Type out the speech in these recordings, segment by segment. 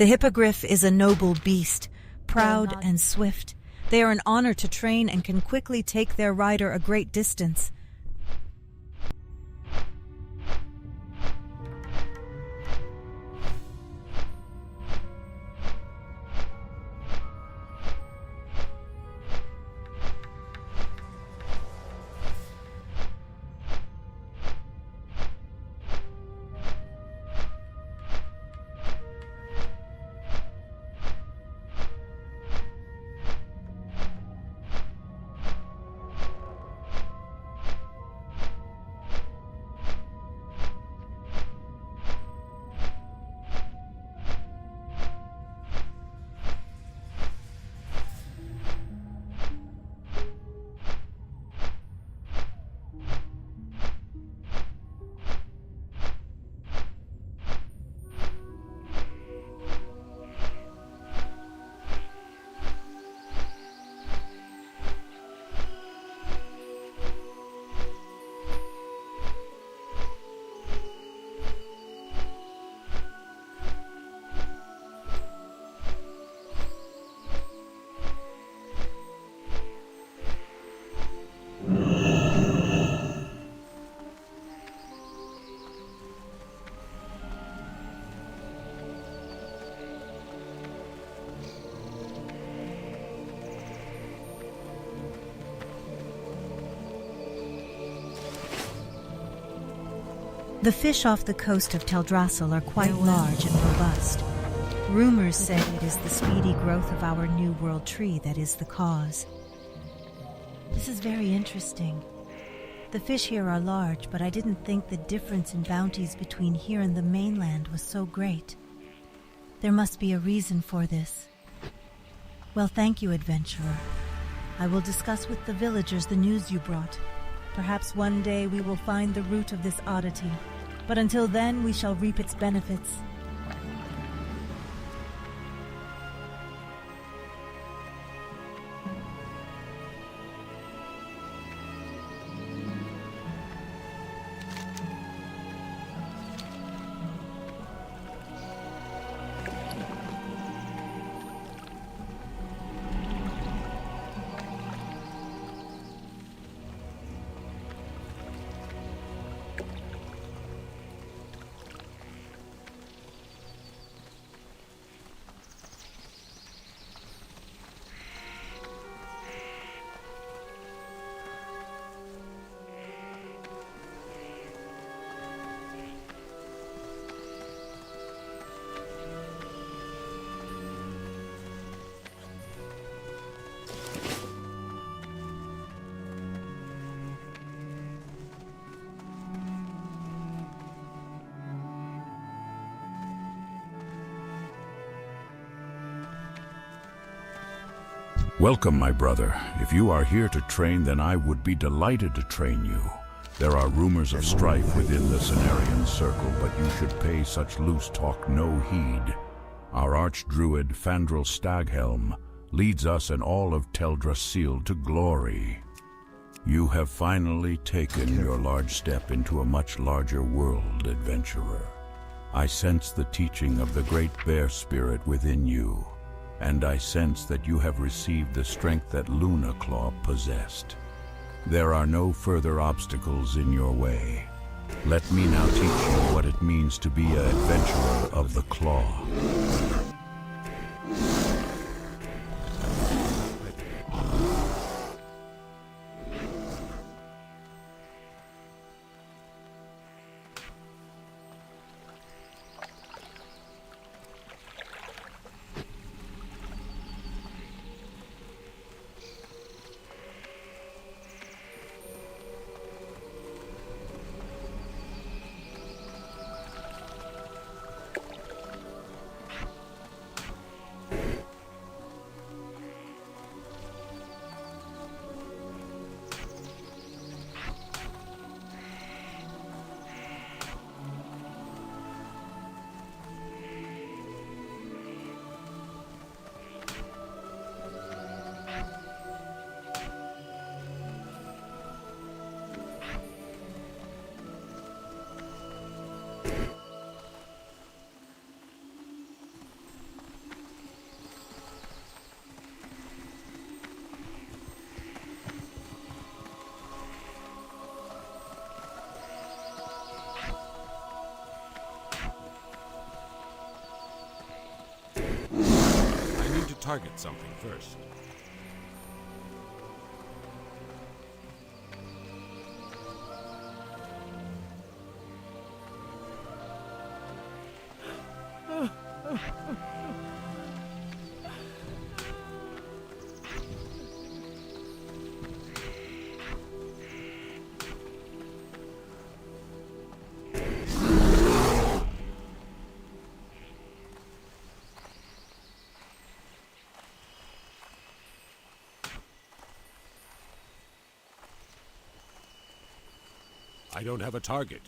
The hippogriff is a noble beast, proud and swift. They are an honor to train and can quickly take their rider a great distance. The fish off the coast of Teldrassil are quite large and robust. Rumors say it is the speedy growth of our New World tree that is the cause. This is very interesting. The fish here are large, but I didn't think the difference in bounties between here and the mainland was so great. There must be a reason for this. Well, thank you, adventurer. I will discuss with the villagers the news you brought. Perhaps one day we will find the root of this oddity, but until then we shall reap its benefits. Welcome, my brother. If you are here to train, then I would be delighted to train you. There are rumors of strife within the Cenarian circle, but you should pay such loose talk no heed. Our archdruid, Fandral Staghelm, leads us and all of Teldrassil to glory. You have finally taken your large step into a much larger world, adventurer. I sense the teaching of the great bear spirit within you, and I sense that you have received the strength that Lunaclaw possessed. There are no further obstacles in your way. Let me now teach you what it means to be an adventurer of the Claw. Target something first. I don't have a target.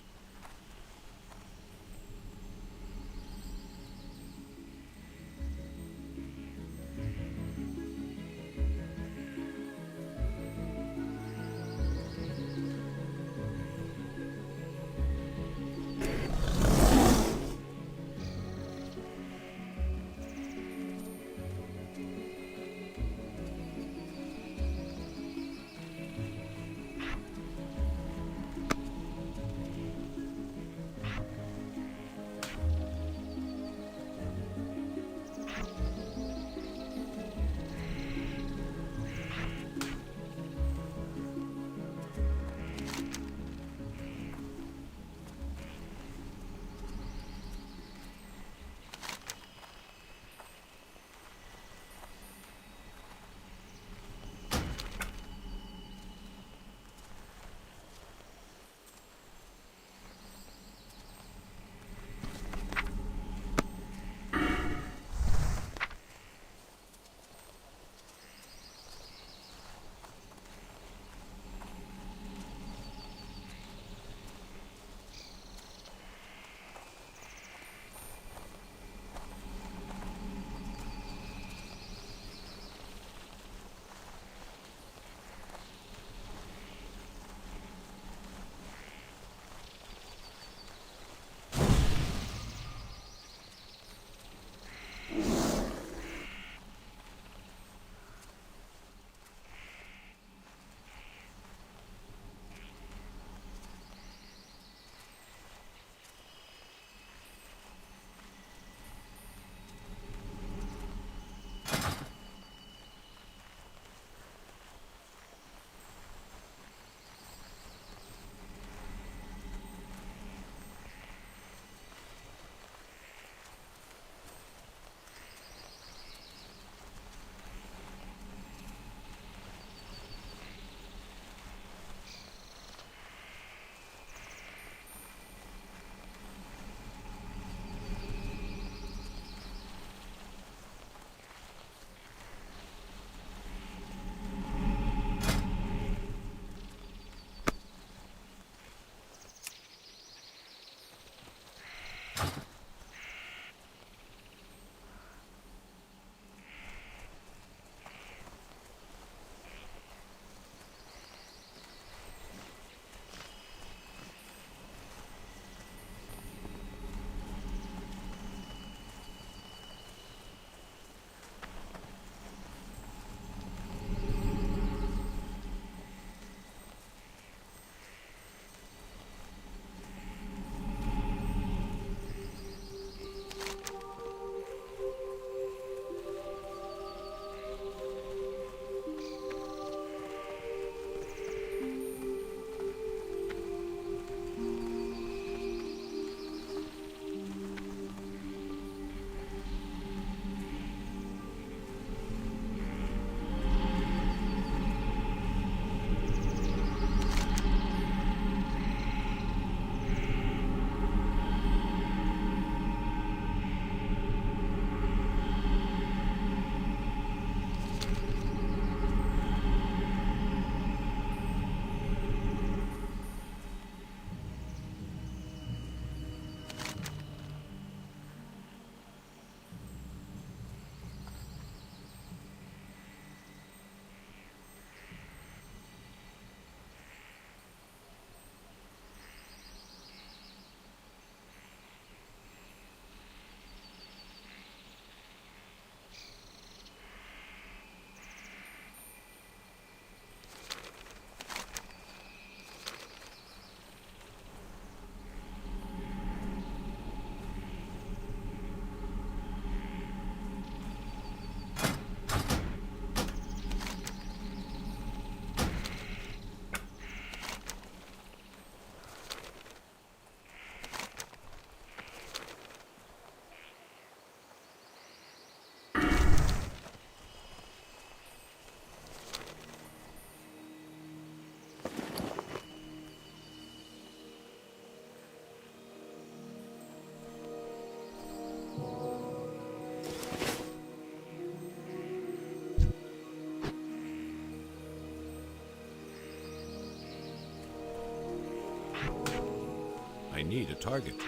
need a target.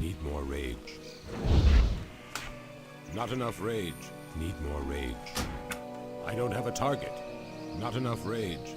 Need more rage. Not enough rage. Need more rage. I don't have a target. Not enough rage.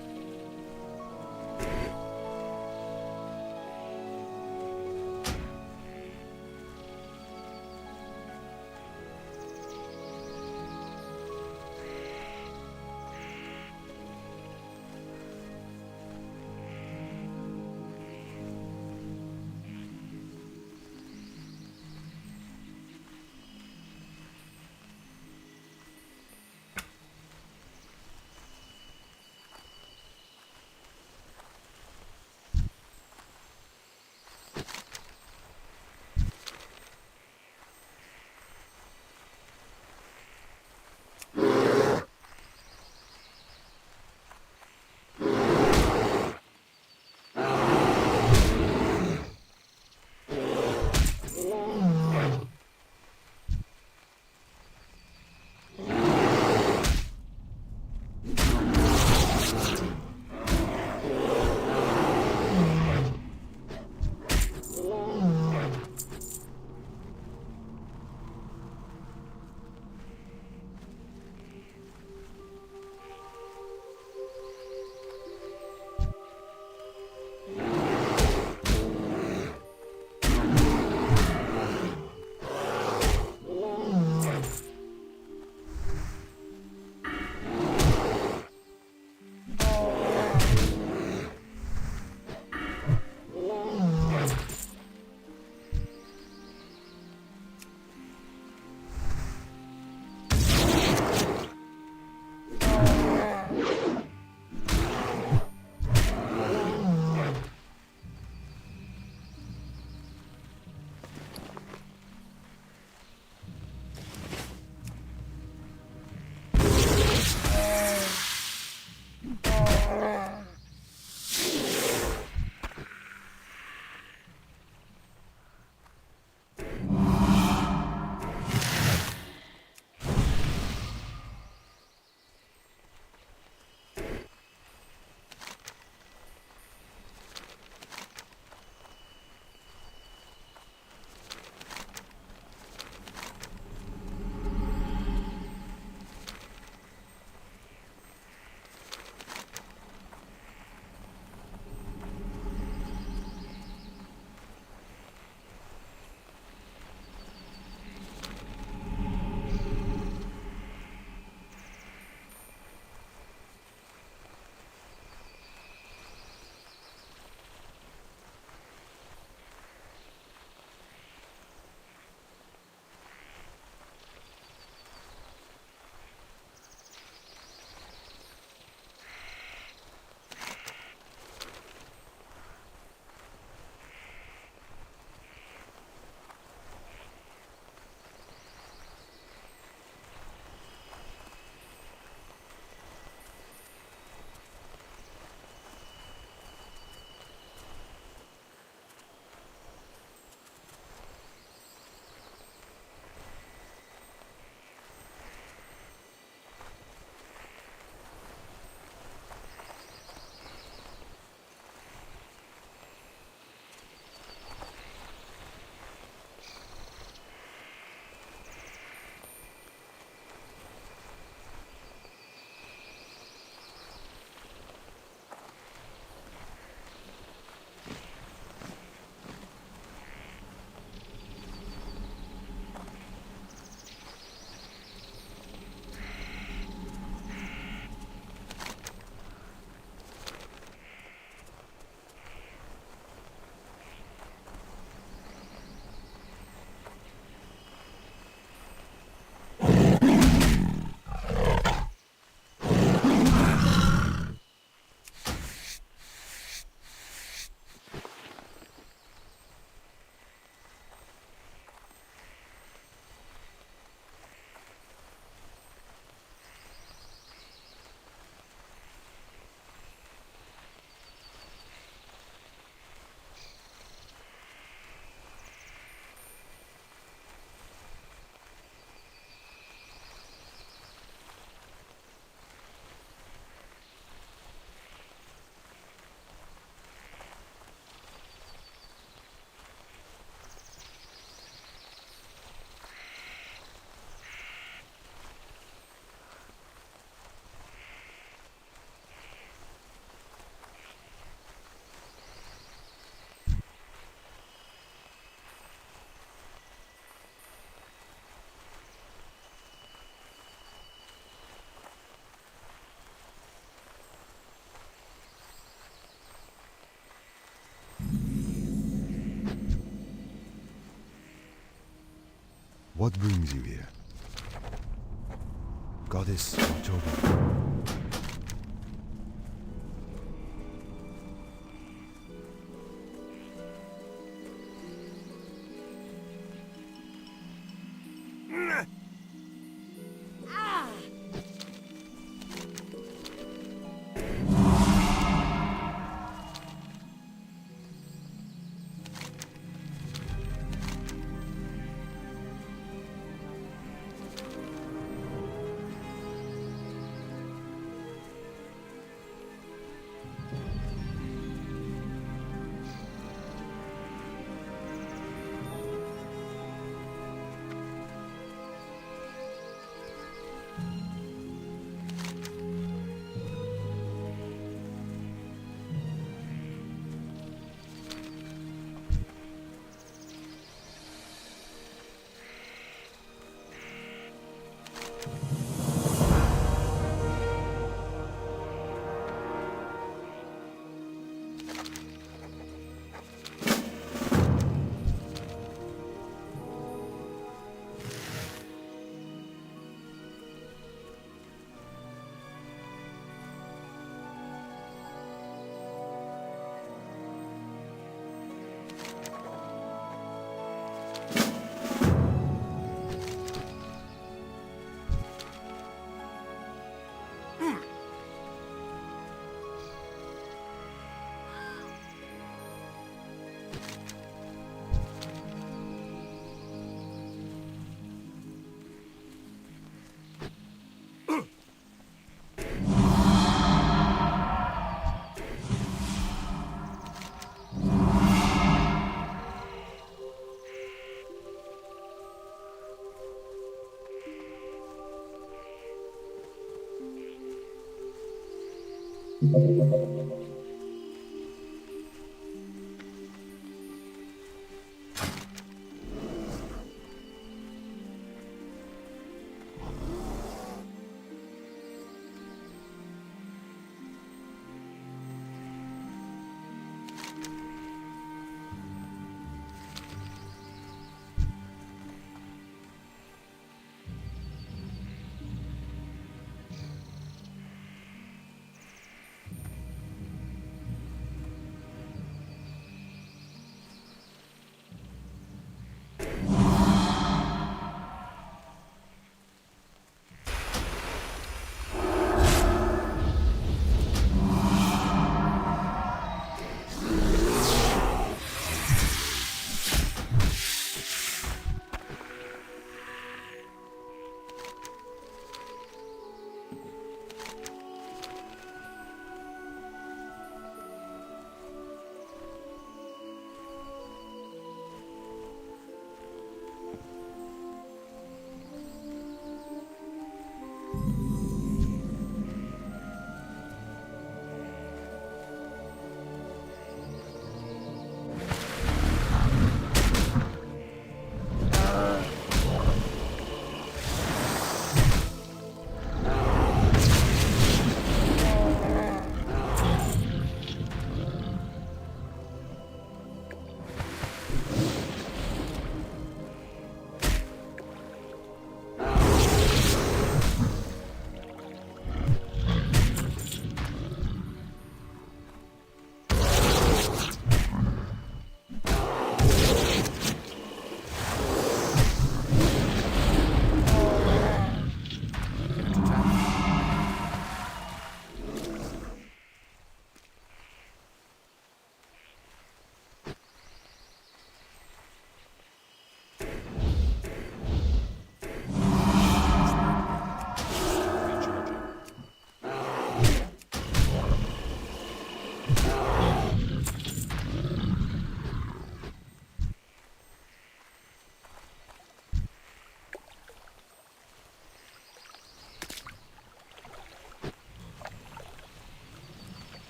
What brings you here? Goddess October.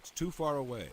It's too far away.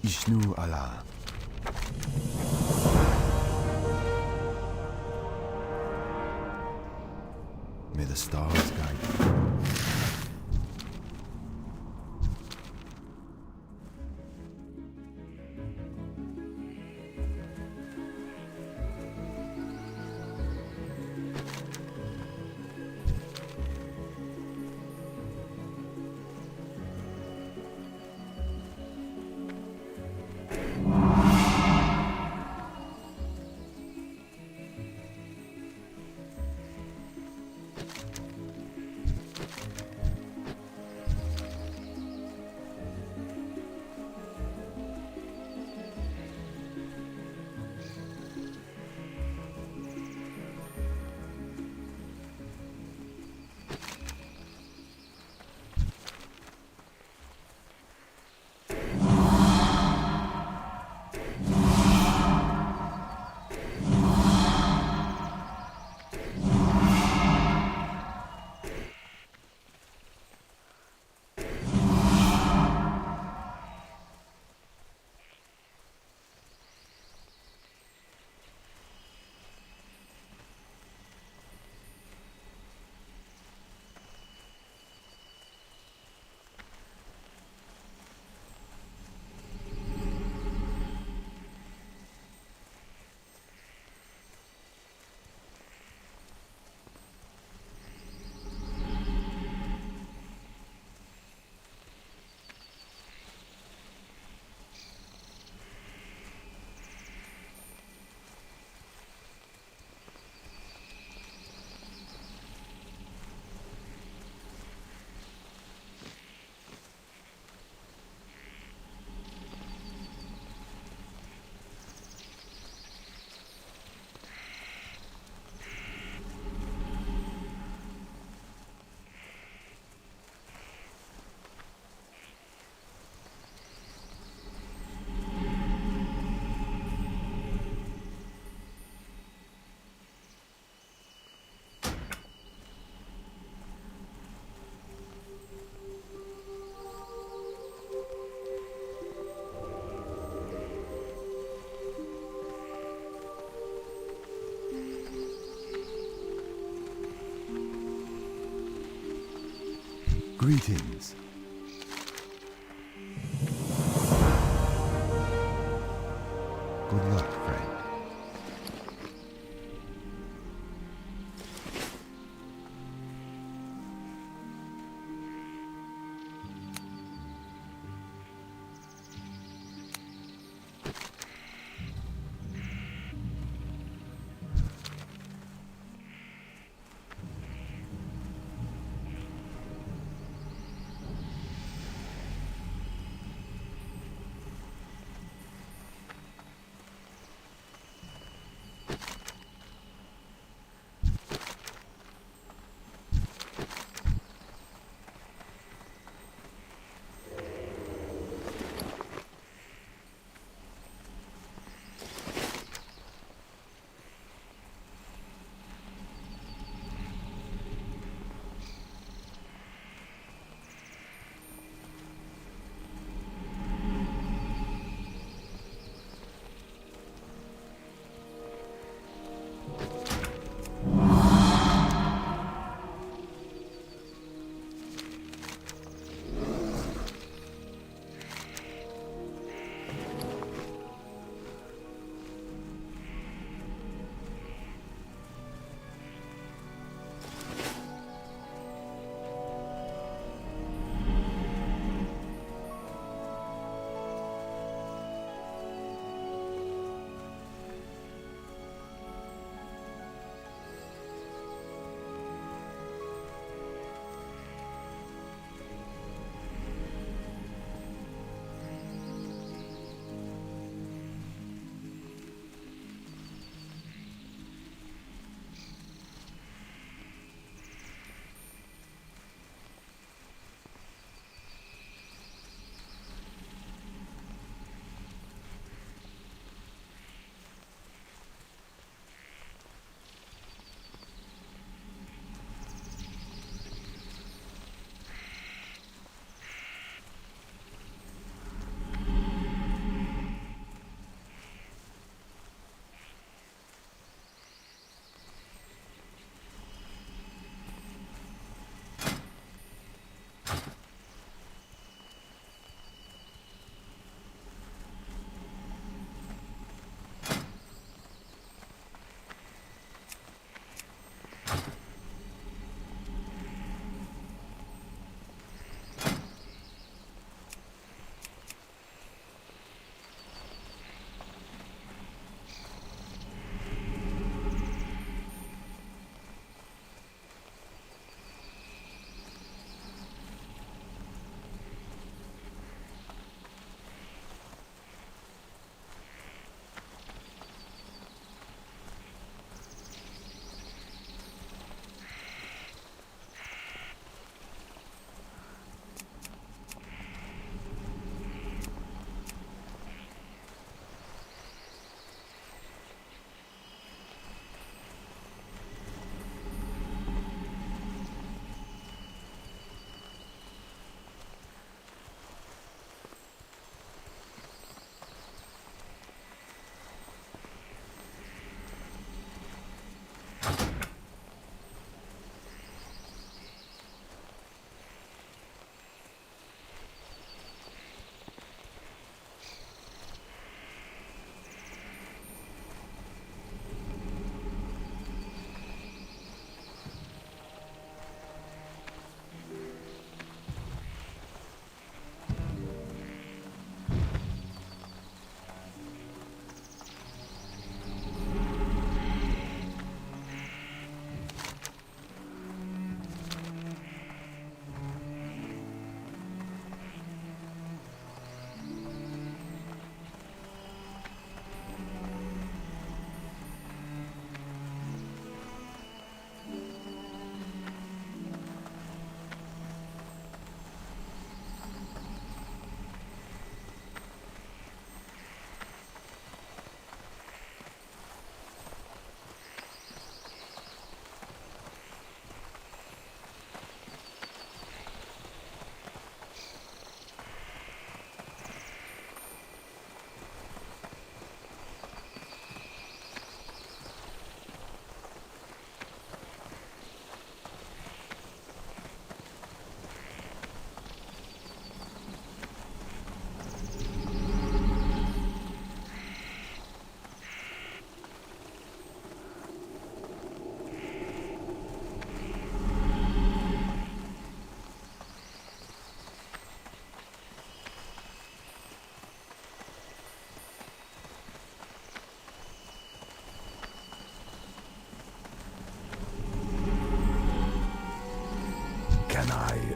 Ishnu Allah. May the stars guide you. Greetings. Good luck, friend.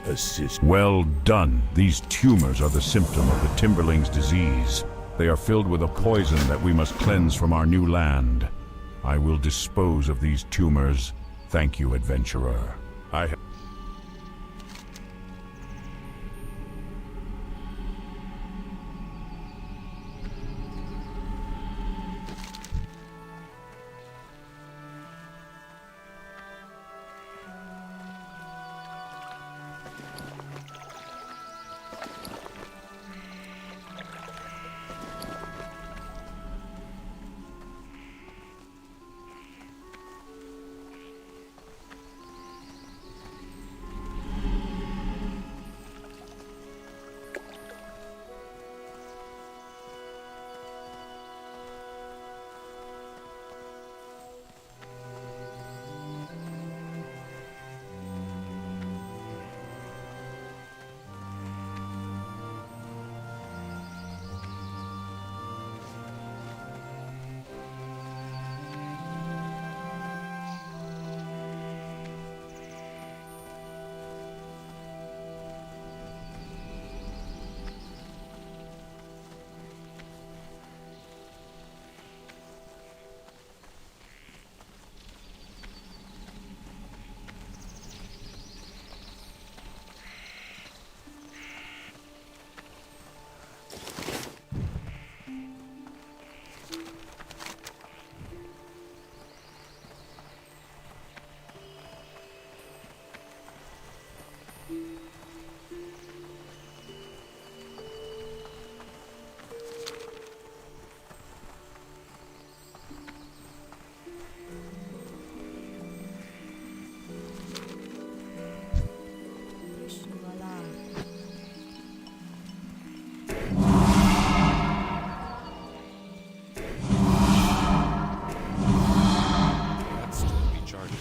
assist. Well done. These tumors are the symptom of the Timberling's disease. They are filled with a poison that we must cleanse from our new land. I will dispose of these tumors. Thank you, adventurer. That's still recharging.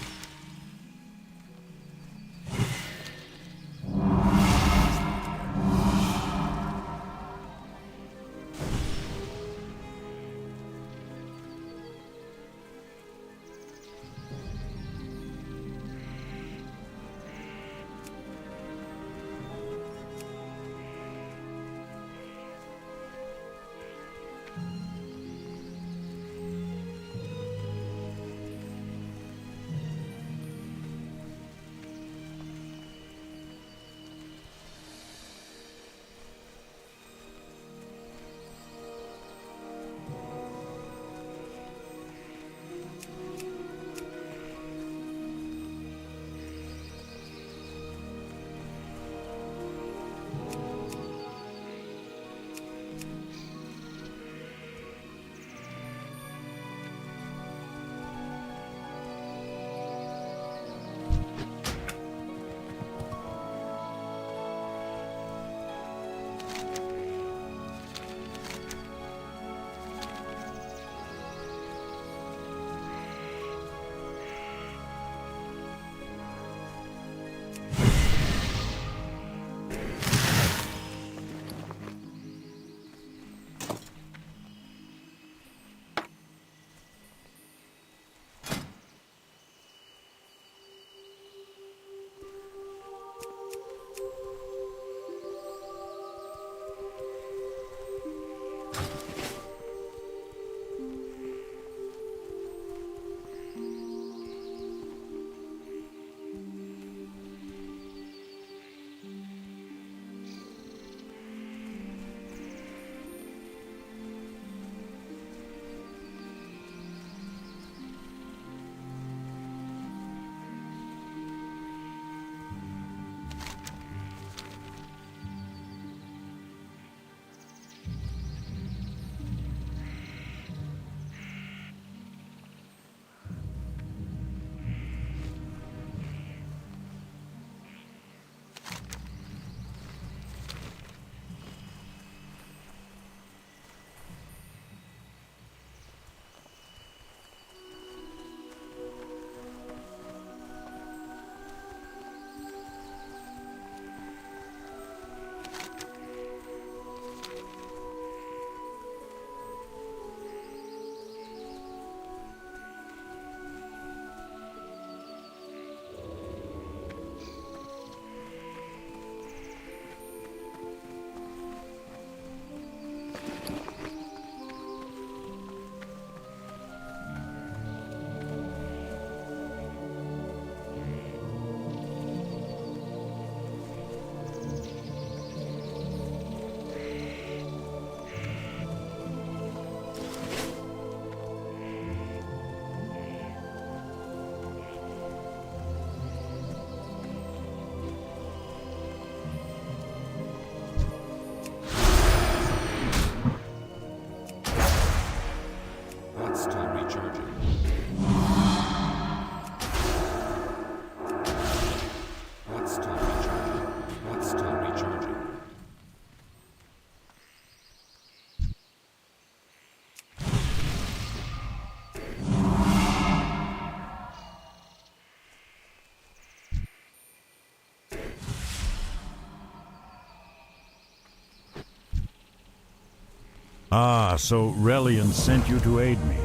Ah, so Relian sent you to aid me.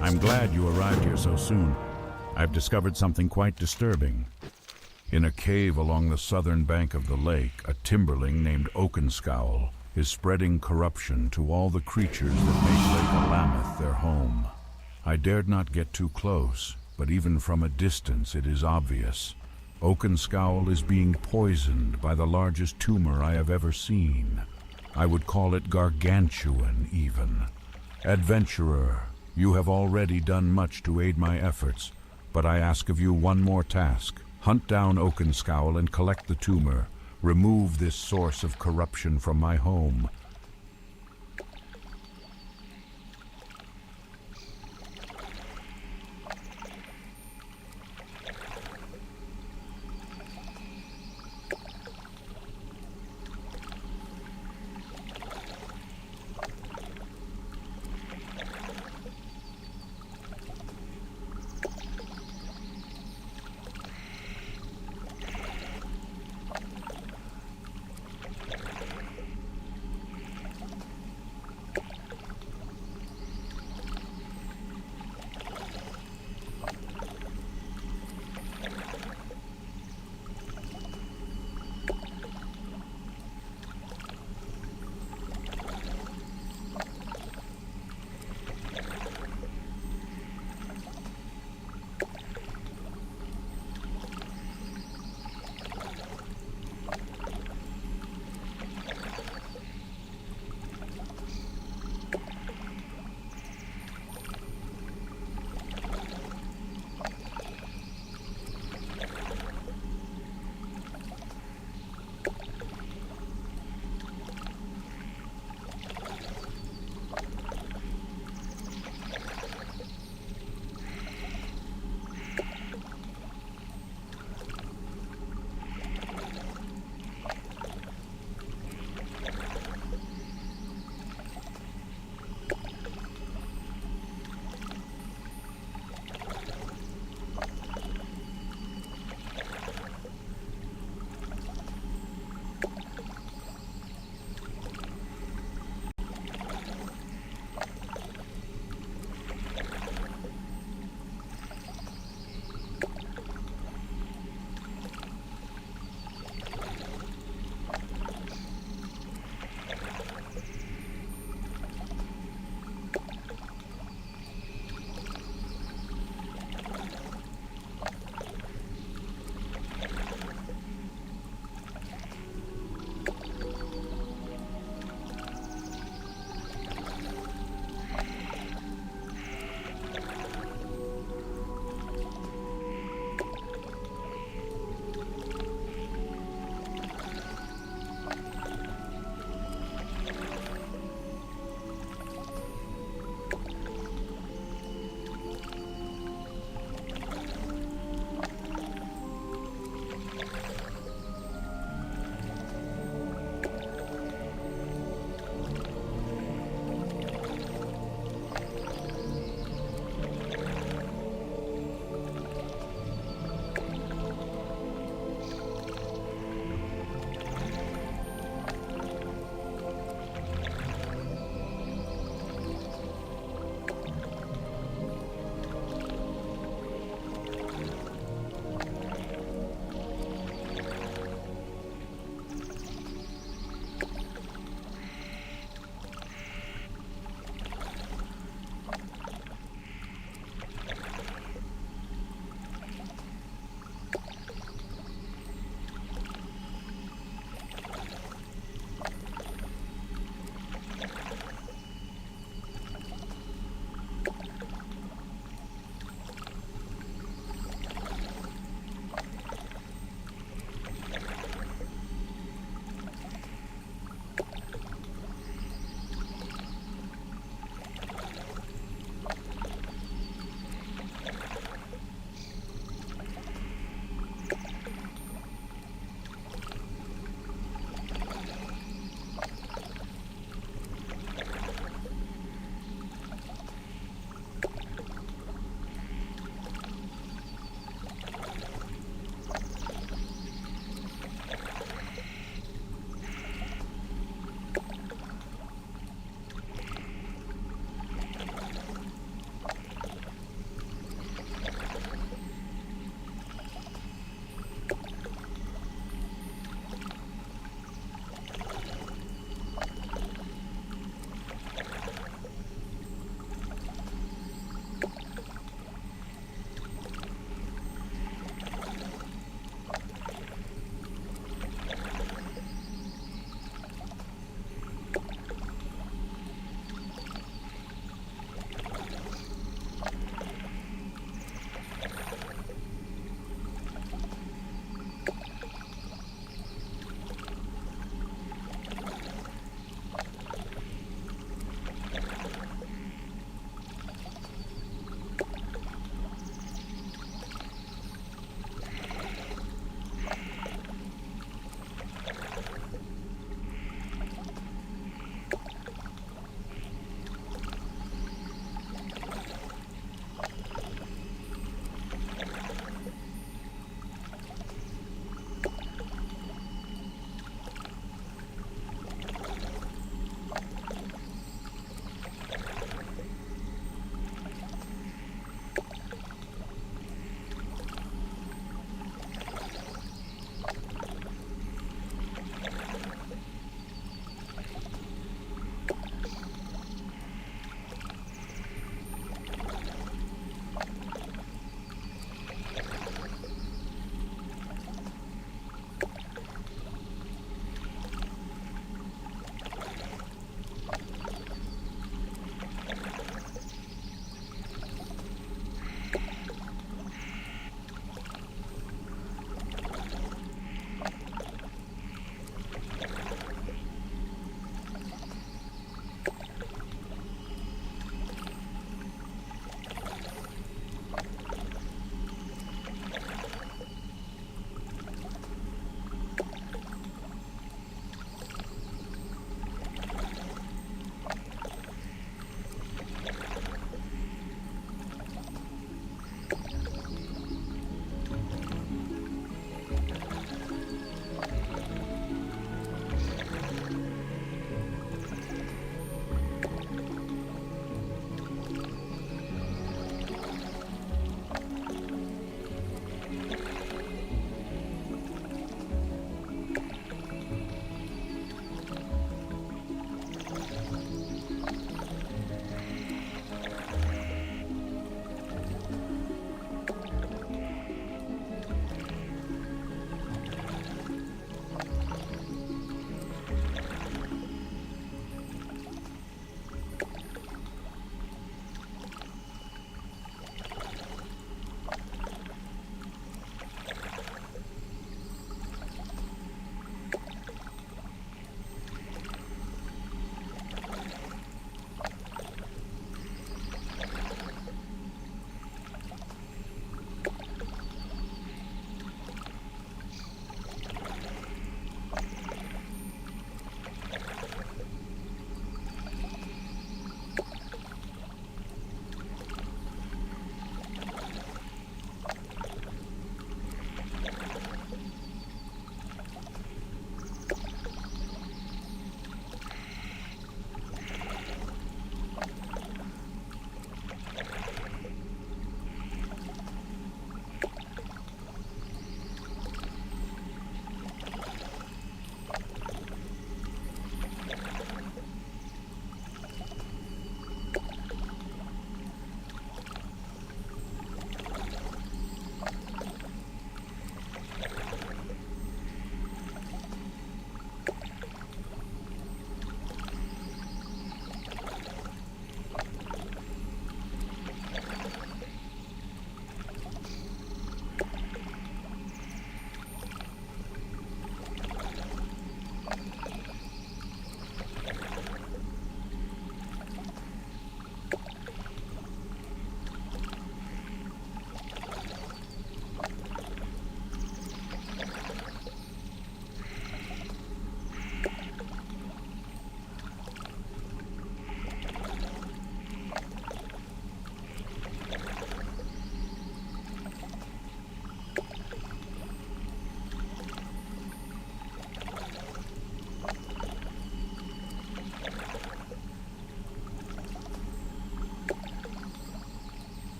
I'm glad you arrived here so soon. I've discovered something quite disturbing. In a cave along the southern bank of the lake, a timberling named Oakenscowl is spreading corruption to all the creatures that make Lake Alameth their home. I dared not get too close, but even from a distance it is obvious. Oakenscowl is being poisoned by the largest tumor I have ever seen. I would call it gargantuan, even. Adventurer, you have already done much to aid my efforts, but I ask of you one more task. Hunt down Oakenscowl and collect the tumor. Remove this source of corruption from my home.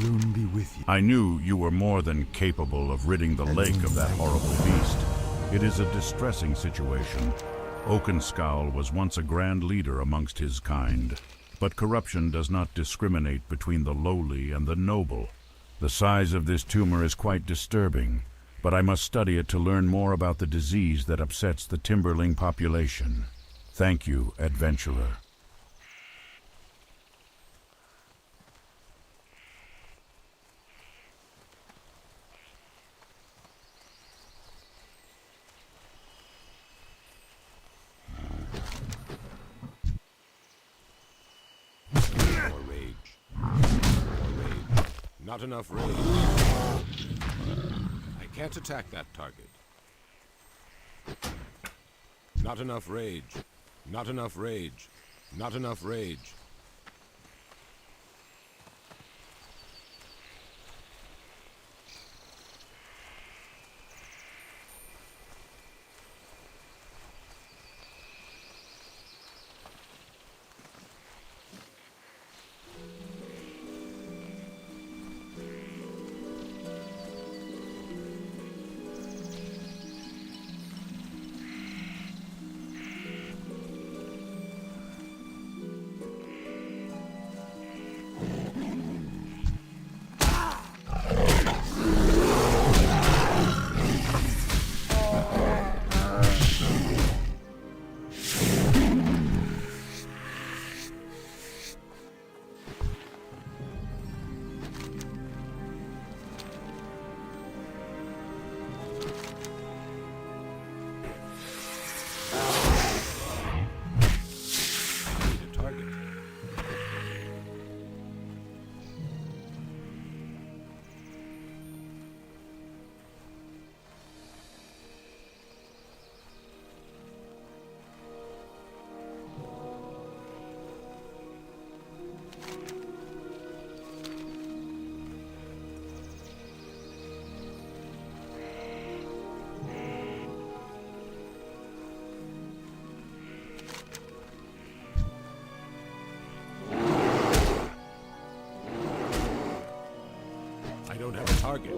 rune be with you. I knew you were more than capable of ridding the lake of that horrible beast. It is a distressing situation. Oakenscowl was once a grand leader amongst his kind, but corruption does not discriminate between the lowly and the noble. The size of this tumor is quite disturbing, but I must study it to learn more about the disease that upsets the timberling population. Thank you, adventurer. More rage. More rage. Not enough rage. I can't attack that target. Not enough rage. Not enough rage. Not enough rage. I don't have a target.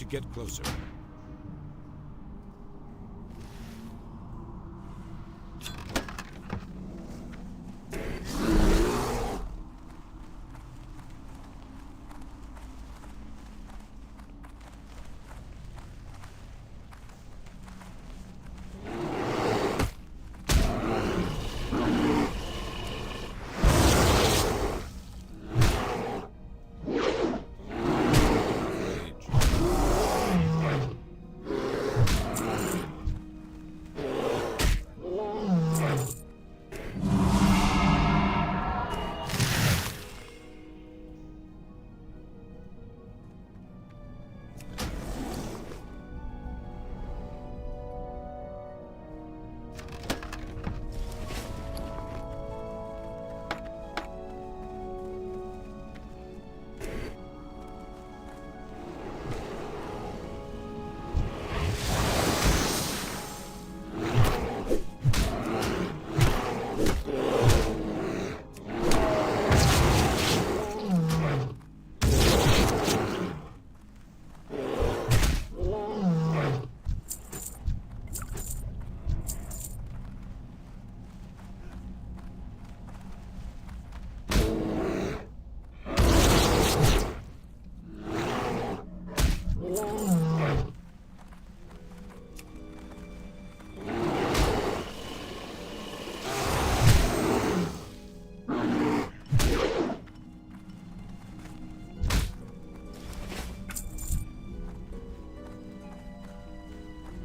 to get closer.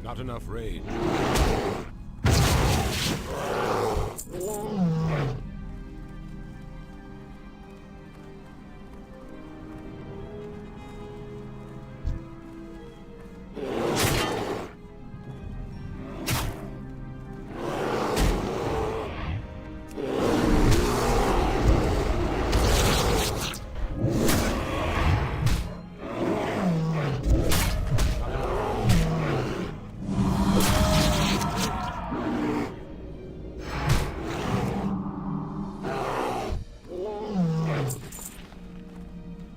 Not enough rage.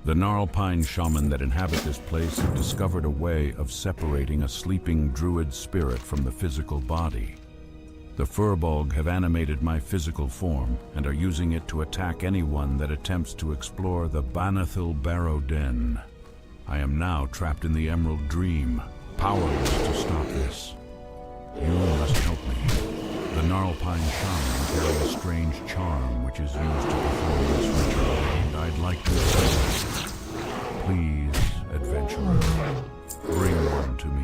The Gnarlpine shaman that inhabit this place have discovered a way of separating a sleeping druid spirit from the physical body. The Furbolg have animated my physical form and are using it to attack anyone that attempts to explore the Banathil Barrow Den. I am now trapped in the Emerald Dream, powerless to stop this. You must help me. The Gnarlpine shaman carry a strange charm which is used to perform this ritual, and I'd like to see it. Please, adventurer, bring one to me.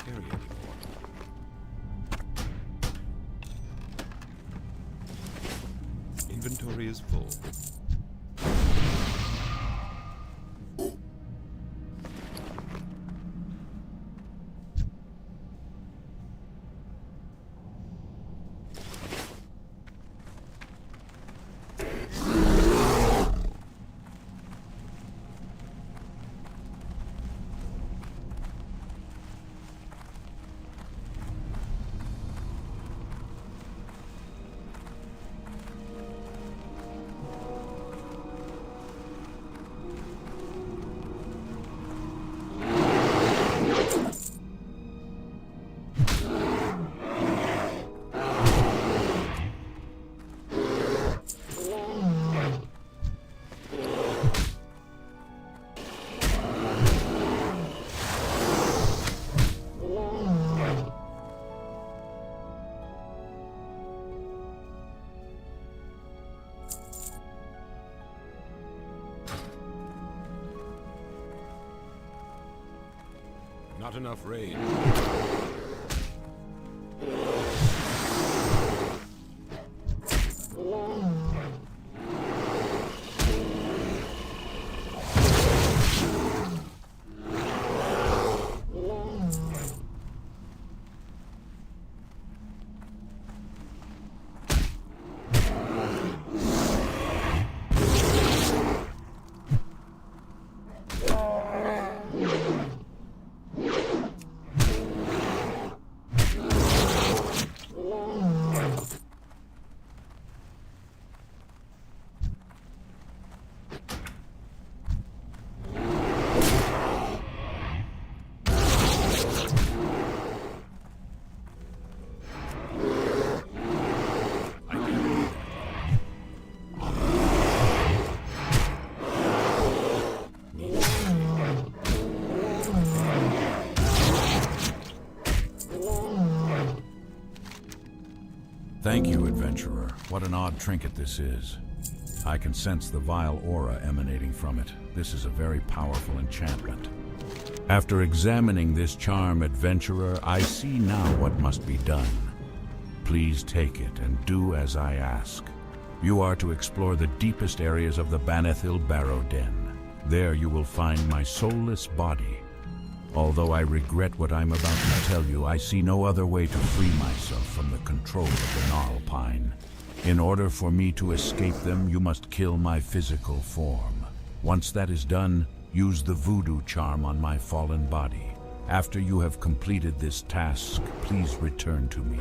carry anymore. Inventory is full. Not enough raid. Thank you, adventurer. What an odd trinket this is. I can sense the vile aura emanating from it. This is a very powerful enchantment. After examining this charm, adventurer, I see now what must be done. Please take it and do as I ask. You are to explore the deepest areas of the Banethil Barrow Den. There you will find my soulless body. Although I regret what I'm about to tell you, I see no other way to free myself from the control of the Gnarlpine. In order for me to escape them, you must kill my physical form. Once that is done, use the voodoo charm on my fallen body. After you have completed this task, please return to me.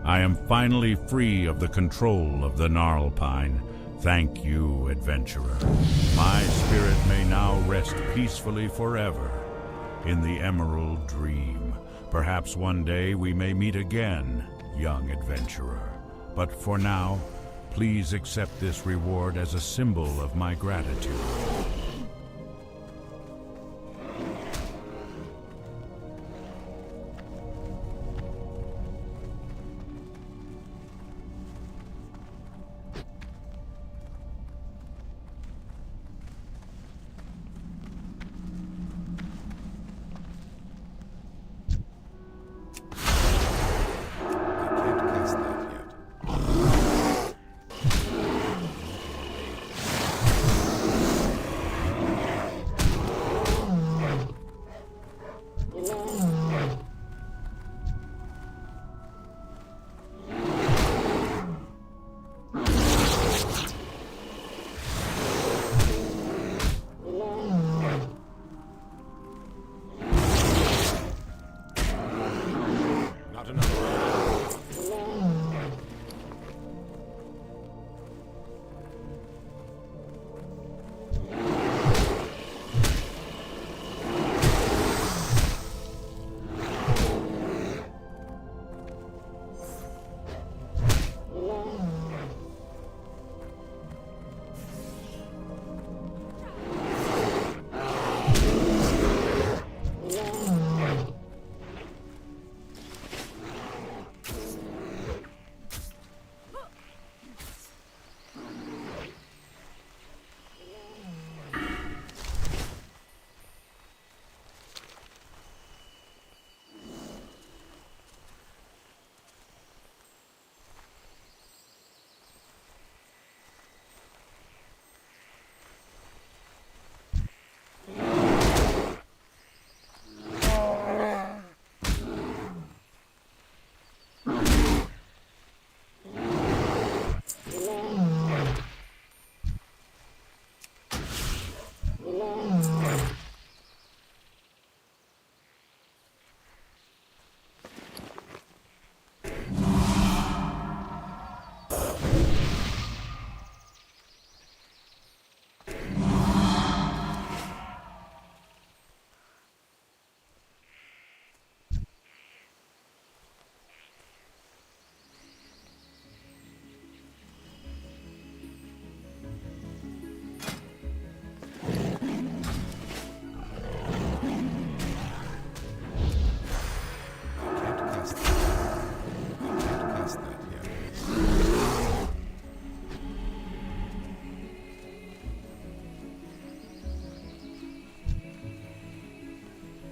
I am finally free of the control of the Gnarlpine. Thank you, adventurer. My spirit may now rest peacefully forever in the Emerald Dream. Perhaps one day we may meet again, young adventurer. But for now, please accept this reward as a symbol of my gratitude.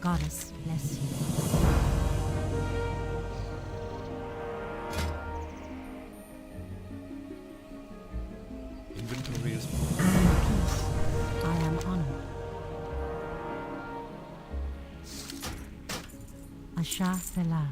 Goddess bless you. Inventory is full. I am honored. Asha Selah.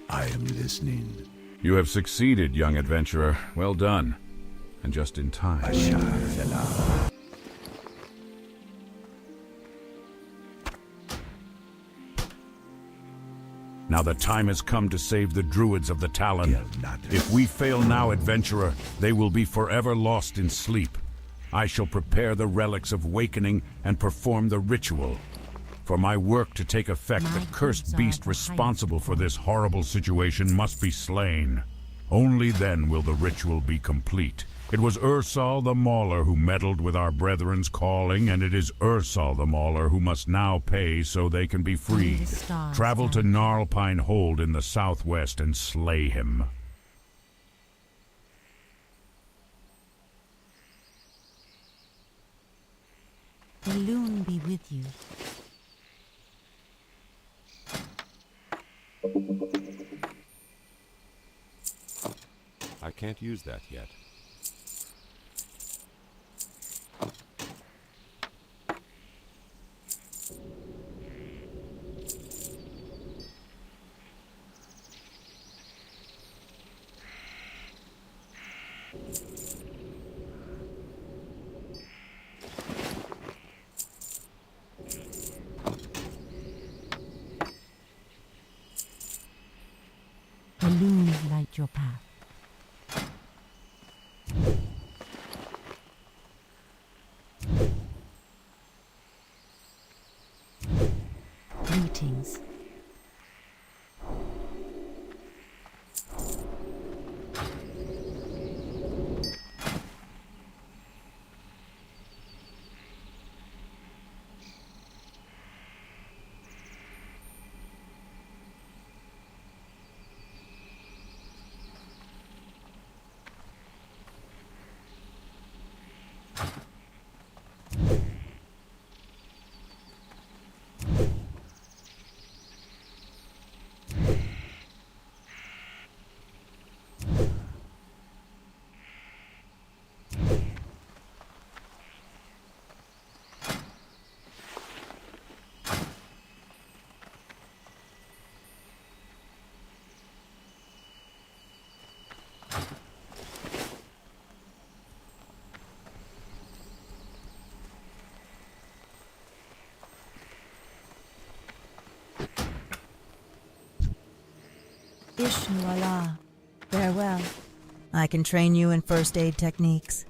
I am listening. You have succeeded, young adventurer. Well done. And just in time. Now the time has come to save the druids of the Talon. If we fail now, adventurer, they will be forever lost in sleep. I shall prepare the relics of wakening and perform the ritual. For my work to take effect, the cursed beast responsible for this horrible situation must be slain. Only then will the ritual be complete. It was Ursal the Mauler who meddled with our brethren's calling, and it is Ursal the Mauler who must now pay so they can be freed. Travel to Gnarlpine Hold in the southwest and slay him. The loon be with you. I can't use that yet. The loon light your path. Greetings. Ishnu Allah, farewell. I can train you in first aid techniques.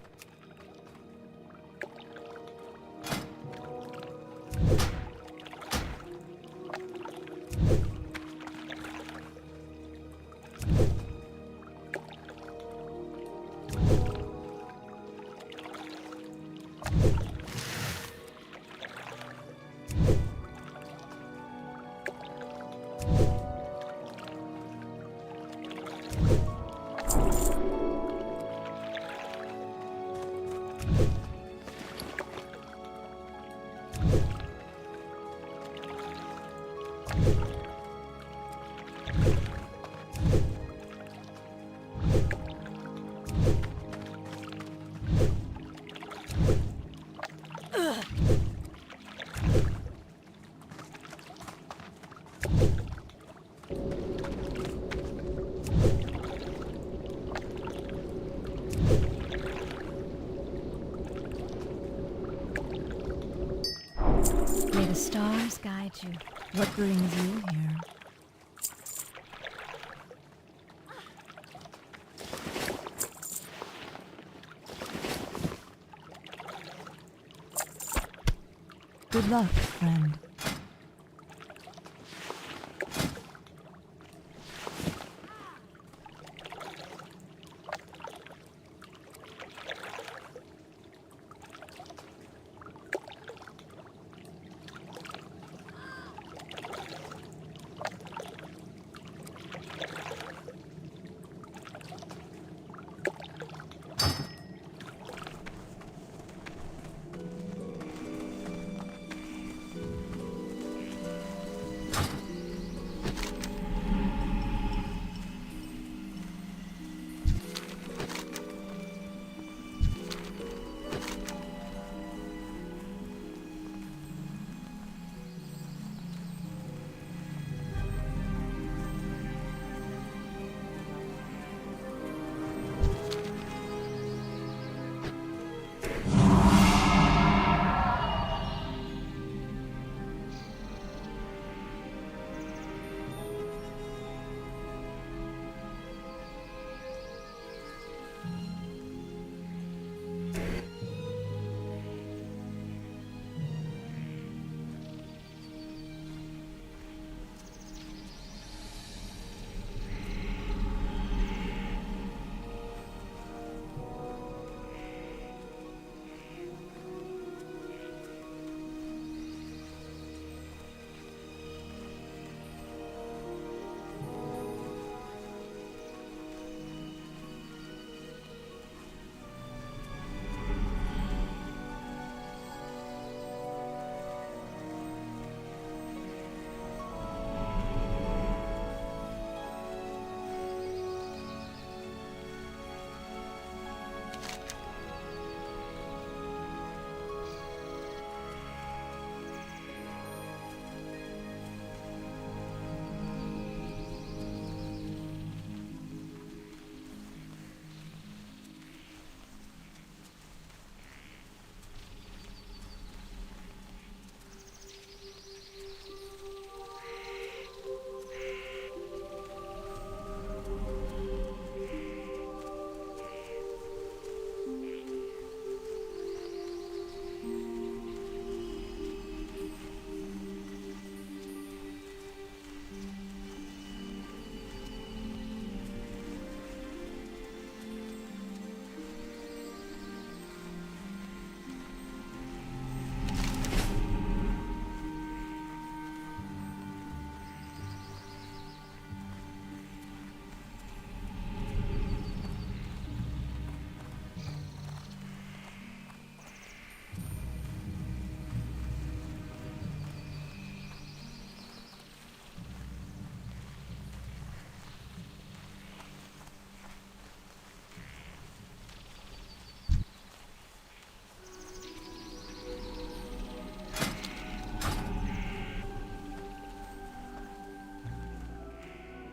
May the stars guide you. What brings you here? Good luck, friend.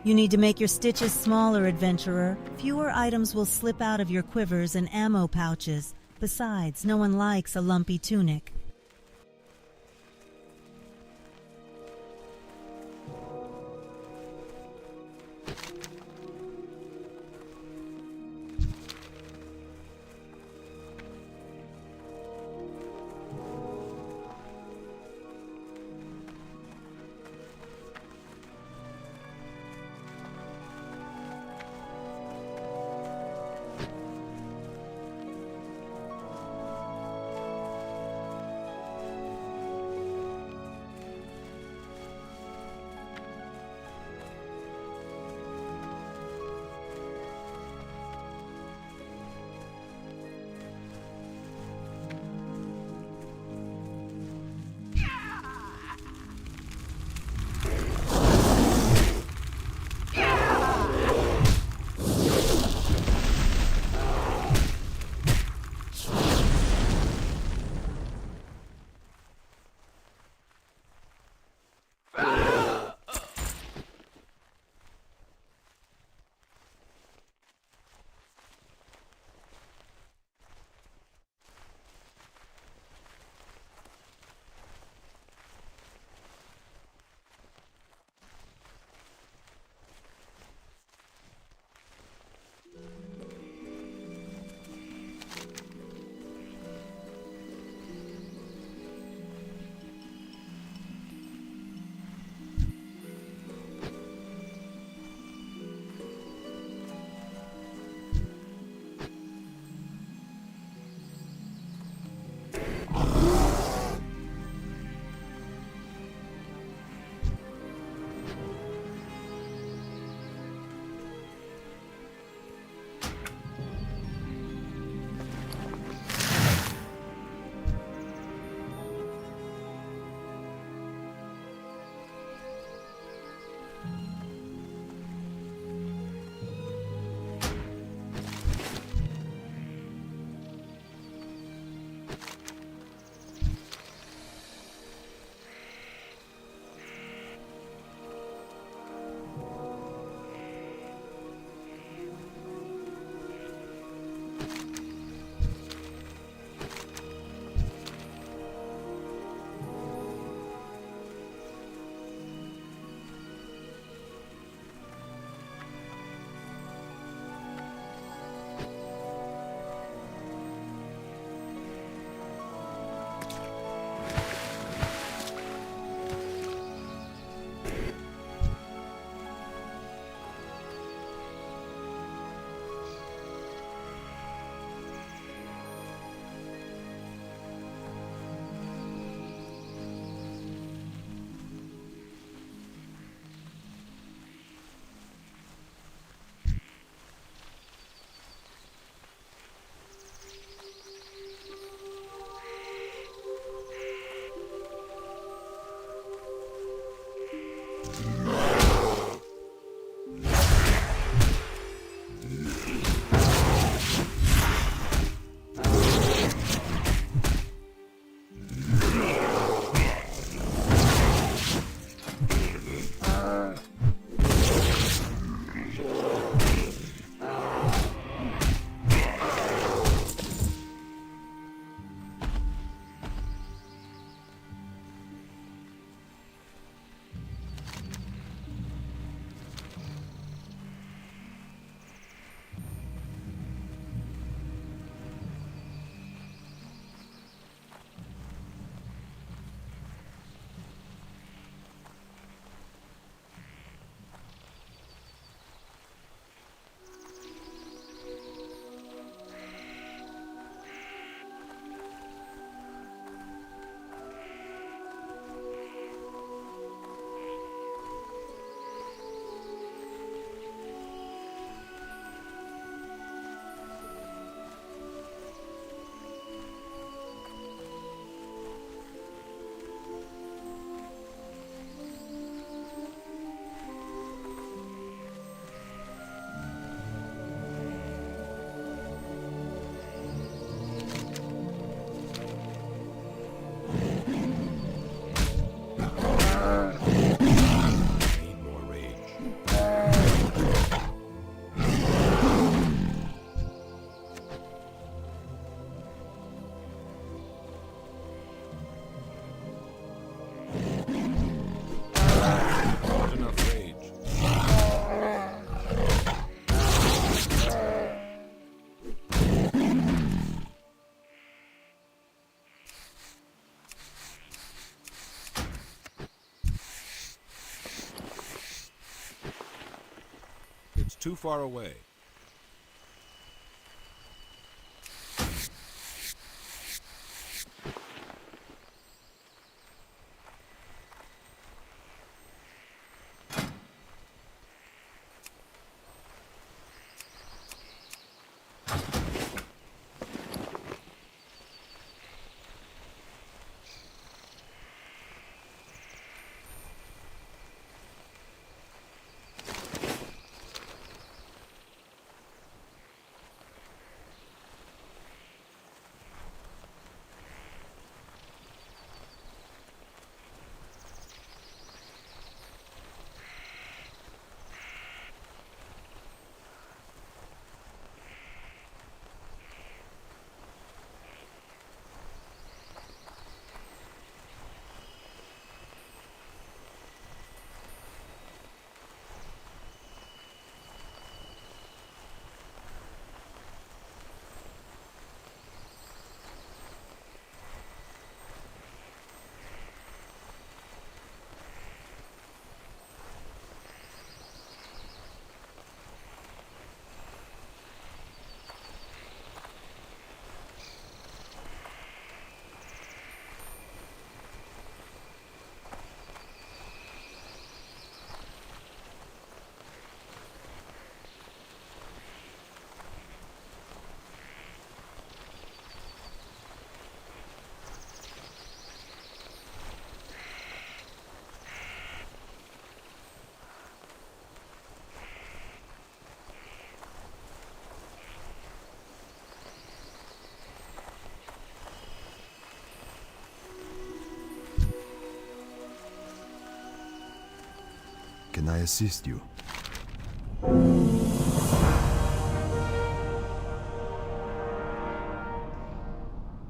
You need to make your stitches smaller, adventurer. Fewer items will slip out of your quivers and ammo pouches. Besides, no one likes a lumpy tunic. too far away. Can I assist you?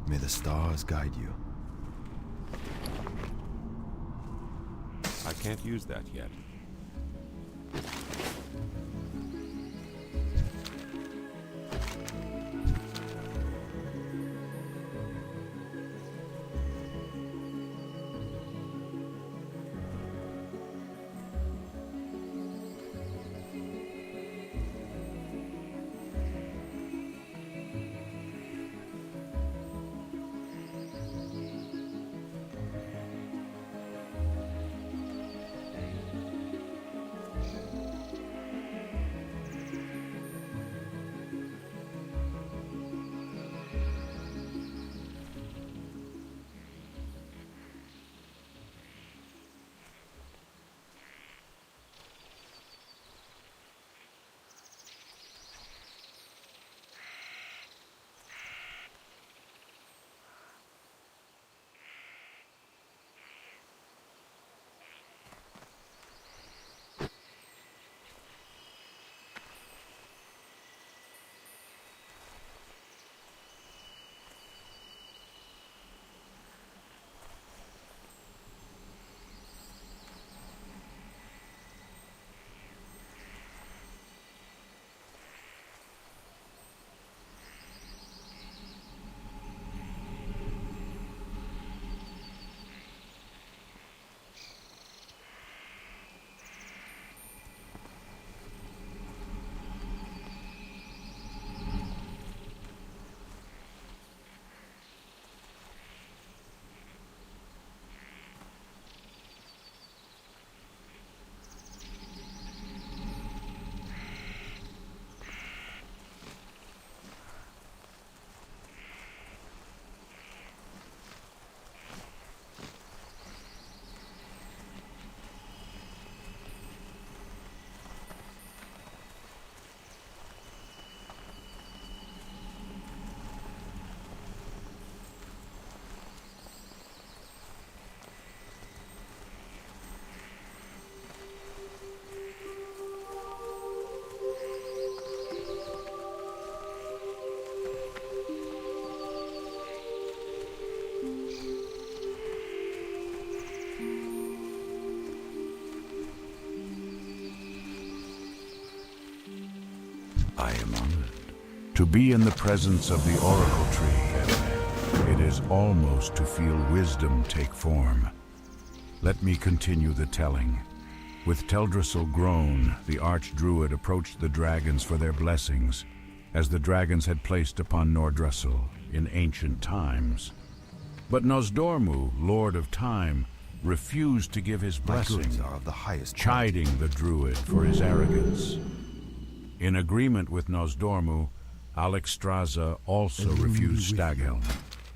May the stars guide you. I can't use that yet. I am honored to be in the presence of the Oracle Tree. It is almost to feel wisdom take form. Let me continue the telling. With Teldrassil grown, the Archdruid approached the dragons for their blessings, as the dragons had placed upon Nordrassil in ancient times. But Nosdormu, Lord of Time, refused to give his My blessing, goods are of the highest chiding the druid for his arrogance. In agreement with Nosdormu, Alexstrasza also refused Staghelm,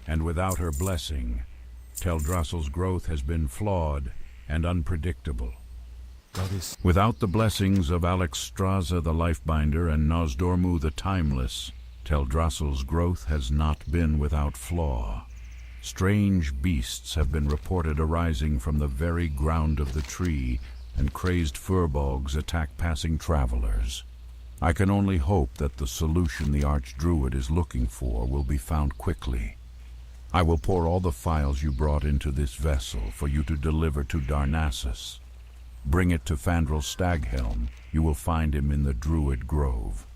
and without her blessing, Teldrassil's growth has been flawed and unpredictable. Goddess. Without the blessings of Alexstrasza the Lifebinder and Nosdormu the Timeless, Teldrassil's growth has not been without flaw. Strange beasts have been reported arising from the very ground of the tree, and crazed furbolgs attack passing travelers. I can only hope that the solution the Archdruid is looking for will be found quickly. I will pour all the files you brought into this vessel for you to deliver to Darnassus. Bring it to Fandral Staghelm. You will find him in the Druid Grove.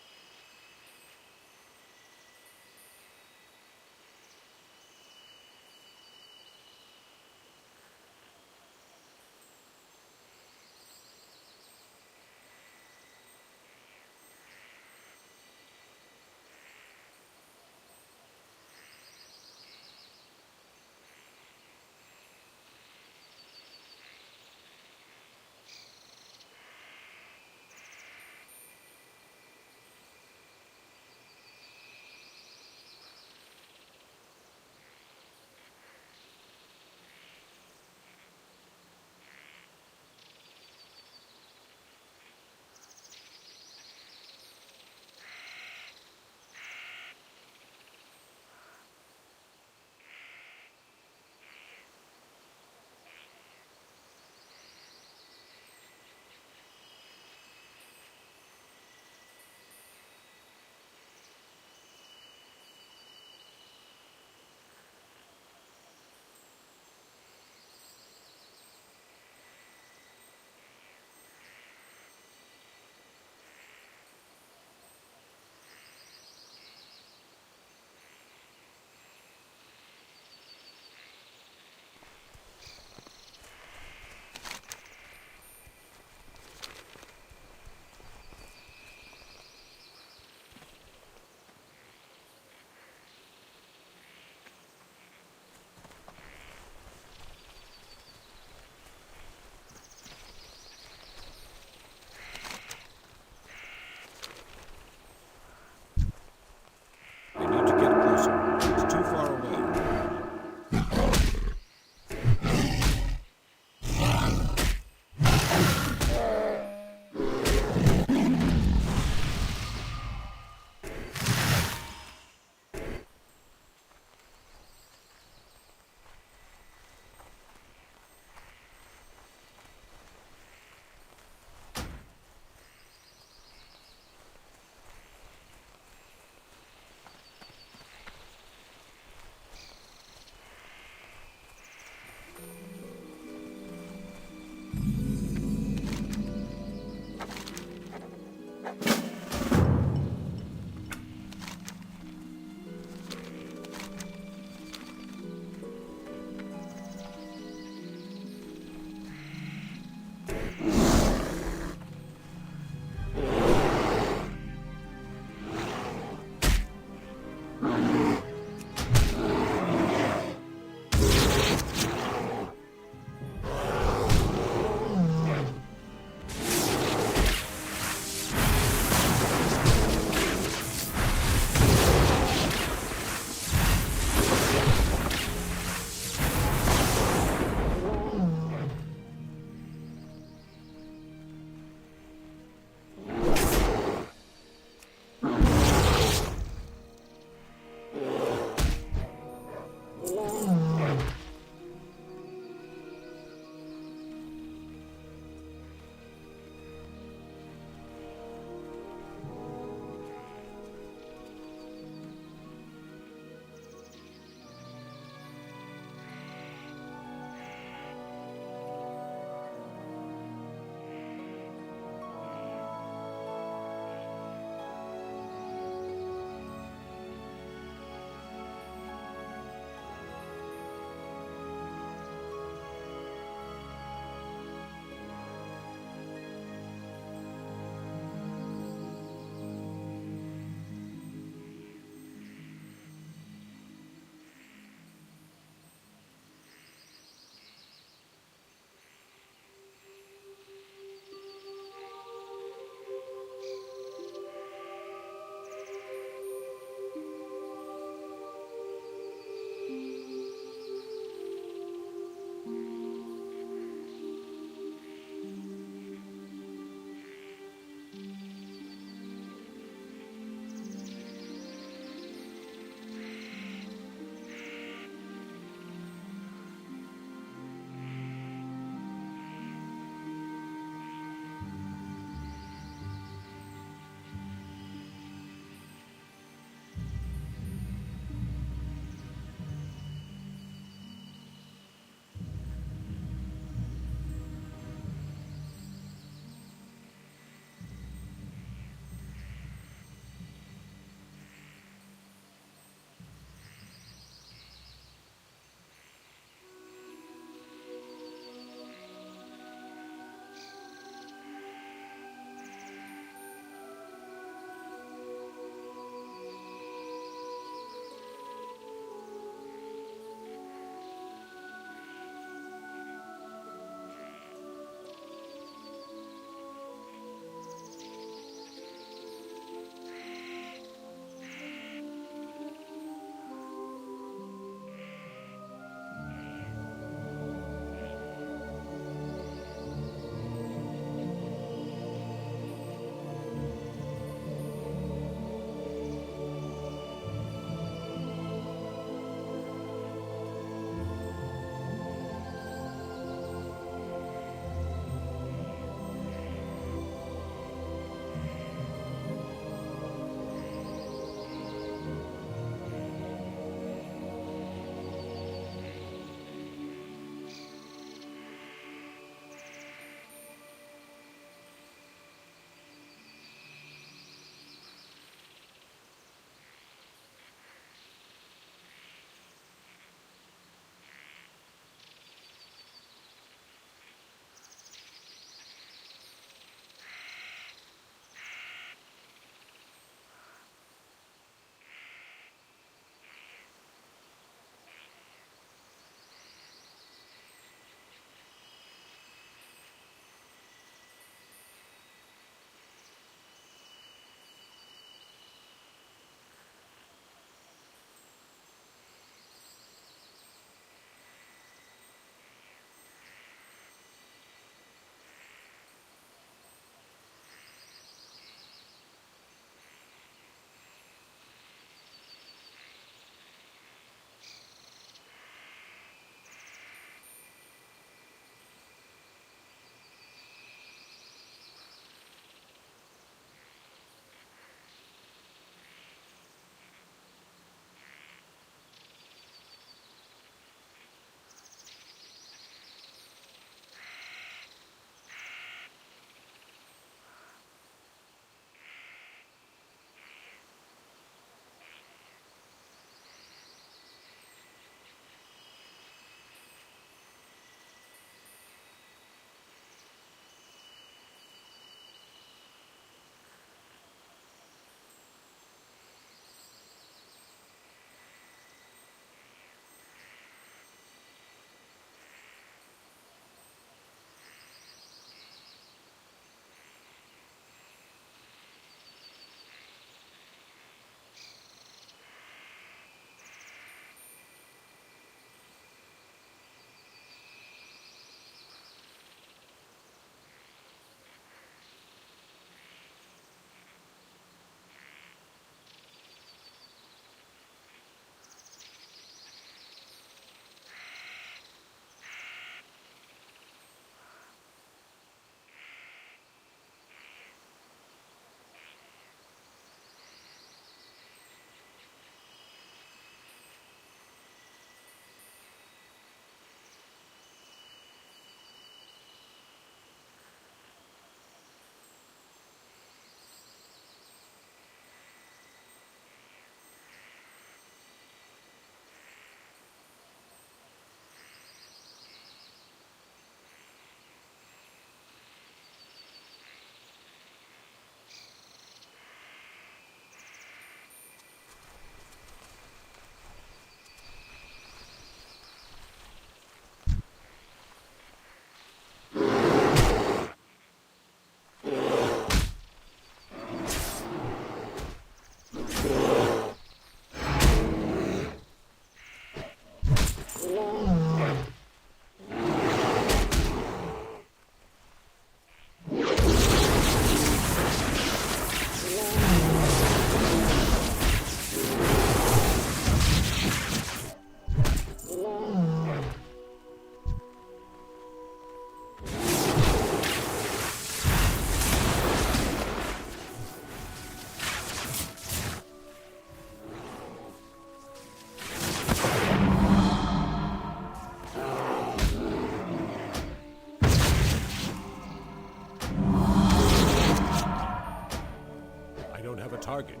I don't have a target.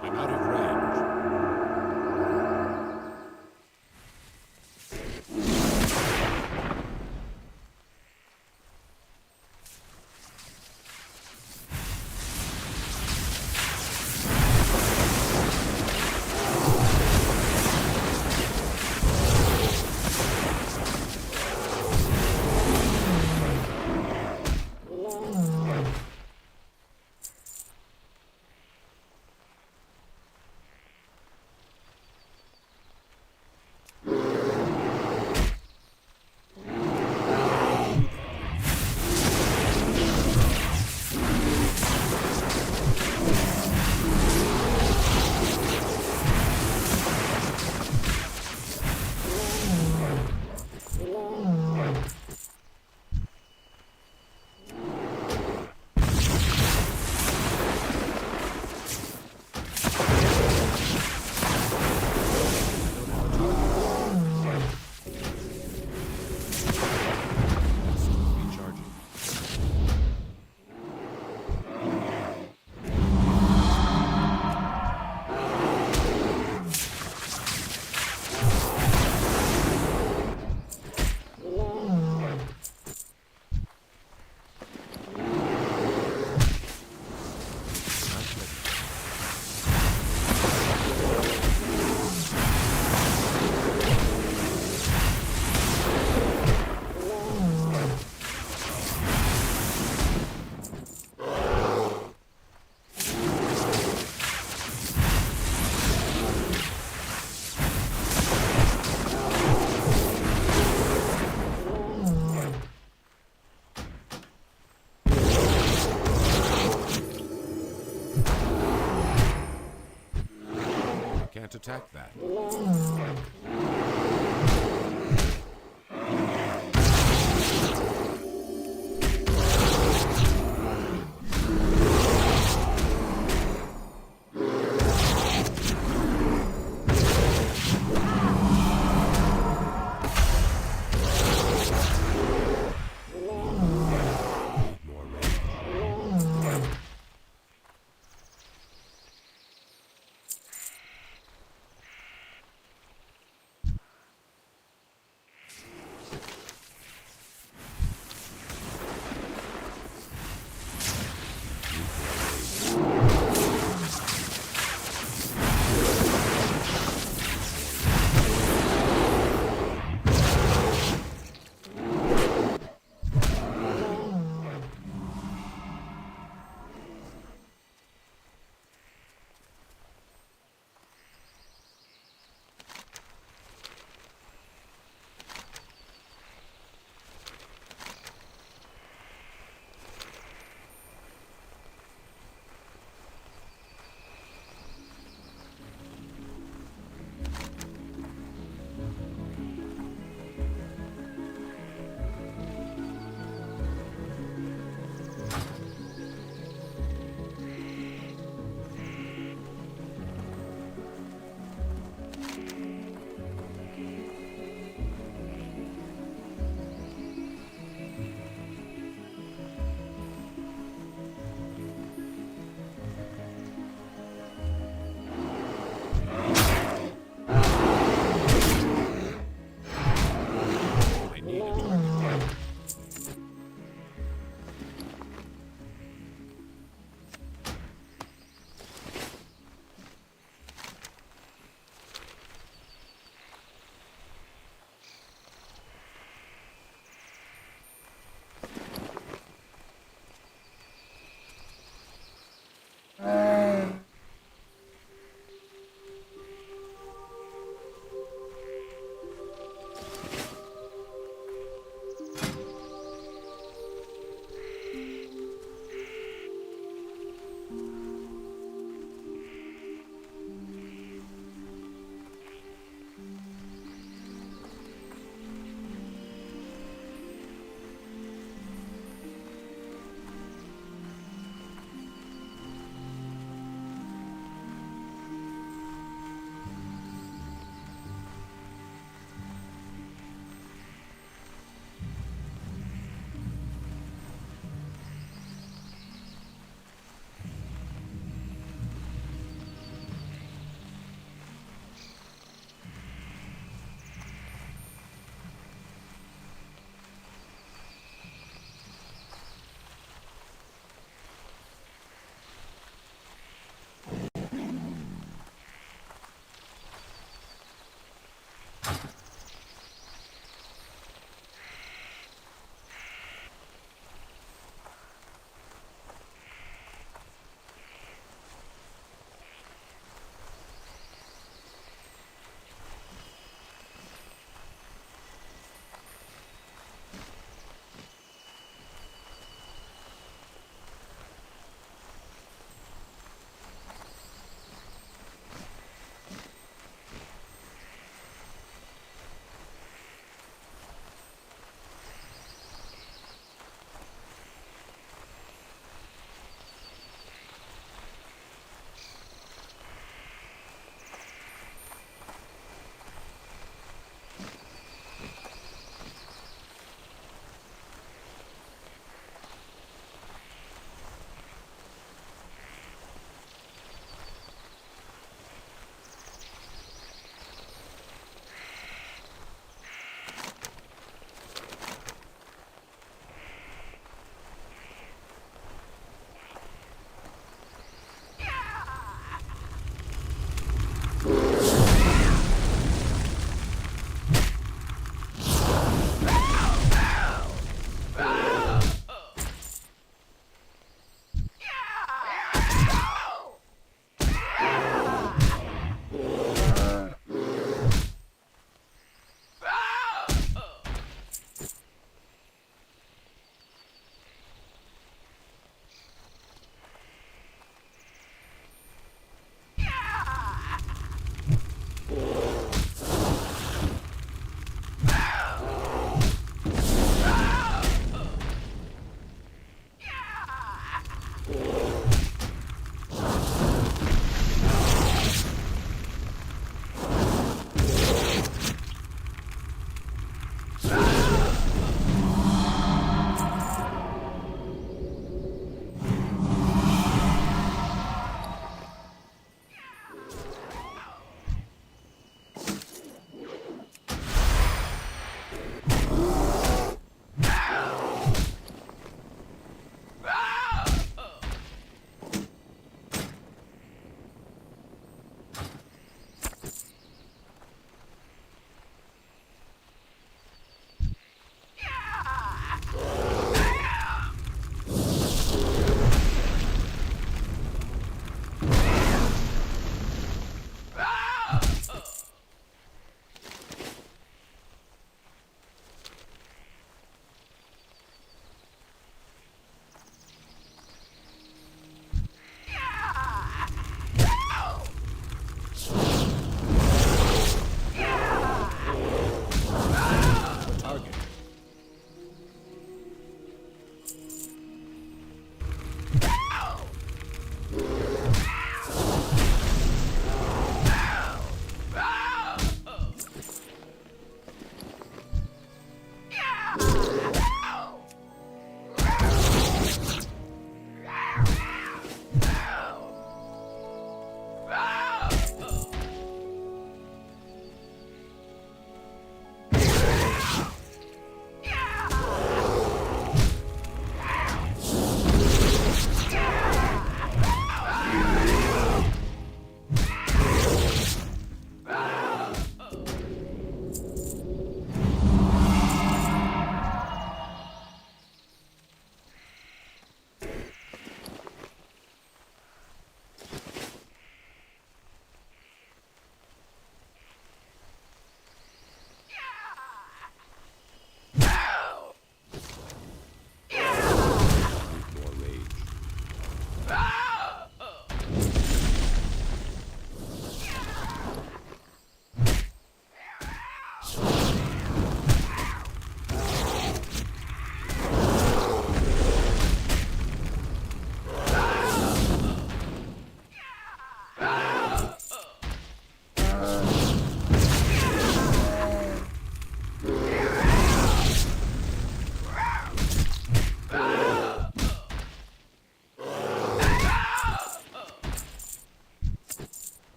I'm out of range. Recharging. Can't attack that. More range.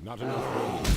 Not enough rage.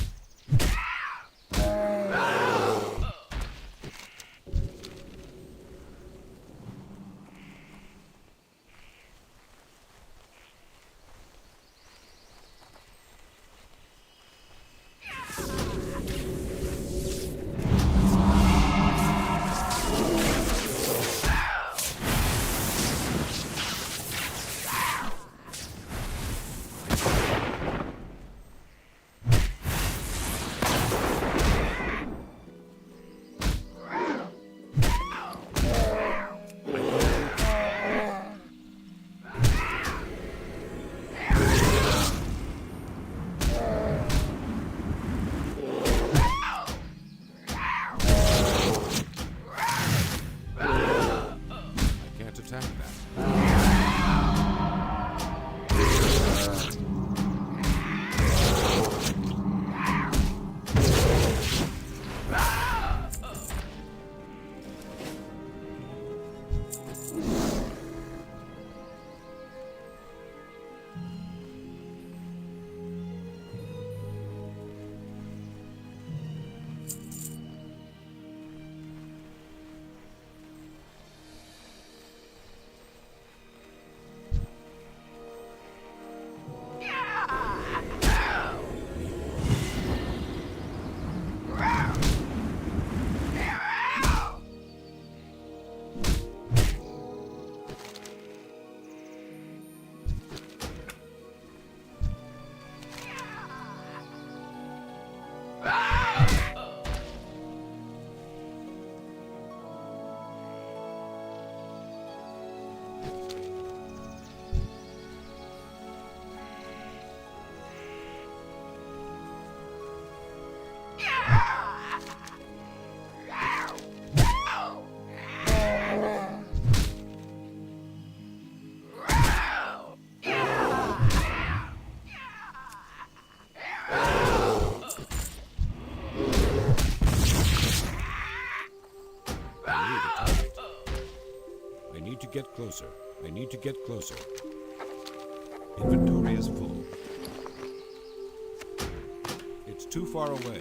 Get closer. I need to get closer. Inventory is full. It's too far away.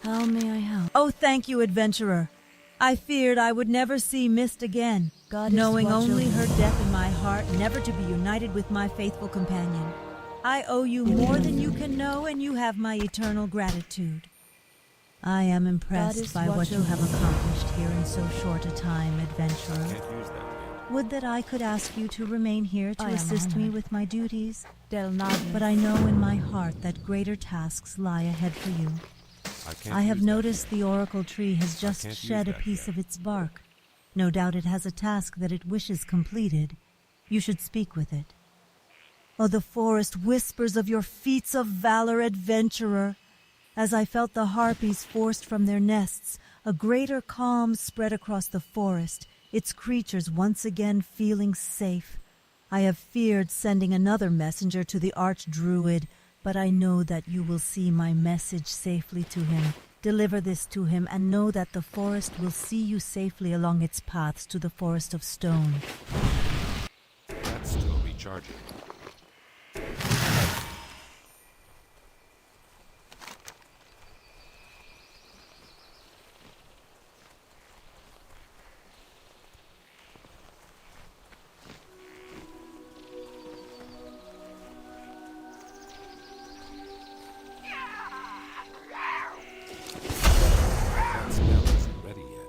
How may I help? Oh, thank you, adventurer. I feared I would never see Mist again, knowing only her death in my heart, never to be united with my faithful companion. I owe you more than you can know, and you have my eternal gratitude. I am impressed by what you have accomplished here in so short a time, adventurer. Can't use that yet. Would that I could ask you to remain here to assist me with my duties, but I know in my heart that greater tasks lie ahead for you. I have noticed the oracle tree has just shed a piece of its bark. No doubt it has a task that it wishes completed. You should speak with it. Oh, the forest whispers of your feats of valor, adventurer. As I felt the harpies forced from their nests, a greater calm spread across the forest, its creatures once again feeling safe. I have feared sending another messenger to the Archdruid, but I know that you will see my message safely to him. Deliver this to him and know that the forest will see you safely along its paths to the Forest of Stone. That's still recharging. That spell isn't ready yet.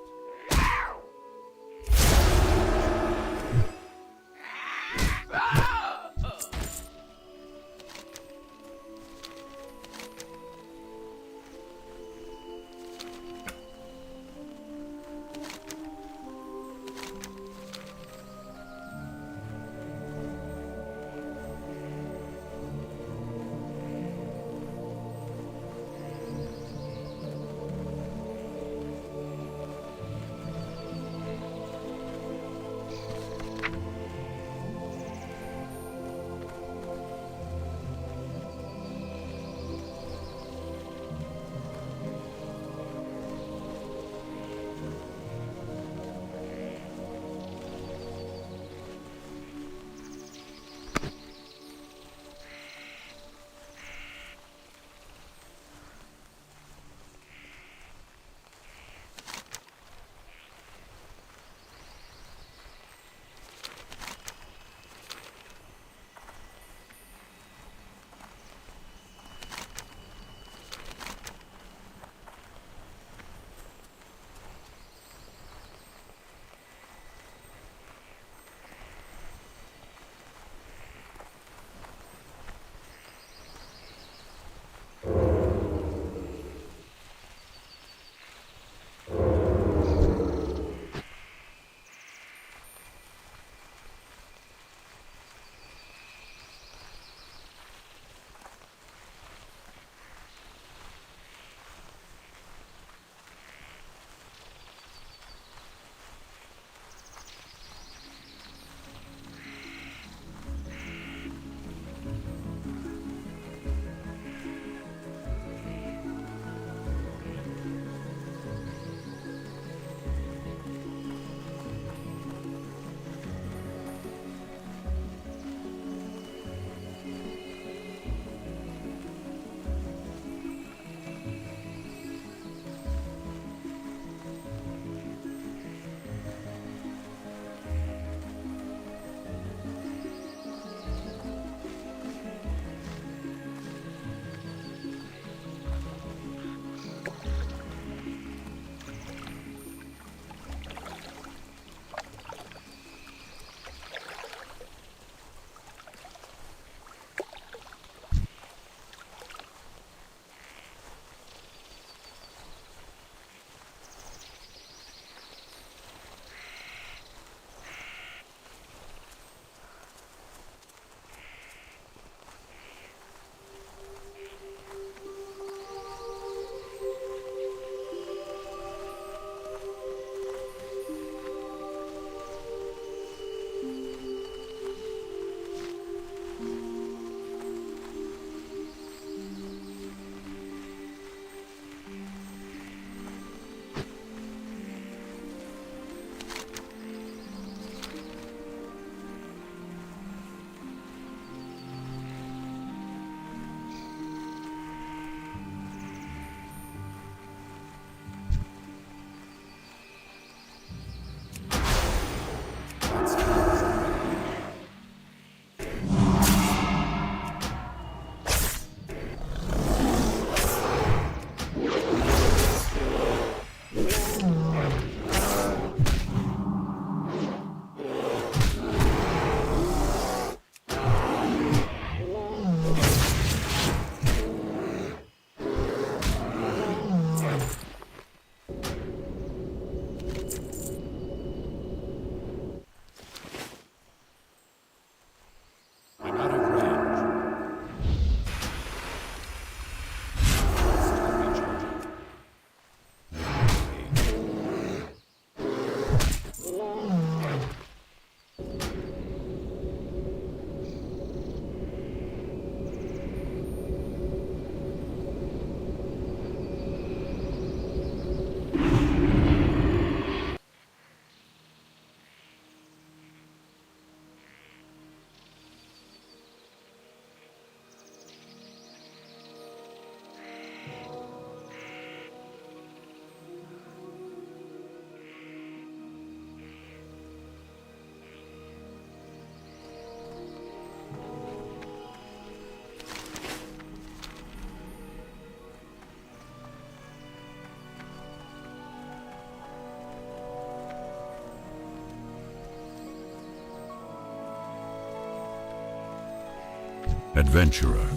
Adventurer,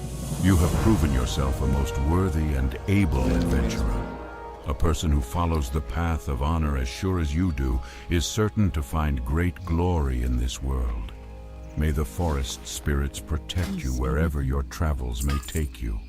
you have proven yourself a most worthy and able adventurer. A person who follows the path of honor as sure as you do is certain to find great glory in this world. May the forest spirits protect you wherever your travels may take you.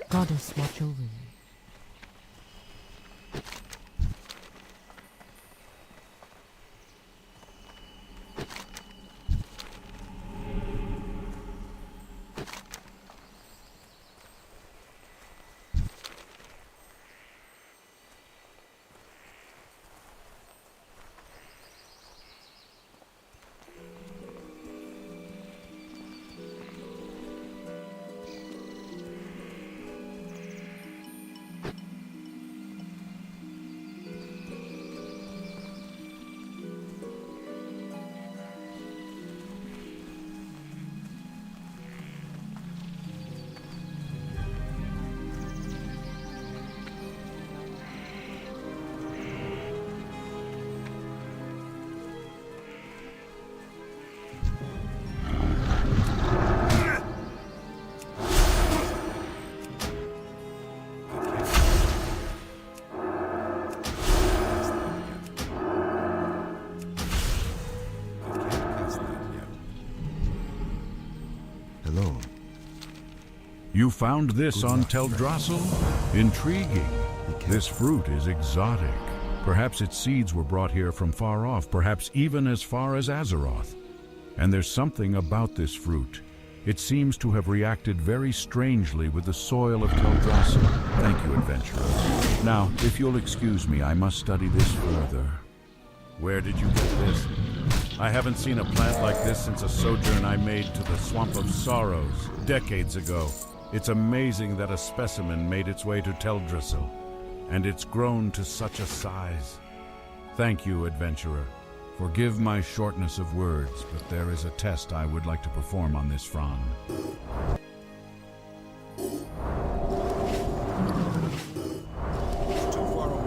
Goddess, watch over you. Hello. You found this on Teldrassil? Intriguing. This fruit is exotic. Perhaps its seeds were brought here from far off, perhaps even as far as Azeroth. And there's something about this fruit. It seems to have reacted very strangely with the soil of Teldrassil. Thank you, adventurer. Now, if you'll excuse me, I must study this further. Where did you get this? I haven't seen a plant like this since a sojourn I made to the Swamp of Sorrows, decades ago. It's amazing that a specimen made its way to Teldrassil, and it's grown to such a size. Thank you, adventurer. Forgive my shortness of words, but there is a test I would like to perform on this frond. Too far away.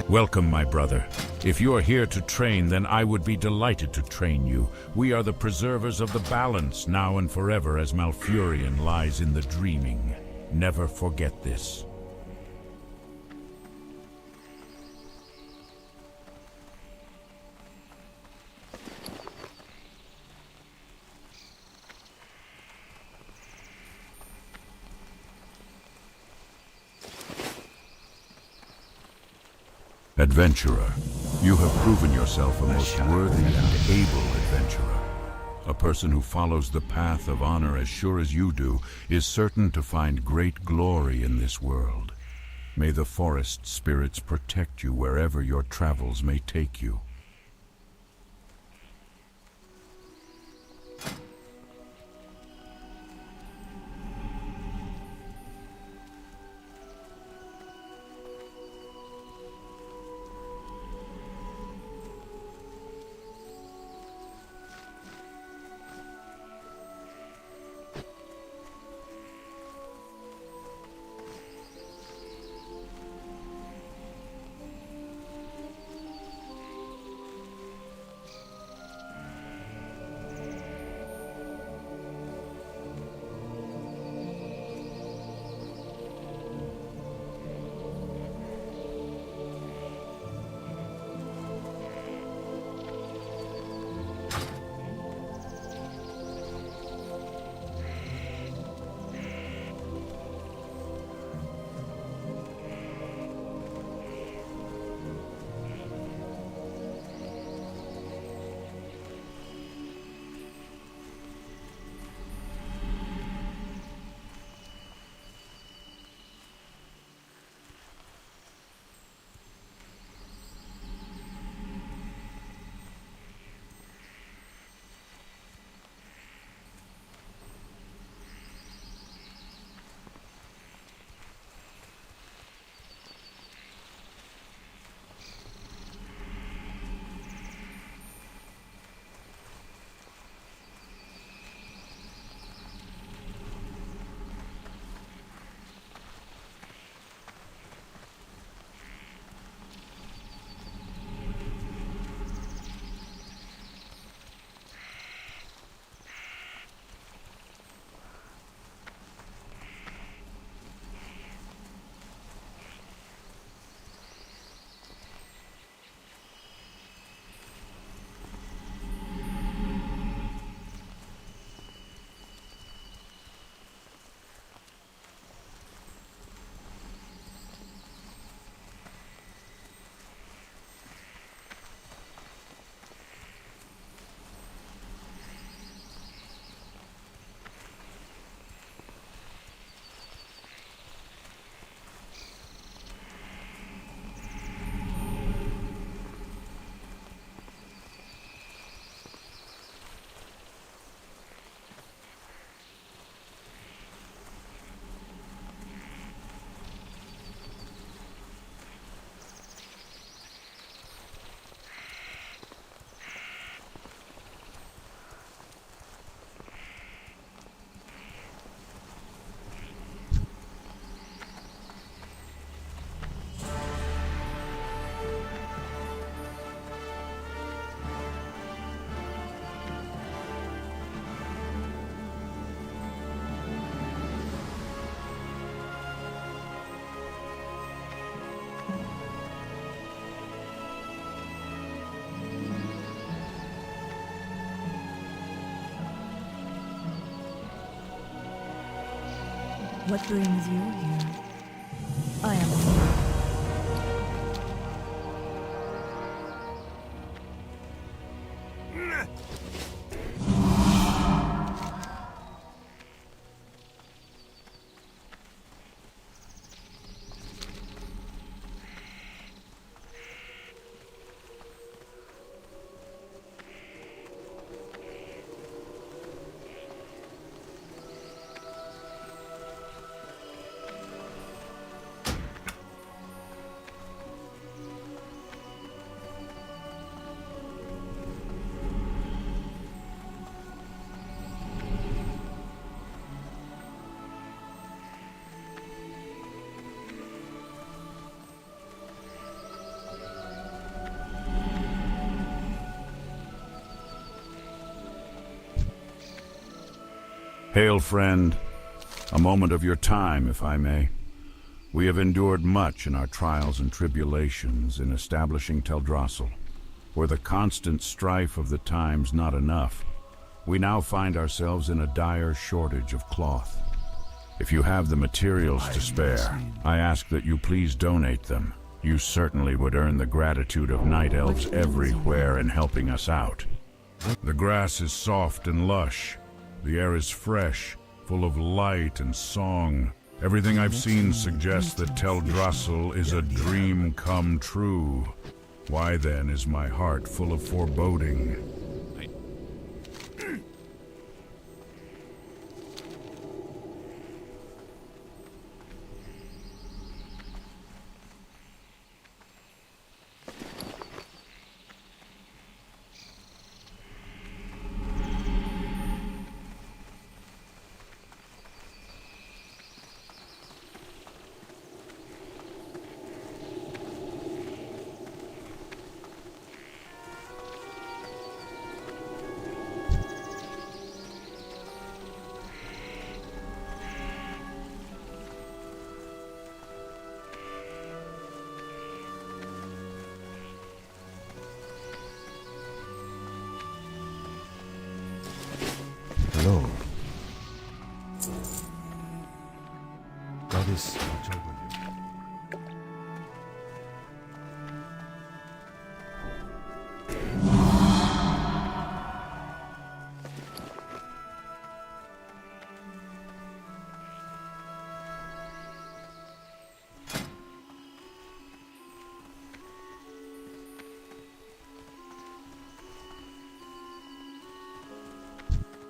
Welcome, my brother. If you are here to train, then I would be delighted to train you. We are the preservers of the balance, now and forever, as Malfurion lies in the dreaming. Never forget this. Adventurer, you have proven yourself a most worthy and able adventurer. A person who follows the path of honor as sure as you do is certain to find great glory in this world. May the forest spirits protect you wherever your travels may take you. What brings you here? I am here. Hail, friend. A moment of your time, if I may. We have endured much in our trials and tribulations in establishing Teldrassil. Were the constant strife of the times not enough, we now find ourselves in a dire shortage of cloth. If you have the materials to spare, I ask that you please donate them. You certainly would earn the gratitude of night elves everywhere in helping us out. The grass is soft and lush. The air is fresh, full of light and song. Everything I've seen suggests that Teldrassil is a dream come true. Why then is my heart full of foreboding? Hello. Goddess, watch over you.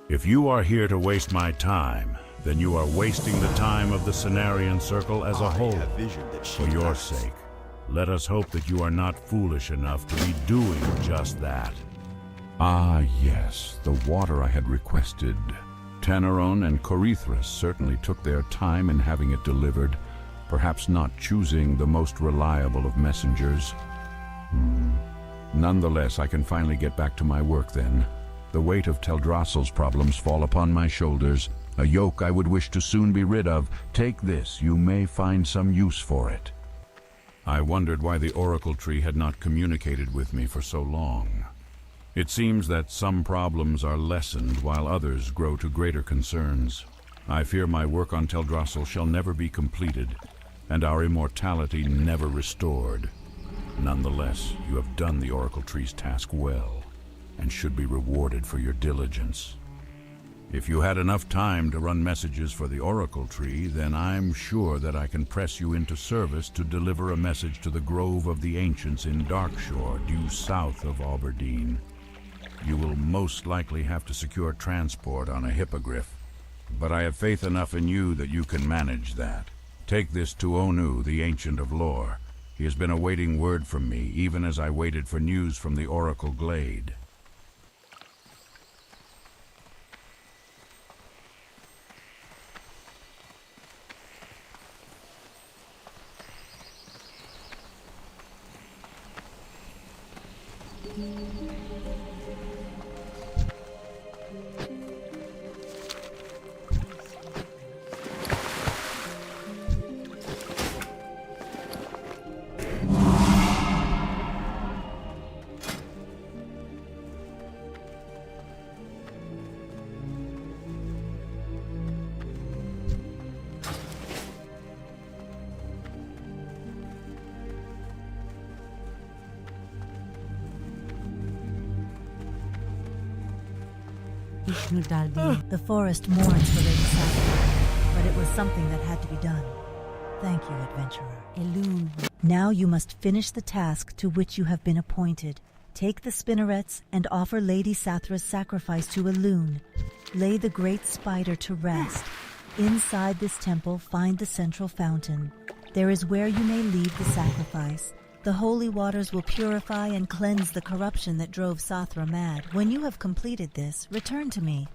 If you are here to waste my time, then you are wasting the time of the Cenarian Circle as a whole. For your sake, let us hope that you are not foolish enough to be doing just that. Ah, yes, the water I had requested. Tanaron and Corithras certainly took their time in having it delivered, perhaps not choosing the most reliable of messengers. Nonetheless, I can finally get back to my work then. The weight of Teldrassil's problems fall upon my shoulders, a yoke I would wish to soon be rid of. Take this, you may find some use for it. I wondered why the Oracle Tree had not communicated with me for so long. It seems that some problems are lessened while others grow to greater concerns. I fear my work on Teldrassil shall never be completed, and our immortality never restored. Nonetheless, you have done the Oracle Tree's task well, and should be rewarded for your diligence. If you had enough time to run messages for the Oracle Tree, then I'm sure that I can press you into service to deliver a message to the Grove of the Ancients in Darkshore, due south of Aberdeen. You will most likely have to secure transport on a hippogriff, but I have faith enough in you that you can manage that. Take this to Onu, the Ancient of Lore. He has been awaiting word from me, even as I waited for news from the Oracle Glade. The forest mourns for Lady Sappho, but it was something that had to be done. Thank you, adventurer. Elune. Now you must finish the task to which you have been appointed. Take the spinnerets and offer Lady Sathra's sacrifice to Elune. Lay the great spider to rest. Inside this temple, find the central fountain. There is where you may leave the sacrifice. The holy waters will purify and cleanse the corruption that drove Sathra mad. When you have completed this, return to me.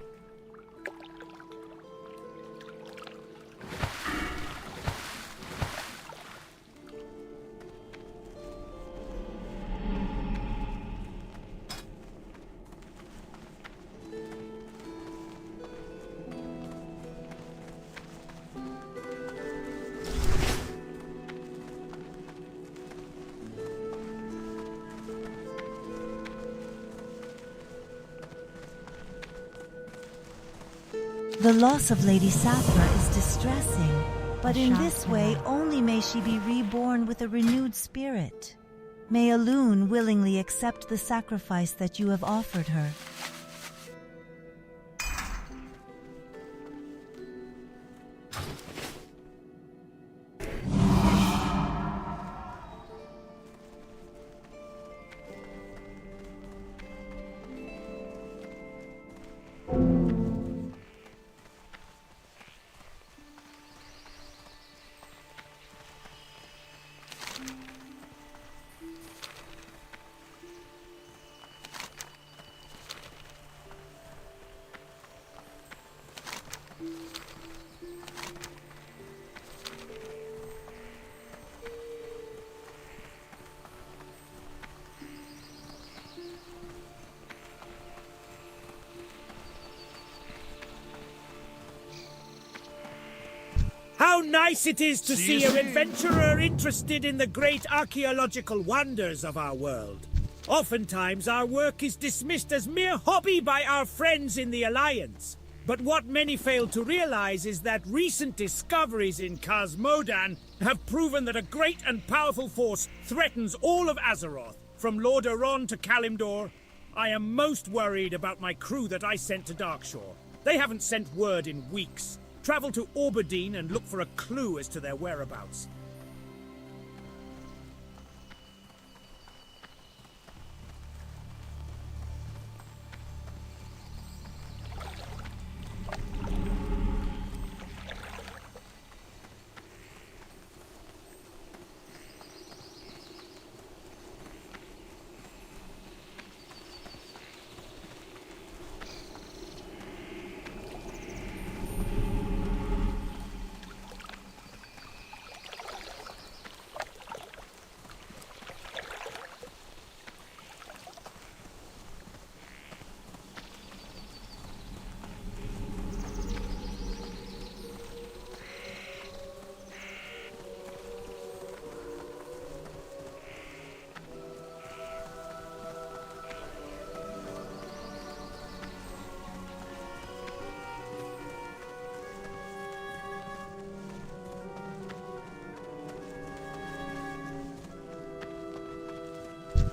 The loss of Lady Sathra is distressing. But in this way, only may she be reborn with a renewed spirit. May Elune willingly accept the sacrifice that you have offered her. How nice it is to see an adventurer interested in the great archaeological wonders of our world. Oftentimes our work is dismissed as mere hobby by our friends in the Alliance. But what many fail to realize is that recent discoveries in Cosmodan have proven that a great and powerful force threatens all of Azeroth, from Lordaeron to Kalimdor. I am most worried about my crew that I sent to Darkshore. They haven't sent word in weeks. Travel to Orberdeen and look for a clue as to their whereabouts.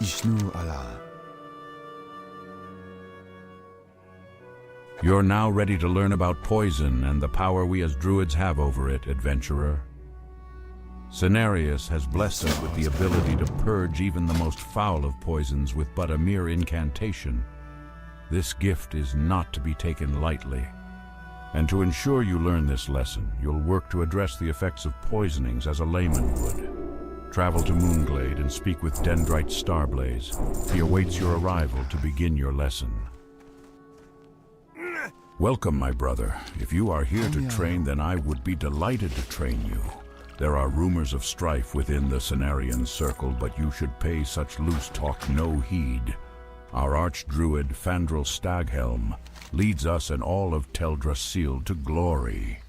Ishnu Allah. You're now ready to learn about poison and the power we as druids have over it, adventurer. Cenarius has blessed us with the ability to purge even the most foul of poisons with but a mere incantation. This gift is not to be taken lightly. And to ensure you learn this lesson, you'll work to address the effects of poisonings as a layman would. Travel to Moonglade and speak with Dendrite Starblaze. He awaits your arrival to begin your lesson. Welcome, my brother. If you are here to train, then I would be delighted to train you. There are rumors of strife within the Cenarian circle, but you should pay such loose talk no heed. Our archdruid, Fandral Staghelm, leads us and all of Teldrassil to glory.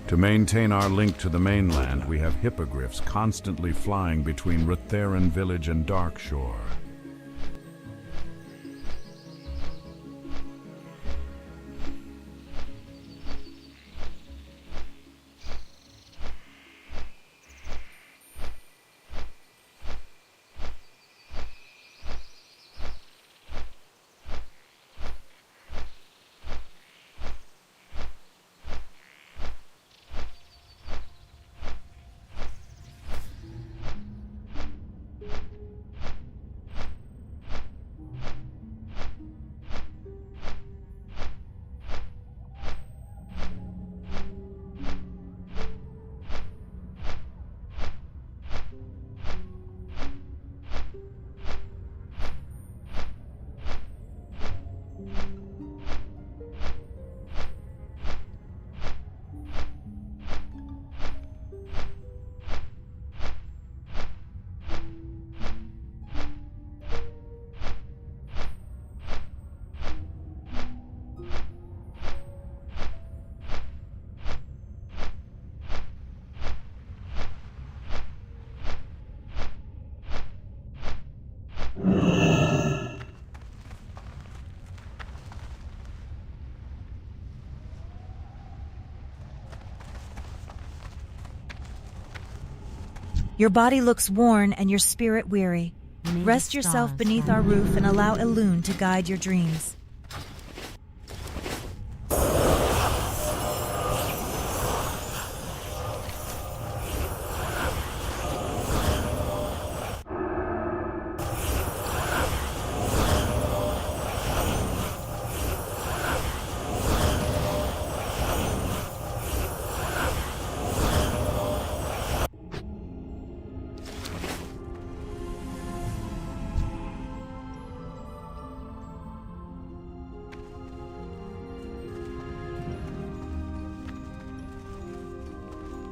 To maintain our link to the mainland, we have hippogriffs constantly flying between Rutheran Village and Darkshore. Your body looks worn and your spirit weary. May the Rest yourself stars beneath our guide roof and allow Elune to guide your dreams.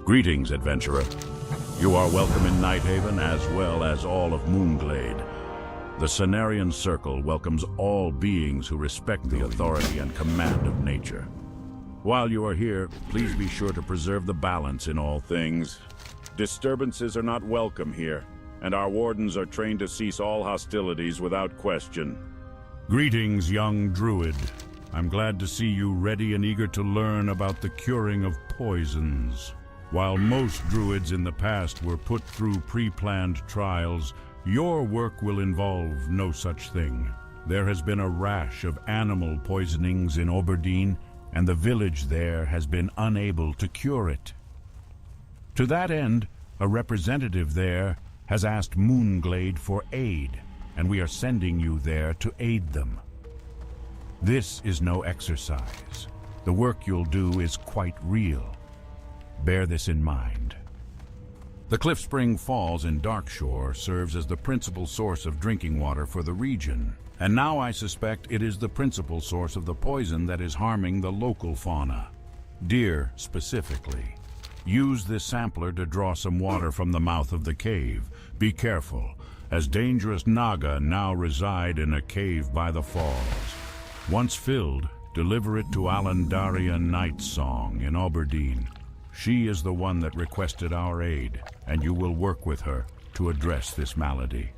Greetings, adventurer. You are welcome in Nighthaven as well as all of Moonglade. The Cenarian Circle welcomes all beings who respect the authority and command of nature. While you are here, please be sure to preserve the balance in all things. Disturbances are not welcome here, and our wardens are trained to cease all hostilities without question. Greetings, young druid. I'm glad to see you ready and eager to learn about the curing of poisons. While most druids in the past were put through pre-planned trials, your work will involve no such thing. There has been a rash of animal poisonings in Oberdeen, and the village there has been unable to cure it. To that end, a representative there has asked Moonglade for aid, and we are sending you there to aid them. This is no exercise. The work you'll do is quite real. Bear this in mind. The Cliffspring Falls in Darkshore serves as the principal source of drinking water for the region, and now I suspect it is the principal source of the poison that is harming the local fauna. Deer, specifically. Use this sampler to draw some water from the mouth of the cave. Be careful, as dangerous Naga now reside in a cave by the falls. Once filled, deliver it to Alandaria Nightsong in Oberdeen. She is the one that requested our aid, and you will work with her to address this malady.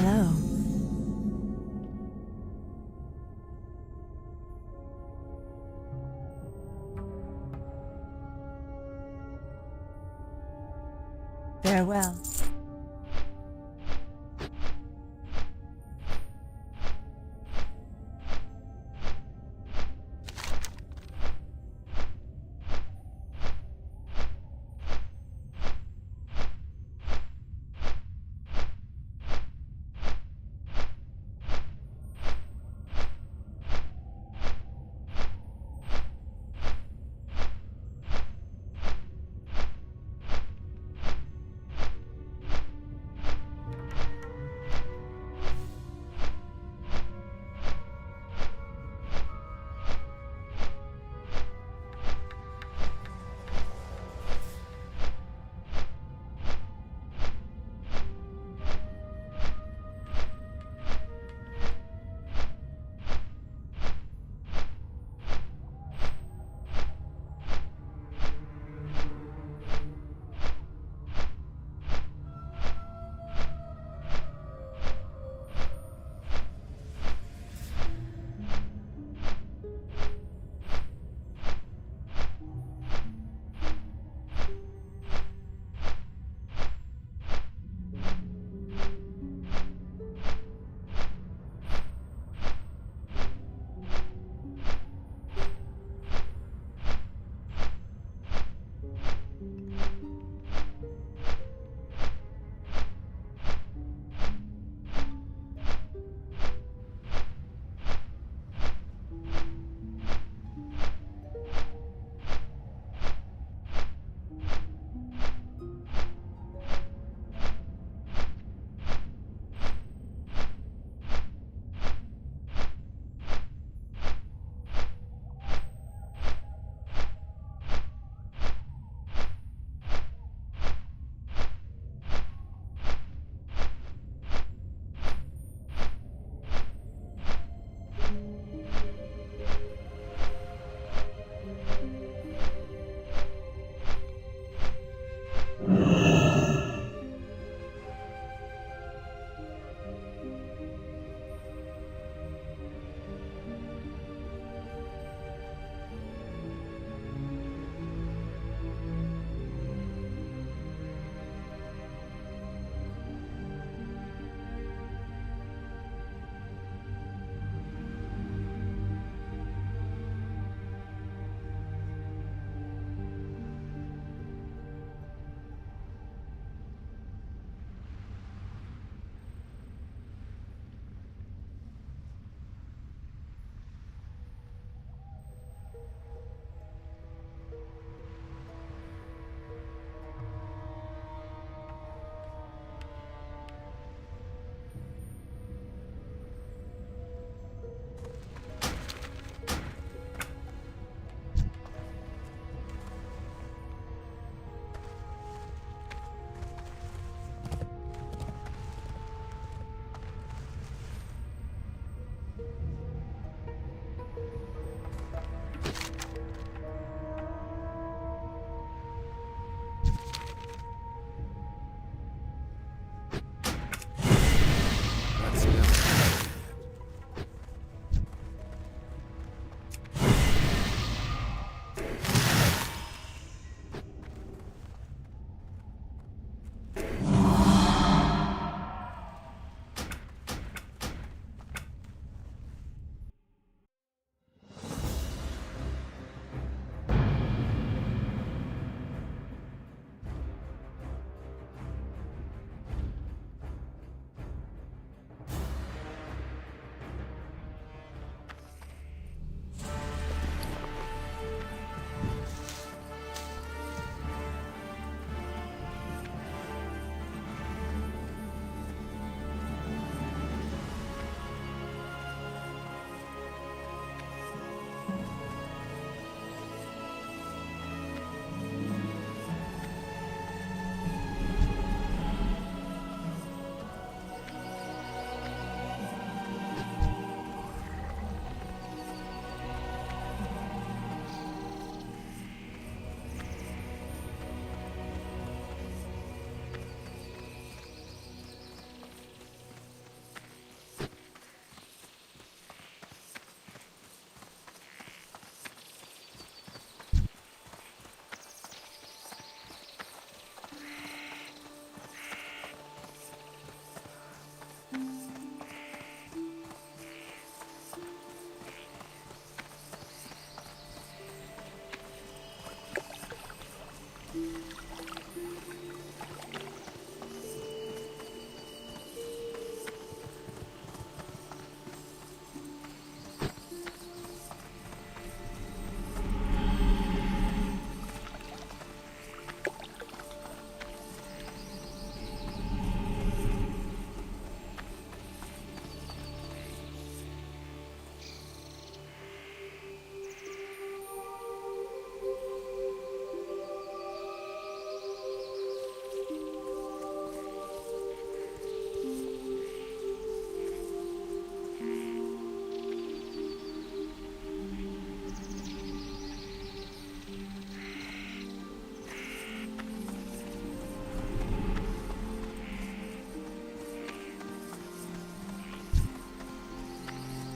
Hello. Farewell.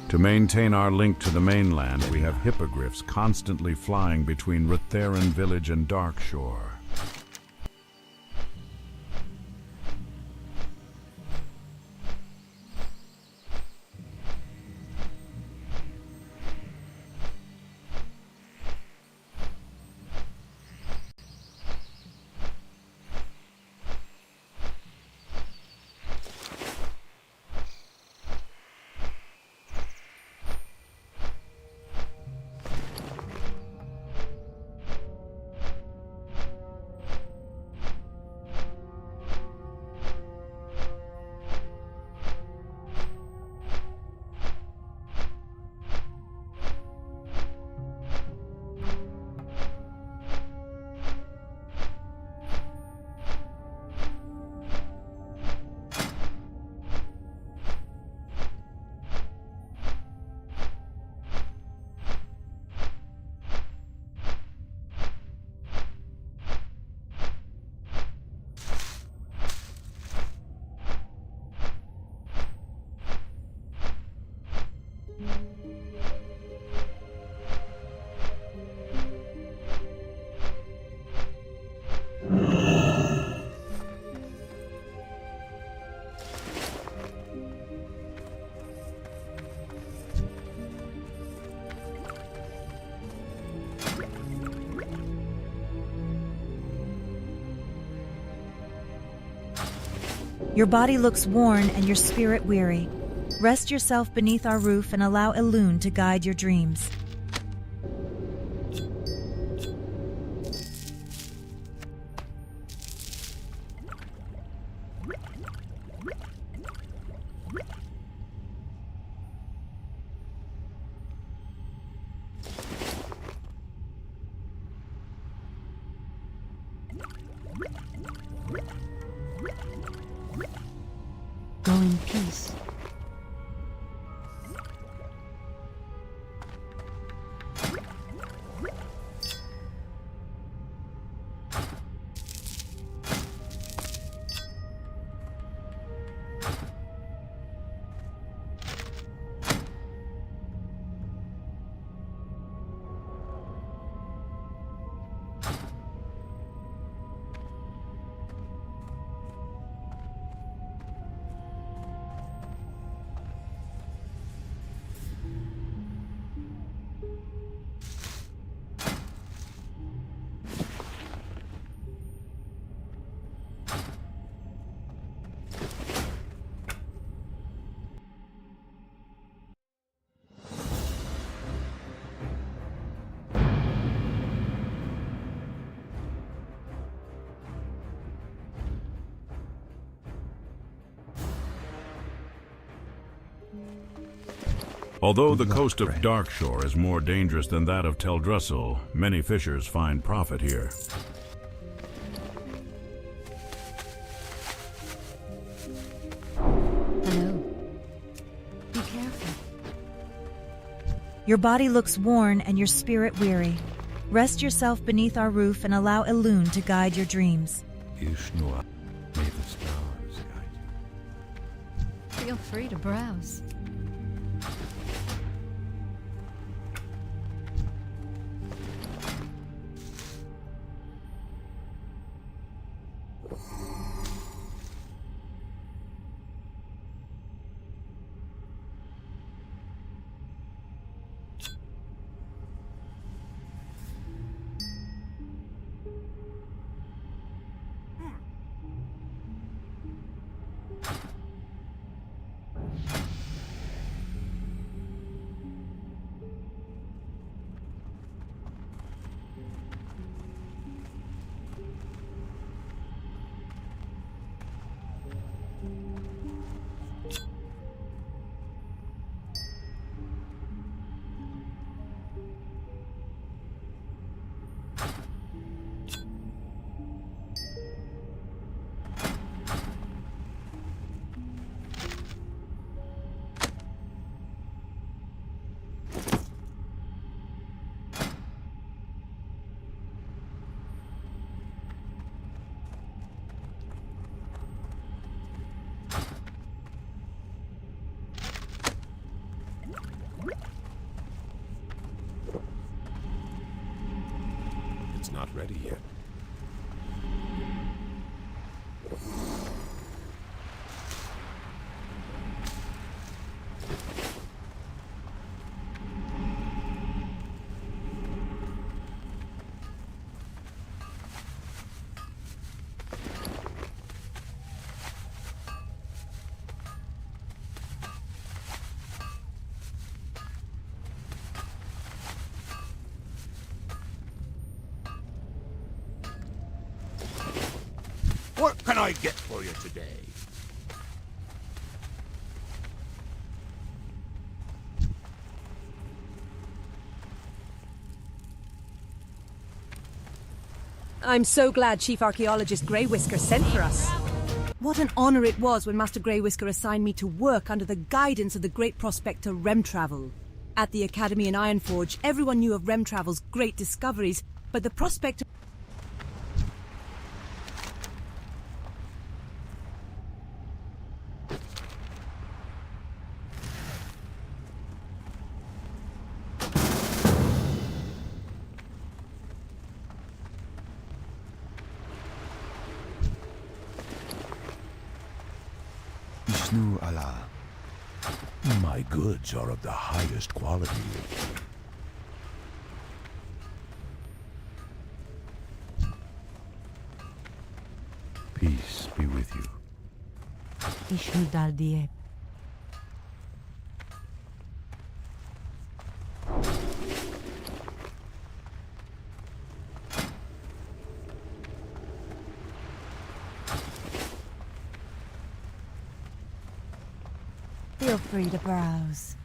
To maintain our link to the mainland, we have hippogriffs constantly flying between Rutheran Village and Darkshore. Your body looks worn and your spirit weary. Rest yourself beneath our roof and allow Elune to guide your dreams. Go in peace. Although the coast of Darkshore is more dangerous than that of Teldrassil, many fishers find profit here. Hello. Be careful. Your body looks worn and your spirit weary. Rest yourself beneath our roof and allow Elune to guide your dreams. Ishnua, may the stars guide you. Feel free to browse. It's not ready yet. What can I get for you today? I'm so glad Chief Archaeologist Grey Whisker sent for us. What an honor it was when Master Grey Whisker assigned me to work under the guidance of the great prospector Remtravel. At the Academy in Ironforge, everyone knew of Remtravel's great discoveries, but the prospector... Ishnu Allah. My goods are of the highest quality. Peace be with you. Ishnu Daldie. Feel free to browse.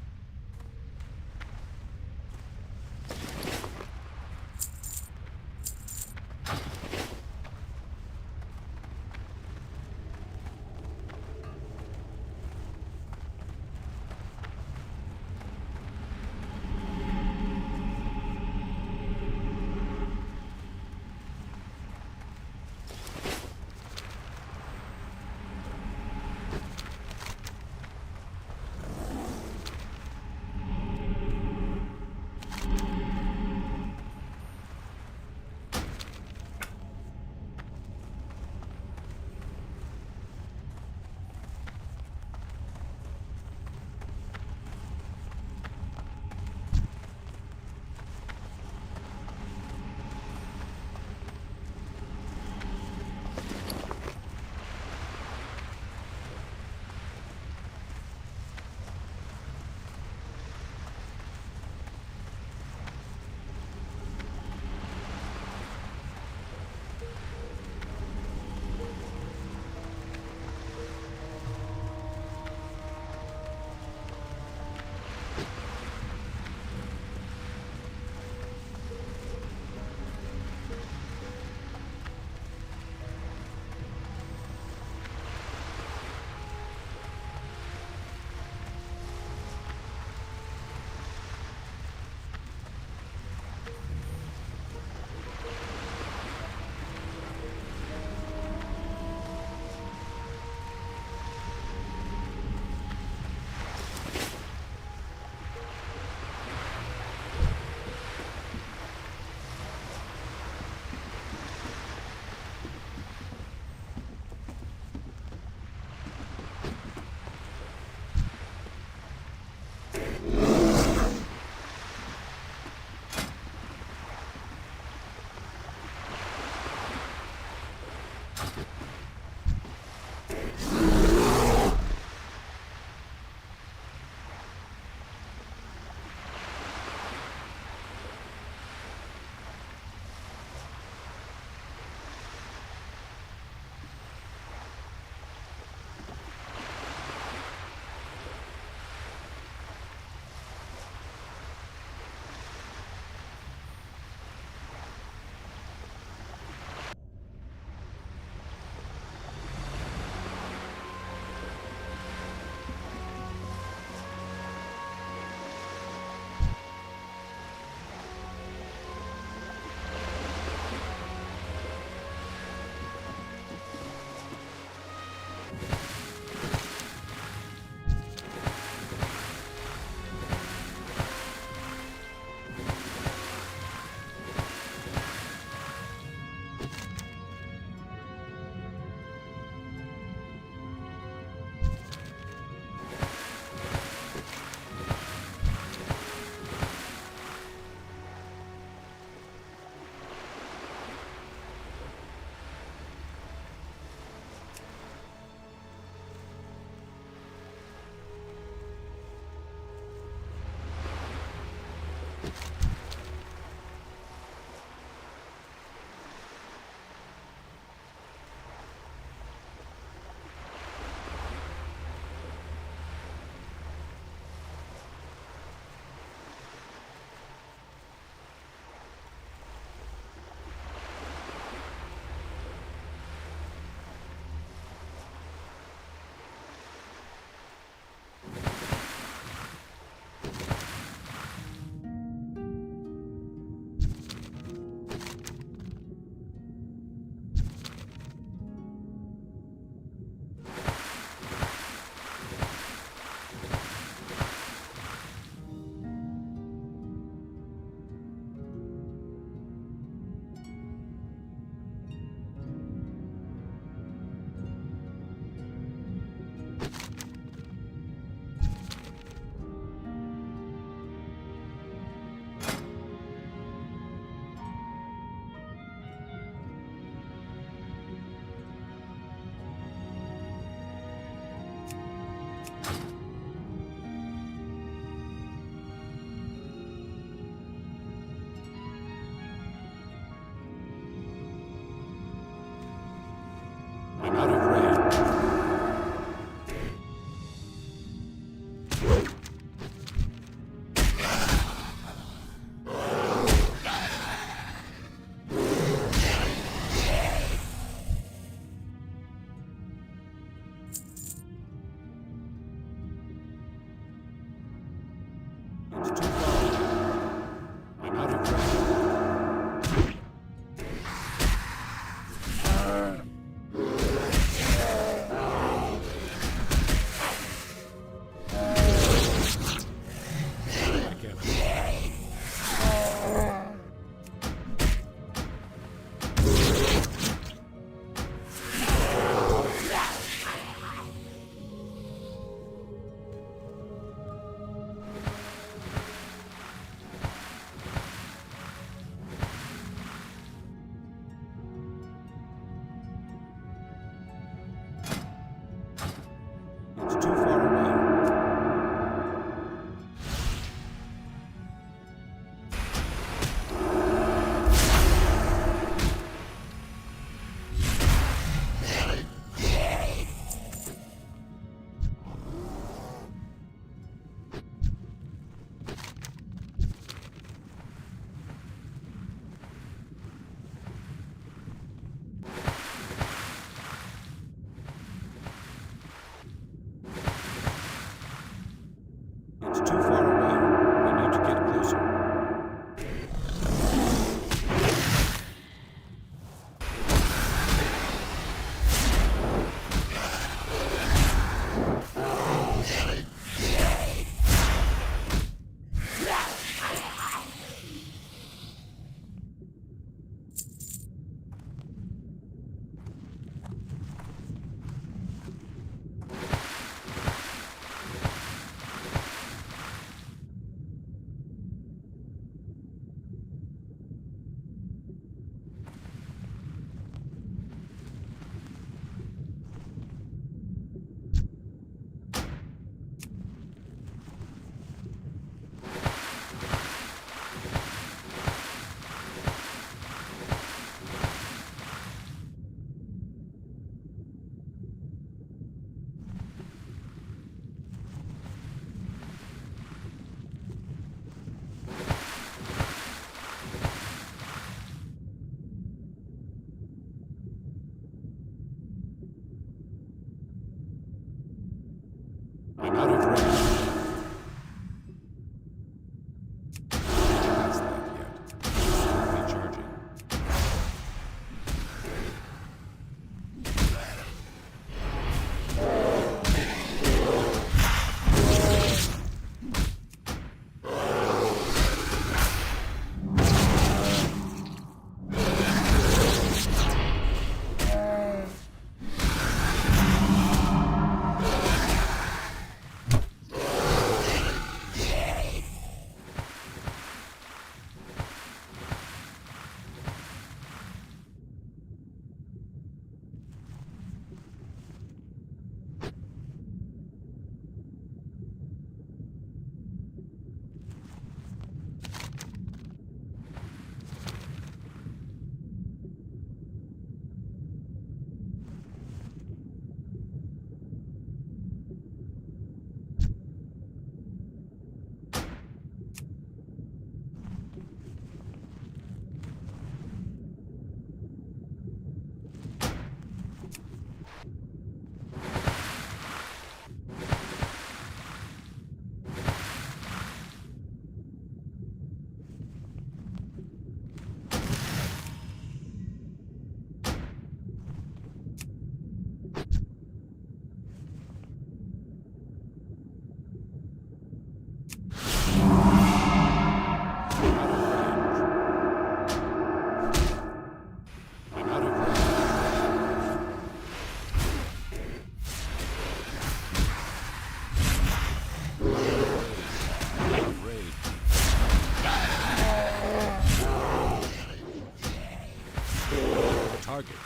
target.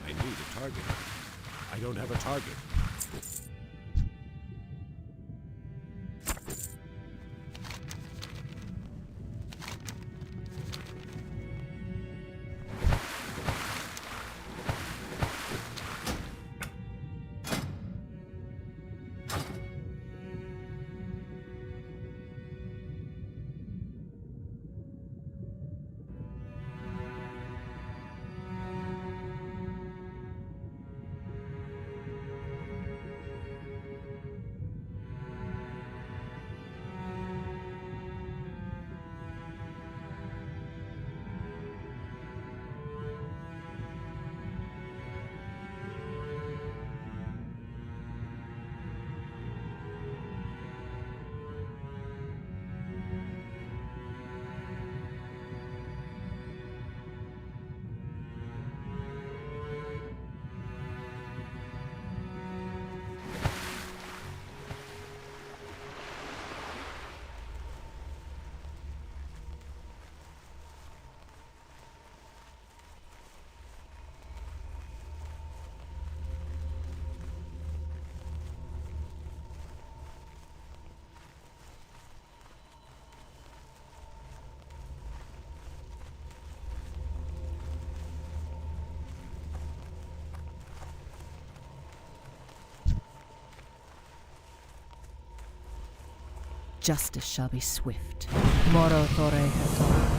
I need a target. I don't have a target. Justice shall be swift. Moro Thore Hathor.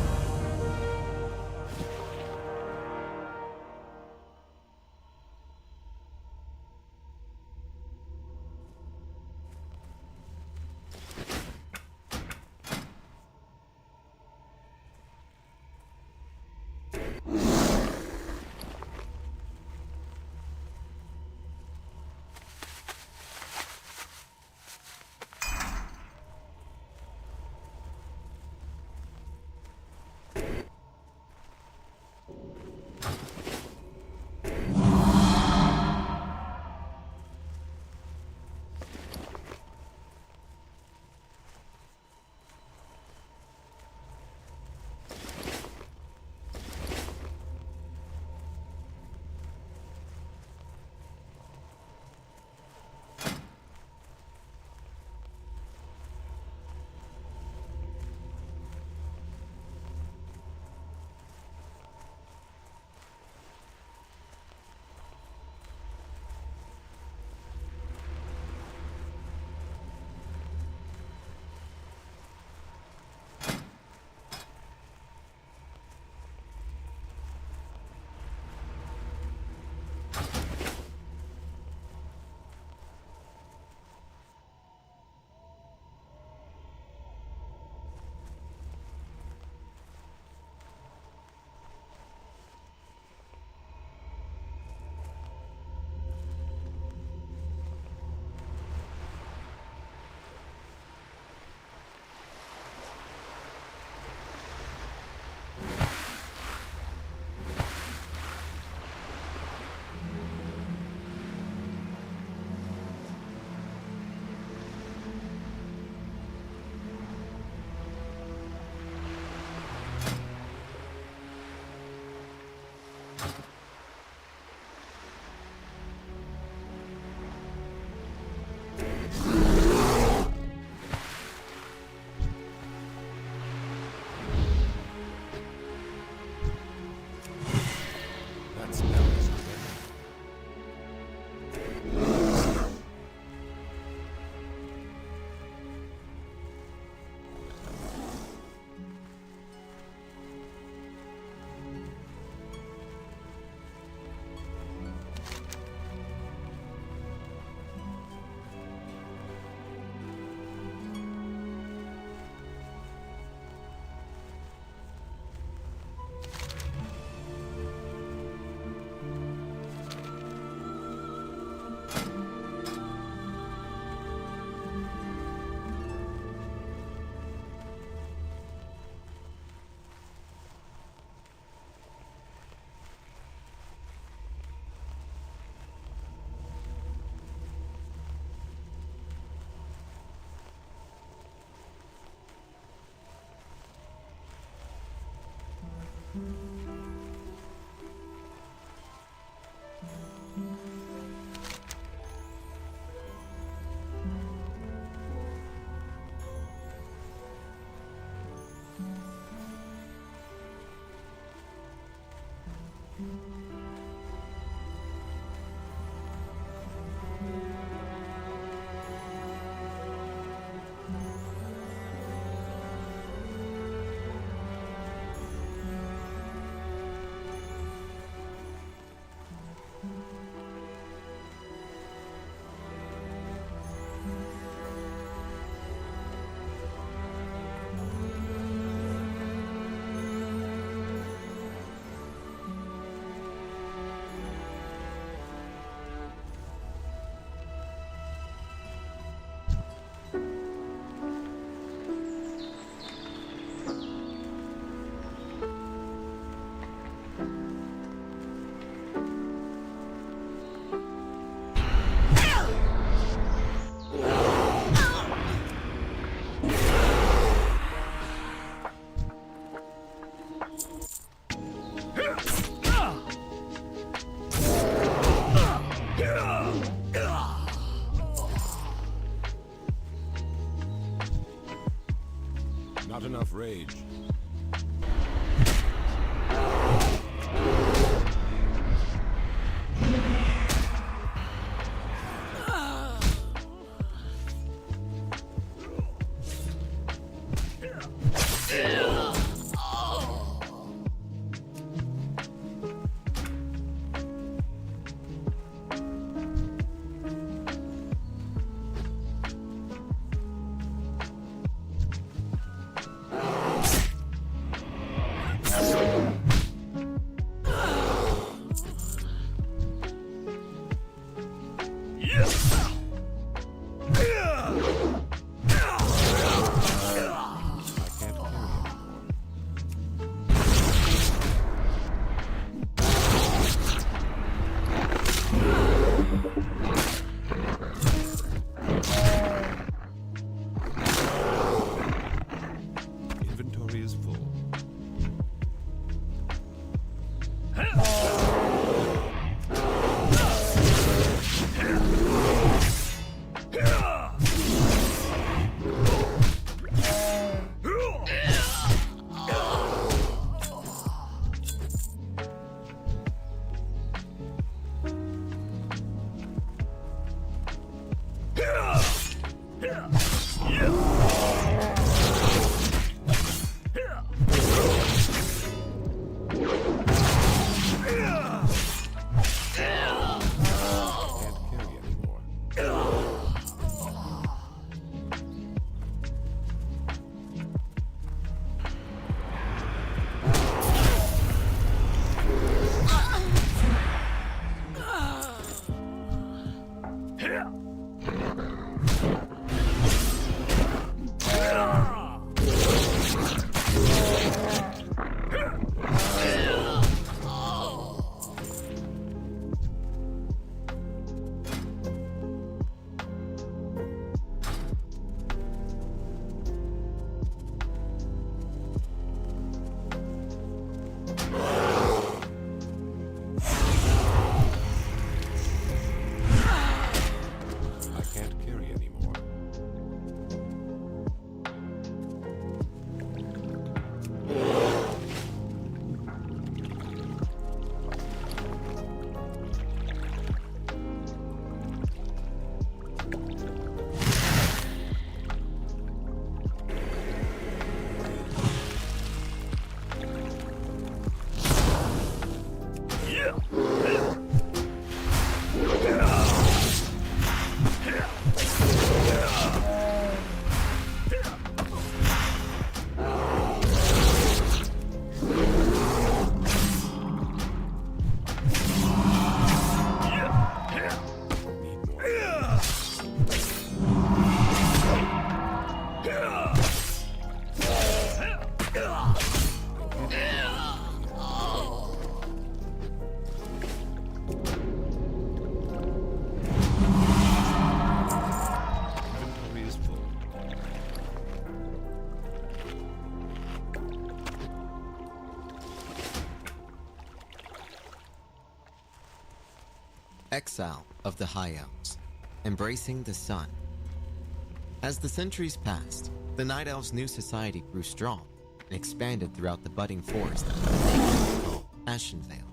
Not enough rage. Inventory is full. Exile of the High Elves, embracing the sun. As the centuries passed, the Night Elves' new society grew strong and expanded throughout the budding forest of Ashenvale.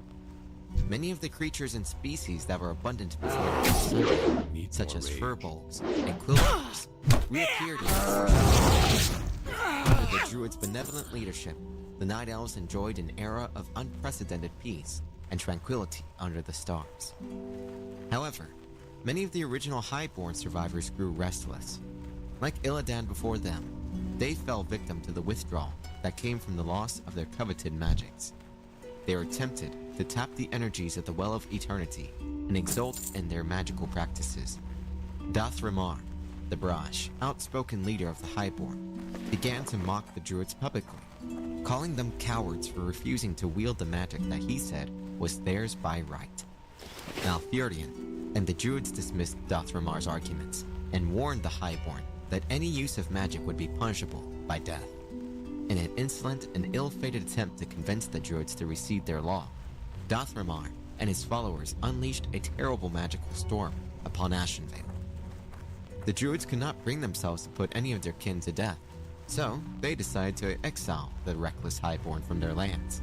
Many of the creatures and species that were abundant before the sun, such as furbolgs and quilters, reappeared in Under the Druids' benevolent leadership, the Night Elves enjoyed an era of unprecedented peace and tranquility under the stars. However, many of the original Highborn survivors grew restless. Like Illidan before them, they fell victim to the withdrawal that came from the loss of their coveted magics. They were tempted to tap the energies of the Well of Eternity and exult in their magical practices. Dathramar, the brash, outspoken leader of the Highborn, began to mock the Druids publicly, calling them cowards for refusing to wield the magic that he said was theirs by right. Malfurion and the Druids dismissed Dathramar's arguments and warned the Highborn that any use of magic would be punishable by death. In an insolent and ill-fated attempt to convince the Druids to recede their law, Dathramar and his followers unleashed a terrible magical storm upon Ashenvale. The Druids could not bring themselves to put any of their kin to death, so they decided to exile the reckless Highborn from their lands.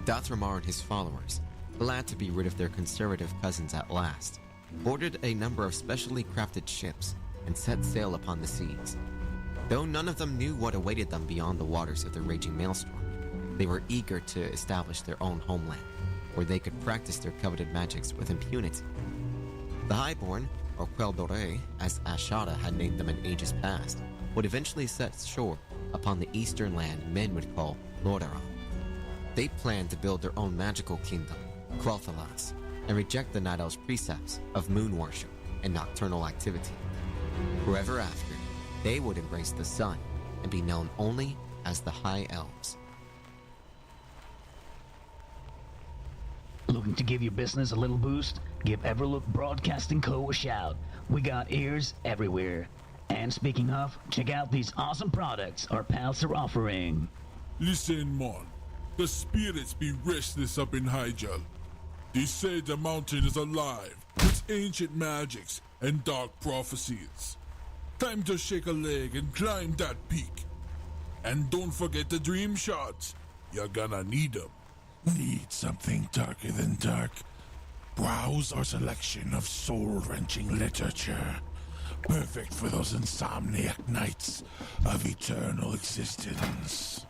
Dathramar and his followers, glad to be rid of their conservative cousins at last, boarded a number of specially crafted ships and set sail upon the seas. Though none of them knew what awaited them beyond the waters of the raging maelstrom, they were eager to establish their own homeland, where they could practice their coveted magics with impunity. The Highborn, or Queldore, as Ashada had named them in ages past, would eventually set shore upon the eastern land men would call Lordaeron. They planned to build their own magical kingdom, Quel'Thalas, and reject the Night Elves' precepts of moon worship and nocturnal activity. Forever after, they would embrace the sun and be known only as the High Elves. Looking to give your business a little boost? Give Everlook Broadcasting Co. a shout. We got ears everywhere. And speaking of, check out these awesome products our pals are offering. Listen, man. The spirits be restless up in Hyjal. They say the mountain is alive with ancient magics and dark prophecies. Time to shake a leg and climb that peak. And don't forget the dream shots. You're gonna need them. Need something darker than dark? Browse our selection of soul-wrenching literature. Perfect for those insomniac nights of eternal existence.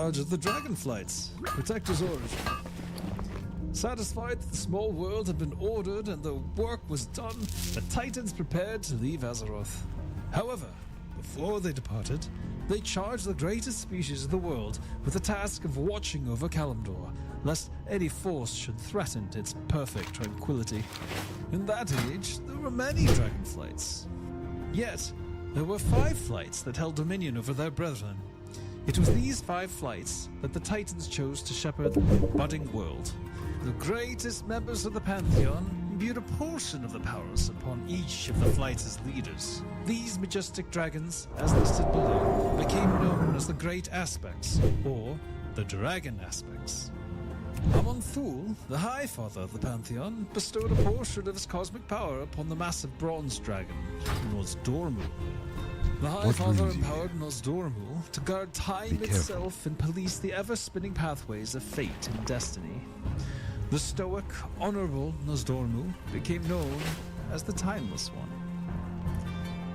charge of the Dragonflights, Protector's Origin. Satisfied that the small world had been ordered and the work was done, the Titans prepared to leave Azeroth. However, before they departed, they charged the greatest species of the world with the task of watching over Kalimdor, lest any force should threaten its perfect tranquility. In that age, there were many Dragonflights. Yet, there were 5 flights that held dominion over their brethren. It was these 5 flights that the Titans chose to shepherd the budding world. The greatest members of the Pantheon imbued a portion of the powers upon each of the flights' leaders. These majestic dragons, as listed below, became known as the Great Aspects, or the Dragon Aspects. Amon'Thul, the High Father of the Pantheon, bestowed a portion of his cosmic power upon the massive bronze dragon, Nosdormu. The High Father empowered Nosdormu to guard time itself and police the ever-spinning pathways of fate and destiny. The stoic, honorable Nosdormu became known as the Timeless One.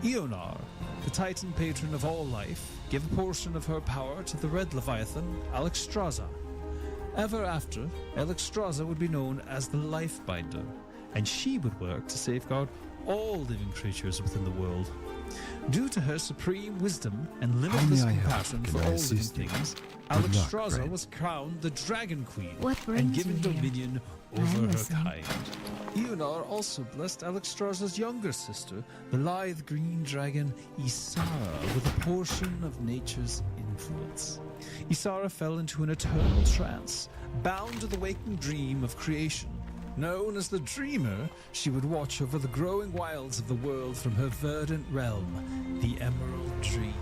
Ionar, the Titan patron of all life, gave a portion of her power to the Red Leviathan, Alexstrasza. Ever after, Alexstrasza would be known as the Lifebinder, and she would work to safeguard all living creatures within the world. Due to her supreme wisdom and limitless compassion for all living things, Alexstrasza was crowned the Dragon Queen and given dominion over her kind. Ionar also blessed Alexstrasza's younger sister, the lithe green dragon Ysara, with a portion of nature's influence. Ysara fell into an eternal trance, bound to the waking dream of creation. Known as the Dreamer, she would watch over the growing wilds of the world from her verdant realm, the Emerald Dream.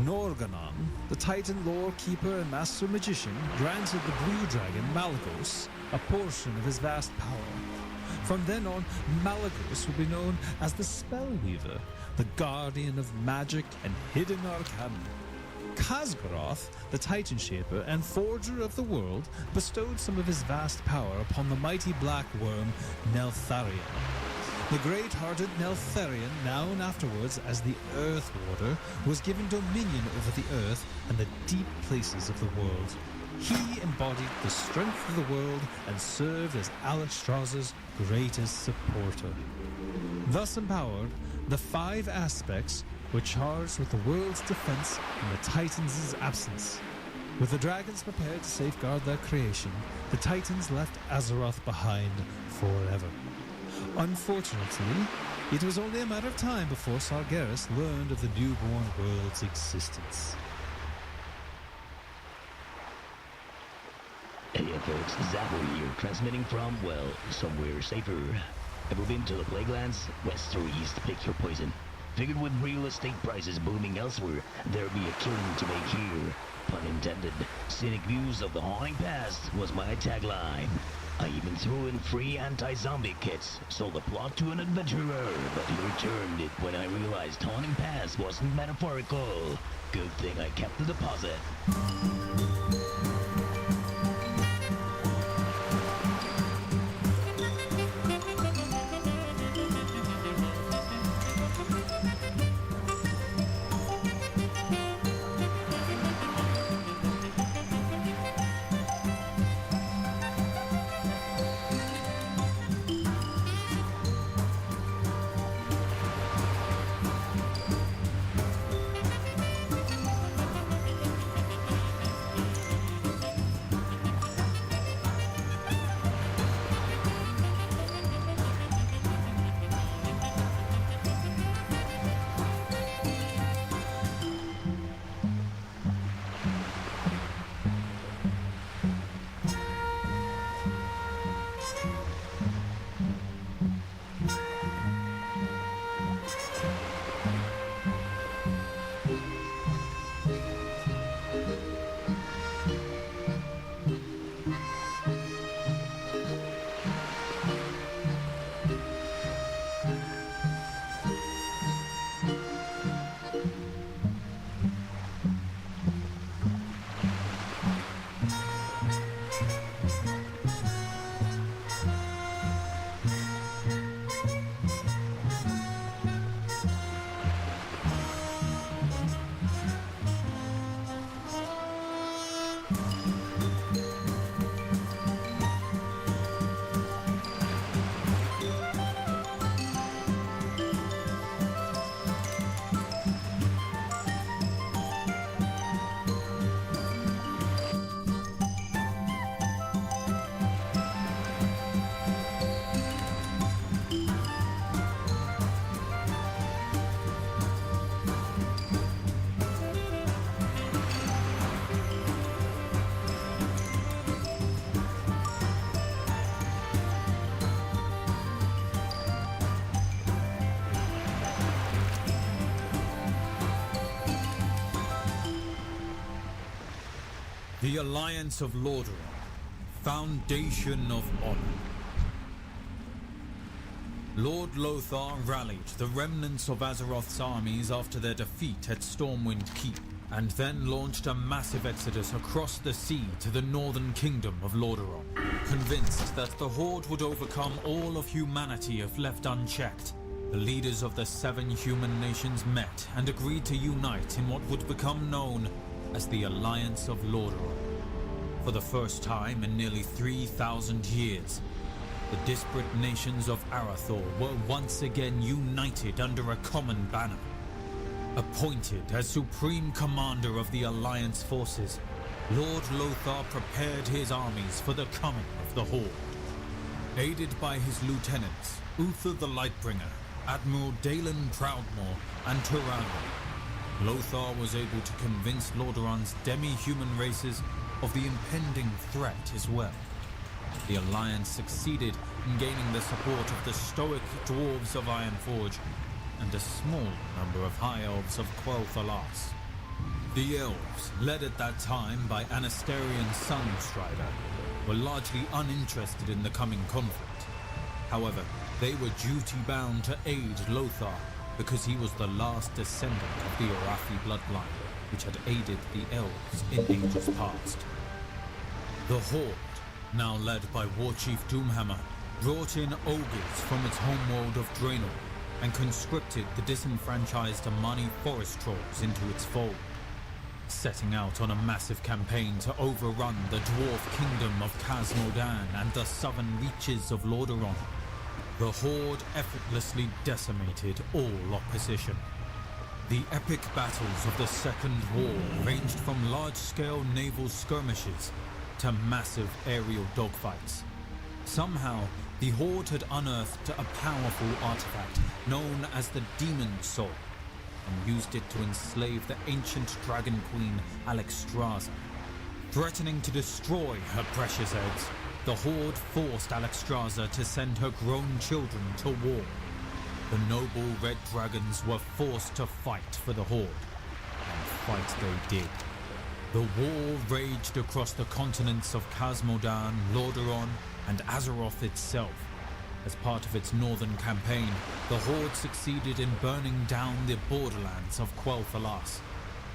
Norganon, the Titan lore keeper and master magician, granted the blue dragon Malagos a portion of his vast power. From then on, Malagos would be known as the Spellweaver, the guardian of magic and hidden arcana. Khaz'goroth, the Titan Shaper and Forger of the World, bestowed some of his vast power upon the mighty black worm Neltharion. The great-hearted Neltharion, known afterwards as the Earth Warder, was given dominion over the earth and the deep places of the world. He embodied the strength of the world and served as Alexstrasza's greatest supporter. Thus empowered, the 5 aspects were charged with the world's defense in the Titans' absence. With the dragons prepared to safeguard their creation, the Titans left Azeroth behind forever. Unfortunately, it was only a matter of time before Sargeras learned of the newborn world's existence. Hey folks, Zappo here, transmitting from, well, somewhere safer. Ever been to the Plaguelands? West or east, pick your poison. Figured with real estate prices booming elsewhere, there'd be a killing to make here. Pun intended. Scenic views of the haunting past was my tagline. I even threw in free anti-zombie kits, sold the plot to an adventurer, but he returned it when I realized haunting past wasn't metaphorical. Good thing I kept the deposit. The Alliance of Lordaeron, Foundation of Honor. Lord Lothar rallied the remnants of Azeroth's armies after their defeat at Stormwind Keep, and then launched a massive exodus across the sea to the northern kingdom of Lordaeron. Convinced that the Horde would overcome all of humanity if left unchecked, the leaders of the 7 human nations met and agreed to unite in what would become known as the Alliance of Lordaeron. For the first time in nearly 3,000 years, the disparate nations of Arathor were once again united under a common banner. Appointed as Supreme Commander of the Alliance forces, Lord Lothar prepared his armies for the coming of the Horde. Aided by his lieutenants, Uther the Lightbringer, Admiral Dalen Proudmoore, and Turago, Lothar was able to convince Lordaeron's demi-human races of the impending threat as well. The Alliance succeeded in gaining the support of the stoic dwarves of Ironforge and a small number of High Elves of Quel'Thalas. The Elves, led at that time by Anasterian Sunstrider, were largely uninterested in the coming conflict. However, they were duty-bound to aid Lothar because he was the last descendant of the Arathi bloodline, which had aided the Elves in ages past. The Horde, now led by Warchief Doomhammer, brought in ogres from its homeworld of Draenor and conscripted the disenfranchised Amani forest trolls into its fold, setting out on a massive campaign to overrun the dwarf kingdom of Khaz-Modan and the southern reaches of Lordaeron. The Horde effortlessly decimated all opposition. The epic battles of the Second War ranged from large-scale naval skirmishes to massive aerial dogfights. Somehow, the Horde had unearthed a powerful artifact known as the Demon Soul and used it to enslave the ancient Dragon Queen Alexstrasza. Threatening to destroy her precious eggs, the Horde forced Alexstrasza to send her grown children to war. The noble Red Dragons were forced to fight for the Horde, and fight they did. The war raged across the continents of Khaz-Modan, Lordaeron, and Azeroth itself. As part of its northern campaign, the Horde succeeded in burning down the borderlands of Quel'Thalas,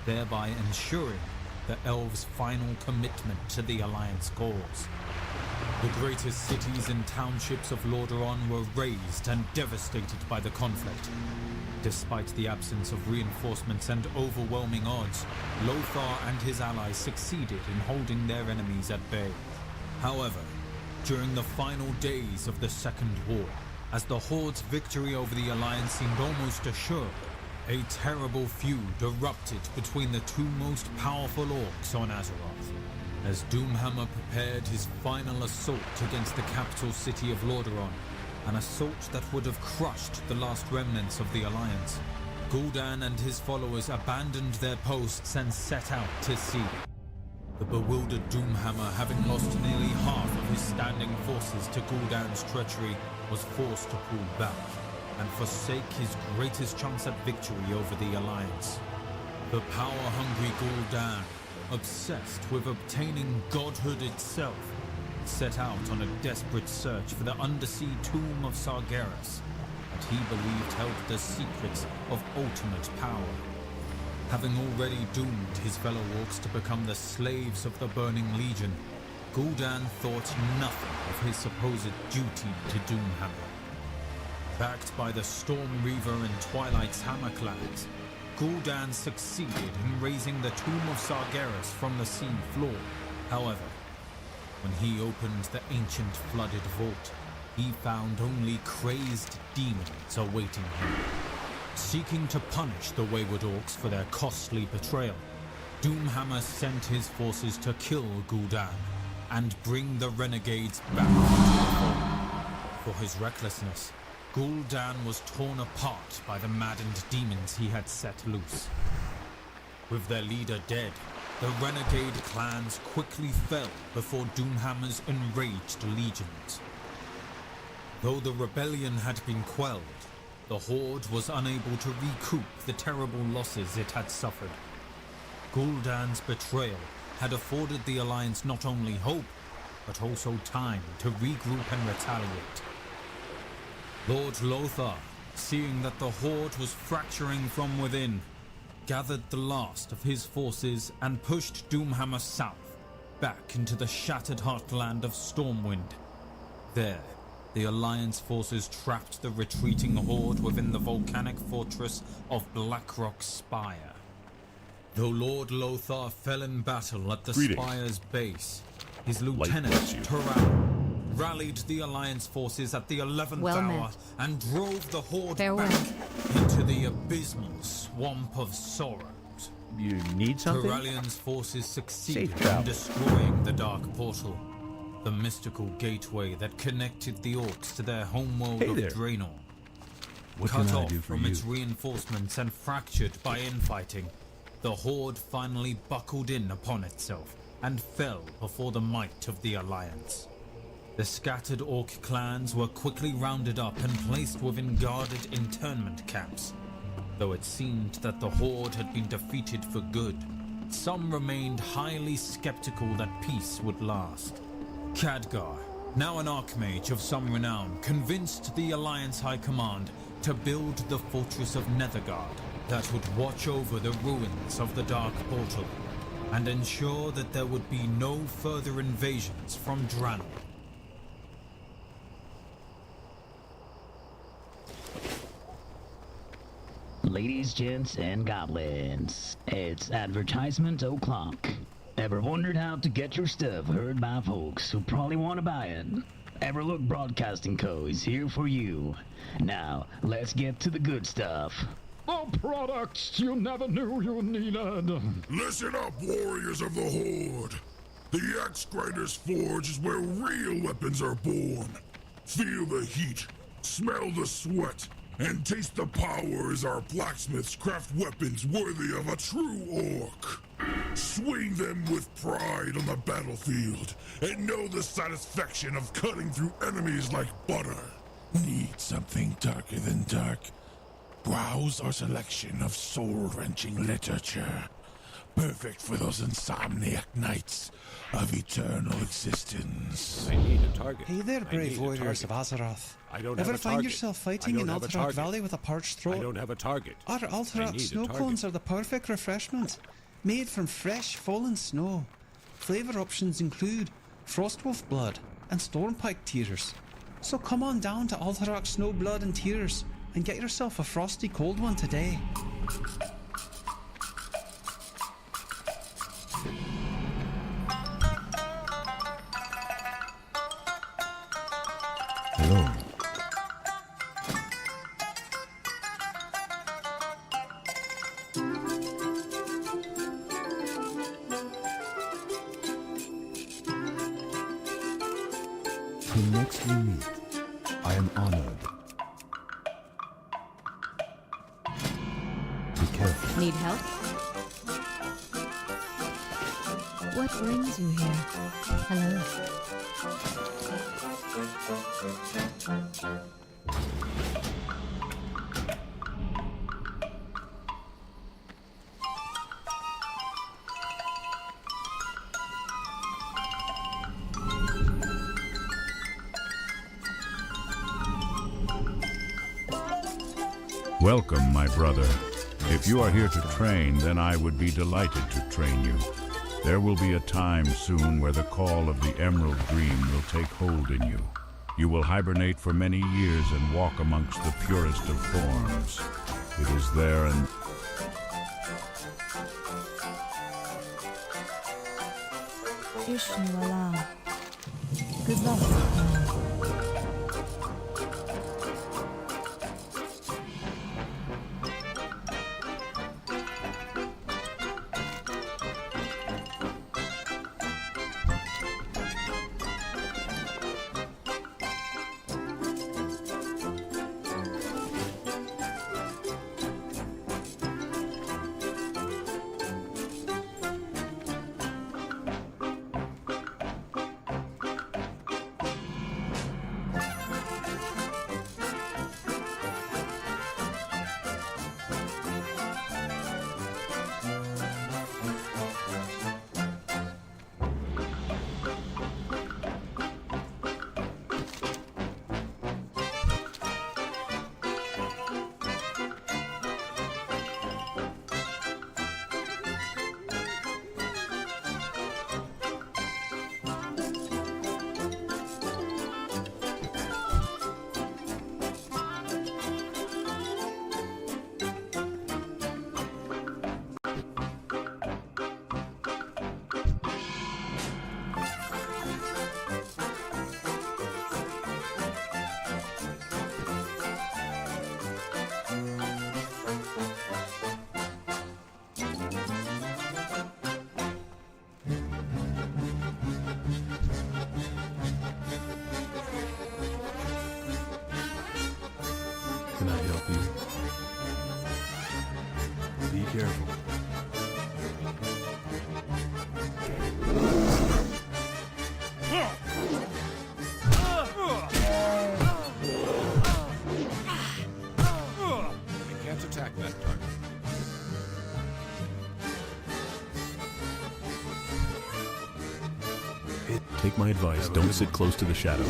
thereby ensuring the Elves' final commitment to the Alliance cause. The greatest cities and townships of Lordaeron were razed and devastated by the conflict. Despite the absence of reinforcements and overwhelming odds, Lothar and his allies succeeded in holding their enemies at bay. However, during the final days of the Second War, as the Horde's victory over the Alliance seemed almost assured, a terrible feud erupted between the two most powerful orcs on Azeroth. As Doomhammer prepared his final assault against the capital city of Lordaeron, an assault that would have crushed the last remnants of the Alliance, Gul'dan and his followers abandoned their posts and set out to sea. The bewildered Doomhammer, having lost nearly half of his standing forces to Gul'dan's treachery, was forced to pull back and forsake his greatest chance at victory over the Alliance. The power-hungry Gul'dan, obsessed with obtaining godhood itself, set out on a desperate search for the undersea tomb of Sargeras that he believed held the secrets of ultimate power. Having already doomed his fellow orcs to become the slaves of the Burning Legion, Gul'dan thought nothing of his supposed duty to Doomhammer. Backed by the Storm Reaver and Twilight's Hammer clans, Gul'dan succeeded in raising the tomb of Sargeras from the sea floor. However, when he opened the ancient flooded vault, he found only crazed demons awaiting him. Seeking to punish the wayward orcs for their costly betrayal, Doomhammer sent his forces to kill Gul'dan and bring the renegades back into the fold. For his recklessness, Gul'dan was torn apart by the maddened demons he had set loose. With their leader dead, the renegade clans quickly fell before Doomhammer's enraged legions. Though the rebellion had been quelled, the Horde was unable to recoup the terrible losses it had suffered. Gul'dan's betrayal had afforded the Alliance not only hope, but also time to regroup and retaliate. Lord Lothar, seeing that the Horde was fracturing from within, gathered the last of his forces and pushed Doomhammer south, back into the shattered heartland of Stormwind. There, the Alliance forces trapped the retreating Horde within the volcanic fortress of Blackrock Spire. Though Lord Lothar fell in battle at the Spire's base, his lieutenant, Tural, rallied the Alliance forces at the 11th hour and drove the Horde back into the abysmal Swamp of Sorrows. You need something? Turalian's forces succeeded in destroying the Dark Portal, the mystical gateway that connected the Orcs to their homeworld of Draenor. Cut off from its reinforcements and fractured by infighting, the Horde finally buckled in upon itself and fell before the might of the Alliance. The scattered Orc clans were quickly rounded up and placed within guarded internment camps. Though it seemed that the Horde had been defeated for good, some remained highly skeptical that peace would last. Khadgar, now an Archmage of some renown, convinced the Alliance High Command to build the Fortress of Nethergard that would watch over the ruins of the Dark Portal and ensure that there would be no further invasions from Draenor. Ladies, gents, and goblins, it's advertisement o'clock. Ever wondered how to get your stuff heard by folks who probably want to buy it? Everlook Broadcasting Co. is here for you. Now, let's get to the good stuff. The products you never knew you needed. Listen up, warriors of the Horde. The Axe-Grinder's Forge is where real weapons are born. Feel the heat, smell the sweat, and taste the power as our blacksmiths craft weapons worthy of a true orc. Swing them with pride on the battlefield, and know the satisfaction of cutting through enemies like butter. Need something darker than dark? Browse our selection of soul-wrenching literature. Perfect for those insomniac nights of eternal existence. I need a target. Hey there, brave warriors of Azeroth. I don't Ever have a find target. yourself fighting in Alterac Valley with a parched throat? I don't have a target. Our Alterac snow cones are the perfect refreshment, made from fresh fallen snow. Flavor options include Frostwolf Blood and Stormpike Tears. So come on down to Alterac Snow Blood and Tears and get yourself a frosty cold one today. Hello. Till next we meet, I am honored. Be careful. Need help? What brings you here? Hello. Welcome, my brother. If you are here to train, then I would be delighted to train you. There will be a time soon where the call of the Emerald Dream will take hold in you. You will hibernate for many years and walk amongst the purest of forms. It is there and... Ishnu Allah. Good luck. Be careful. I can't attack that target. Take my advice, don't sit close to the shadows.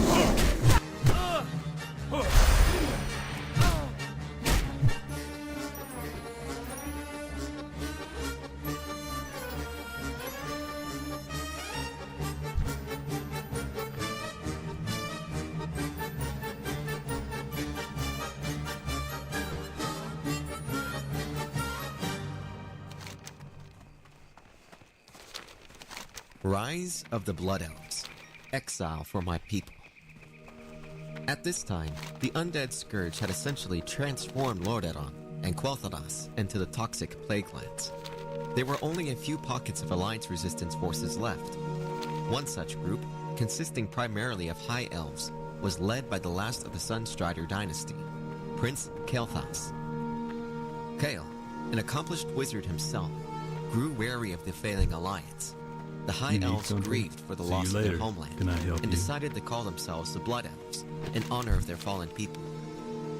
Rise of the Blood Elves. Exile for my people. At this time, the undead scourge had essentially transformed Lordaeron and Quel'Thalas into the toxic plague lands. There were only a few pockets of Alliance resistance forces left. One such group, consisting primarily of High Elves, was led by the last of the Sunstrider dynasty, Prince Kael'thas. Kael, an accomplished wizard himself, grew wary of the failing Alliance. The High Elves grieved for the loss of their homeland and decided to call themselves the Blood Elves in honor of their fallen people.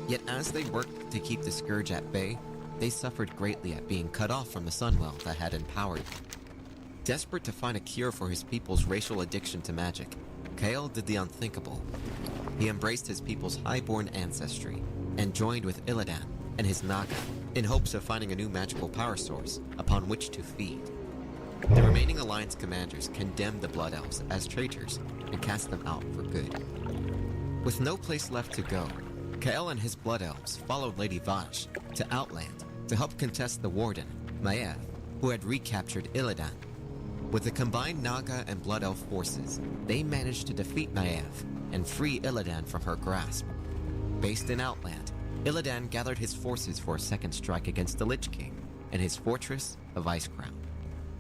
Yet as they worked to keep the scourge at bay, they suffered greatly at being cut off from the Sunwell that had empowered them. Desperate to find a cure for his people's racial addiction to magic, Kael did the unthinkable. He embraced his people's highborn ancestry and joined with Illidan and his Naga in hopes of finding a new magical power source upon which to feed. The remaining Alliance commanders condemned the Blood Elves as traitors and cast them out for good. With no place left to go, Kael and his Blood Elves followed Lady Vashj to Outland to help contest the Warden, Maiev, who had recaptured Illidan. With the combined Naga and Blood Elf forces, they managed to defeat Maiev and free Illidan from her grasp. Based in Outland, Illidan gathered his forces for a second strike against the Lich King and his fortress of Icecrown.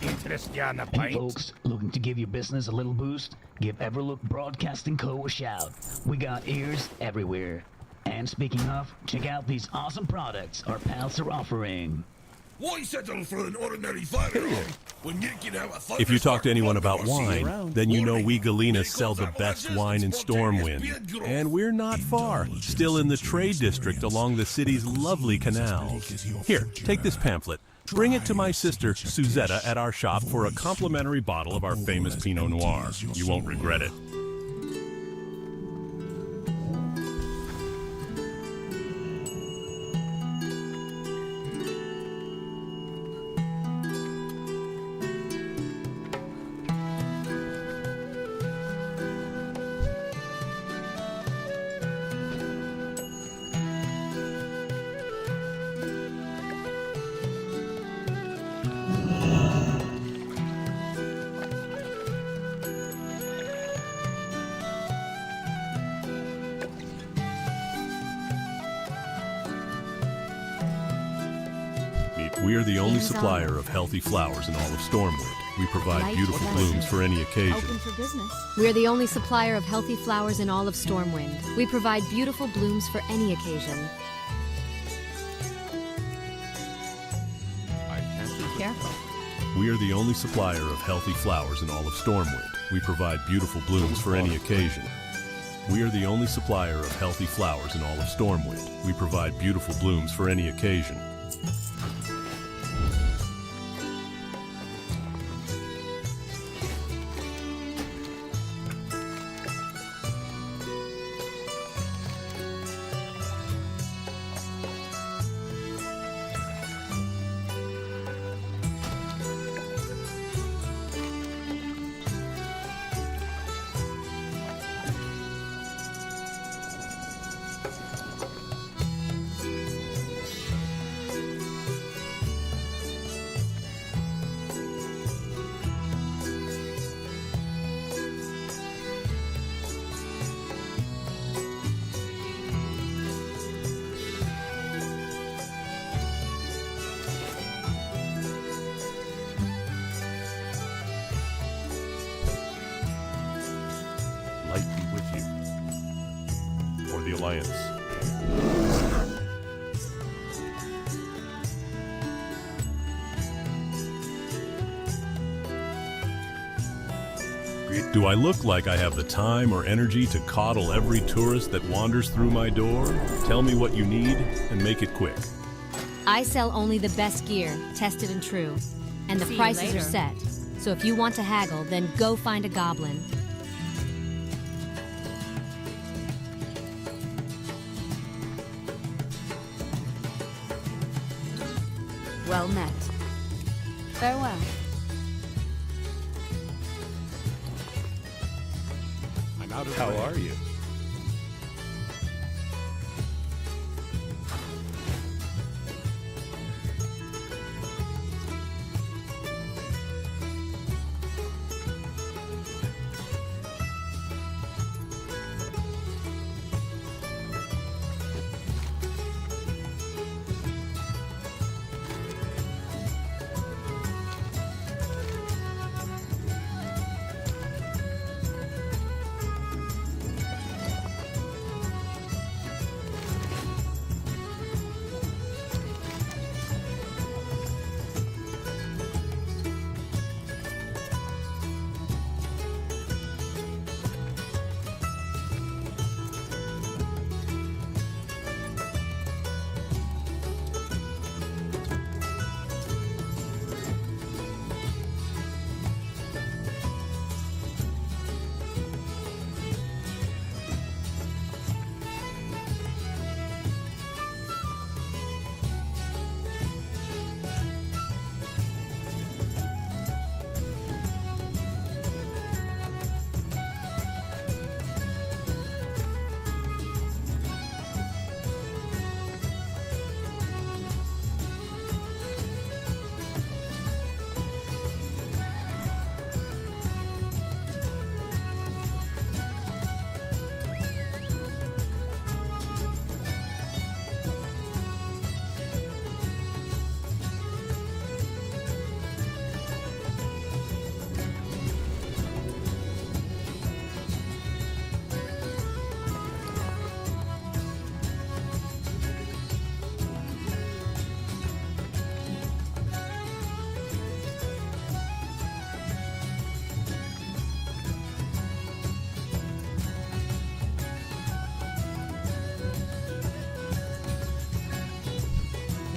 Hey folks, looking to give your business a little boost? Give Everlook Broadcasting Co. a shout. We got ears everywhere. And speaking of, check out these awesome products our pals are offering. Why settle for an ordinary firearm when you can have a If you talk to anyone about wine, then you know we Galenas sell the best wine in Stormwind. And we're not far, still in the trade district along the city's lovely canals. Here, take this pamphlet. Bring it to my sister, Suzetta, at our shop for a complimentary bottle of our famous Pinot Noir. You won't regret it. We are the only supplier of healthy flowers in all of Stormwind. We provide beautiful blooms for any occasion. Open for business. We're the only supplier of healthy flowers in all of Stormwind. We provide beautiful blooms for any occasion. Be careful. We are the only supplier of healthy flowers in all of Stormwind. We provide beautiful blooms for any occasion. We are the only supplier of healthy flowers in all of Stormwind. We provide beautiful blooms for any occasion. Light be with you. For the Alliance. Do I look like I have the time or energy to coddle every tourist that wanders through my door? Tell me what you need and make it quick. I sell only the best gear, tested and true. And the See you prices are later. set. So if you want to haggle, then go find a goblin. Well met. Farewell. I'm out of How range. are you?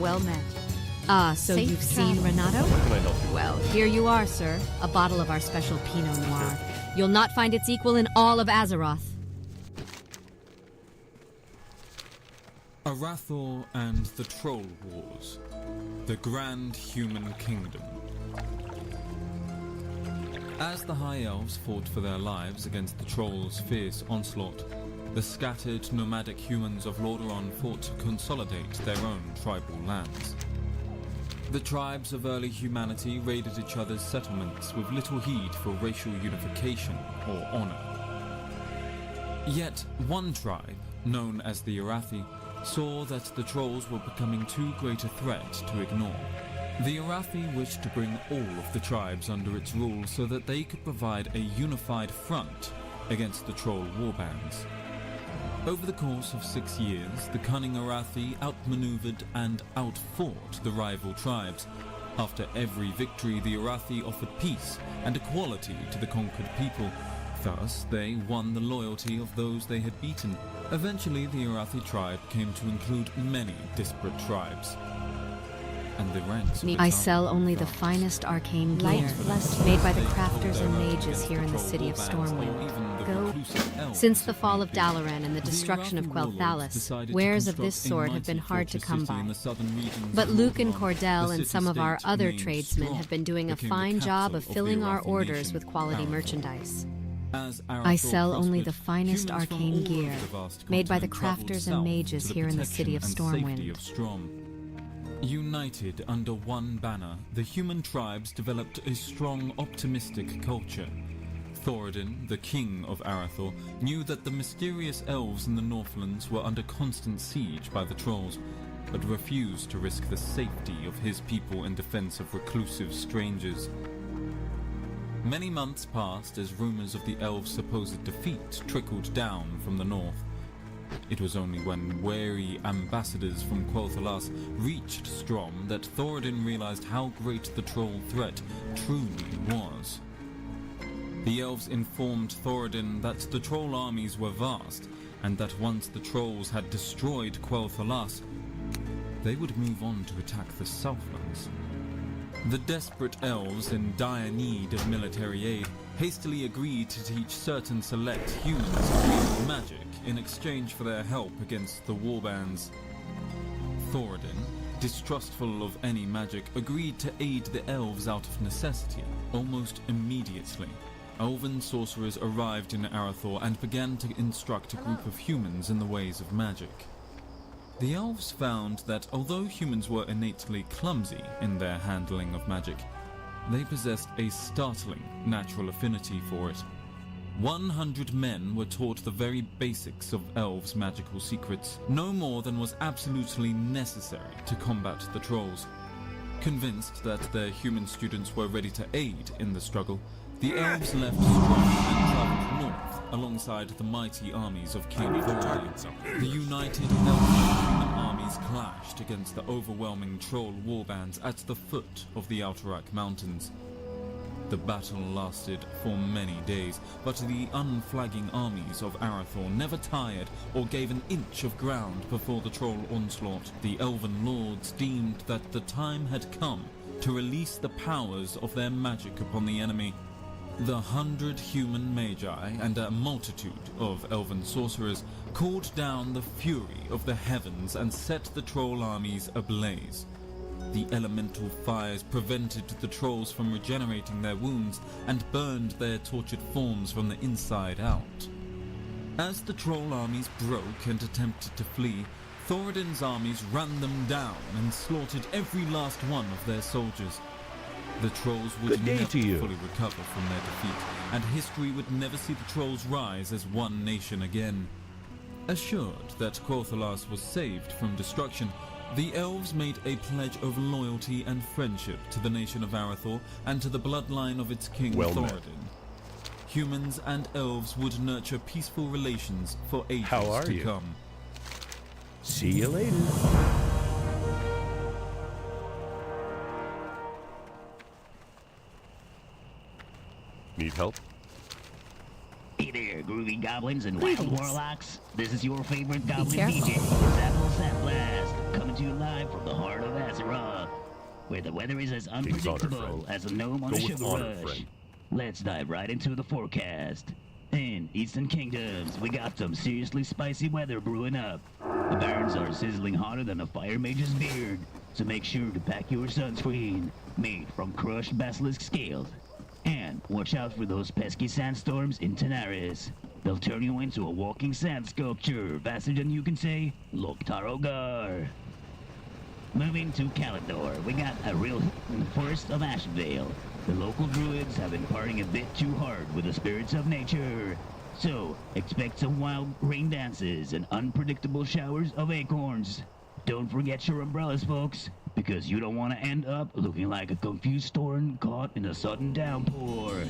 Well met. Ah, so Safe you've seen travels. Renato? How can I help you? Well, here you are, sir. A bottle of our special Pinot Noir. You'll not find its equal in all of Azeroth. Arathor and the Troll Wars. The Grand Human Kingdom. As the High Elves fought for their lives against the Trolls' fierce onslaught, the scattered nomadic humans of Lordaeron fought to consolidate their own tribal lands. The tribes of early humanity raided each other's settlements with little heed for racial unification or honor. Yet one tribe, known as the Arathi, saw that the Trolls were becoming too great a threat to ignore. The Arathi wished to bring all of the tribes under its rule so that they could provide a unified front against the Troll warbands. Over the course of 6 years, the cunning Arathi outmaneuvered and outfought the rival tribes. After every victory, the Arathi offered peace and equality to the conquered people. Thus, they won the loyalty of those they had beaten. Eventually, the Arathi tribe came to include many disparate tribes. And the ranks of I its sell army only the vast. finest arcane Light gear, blessed made by the They held crafters their and own mages against here in the troll city of warbands or Stormwind. even the Go. reclusive elves Since the of fall of New Dalaran and the destruction of Arathi warlords Quel'Thalas, decided to wares of construct this a sort have mighty been hard to fortress come city in by. the southern regions But of Luke and Lordaeron. Cordell The and some of our city-state other named tradesmen Strahd have been doing a became the fine job capital of the filling our Arathi orders nation, with quality Arathor. merchandise. As I Arathor sell only the prospered, finest humans from arcane all gear, over the vast made by the continent crafters traveled and mages south to here in the city of protection and safety Stormwind. of Strom. United under one banner, the human tribes developed a strong, optimistic culture. Thoradin, the king of Arathor, knew that the mysterious elves in the Northlands were under constant siege by the trolls, but refused to risk the safety of his people in defense of reclusive strangers. Many months passed as rumors of the elves' supposed defeat trickled down from the north. It was only when wary ambassadors from Quel'Thalas reached Strom that Thoradin realized how great the troll threat truly was. The elves informed Thoradin that the troll armies were vast, and that once the trolls had destroyed Quel'Thalas, they would move on to attack the Southlands. The desperate elves, in dire need of military aid, hastily agreed to teach certain select humans magic in exchange for their help against the warbands. Thoradin, distrustful of any magic, agreed to aid the elves out of necessity. Almost immediately, elven sorcerers arrived in Arathor and began to instruct a group of humans in the ways of magic. The elves found that although humans were innately clumsy in their handling of magic, they possessed a startling natural affinity for it. 100 men were taught the very basics of elves' magical secrets, no more than was absolutely necessary to combat the trolls. Convinced that their human students were ready to aid in the struggle, the elves left strong and traveled north alongside the mighty armies of King Thorin. The united elf and human armies clashed against the overwhelming troll warbands at the foot of the Alterac Mountains. The battle lasted for many days, but the unflagging armies of Arathor never tired or gave an inch of ground before the troll onslaught. The elven lords deemed that the time had come to release the powers of their magic upon the enemy. The 100 human magi and a multitude of elven sorcerers called down the fury of the heavens and set the troll armies ablaze. The elemental fires prevented the trolls from regenerating their wounds and burned their tortured forms from the inside out. As the troll armies broke and attempted to flee, Thoradin's armies ran them down and slaughtered every last one of their soldiers. The trolls would never fully recover from their defeat, and history would never see the trolls rise as one nation again. Assured that Quel'Thalas was saved from destruction, the elves made a pledge of loyalty and friendship to the nation of Arathor and to the bloodline of its king Thoradin. Humans and elves would nurture peaceful relations for ages to come. See you later. Need help? Hey there, groovy goblins and wild warlocks. This is your favorite goblin DJ, Zapple Sandblast, coming to you live from the heart of Azeroth, where the weather is as unpredictable as a gnome on a sugar rush. Let's dive right into the forecast. In Eastern Kingdoms, we got some seriously spicy weather brewing up. The barns are sizzling hotter than a fire mage's beard, so make sure to pack your sunscreen, made from crushed basilisk scales. And watch out for those pesky sandstorms in Tenaris. They'll turn you into a walking sand sculpture, faster than you can say, Loktarogar. Moving to Kalador, we got a real forest of Ashvale. The local druids have been partying a bit too hard with the spirits of nature. So, expect some wild rain dances and unpredictable showers of acorns. Don't forget your umbrellas, folks, because you don't want to end up looking like a confused Thorin caught in a sudden downpour.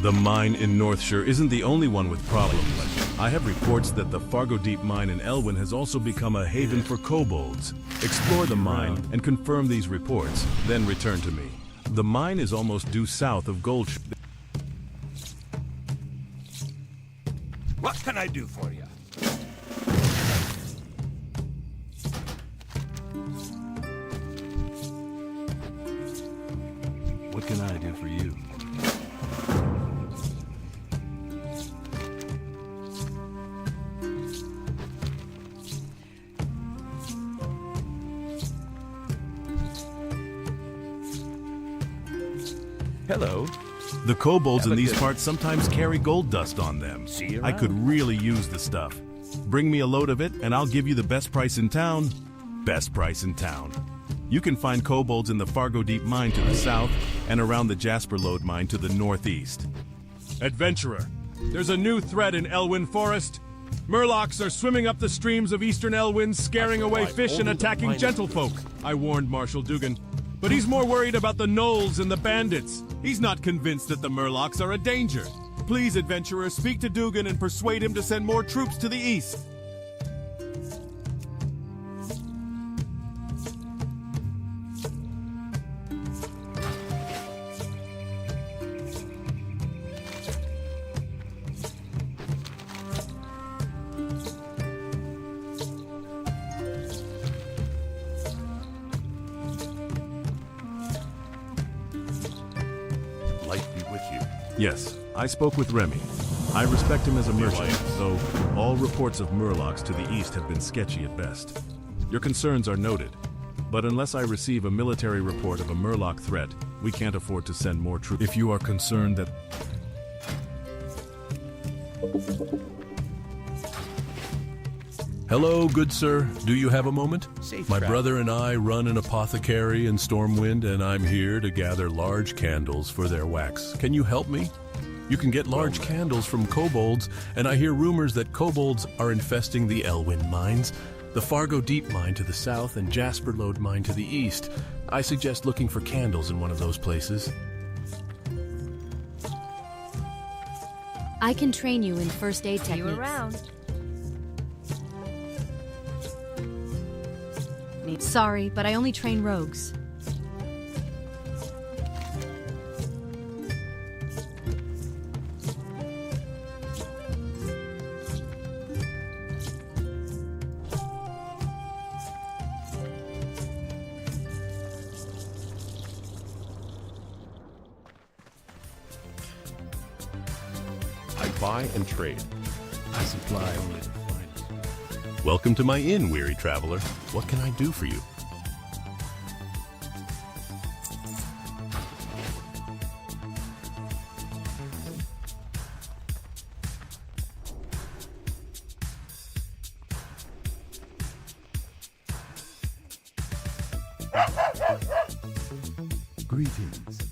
The mine in Northshire isn't the only one with problems. I have reports that the Fargo Deep mine in Elwyn has also become a haven for kobolds. Explore the mine and confirm these reports, then return to me. The mine is almost due south of Goldshire. What can I do for you? What can I do for you? Hello. The kobolds in these parts sometimes carry gold dust on them. I could really use the stuff. Bring me a load of it and I'll give you the best price in town. Best price in town. You can find kobolds in the Fargo Deep mine to the south and around the Jasper Lode mine to the northeast. Adventurer, there's a new threat in Elwyn Forest. Murlocs are swimming up the streams of eastern Elwyn, scaring away fish and attacking gentlefolk. I warned Marshal Dugan. But he's more worried about the gnolls and the bandits. He's not convinced that the Murlocs are a danger. Please, adventurer, speak to Dugan and persuade him to send more troops to the east. Yes, I spoke with Remy. I respect him as a merchant, though all reports of Murlocs to the east have been sketchy at best. Your concerns are noted, but unless I receive a military report of a Murloc threat, we can't afford to send more troops. If you are concerned that... Hello, good sir. Do you have a moment? Safe My travel. brother and I run an apothecary in Stormwind, and I'm here to gather large candles for their wax. Can you help me? You can get large candles from kobolds, and I hear rumors that kobolds are infesting the Elwyn mines, the Fargo Deep mine to the south, and Jasperlode mine to the east. I suggest looking for candles in one of those places. I can train you in first aid techniques. You around? Sorry, but I only train rogues. I buy and trade. I supply only the finest. Welcome to my inn, weary traveler. What can I do for you? Greetings.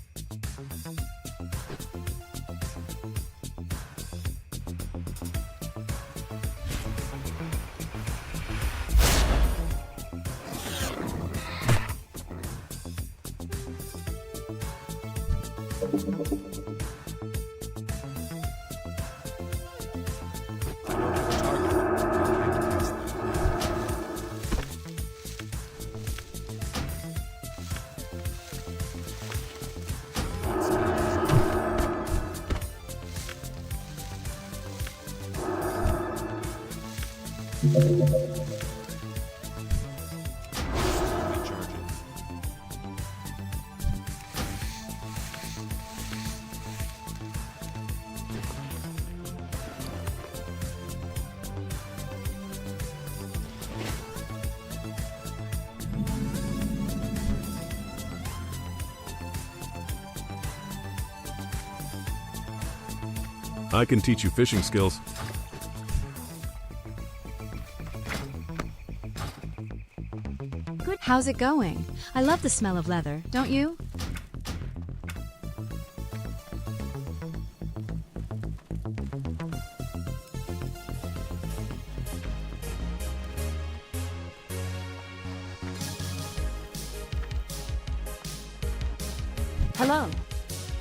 I can teach you fishing skills. Good. How's it going? I love the smell of leather, don't you? Hello.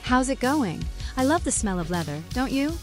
How's it going? I love the smell of leather, don't you?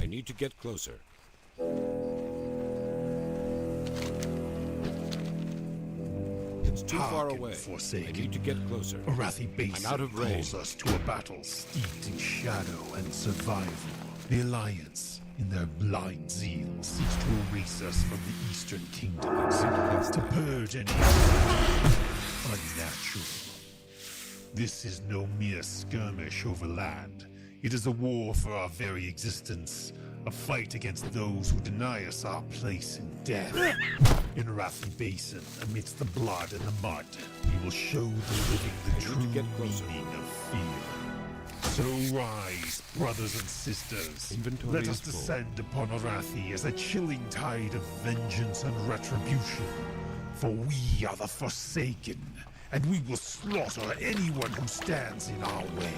I need to get closer. It's too far away. I need to get closer. Arathi Basin I'm out of range. calls us to a battle steeped in shadow and survival. The Alliance, in their blind zeal, seeks to erase us from the Eastern Kingdoms, to purge any unnatural. This is no mere skirmish over land. It is a war for our very existence, a fight against those who deny us our place in death. In Arathi Basin, amidst the blood and the mud, we will show the living the true meaning of fear. So rise, brothers and sisters. Let us descend upon Arathi as a chilling tide of vengeance and retribution. For we are the Forsaken, and we will slaughter anyone who stands in our way.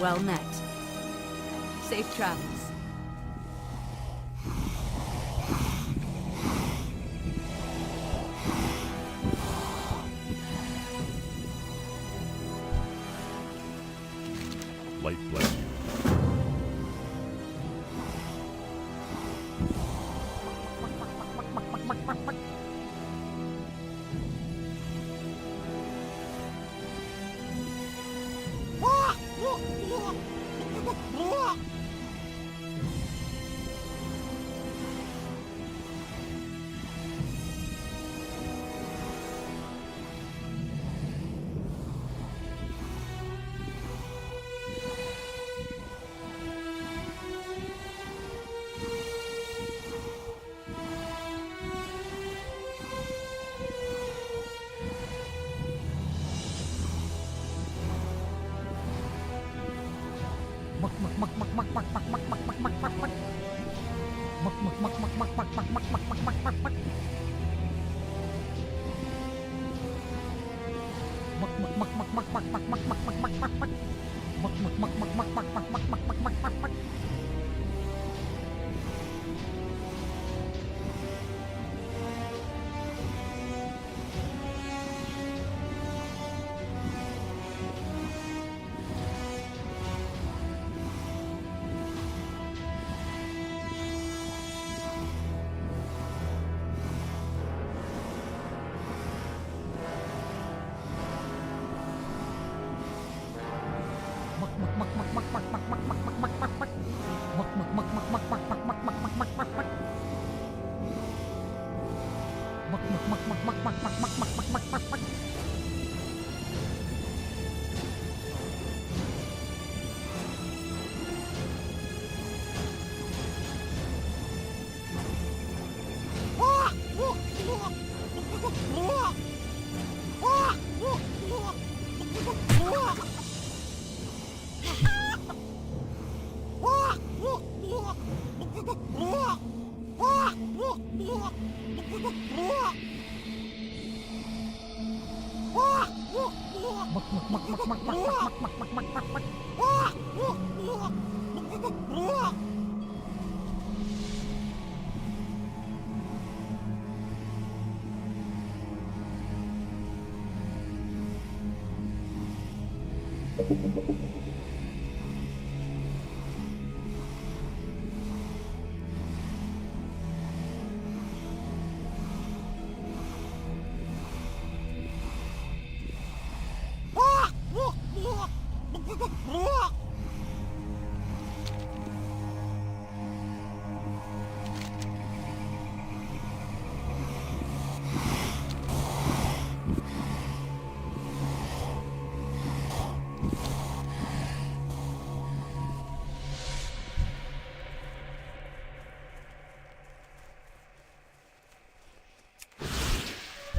Well met. Safe travels. Light bless you.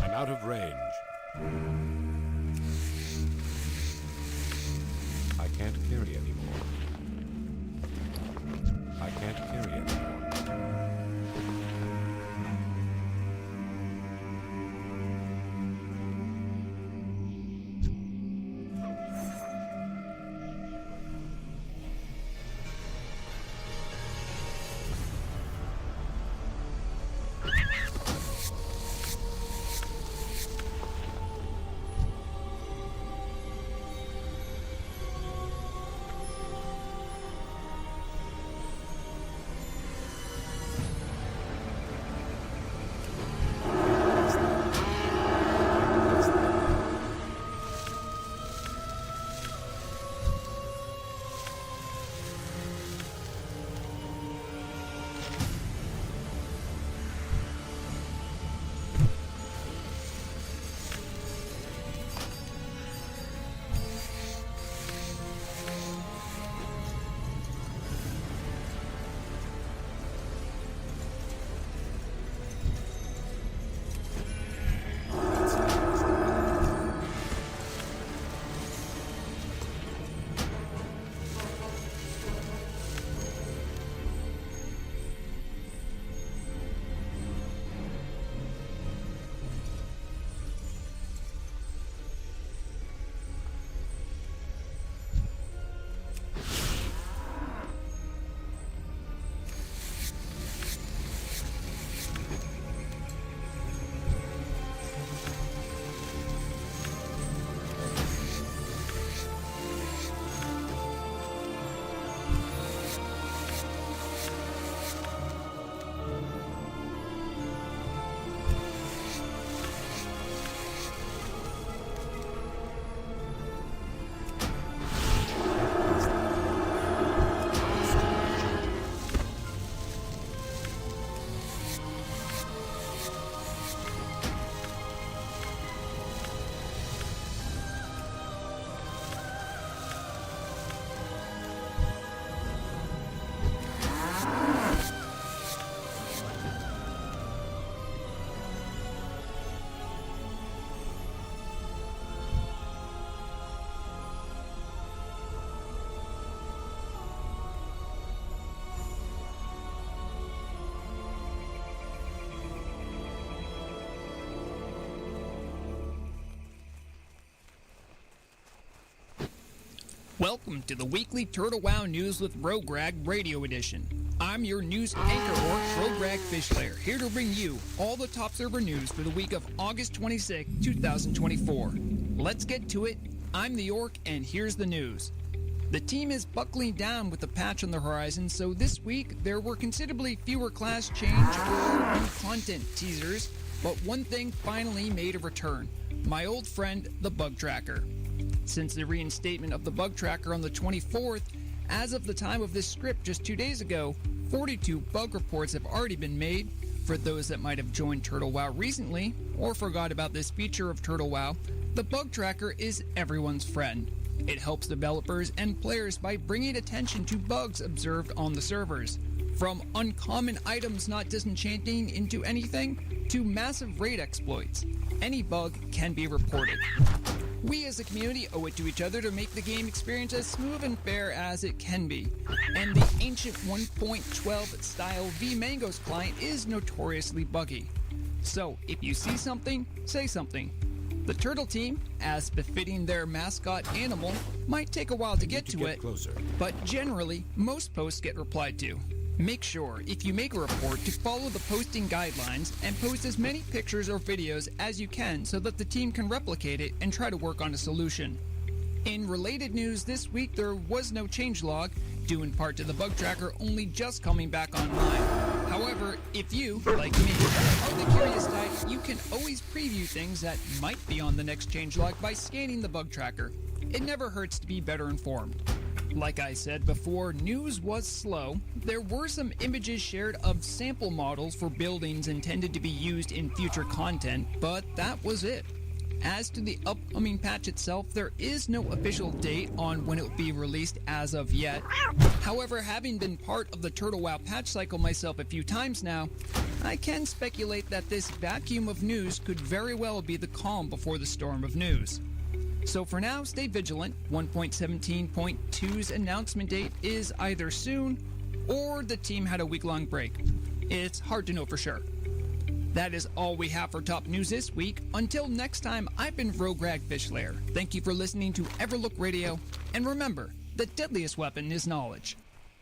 I'm out of range. I can't carry anymore. I can't carry anymore. Welcome to the weekly Turtle WoW News with Rograg Radio Edition. I'm your news anchor orc, Rograg Fishlayer, here to bring you all the top server news for the week of August 26, 2024. Let's get to it. I'm the orc, and here's the news. The team is buckling down with the patch on the horizon, so this week there were considerably fewer class change or new content teasers, but one thing finally made a return. My old friend, the Bug Tracker. Since the reinstatement of the Bug Tracker on the 24th, as of the time of this script just 2 days ago, 42 bug reports have already been made. For those that might have joined Turtle WoW recently, or forgot about this feature of Turtle WoW, the Bug Tracker is everyone's friend. It helps developers and players by bringing attention to bugs observed on the servers. From uncommon items not disenchanting into anything, to massive raid exploits, any bug can be reported. We as a community owe it to each other to make the game experience as smooth and fair as it can be. And the ancient 1.12 style vMangos client is notoriously buggy. So, if you see something, say something. The turtle team, as befitting their mascot animal, might take a while to get to it, but generally, most posts get replied to. Make sure, if you make a report, to follow the posting guidelines and post as many pictures or videos as you can so that the team can replicate it and try to work on a solution. In related news this week, there was no changelog, due in part to the bug tracker only just coming back online. However, if you, like me, are the curious type, you can always preview things that might be on the next changelog by scanning the bug tracker. It never hurts to be better informed. Like I said before, news was slow. There were some images shared of sample models for buildings intended to be used in future content, but that was it. As to the upcoming patch itself, there is no official date on when it will be released as of yet. However, having been part of the Turtle WoW patch cycle myself a few times now, I can speculate that this vacuum of news could very well be the calm before the storm of news. So for now, stay vigilant. 1.17.2's announcement date is either soon, or the team had a week-long break. It's hard to know for sure. That is all we have for top news this week. Until next time, I've been Rograg Fishlayer. Thank you for listening to Everlook Radio, and remember, the deadliest weapon is knowledge.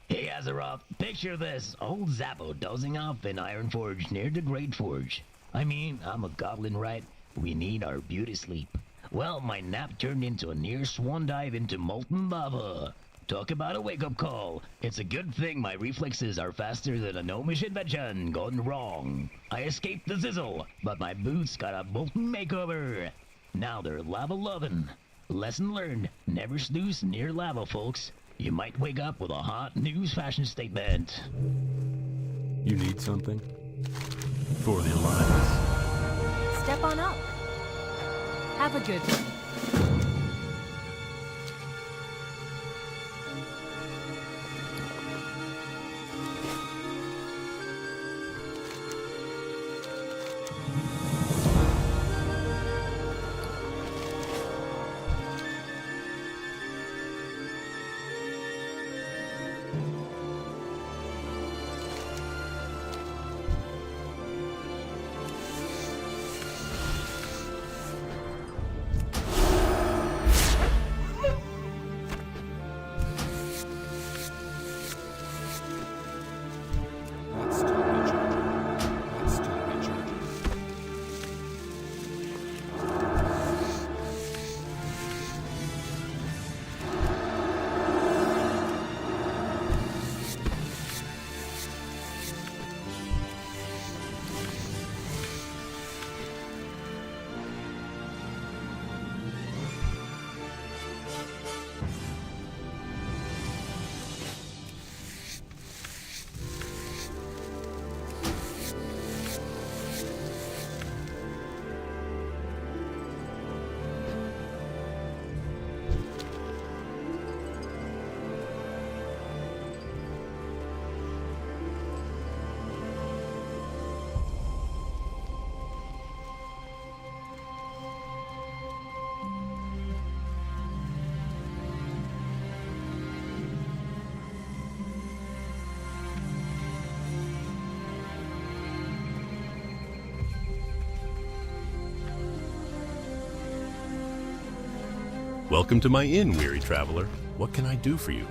Hey Azeroth, picture this. Old Zappo dozing off in Ironforge near the Great Forge. I mean, I'm a goblin, right? We need our beauty sleep. Well, my nap turned into a near swan dive into molten lava. Talk about a wake-up call. It's a good thing my reflexes are faster than a gnomish invention gone wrong. I escaped the sizzle, but my boots got a molten makeover. Now they're lava-lovin'. Lesson learned, never snooze near lava, folks. You might wake up with a hot news fashion statement. You need something? For the Alliance. Step on up. Have a good one. Welcome to my inn, weary traveler. What can I do for you?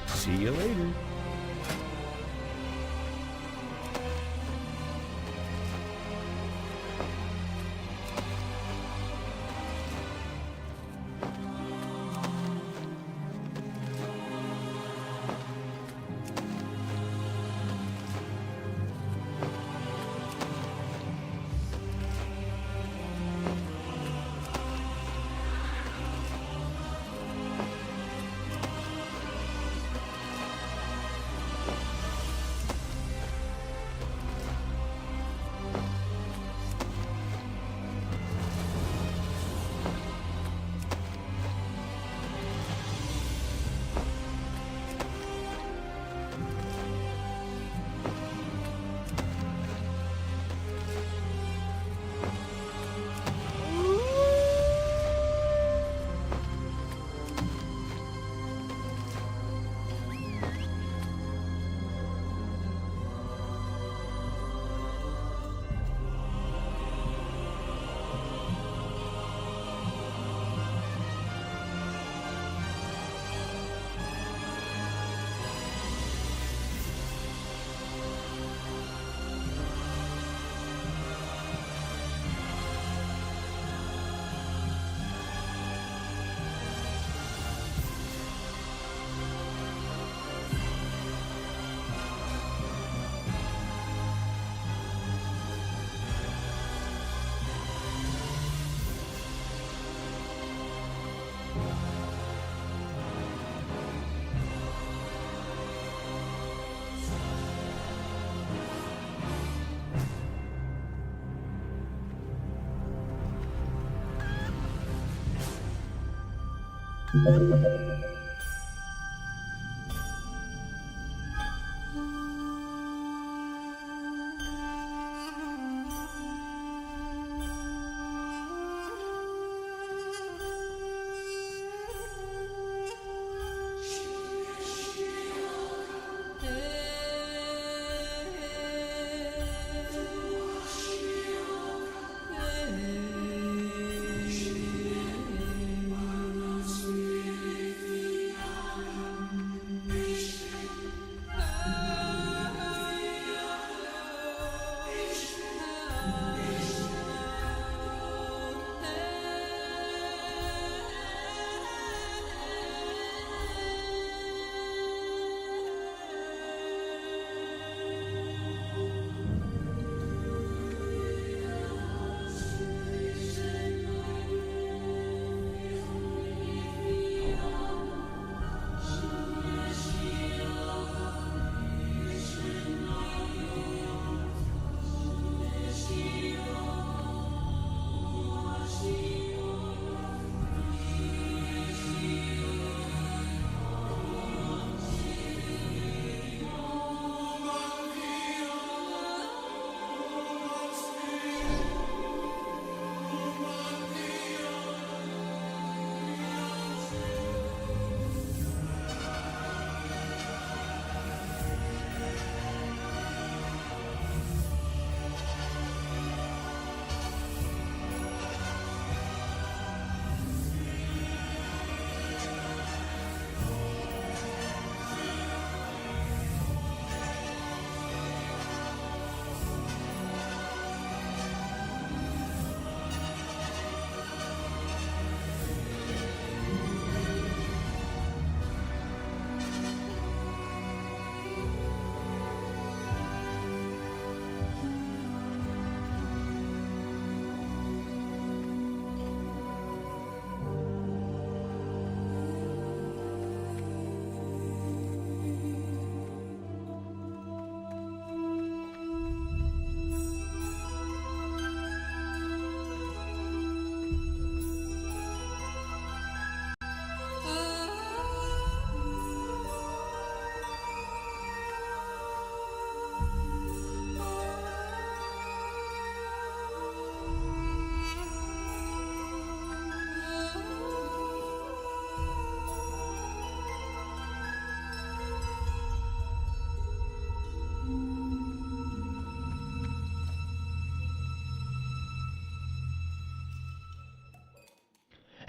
See you later.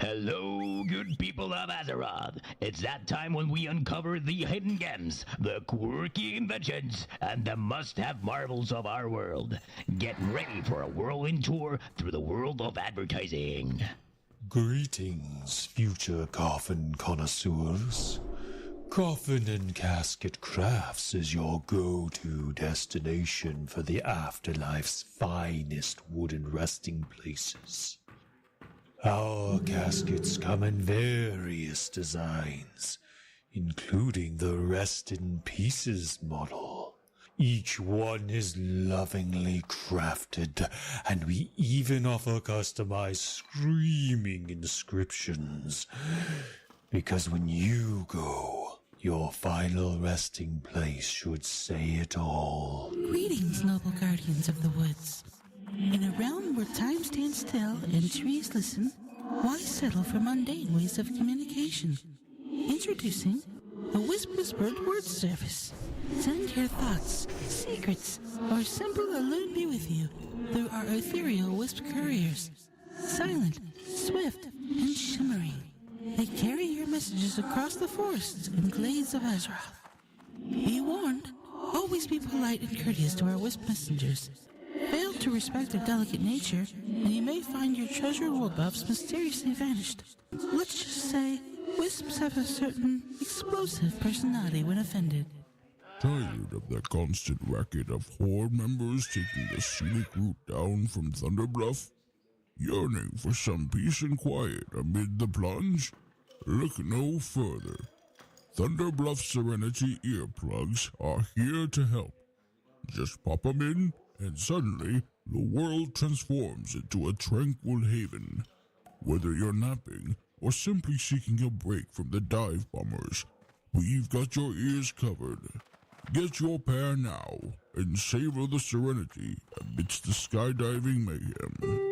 Hello, good people of Azeroth. It's that time when we uncover the hidden gems, the quirky inventions, and the must-have marvels of our world. Get ready for a whirlwind tour through the world of advertising. Greetings, future coffin connoisseurs. Coffin and Casket Crafts is your go-to destination for the afterlife's finest wooden resting places. Our caskets come in various designs, including the Rest in Pieces model. Each one is lovingly crafted, and we even offer customized screaming inscriptions. Because when you go, your final resting place should say it all. Greetings, noble guardians of the woods. In a realm where time stands still and trees listen, why settle for mundane ways of communication? Introducing the Whispered Word Service. Send your thoughts, secrets, or simple allude me with you through our ethereal wisp couriers. Silent, swift, and shimmering. They carry your messages across the forests and glades of Azeroth. Be warned, always be polite and courteous to our wisp messengers. Fail to respect their delicate nature, and you may find your treasured wool buffs mysteriously vanished. Let's just say, wisps have a certain explosive personality when offended. Tired of that constant racket of horde members taking the scenic route down from Thunderbluff? Yearning for some peace and quiet amid the plunge? Look no further. Thunderbluff Serenity earplugs are here to help. Just pop them in, and suddenly the world transforms into a tranquil haven. Whether you're napping or simply seeking a break from the dive bombers, we've got your ears covered. Get your pair now and savor the serenity amidst the skydiving mayhem.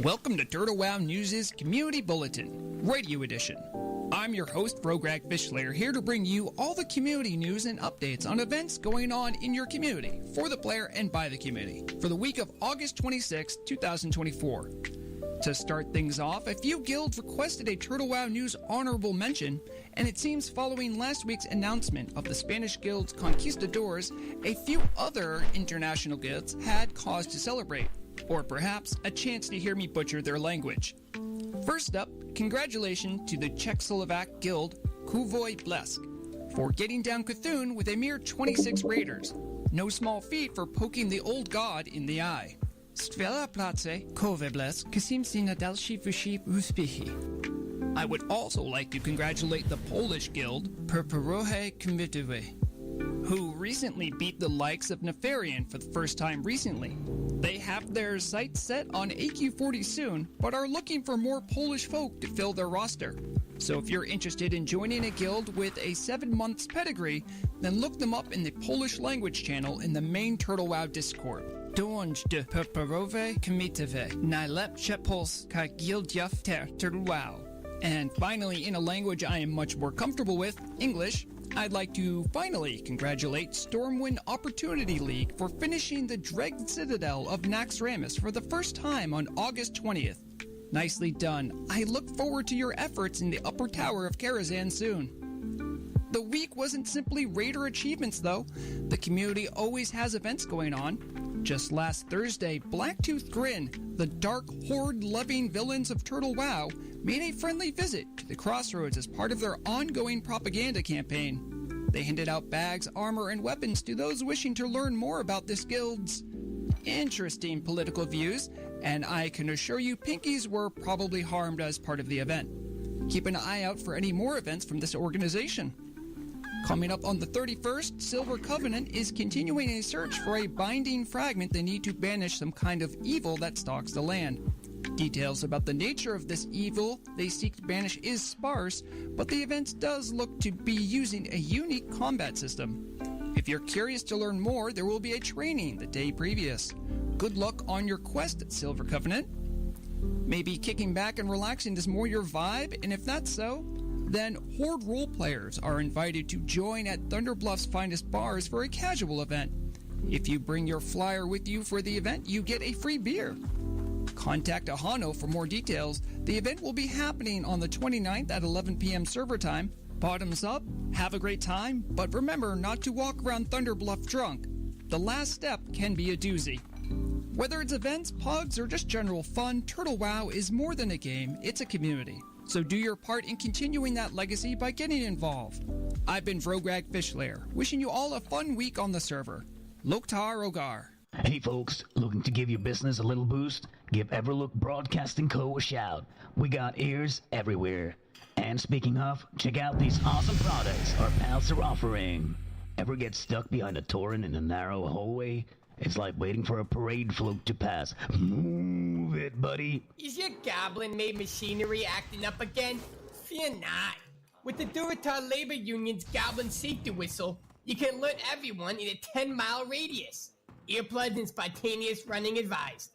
Welcome to Turtle WoW News' Community Bulletin, Radio Edition. I'm your host, Rograg Fishslayer, here to bring you all the community news and updates on events going on in your community, for the player and by the community, for the week of August 26, 2024. To start things off, a few guilds requested a Turtle WoW News honorable mention, and it seems following last week's announcement of the Spanish guild's conquistadors, a few other international guilds had cause to celebrate, or perhaps a chance to hear me butcher their language. First up, congratulations to the Czechoslovak guild Kuvoj Blesk for getting down Cthulhu with a mere 26 raiders. No small feat for poking the old god in the eye. Stvela Place, Kuvoj Blesk, kasim si na další vyšší úspěchy. I would also like to congratulate the Polish guild Perperohe Kmitowe, who recently beat the likes of Nefarian for the first time recently. They have their sights set on AQ40 soon, but are looking for more Polish folk to fill their roster. So if you're interested in joining a guild with a 7 months pedigree, then look them up in the Polish language channel in the main Turtle WoW Discord. Dołącz do Perperowe Kmitowe, najlepsze polska gildia w Turtle WoW. And finally, in a language I am much more comfortable with, English, I'd like to finally congratulate Stormwind Opportunity League for finishing the Dregged Citadel of Naxxramas for the first time on August 20th. Nicely done. I look forward to your efforts in the upper tower of Karazhan soon. The week wasn't simply raider achievements though. The community always has events going on. Just last Thursday, Blacktooth Grin, the dark horde-loving villains of Turtle WoW, made a friendly visit to the Crossroads as part of their ongoing propaganda campaign. They handed out bags, armor, and weapons to those wishing to learn more about this guild's interesting political views, and I can assure you pinkies were probably harmed as part of the event. Keep an eye out for any more events from this organization. Coming up on the 31st, Silver Covenant is continuing a search for a binding fragment they need to banish some kind of evil that stalks the land. Details about the nature of this evil they seek to banish is sparse, but the event does look to be using a unique combat system. If you're curious to learn more, there will be a training the day previous. Good luck on your quest at Silver Covenant. Maybe kicking back and relaxing is more your vibe, and if that's so, then Horde role players are invited to join at Thunderbluff's finest bars for a casual event. If you bring your flyer with you for the event, you get a free beer. Contact Ahano for more details. The event will be happening on the 29th at 11 p.m. server time. Bottoms up, have a great time, but remember not to walk around Thunderbluff drunk. The last step can be a doozy. Whether it's events, pugs, or just general fun, Turtle WoW is more than a game, it's a community. So do your part in continuing that legacy by getting involved. I've been Vrograg Fishlayer, wishing you all a fun week on the server. Loktar Ogar. Hey folks, looking to give your business a little boost? Give Everlook Broadcasting Co. a shout. We got ears everywhere. And speaking of, check out these awesome products our pals are offering. Ever get stuck behind a torrent in a narrow hallway? It's like waiting for a parade float to pass. Move it, buddy. Is your goblin-made machinery acting up again? Fear not. With the Duratar Labor Union's Goblin Safety Whistle, you can alert everyone in a 10-mile radius. Earplugs and spontaneous running advised.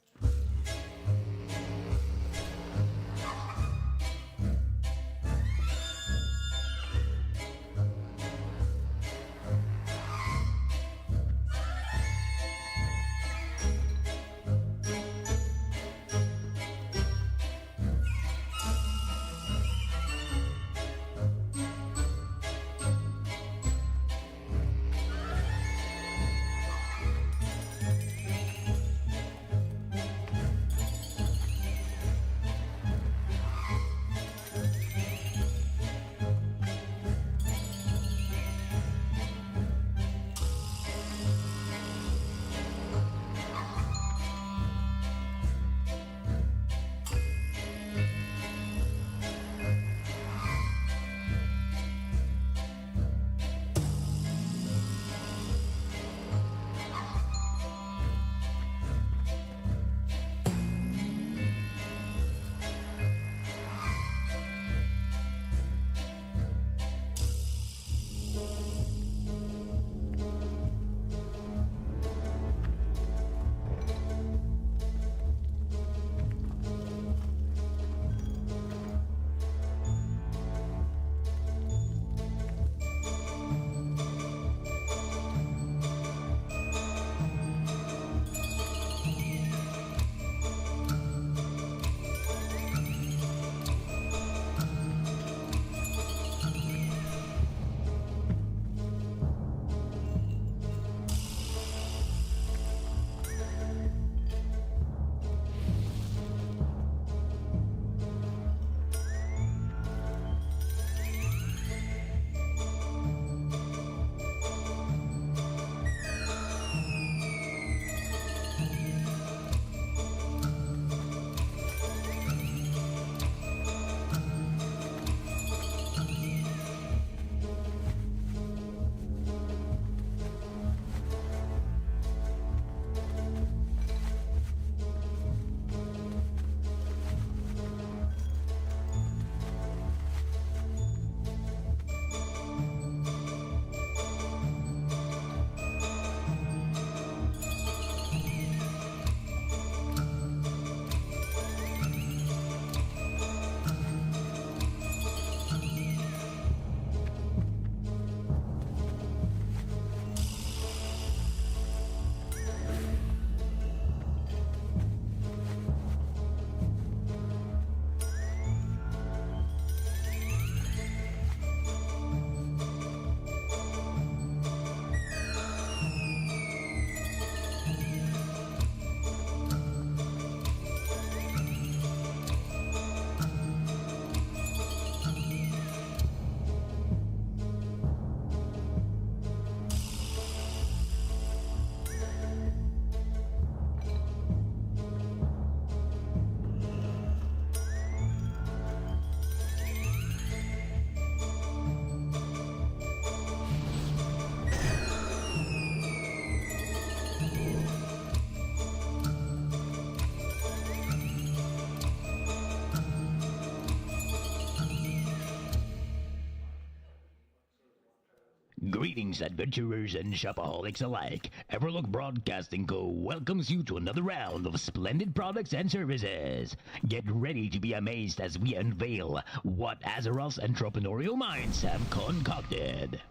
Greetings, adventurers and shopaholics alike. Everlook Broadcasting Co. welcomes you to another round of splendid products and services. Get ready to be amazed as we unveil what Azeroth's entrepreneurial minds have concocted.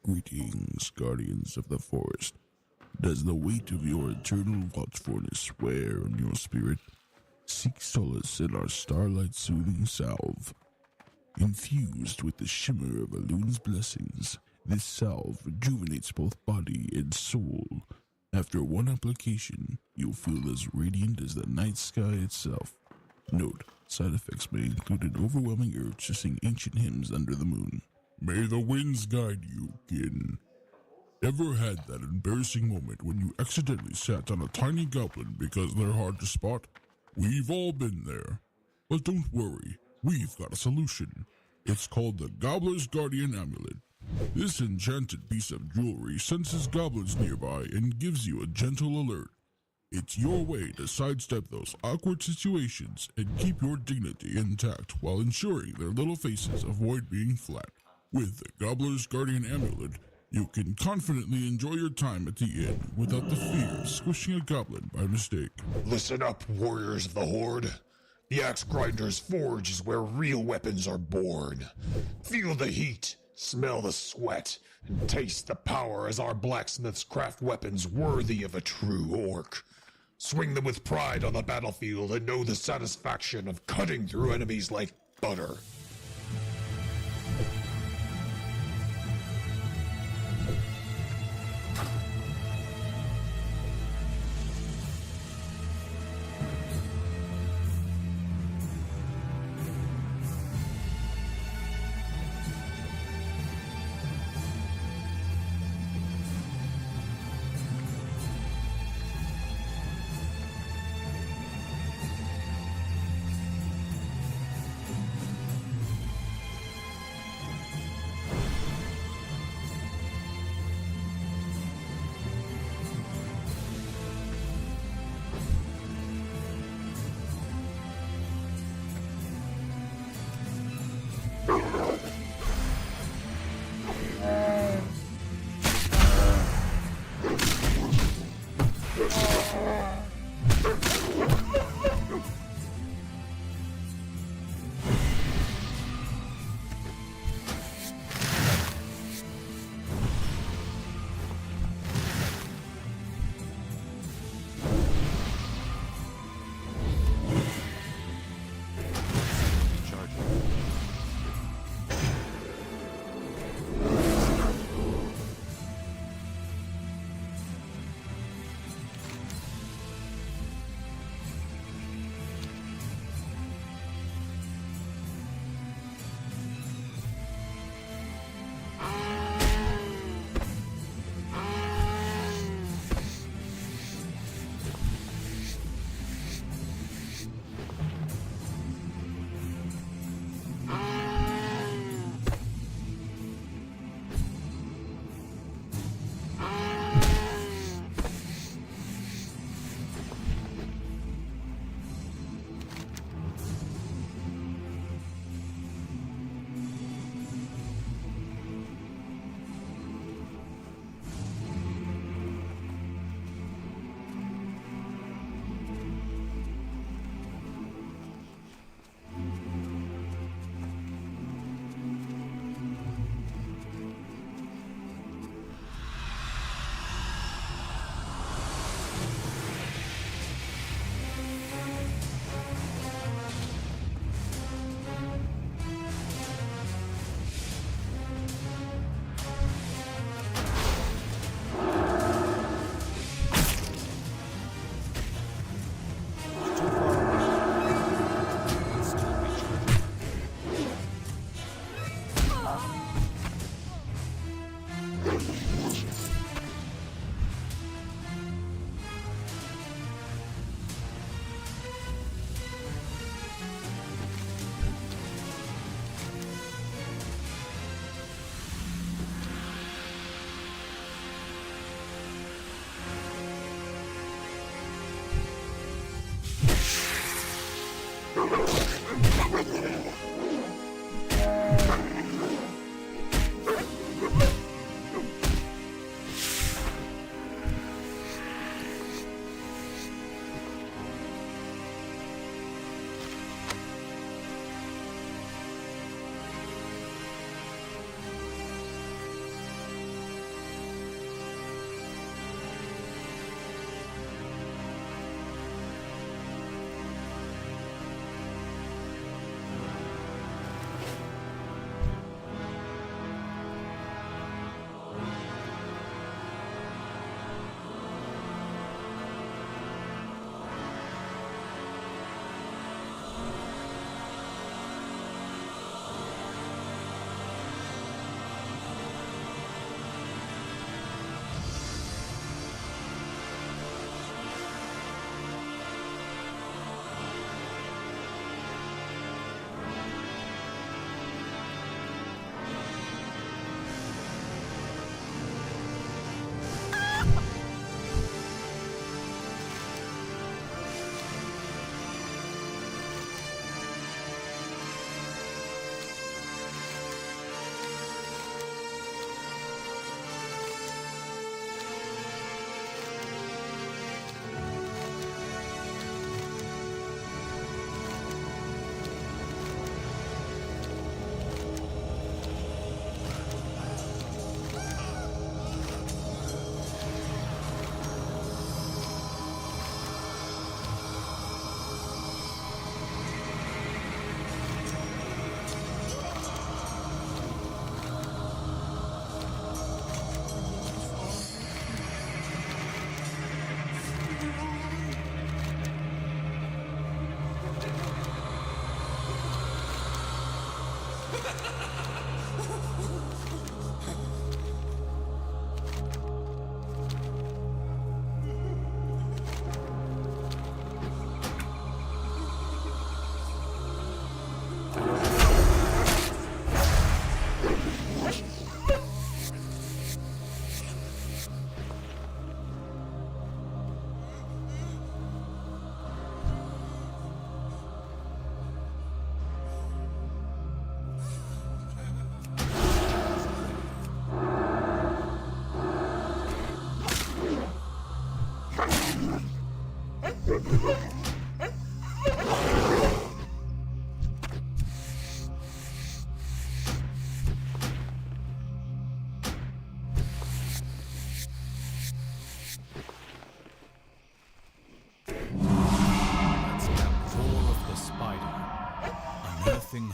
Greetings, guardians of the forest. Does the weight of your eternal watchfulness wear on your spirit? Seek solace in our starlight soothing salve. Infused with the shimmer of Elune's blessings, this salve rejuvenates both body and soul. After one application, you'll feel as radiant as the night sky itself. Note, side effects may include an overwhelming urge to sing ancient hymns under the moon. May the winds guide you, kin. Ever had that embarrassing moment when you accidentally sat on a tiny goblin because they're hard to spot? We've all been there. But don't worry, we've got a solution. It's called the Gobbler's Guardian Amulet. This enchanted piece of jewelry senses goblins nearby and gives you a gentle alert. It's your way to sidestep those awkward situations and keep your dignity intact while ensuring their little faces avoid being flat. With the Gobbler's Guardian Amulet, you can confidently enjoy your time at the inn without the fear of squishing a goblin by mistake. Listen up, warriors of the Horde. The Axe Grinder's Forge is where real weapons are born. Feel the heat, smell the sweat, and taste the power as our blacksmiths craft weapons worthy of a true orc. Swing them with pride on the battlefield and know the satisfaction of cutting through enemies like butter.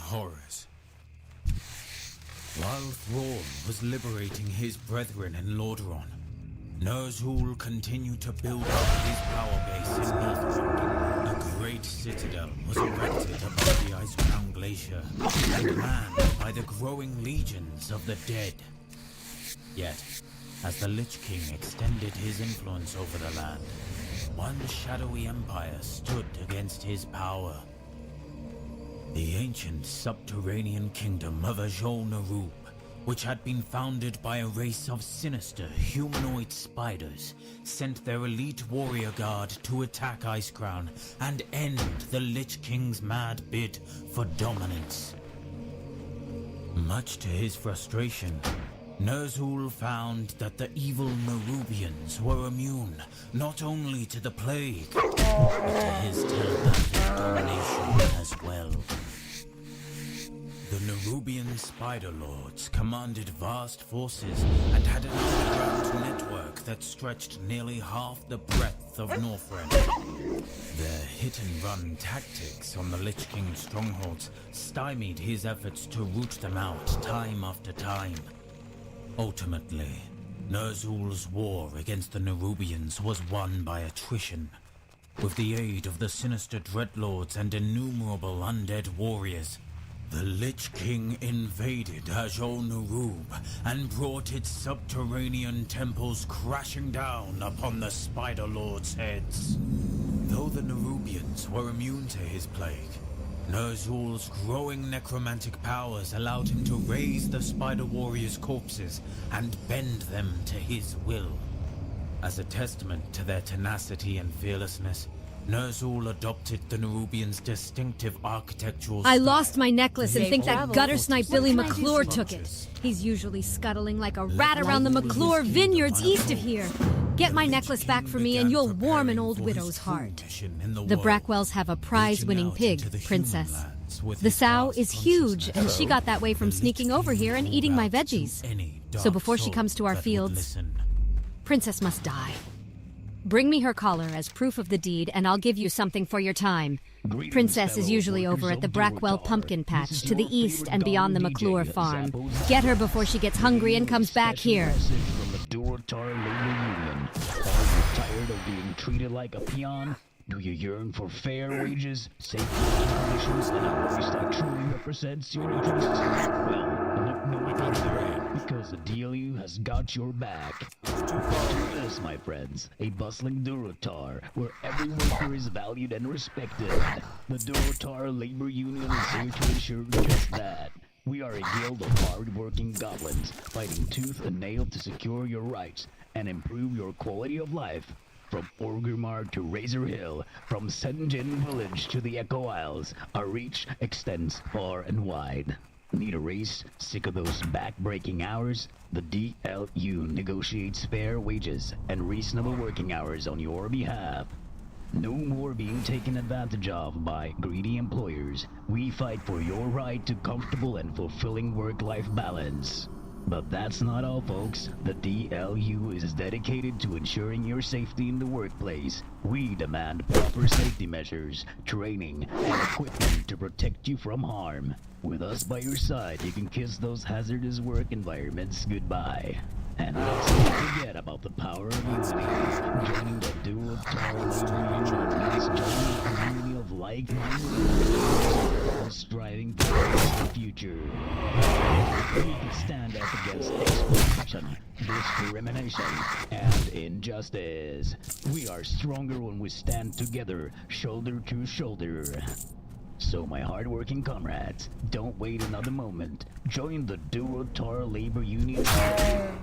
Horrors. While Thrawn was liberating his brethren in Lordaeron, Ner'zhul continued to build up his power base in Northrend. A great citadel was erected above the Icecrown Glacier and manned by the growing legions of the dead. Yet, as the Lich King extended his influence over the land, one shadowy empire stood against his power. The ancient subterranean kingdom of Azjol-Nerub, which had been founded by a race of sinister humanoid spiders, sent their elite warrior guard to attack Icecrown and end the Lich King's mad bid for dominance. Much to his frustration, Ner'zhul found that the evil Nerubians were immune not only to the plague, but to his telepathic domination as well. The Nerubian Spider Lords commanded vast forces and had an underground network that stretched nearly half the breadth of Northrend. Their hit-and-run tactics on the Lich King's strongholds stymied his efforts to root them out time after time. Ultimately, Ner'zhul's war against the Nerubians was won by attrition. With the aid of the sinister Dreadlords and innumerable undead warriors, the Lich King invaded Azjol-Nerub and brought its subterranean temples crashing down upon the Spider Lords' heads. Though the Nerubians were immune to his plague, Ner'zhul's growing necromantic powers allowed him to raise the Spider Warriors' corpses and bend them to his will. As a testament to their tenacity and fearlessness, Ner'zhul adopted the Nerubians' distinctive architectural style. I lost my necklace and think that gutter snipe Billy McClure took it. He's usually scuttling like a rat around the McClure vineyards east of here. Get my necklace back for me and you'll warm an old widow's heart. The Brackwells have a prize-winning pig, Princess. The sow is huge, and she got that way from sneaking over here and eating my veggies. So before she comes to our fields, Princess must die. Bring me her collar as proof of the deed, and I'll give you something for your time. Princess is usually over at the Brackwell Pumpkin Patch, to the east and beyond the McClure farm. Get her before she gets hungry and comes back here. From the Durotar Labor Union. Are you tired of being treated like a peon? Do you yearn for fair wages, safety conditions, and a voice that truly represents your interests? Well, look no further, because the DLU has got your back. Picture this, my friends, a bustling Durotar, where every worker is valued and respected. The Durotar Labor Union is here to ensure just that. We are a guild of hard-working goblins, fighting tooth and nail to secure your rights and improve your quality of life. From Orgrimmar to Razor Hill, from Sen'jin Village to the Echo Isles, our reach extends far and wide. Need a raise? Sick of those back-breaking hours? The DLU negotiates fair wages and reasonable working hours on your behalf. No more being taken advantage of by greedy employers. We fight for your right to comfortable and fulfilling work-life balance. But that's not all, folks. The DLU is dedicated to ensuring your safety in the workplace. We demand proper safety measures, training, and equipment to protect you from harm. With us by your side, you can kiss those hazardous work environments goodbye. And let's not forget about the power of unity. Joining the Durotar Labor Union means joining a community of like-minded individuals, all striving for future. We can stand up against exploitation, discrimination, and injustice. We are stronger when we stand together, shoulder to shoulder. So my hardworking comrades, don't wait another moment. Join the Durotar Labor Union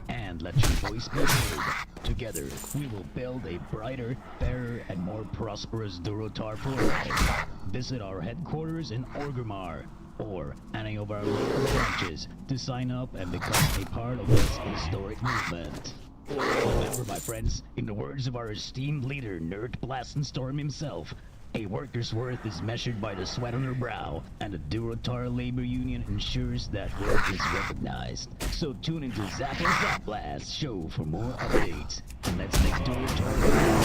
and let your voice be heard. Together, we will build a brighter, fairer, and more prosperous Durotar for all. Visit our headquarters in Orgrimmar, or any of our local branches, to sign up and become a part of this historic movement. Remember, my friends, in the words of our esteemed leader, Nerd Blastenstorm himself, a worker's worth is measured by the sweat on her brow, and the Durotar Labor Union ensures that work is recognized. So tune into Zap and Zap Blast show for more updates, and let's make Durotar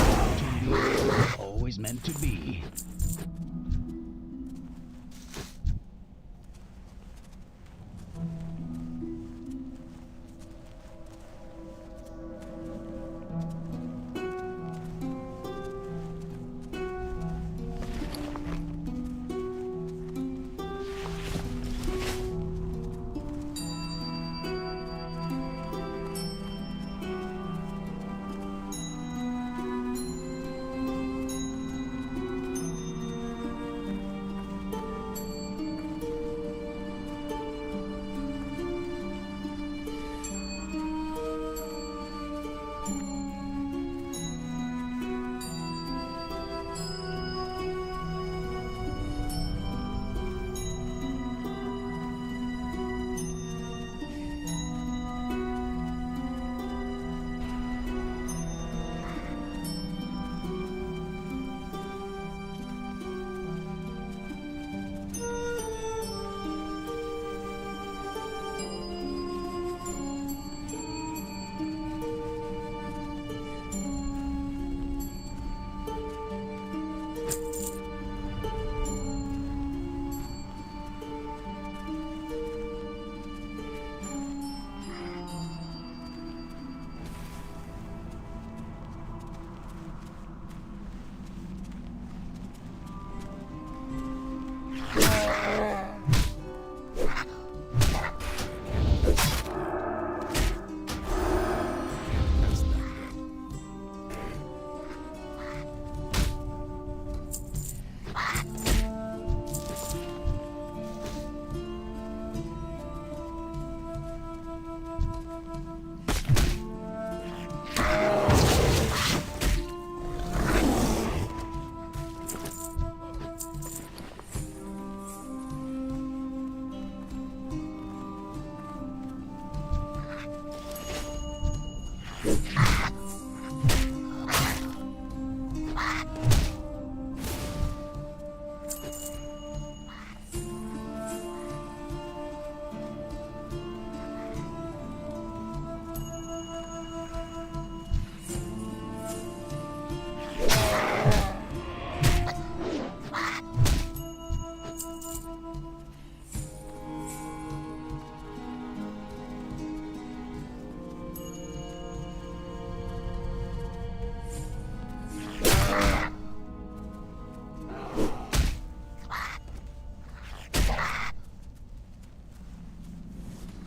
always meant to be.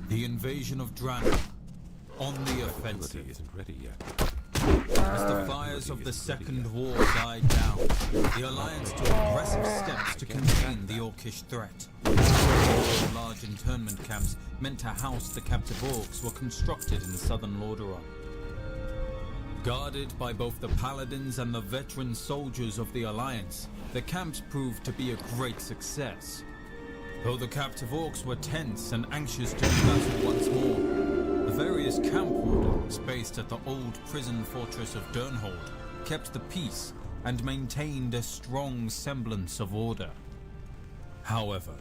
The invasion of Draenor, on the offensive. Isn't ready yet. As the fires of the Second War died down, the Alliance took aggressive steps to contain the Orcish threat. Large internment camps meant to house the captive orcs were constructed in southern Lordaeron. Guarded by both the paladins and the veteran soldiers of the Alliance, the camps proved to be a great success. Though the captive orcs were tense and anxious to do battle once more, the various camp wardens based at the old prison fortress of Durnhold kept the peace and maintained a strong semblance of order. However,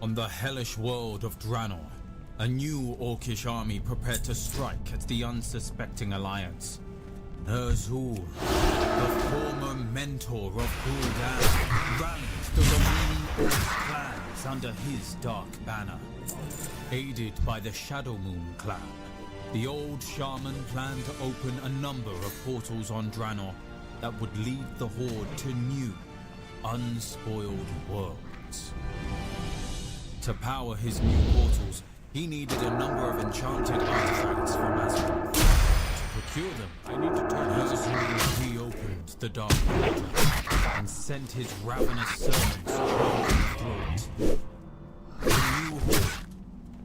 on the hellish world of Draenor, a new Orcish army prepared to strike at the unsuspecting Alliance. Ner'zhul, the former mentor of Gul'dan, rallied the remaining Orc clans under his dark banner. Aided by the Shadowmoon clan, the old shaman planned to open a number of portals on Draenor that would lead the Horde to new, unspoiled worlds. To power his new portals, he needed a number of enchanted artifacts from Azeroth. To procure them, I need to turn Herzog reopened the Dark Portal and sent his ravenous servants through it. The new horde,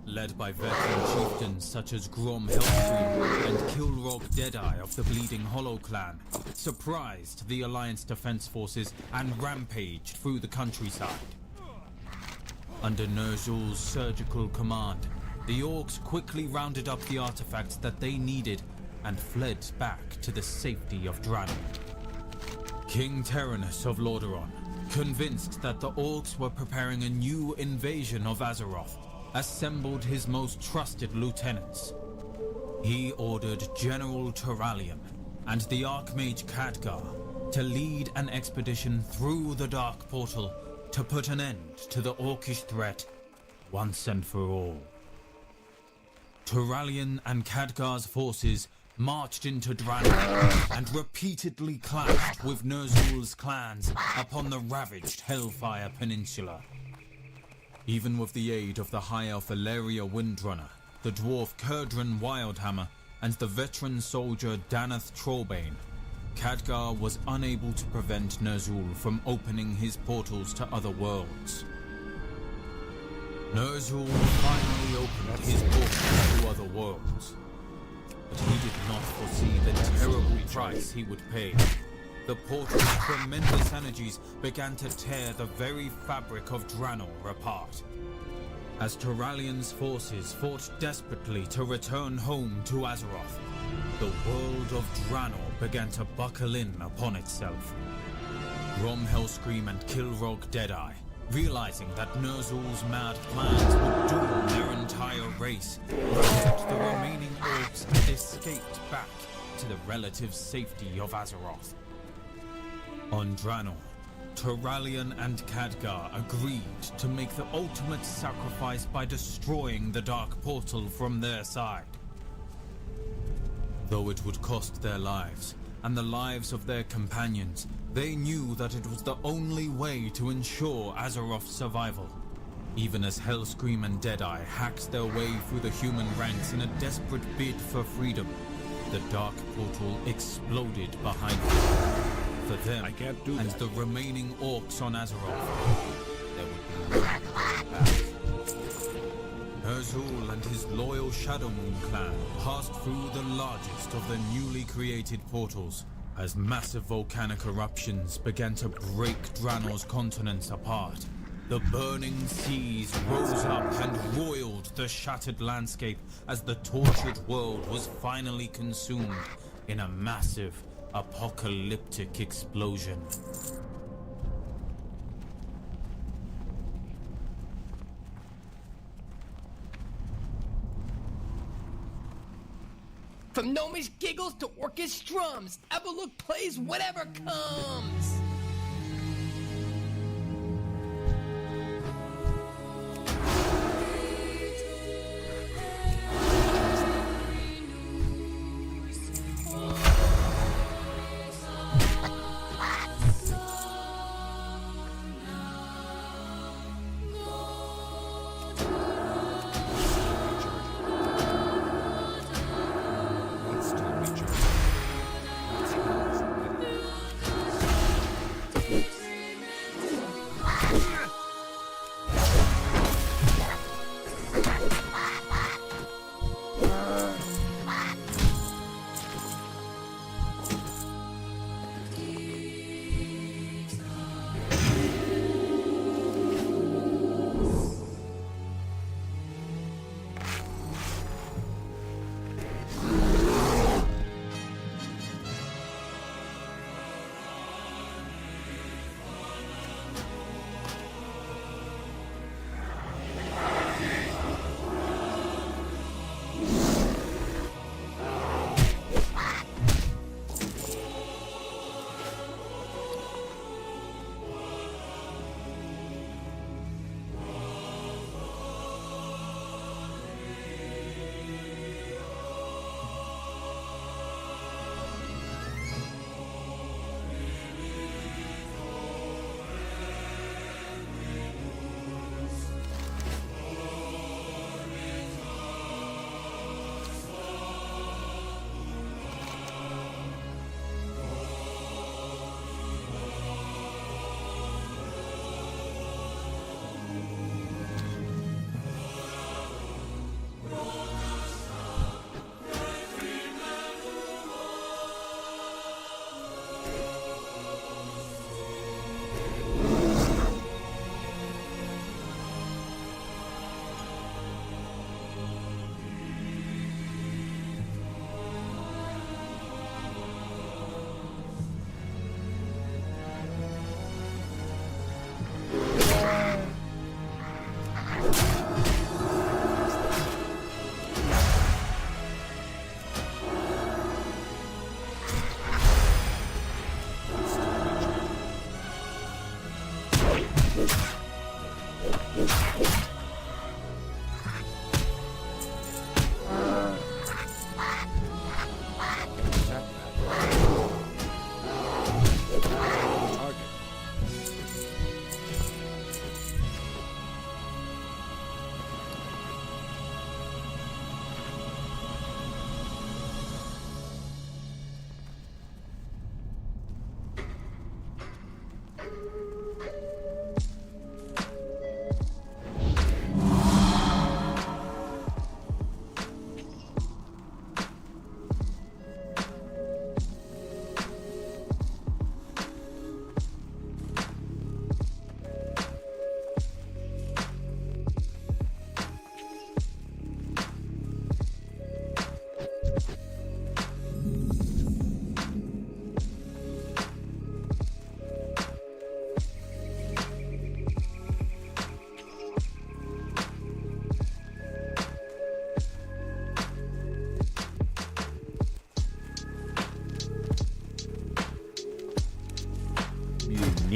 led by veteran chieftains such as Grom Healform and Kilrog Deadeye of the Bleeding Hollow clan, surprised the Alliance defense forces and rampaged through the countryside. Under Ner'zhul's surgical command, the Orcs quickly rounded up the artifacts that they needed and fled back to the safety of Draenor. King Terenas of Lordaeron, convinced that the Orcs were preparing a new invasion of Azeroth, assembled his most trusted lieutenants. He ordered General Turalyon and the Archmage Khadgar to lead an expedition through the Dark Portal to put an end to the Orcish threat once and for all. Turalyon and Khadgar's forces marched into Draenor and repeatedly clashed with Ner'zhul's clans upon the ravaged Hellfire Peninsula. Even with the aid of the High Elf Ilaria Windrunner, the dwarf Kurdran Wildhammer, and the veteran soldier Danath Trollbane, Khadgar was unable to prevent Ner'zhul from opening his portals to other worlds. Ner'zhul finally opened his portals to other worlds, but he did not foresee the terrible price he would pay. The portal's tremendous energies began to tear the very fabric of Draenor apart. As Turalyon's forces fought desperately to return home to Azeroth, the world of Draenor began to buckle in upon itself. Grom Hellscream and Kilrog Deadeye, realizing that Ner'zhul's mad plans would doom their entire race, routed the remaining orcs and escaped back to the relative safety of Azeroth. On Draenor, Turalyon and Khadgar agreed to make the ultimate sacrifice by destroying the Dark Portal from their side. Though it would cost their lives, and the lives of their companions, they knew that it was the only way to ensure Azeroth's survival. Even as Hellscream and Deadeye hacked their way through the human ranks in a desperate bid for freedom, the Dark Portal exploded behind them. For them and the remaining orcs on Azeroth, there would be no going back. Ner'zhul and his loyal Shadowmoon clan passed through the largest of the newly created portals as massive volcanic eruptions began to break Draenor's continents apart. The burning seas rose up and roiled the shattered landscape as the tortured world was finally consumed in a massive, apocalyptic explosion. From gnomish giggles to orcish drums, Everlook plays whatever comes.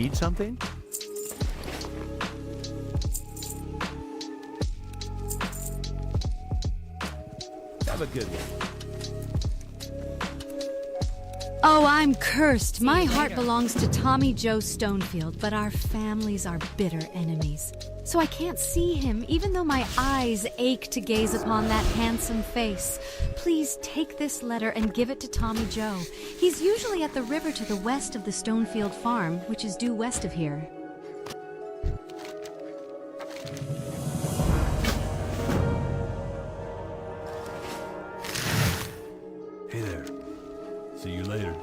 Need something? Have a good one. Oh, I'm cursed. My heart belongs to Tommy Joe Stonefield, but our families are bitter enemies. So I can't see him, even though my eyes ache to gaze upon that handsome face. Please take this letter and give it to Tommy Joe. He's usually at the river to the west of the Stonefield farm, which is due west of here. Hey there. See you later.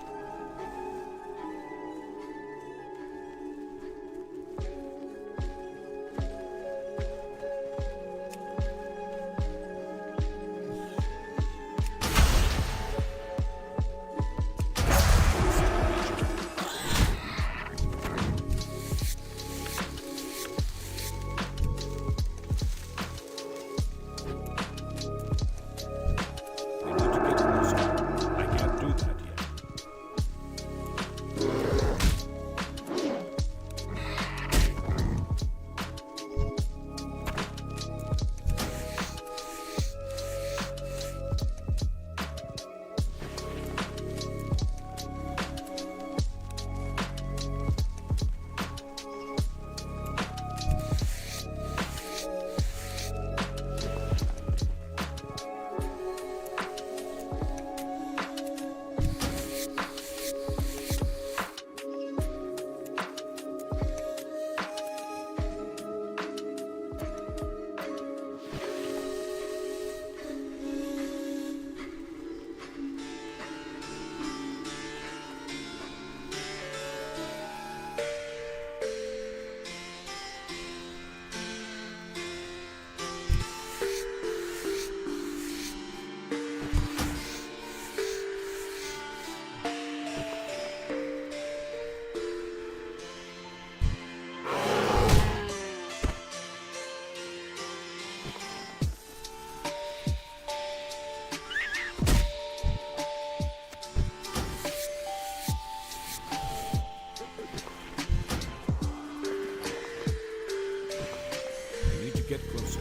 Get closer.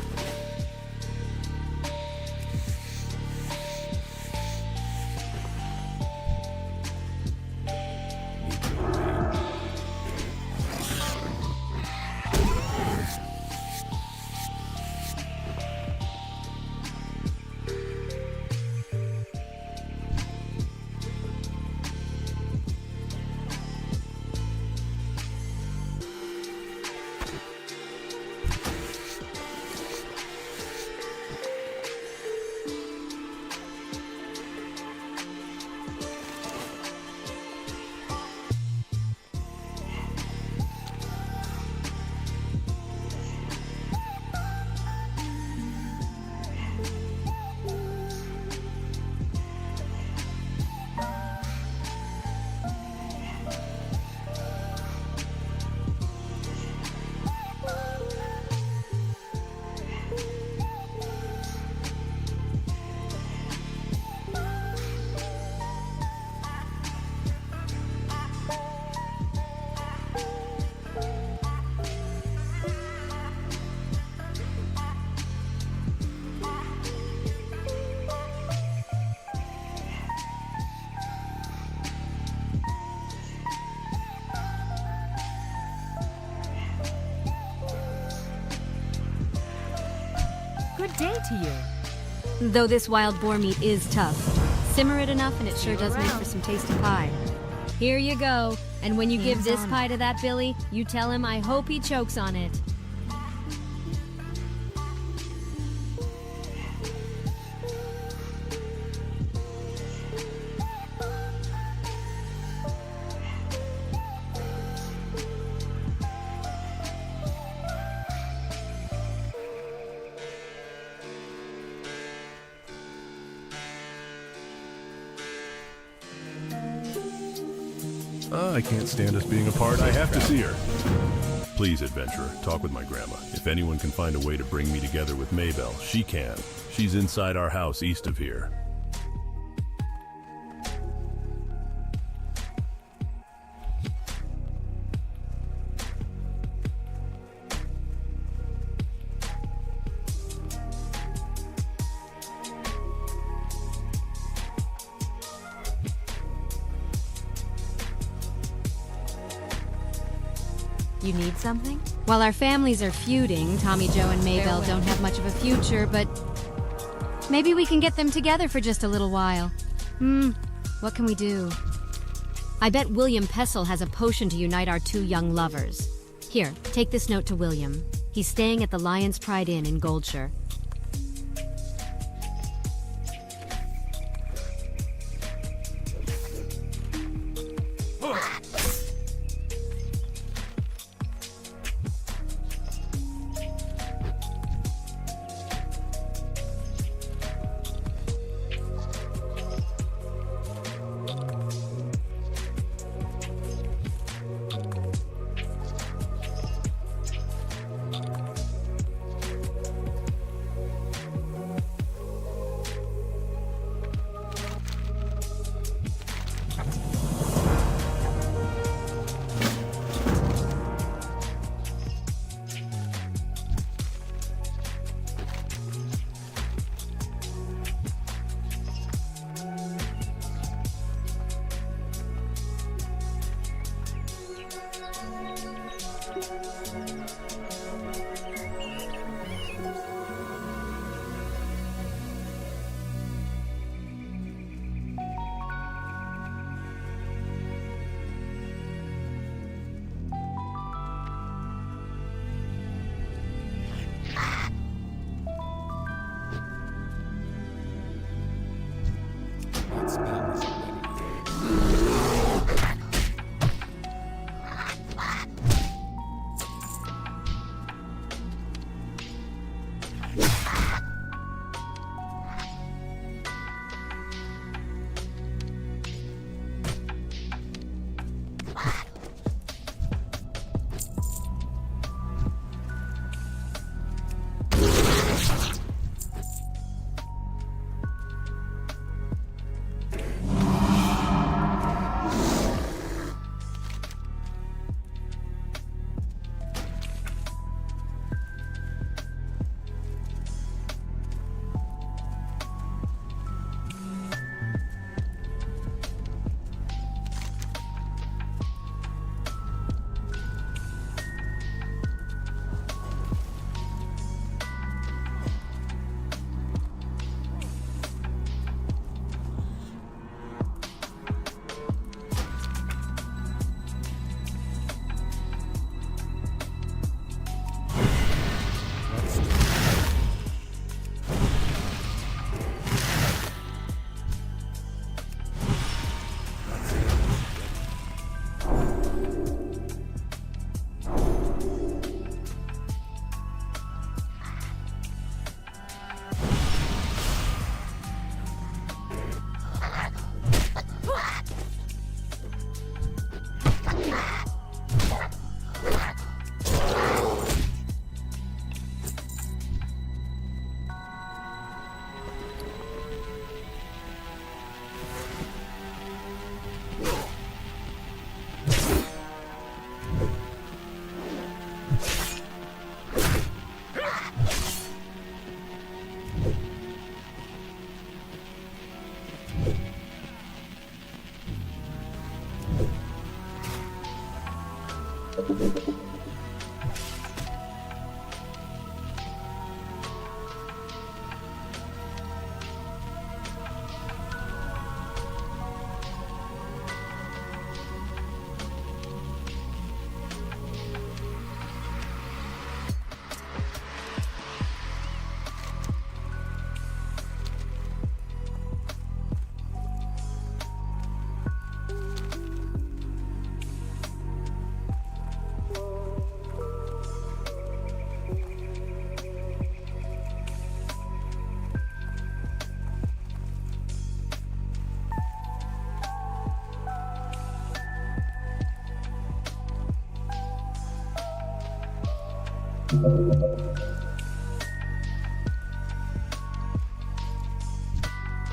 Good day to you. Though this wild boar meat is tough, simmer it enough and it sure does make for some tasty pie. Here you go. And when you give this pie to that Billy, you tell him I hope he chokes on it. I can't stand us being apart. I have to see her. Please, adventurer, talk with my grandma. If anyone can find a way to bring me together with Maybelle, she can. She's inside our house east of here. You need something? While our families are feuding, Tommy Joe and Maybelle don't have much of a future, but maybe we can get them together for just a little while. What can we do? I bet William Pessel has a potion to unite our two young lovers. Here, take this note to William. He's staying at the Lion's Pride Inn in Goldshire.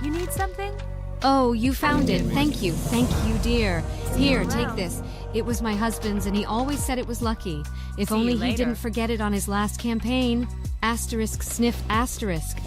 You need something? Oh, you found it. Thank you. Thank you, dear. Here, take this. It was my husband's, and he always said it was lucky. If only he didn't forget it on his last campaign. Asterisk sniff asterisk.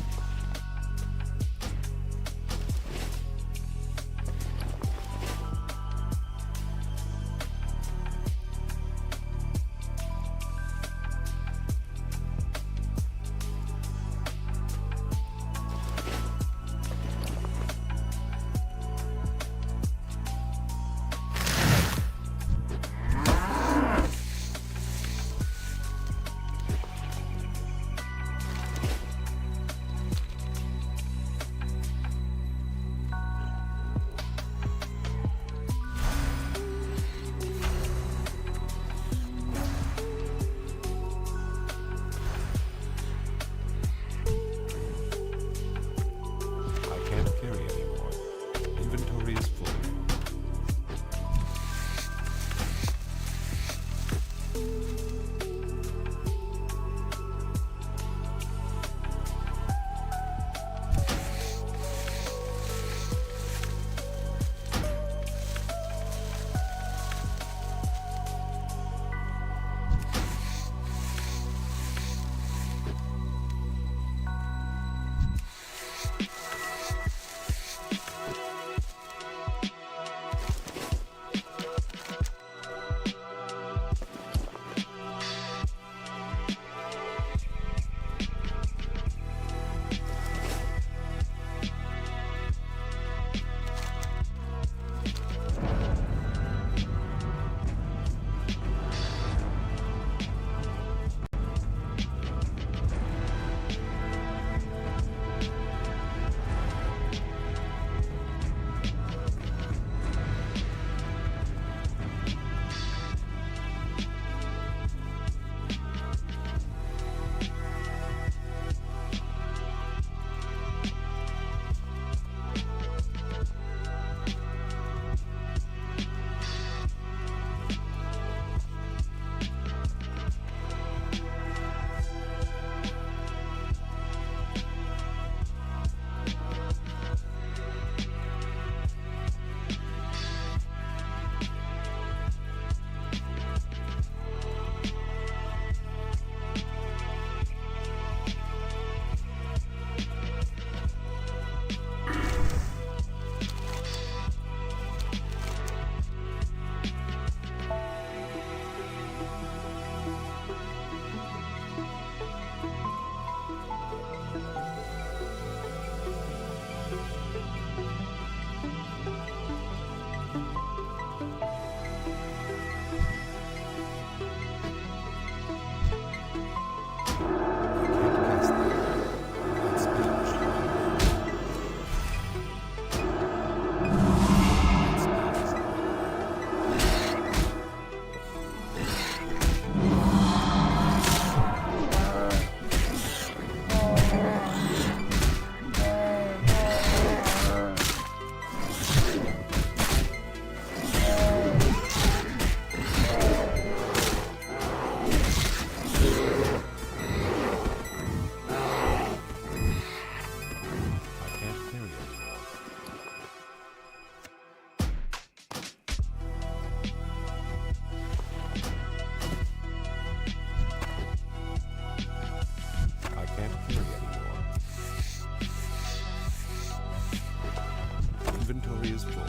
Inventory is full.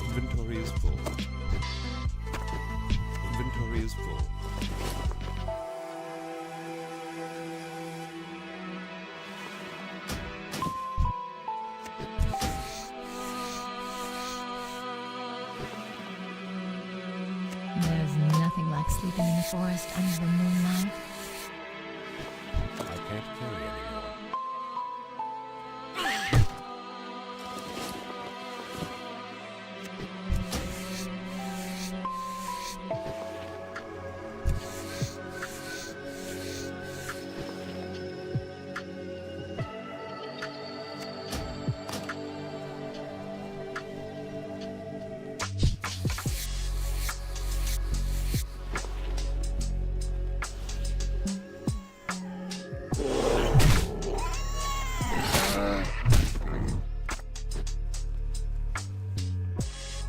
Inventory is full. Inventory is full. There's nothing like sleeping in the forest under the moonlight. I can't carry anymore.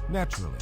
Naturally.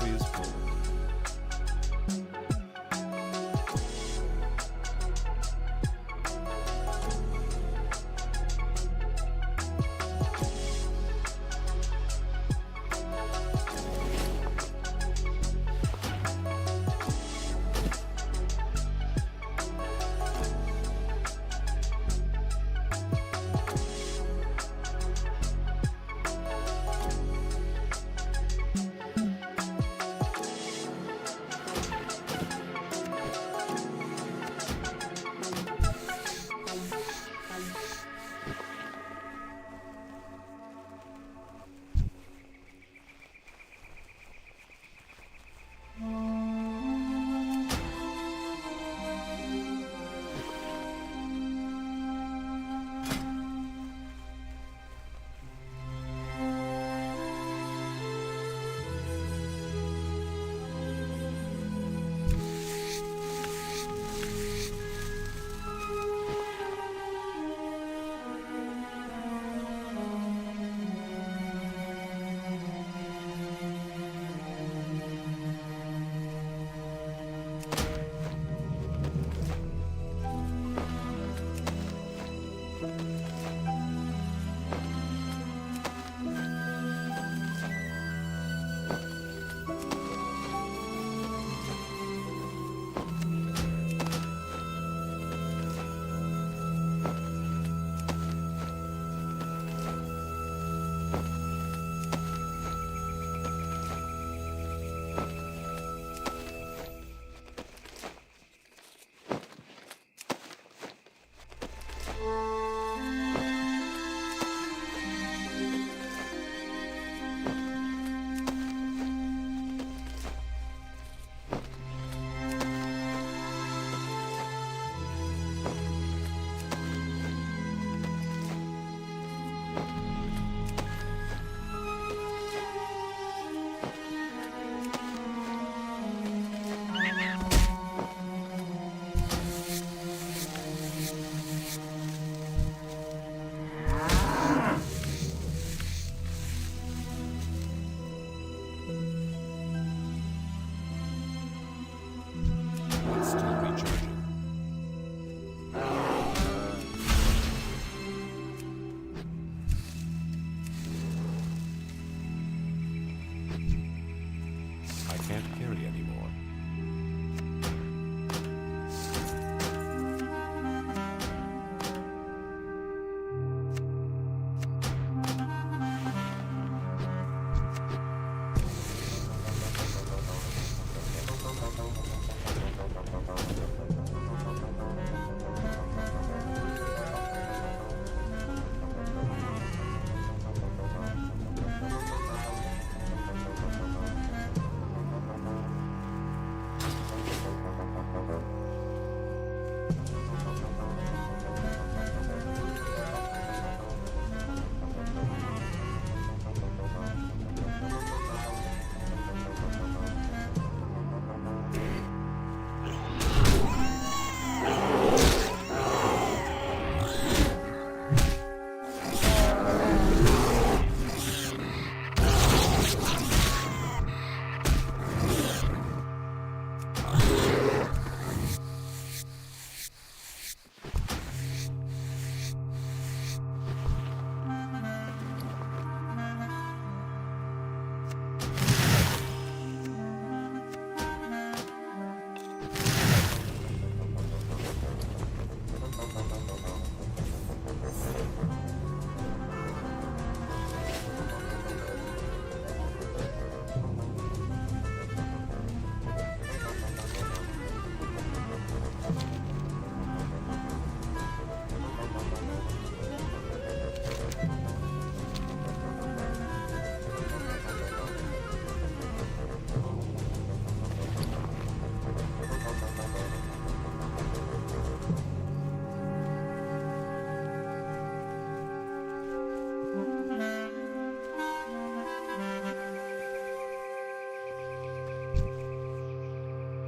inventory is full.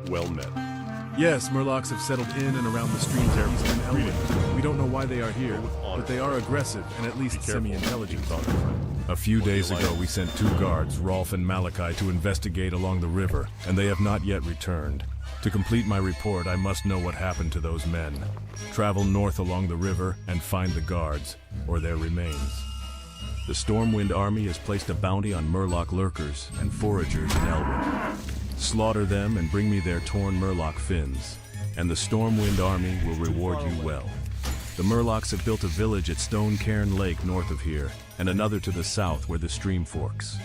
Well met. Yes, Murlocs have settled in and around the streams of Eastern Elwyn. We don't know why they are here, but they are aggressive and at least semi-intelligent. A few days ago, we sent 2 guards, Rolf and Malachi, to investigate along the river, and they have not yet returned. To complete my report, I must know what happened to those men. Travel north along the river and find the guards, or their remains. The Stormwind Army has placed a bounty on Murloc lurkers and foragers in Elwyn. Slaughter them and bring me their torn Murloc fins, and the Stormwind Army will reward you well. The Murlocs have built a village at Stone Cairn Lake north of here, and another to the south where the stream forks.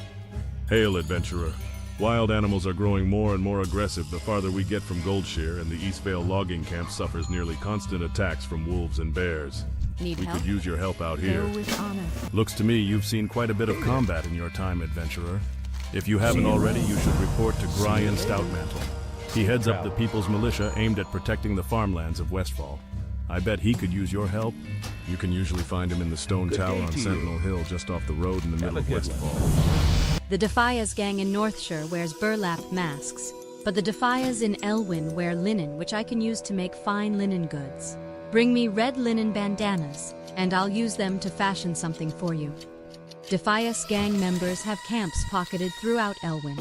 Hail, adventurer. Wild animals are growing more and more aggressive the farther we get from Goldshear, and the Eastvale logging camp suffers nearly constant attacks from wolves and bears. Need we help? could use your help out here. Go with honor. Looks to me you've seen quite a bit of combat in your time, adventurer. If you haven't already, you should report to Brian Stoutmantle. He heads up the People's Militia aimed at protecting the farmlands of Westfall. I bet he could use your help. You can usually find him in the Stone Tower on Sentinel Hill just off the road in the middle of Westfall. The Defias gang in Northshire wears burlap masks, but the Defias in Elwyn wear linen, which I can use to make fine linen goods. Bring me red linen bandanas, and I'll use them to fashion something for you. Defias gang members have camps pocketed throughout Elwyn.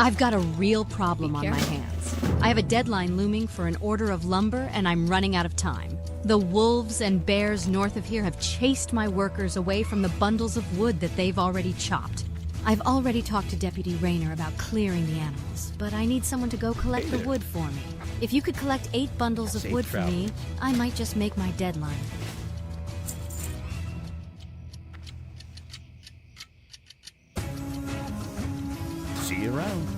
I've got a real problem on my hands. I have a deadline looming for an order of lumber, and I'm running out of time. The wolves and bears north of here have chased my workers away from the bundles of wood that they've already chopped. I've already talked to Deputy Rayner about clearing the animals, but I need someone to go collect the wood for me. If you could collect 8 bundles of wood for me, I might just make my deadline. See you around.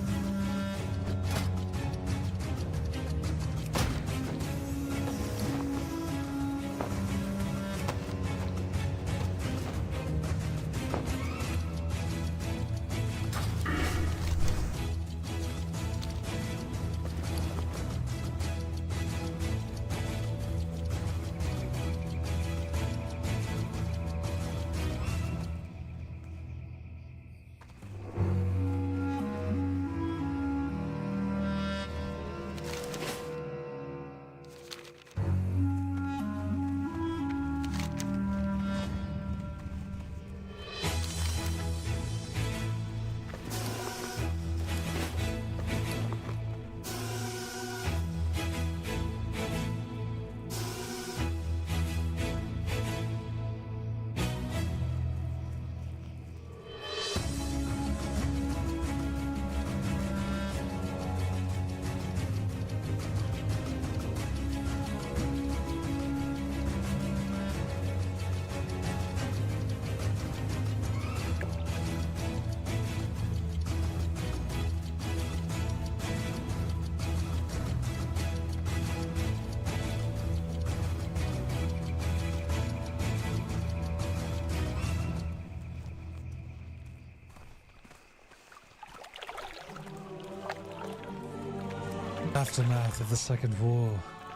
Aftermath of the Second War,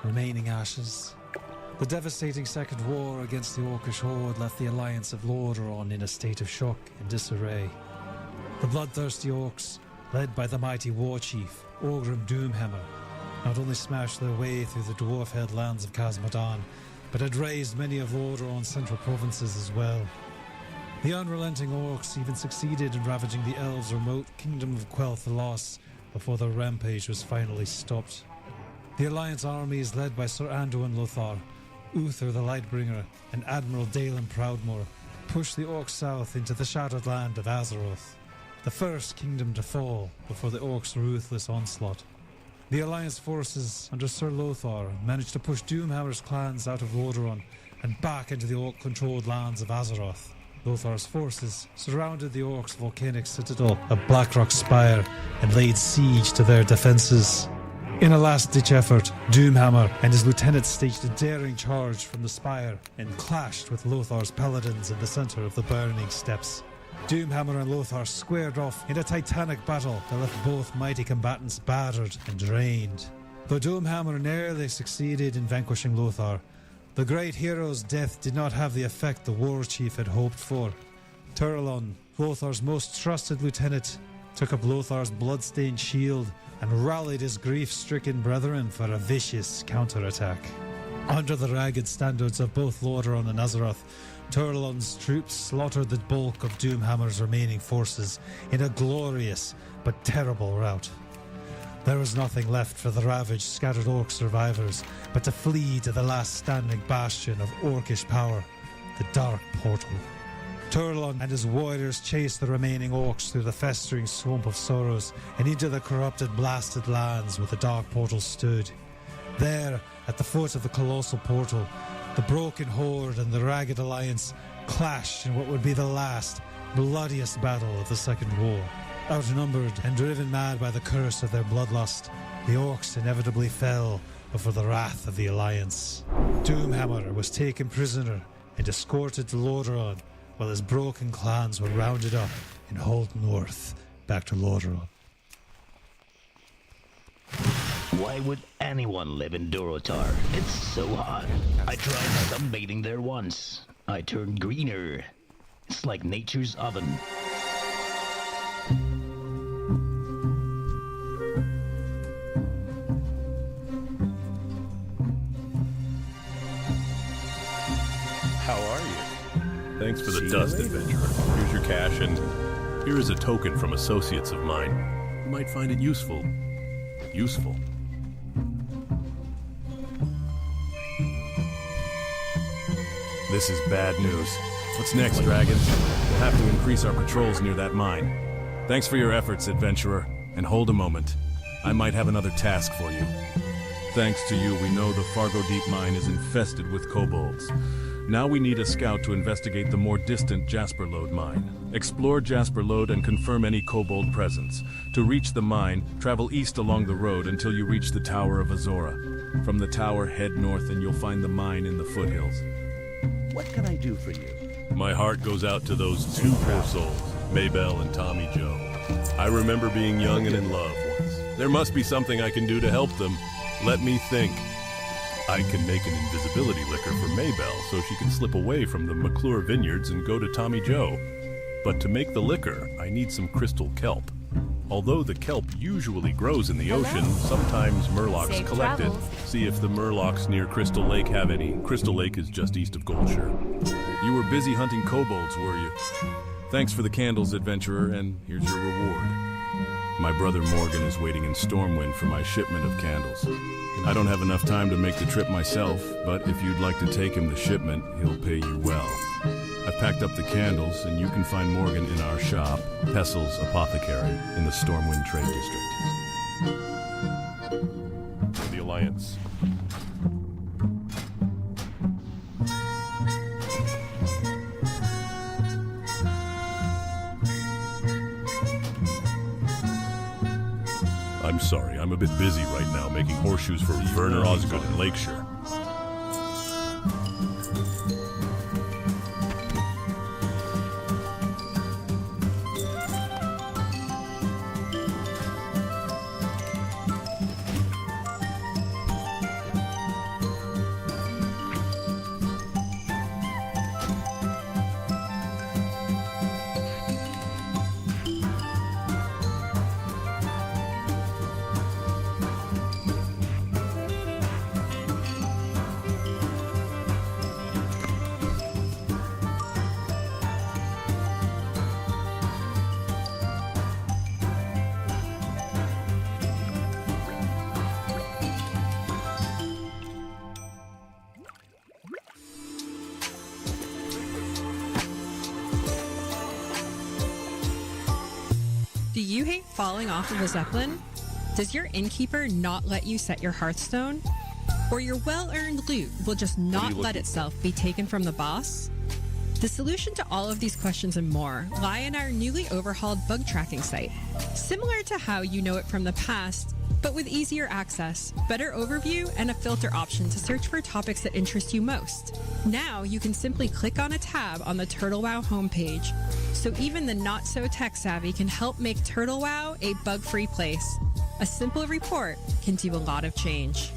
remaining ashes. The devastating Second War against the Orcish Horde left the Alliance of Lordaeron in a state of shock and disarray. The bloodthirsty Orcs, led by the mighty war chief, Orgrim Doomhammer, not only smashed their way through the dwarf-held lands of Khazmodan, but had razed many of Lordaeron's central provinces as well. The unrelenting Orcs even succeeded in ravaging the elves' remote kingdom of Quel'Tha Loss before their rampage was finally stopped. The Alliance armies led by Sir Anduin Lothar, Uther the Lightbringer, and Admiral Dalen Proudmoore pushed the Orcs south into the shattered land of Azeroth, the first kingdom to fall before the Orcs' ruthless onslaught. The Alliance forces under Sir Lothar managed to push Doomhammer's clans out of Lordaeron and back into the Orc-controlled lands of Azeroth. Lothar's forces surrounded the Orcs' volcanic citadel of Blackrock Spire and laid siege to their defences. In a last-ditch effort, Doomhammer and his lieutenants staged a daring charge from the spire and clashed with Lothar's paladins in the centre of the burning steppes. Doomhammer and Lothar squared off in a titanic battle that left both mighty combatants battered and drained. Though Doomhammer nearly succeeded in vanquishing Lothar, the great hero's death did not have the effect the war chief had hoped for. Turlon, Lothar's most trusted lieutenant, took up Lothar's blood-stained shield and rallied his grief-stricken brethren for a vicious counterattack. Under the ragged standards of both Lordaeron and Azeroth, Turlon's troops slaughtered the bulk of Doomhammer's remaining forces in a glorious but terrible rout. There was nothing left for the ravaged, scattered Orc survivors but to flee to the last standing bastion of Orcish power, the Dark Portal. Turlon and his warriors chased the remaining Orcs through the festering swamp of sorrows and into the corrupted, blasted lands where the Dark Portal stood. There, at the foot of the colossal portal, the broken Horde and the Ragged Alliance clashed in what would be the last, bloodiest battle of the Second War. Outnumbered and driven mad by the curse of their bloodlust, the Orcs inevitably fell before the wrath of the Alliance. Doomhammer was taken prisoner and escorted to Lordaeron, while his broken clans were rounded up and hauled north, back to Lordaeron. Why would anyone live in Durotar? It's so hot. I tried sunbathing there once. I turned greener. It's like nature's oven. How are you? Thanks for the dust, adventurer. Here's your cash, and here is a token from associates of mine. You might find it useful. Useful. This is bad news. What's next, dragons? We'll have to increase our patrols near that mine. Thanks for your efforts, adventurer. And hold a moment. I might have another task for you. Thanks to you, we know the Fargo Deep Mine is infested with kobolds. Now we need a scout to investigate the more distant Jasper Lode mine. Explore Jasper Lode and confirm any kobold presence. To reach the mine, travel east along the road until you reach the Tower of Azora. From the tower, head north and you'll find the mine in the foothills. What can I do for you? My heart goes out to those two poor souls, Maybelle and Tommy Joe. I remember being young and in love once. There must be something I can do to help them. Let me think. I can make an invisibility liquor for Maybelle so she can slip away from the McClure vineyards and go to Tommy Joe. But to make the liquor, I need some crystal kelp. Although the kelp usually grows in the ocean, sometimes murlocs Safe collect travels. it. See if the murlocs near Crystal Lake have any. Crystal Lake is just east of Goldshire. You were busy hunting kobolds, were you? Thanks for the candles, adventurer, and here's your reward. My brother Morgan is waiting in Stormwind for my shipment of candles. I don't have enough time to make the trip myself, but if you'd like to take him the shipment, he'll pay you well. I've packed up the candles, and you can find Morgan in our shop, Pessel's Apothecary, in the Stormwind Trade District. The Alliance. I'm sorry, I'm a bit busy right now making horseshoes for Werner Osgood in Lakeshire. Do you hate falling off of a zeppelin? Does your innkeeper not let you set your hearthstone? Or your well-earned loot will just not let itself be taken from the boss? The solution to all of these questions and more lie in our newly overhauled bug tracking site. Similar to how you know it from the past, but with easier access, better overview, and a filter option to search for topics that interest you most. Now you can simply click on a tab on the Turtle WoW homepage, so even the not-so-tech-savvy can help make Turtle WoW a bug-free place. A simple report can do a lot of change.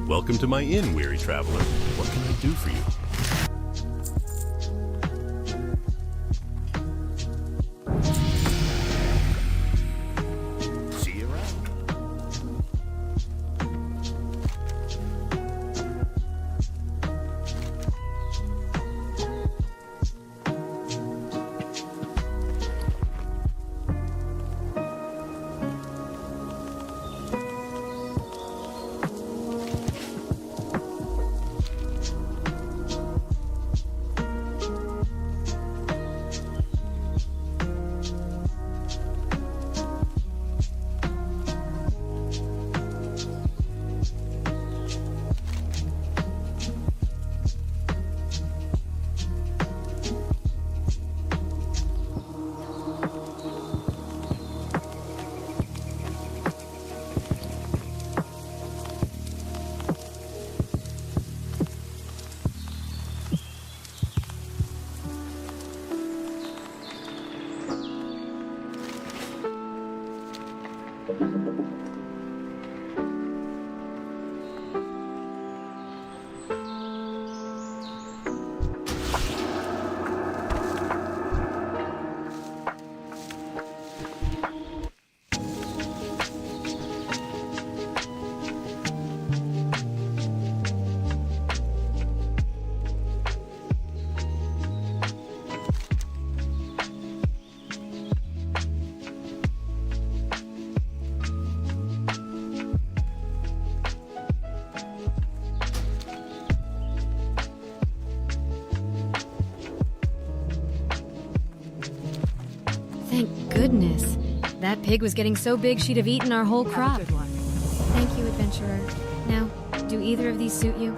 Welcome to my inn, weary traveler. What can I do for you? See you around. Thank goodness. That pig was getting so big she'd have eaten our whole crop. Thank you, adventurer. Now, do either of these suit you?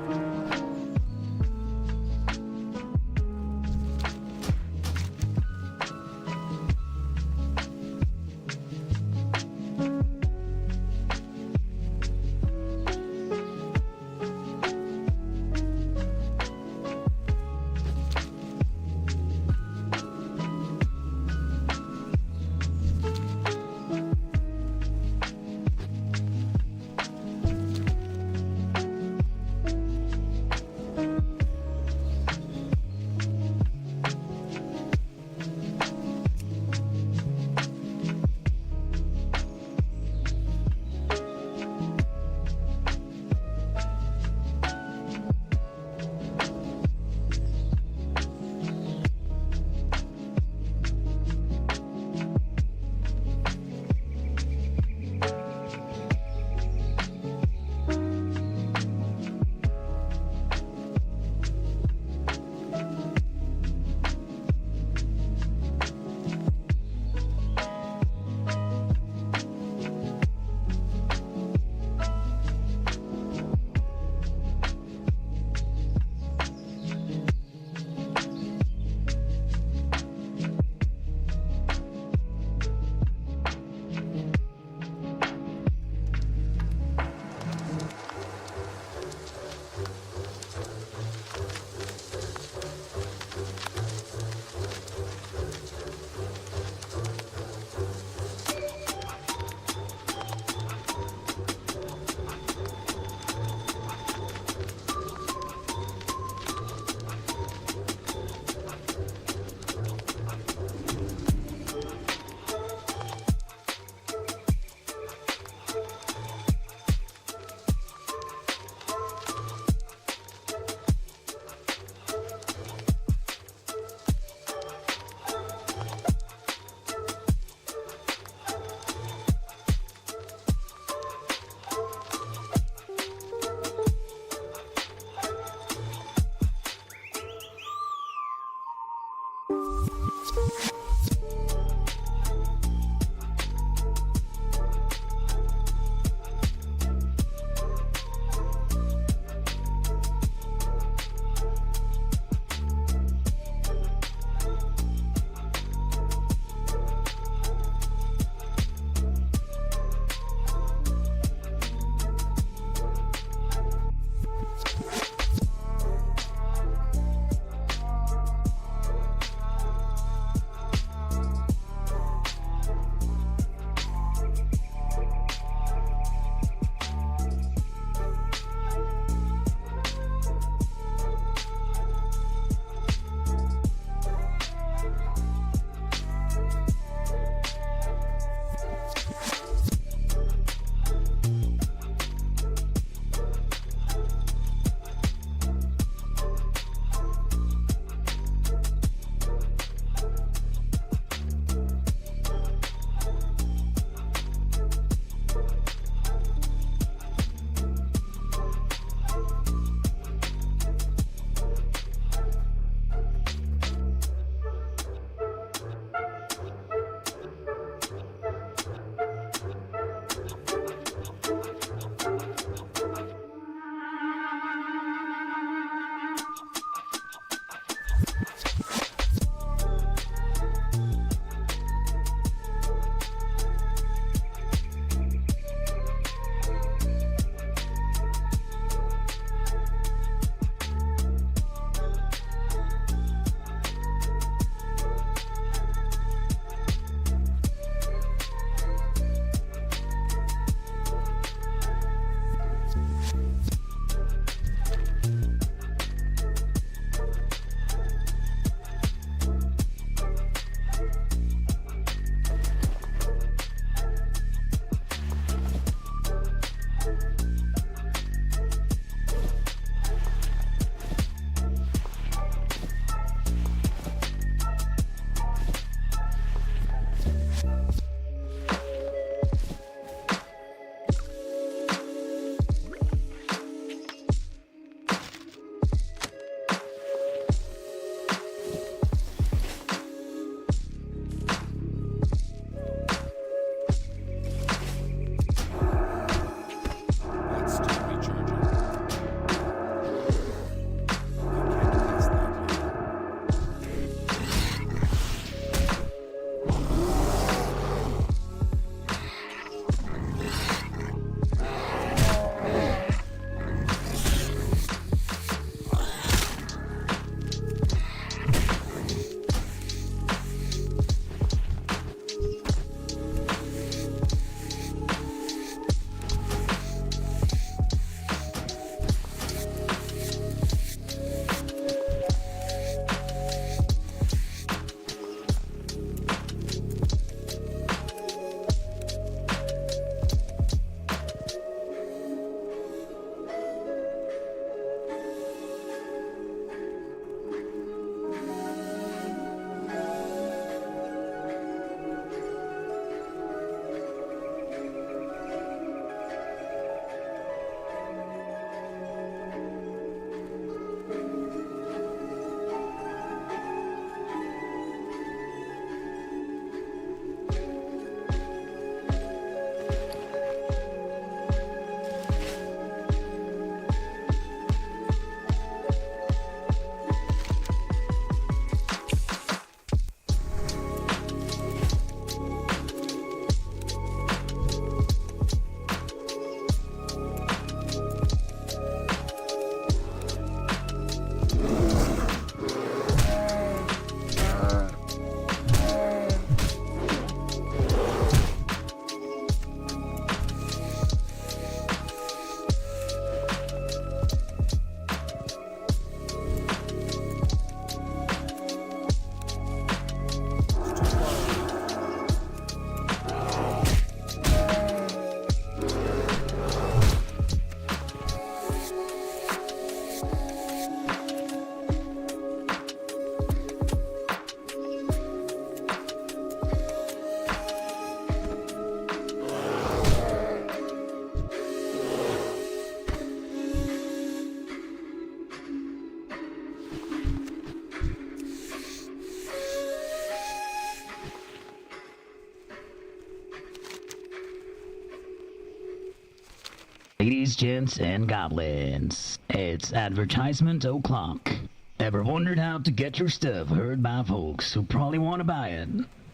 Ladies, gents, and goblins, it's advertisement o'clock. Ever wondered how to get your stuff heard by folks who probably want to buy it?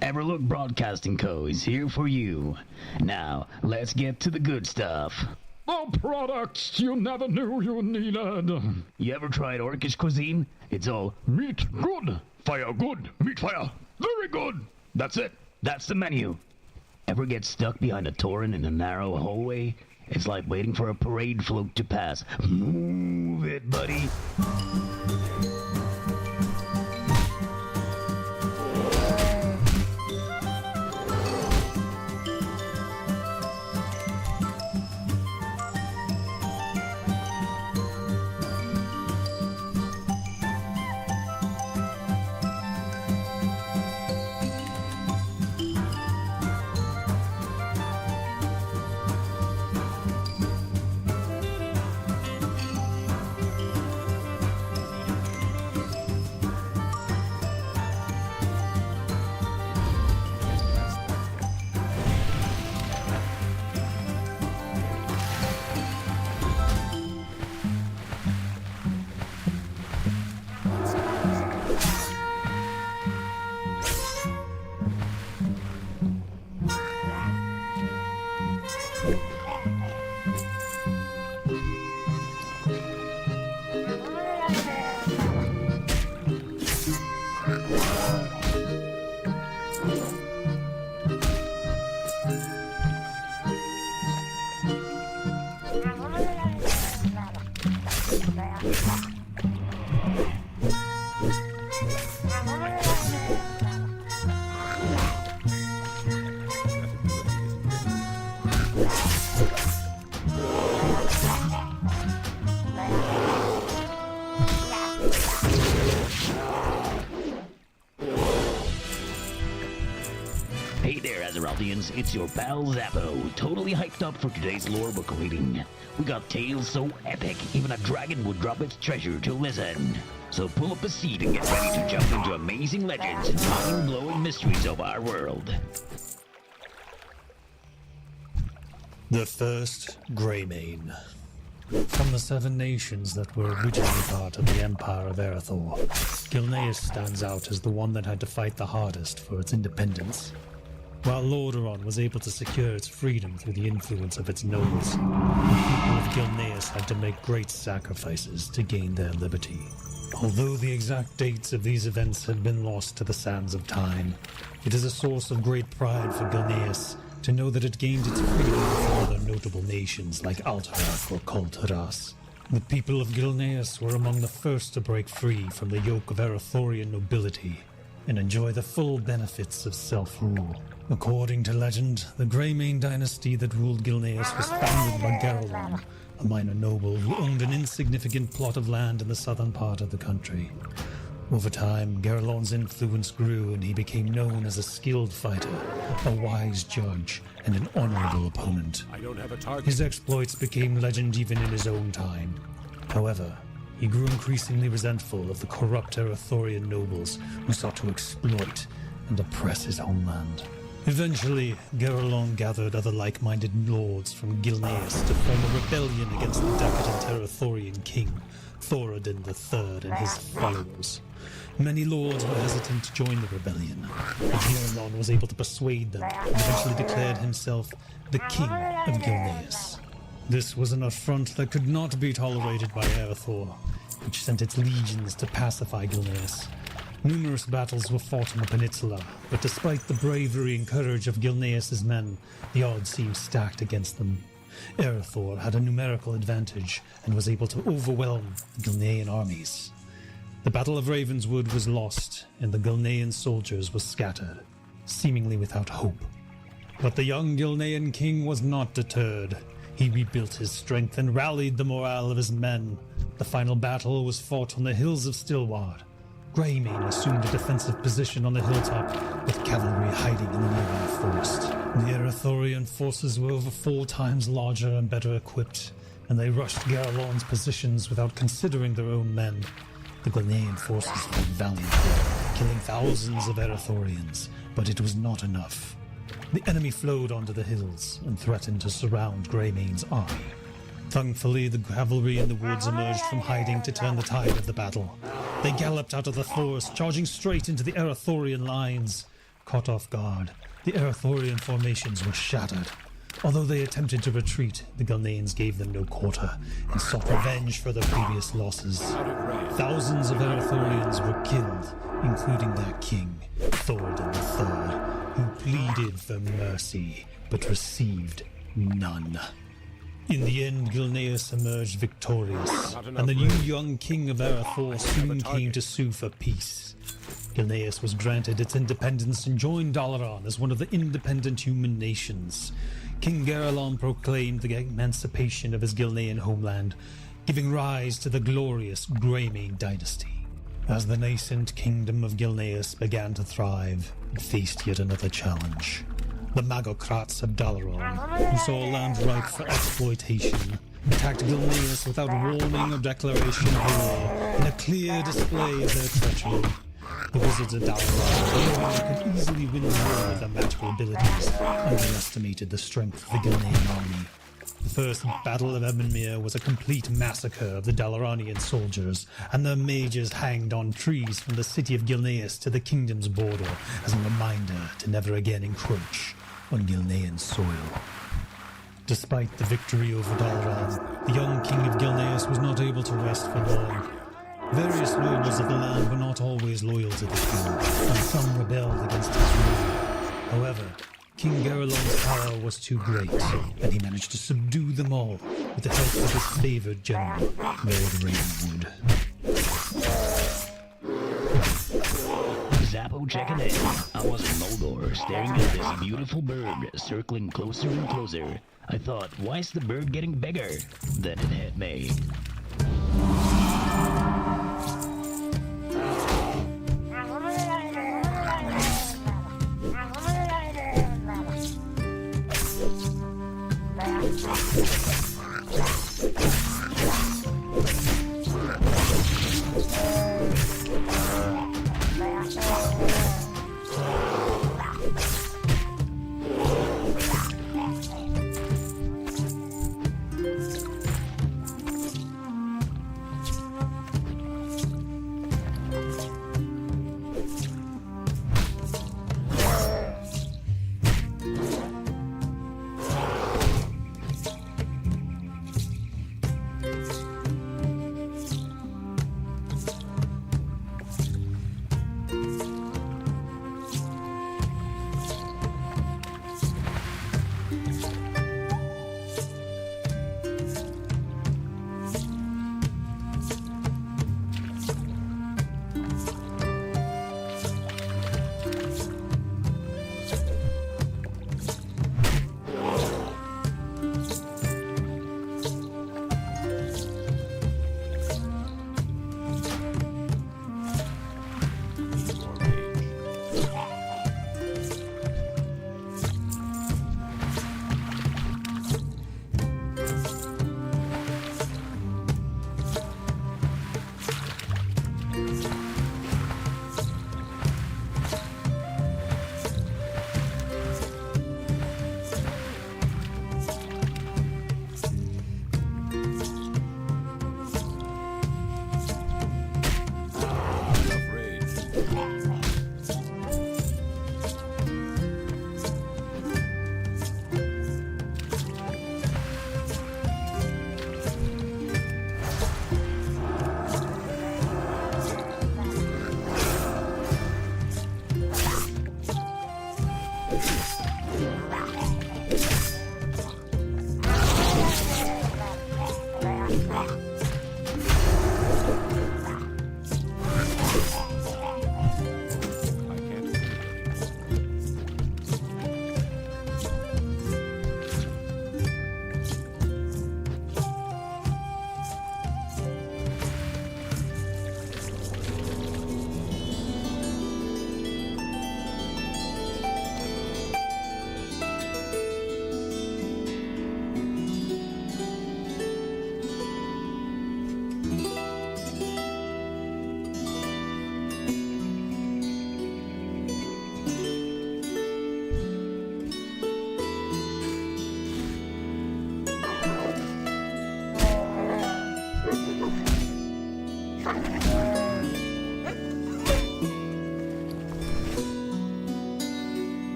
Everlook Broadcasting Co. is here for you. Now, let's get to the good stuff. The products you never knew you needed. You ever tried Orcish cuisine? It's all meat good, fire good, meat fire very good. That's it. That's the menu. Ever get stuck behind a torrent in a narrow hallway? It's like waiting for a parade float to pass. Move it, buddy. Hey there, Azeraldians, it's your pal Zappo, totally hyped up for today's lore book reading. We got tales so epic, even a dragon would drop its treasure to listen. So pull up a seat and get ready to jump into amazing legends and mind-blowing mysteries of our world. The first Greymane. From the 7 nations that were originally part of the Empire of Erethdor, Gilneas stands out as the one that had to fight the hardest for its independence. While Lordaeron was able to secure its freedom through the influence of its nobles, the people of Gilneas had to make great sacrifices to gain their liberty. Although the exact dates of these events have been lost to the sands of time, it is a source of great pride for Gilneas to know that it gained its freedom from other notable nations like Alterac or Kul Tiras. The people of Gilneas were among the first to break free from the yoke of Erethdorian nobility and enjoy the full benefits of self-rule. According to legend, the Greymane dynasty that ruled Gilneas was founded by Garelon, a minor noble who owned an insignificant plot of land in the southern part of the country. Over time, Garelon's influence grew and he became known as a skilled fighter, a wise judge, and an honorable opponent. I don't have a target. His exploits became legend even in his own time. However, he grew increasingly resentful of the corrupt Erethdorian nobles who sought to exploit and oppress his homeland. Eventually, Garelon gathered other like-minded lords from Gilneas to form a rebellion against the decadent Erethdorian king, Thoradin III, and his followers. Many lords were hesitant to join the rebellion, but Garelon was able to persuade them and eventually declared himself the King of Gilneas. This was an affront that could not be tolerated by Erethdor, which sent its legions to pacify Gilneas. Numerous battles were fought on the peninsula, but despite the bravery and courage of Gilneas' men, the odds seemed stacked against them. Erethdor had a numerical advantage and was able to overwhelm the Gilnean armies. The Battle of Ravenswood was lost, and the Gilnean soldiers were scattered, seemingly without hope. But the young Gilnean king was not deterred. He rebuilt his strength and rallied the morale of his men. The final battle was fought on the hills of Stillward. Greymane assumed a defensive position on the hilltop, with cavalry hiding in the nearby forest. The Erethdorian forces were over 4 times larger and better equipped, and they rushed Garelon's positions without considering their own men. The Gilnean forces fought valiantly, killing thousands of Erethdorians, but it was not enough. The enemy flowed onto the hills and threatened to surround Greymane's army. Thankfully, the cavalry in the woods emerged from hiding to turn the tide of the battle. They galloped out of the forest, charging straight into the Erathorian lines. Caught off guard, the Erathorian formations were shattered. Although they attempted to retreat, the Gilneans gave them no quarter and sought revenge for their previous losses. Thousands of Erathorians were killed, including their king, Thordan III, who pleaded for mercy but received none. In the end, Gilneas emerged victorious, and the new young king of Erathor soon came to sue for peace. Gilneas was granted its independence and joined Dalaran as one of the independent human nations. King Garelon proclaimed the emancipation of his Gilnean homeland, giving rise to the glorious Greymane dynasty. As the nascent kingdom of Gilneas began to thrive, it faced yet another challenge. The Magocrats of Dalaran, who saw land ripe for exploitation, attacked Gilneas without warning or declaration of war, in a clear display of their treachery. The wizards of Dalaran, who could easily win the war with their magical abilities, underestimated the strength of the Gilnean army. The first Battle of Ebenmere was a complete massacre of the Dalaranian soldiers, and their mages hanged on trees from the city of Gilneas to the kingdom's border as a reminder to never again encroach on Gilnean soil. Despite the victory over Dalaran, the young king of Gilneas was not able to rest for long. Various nobles of the land were not always loyal to the king, and some rebelled against his rule. However, King Garelon's power was too great, and he managed to subdue them all with the help of his favored general, Lord Ravenwood. Zappo checking in. I was in Moldor, staring at this beautiful bird, circling closer and closer. I thought, why is the bird getting bigger? Then it hit me.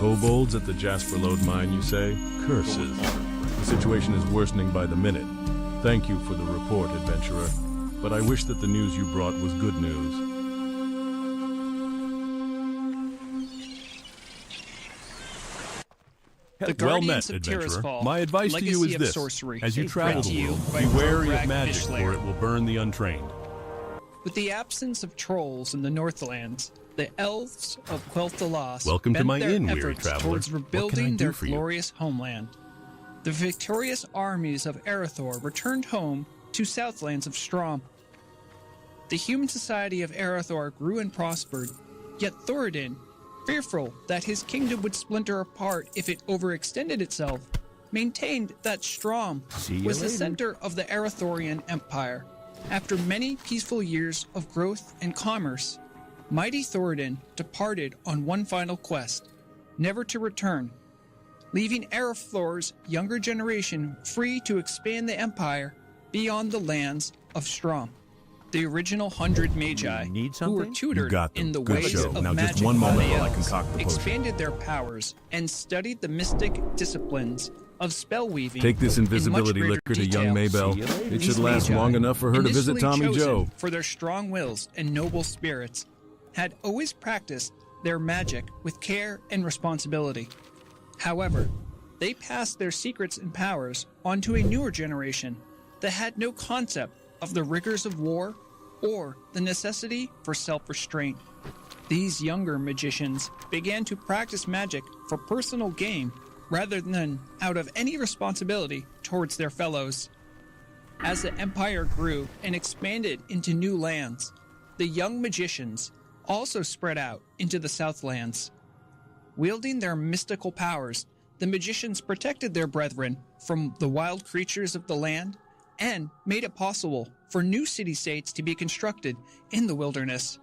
Kobolds at the Jasper Lode mine, you say? Curses. The situation is worsening by the minute. Thank you for the report, adventurer. But I wish that the news you brought was good news. Well met, adventurer. My advice to you is this. As you travel the world, be wary of magic, for it will burn the untrained. With the absence of trolls in the Northlands, the elves of Quel'Thalas Welcome to bent my their inn, weary efforts traveler. towards What can I rebuilding do their for you? glorious homeland. The victorious armies of Erethdor returned home to Southlands of Strom. The human society of Erethdor grew and prospered, yet Thoradin, fearful that his kingdom would splinter apart if it overextended itself, maintained that Strom was the center of the Erethdorian Empire. After many peaceful years of growth and commerce, mighty Thoradin departed on one final quest, never to return, leaving Erethdor's younger generation free to expand the empire beyond the lands of Strom. The original 100 Magi, who were tutored in the ways of Now magic just one by moment the while I elves, concoct the potion. expanded their powers and studied the mystic disciplines of spellweaving. Take this invisibility in much liquor to greater young detail. Maybell. It These should last Magi, long enough for her to visit initially Tommy chosen Joe. for their strong wills and noble spirits, had always practiced their magic with care and responsibility. However, they passed their secrets and powers onto a newer generation that had no concept of the rigors of war or the necessity for self-restraint. These younger magicians began to practice magic for personal gain rather than out of any responsibility towards their fellows. As the empire grew and expanded into new lands, the young magicians also spread out into the Southlands. Wielding their mystical powers, the magicians protected their brethren from the wild creatures of the land and made it possible for new city-states to be constructed in the wilderness.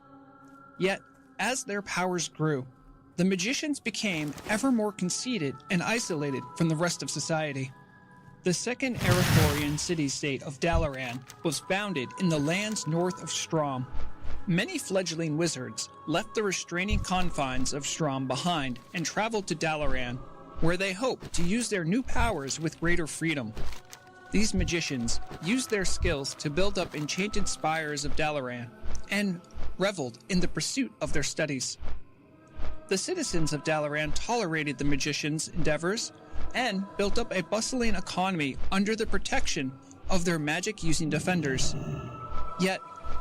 Yet, as their powers grew, the magicians became ever more conceited and isolated from the rest of society. The second Erethdorian city-state of Dalaran was founded in the lands north of Strom. Many fledgling wizards left the restraining confines of Strom behind and traveled to Dalaran, where they hoped to use their new powers with greater freedom. These magicians used their skills to build up enchanted spires of Dalaran and reveled in the pursuit of their studies. The citizens of Dalaran tolerated the magicians' endeavors and built up a bustling economy under the protection of their magic-using defenders. Yet,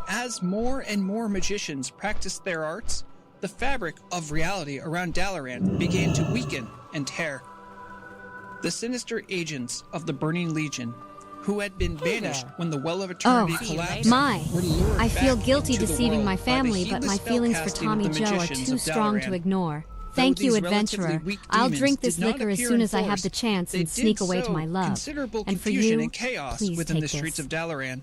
as more and more magicians practiced their arts, the fabric of reality around Dalaran began to weaken and tear. The sinister agents of the Burning Legion, who had been banished when the Well of Eternity collapsed, were lured I feel back guilty into the deceiving world my by the family, but heedless my feelings for spellcasting of Tommy the Joe are magicians too of strong to Dalaran. ignore. Though Thank you, these relatively adventurer. weak I'll demons drink did this not liquor as appear soon in as I have force, the chance they and sneak did away to sow my love. considerable And for confusion you, and chaos please within the take streets this. of Dalaran.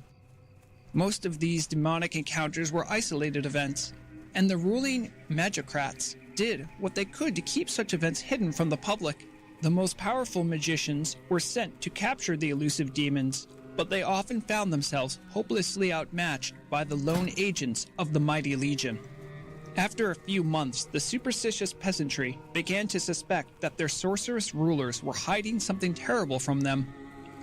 Most of these demonic encounters were isolated events, and the ruling magicrats did what they could to keep such events hidden from the public. The most powerful magicians were sent to capture the elusive demons, but they often found themselves hopelessly outmatched by the lone agents of the mighty Legion. After a few months, the superstitious peasantry began to suspect that their sorceress rulers were hiding something terrible from them.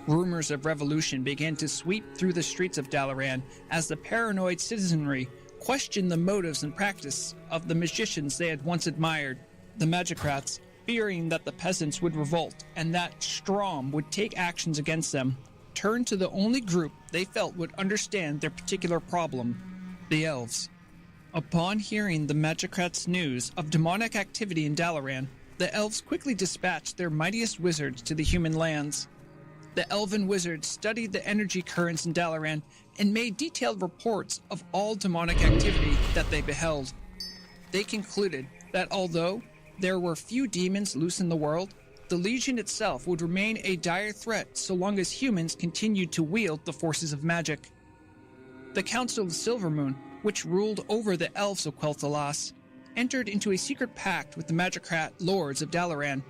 Rumors of revolution began to sweep through the streets of Dalaran as the paranoid citizenry questioned the motives and practice of the magicians they had once admired. The magicrats, fearing that the peasants would revolt and that Strom would take actions against them, turned to the only group they felt would understand their particular problem, the elves. Upon hearing the magicrats' news of demonic activity in Dalaran, the elves quickly dispatched their mightiest wizards to the human lands. The elven wizards studied the energy currents in Dalaran and made detailed reports of all demonic activity that they beheld. They concluded that although there were few demons loose in the world, the Legion itself would remain a dire threat so long as humans continued to wield the forces of magic. The Council of Silvermoon, which ruled over the elves of Quel'Thalas, entered into a secret pact with the magicrat lords of Dalaran.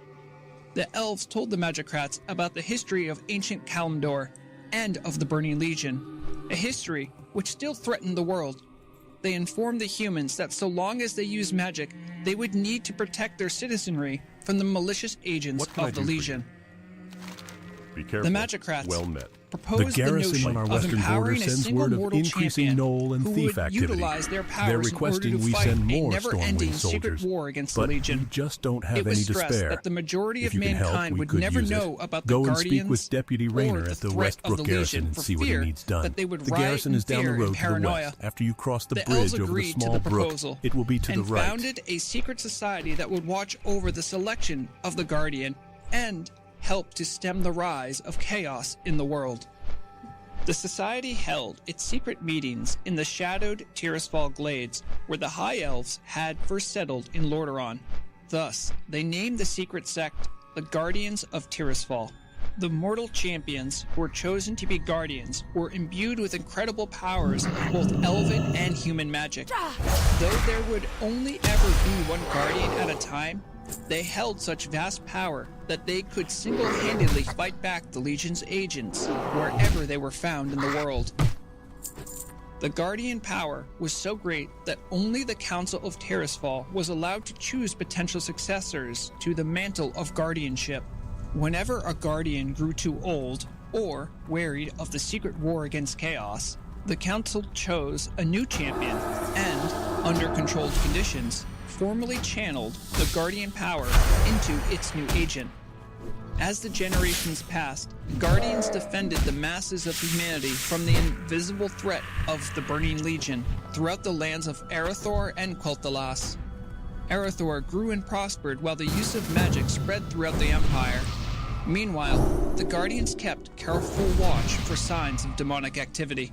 The elves told the magicrats about the history of ancient Kalimdor and of the Burning Legion, a history which still threatened the world. They informed the humans that so long as they used magic, they would need to protect their citizenry from from the malicious agents of the Legion. Be careful. The Magicrats well met. proposed the notion on our of western border empowering a sends single word of mortal increasing champion knoll and who thief would activity. utilize their powers They're in order requesting to we fight send a more never-ending Stormwind secret soldiers, war against but the Legion. we just don't have It was any to stressed spare. that the majority If of you can help, mankind we would could never use it. know about the Go and Guardians speak with Deputy Rayner or at the threat Westbrook of the Garrison Legion and for see what he fear needs done. that they would The riot garrison in is down the fear road and to the paranoia. west. After you cross the The bridge elves over the agreed small to the brook, proposal it will be to the and right. founded a secret society that would watch over the selection of the Guardian and help to stem the rise of chaos in the world. The society held its secret meetings in the shadowed Tirisfal Glades, where the High Elves had first settled in Lordaeron. Thus, they named the secret sect the Guardians of Tirisfal. The mortal champions who were chosen to be guardians were imbued with incredible powers of both elven and human magic. Though there would only ever be one guardian at a time, they held such vast power that they could single-handedly fight back the Legion's agents wherever they were found in the world. The Guardian power was so great that only the Council of Tirisfal was allowed to choose potential successors to the mantle of guardianship. Whenever a Guardian grew too old, or wearied of the secret war against chaos, the Council chose a new champion and, under controlled conditions, formally channeled the Guardian power into its new agent. As the generations passed, Guardians defended the masses of humanity from the invisible threat of the Burning Legion throughout the lands of Arathor and Quel'Thalas. Arathor grew and prospered while the use of magic spread throughout the Empire. Meanwhile, the Guardians kept careful watch for signs of demonic activity.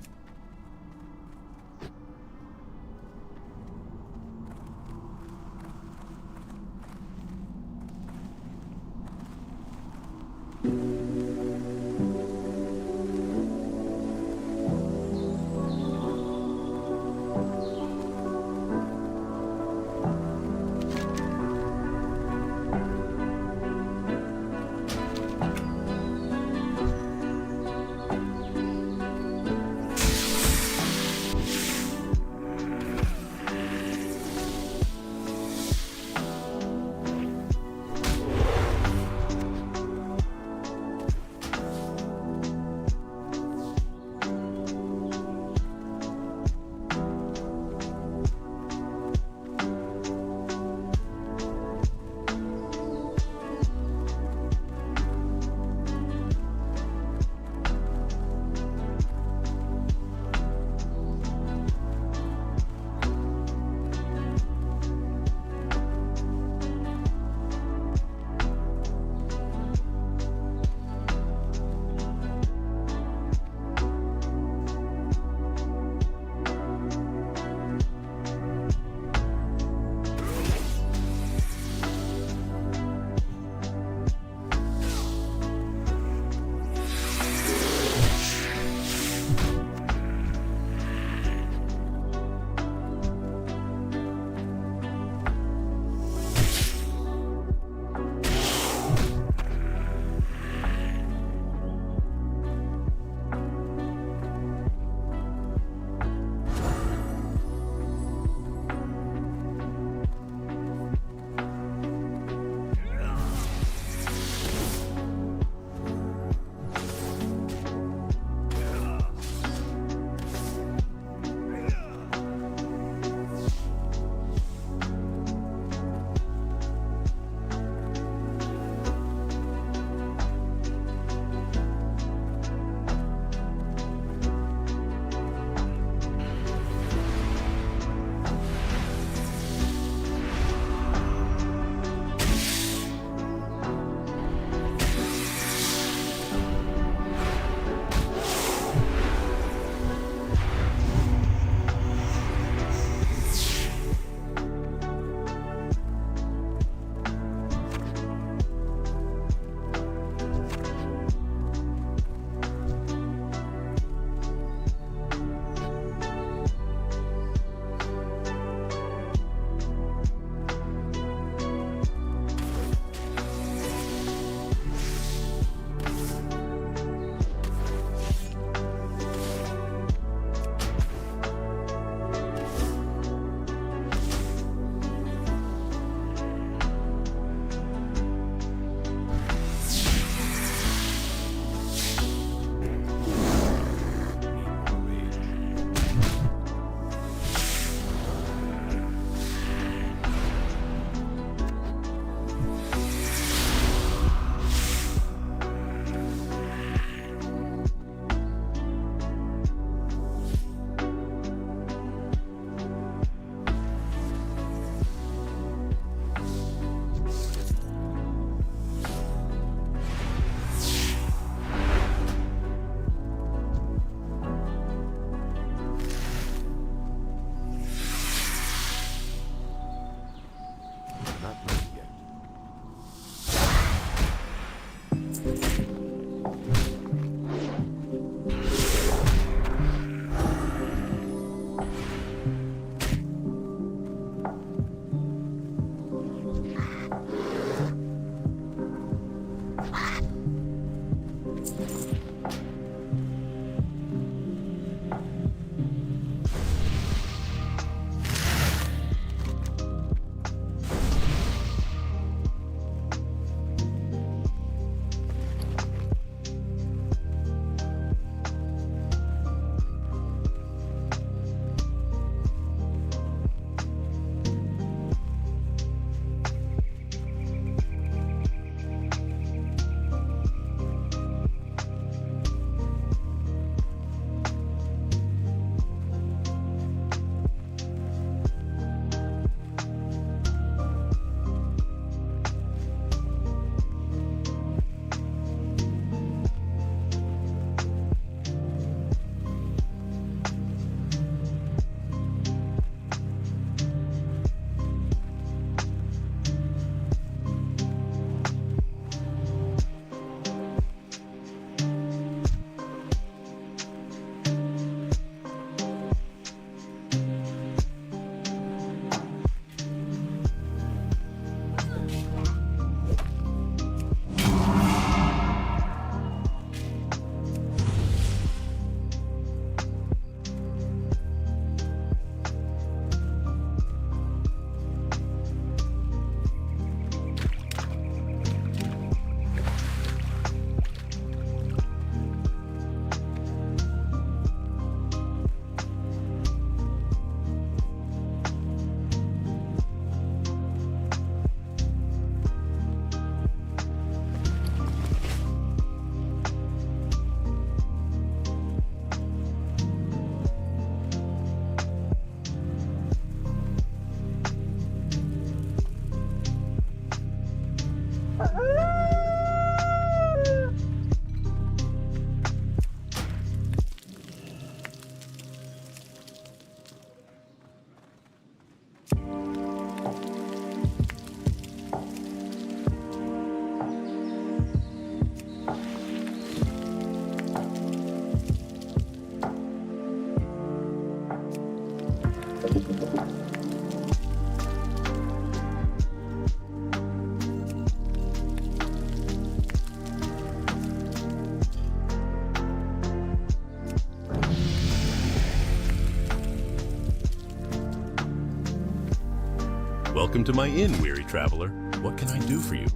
Welcome to my inn, weary traveler. What can I do for you?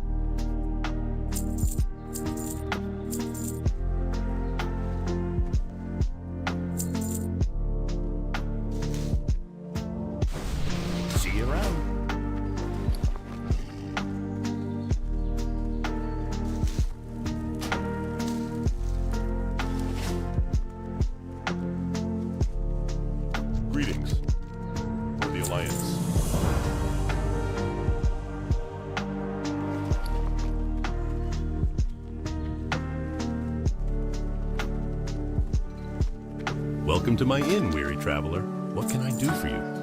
See you around. Greetings. For the Alliance. Welcome to my inn, weary traveler. What can I do for you?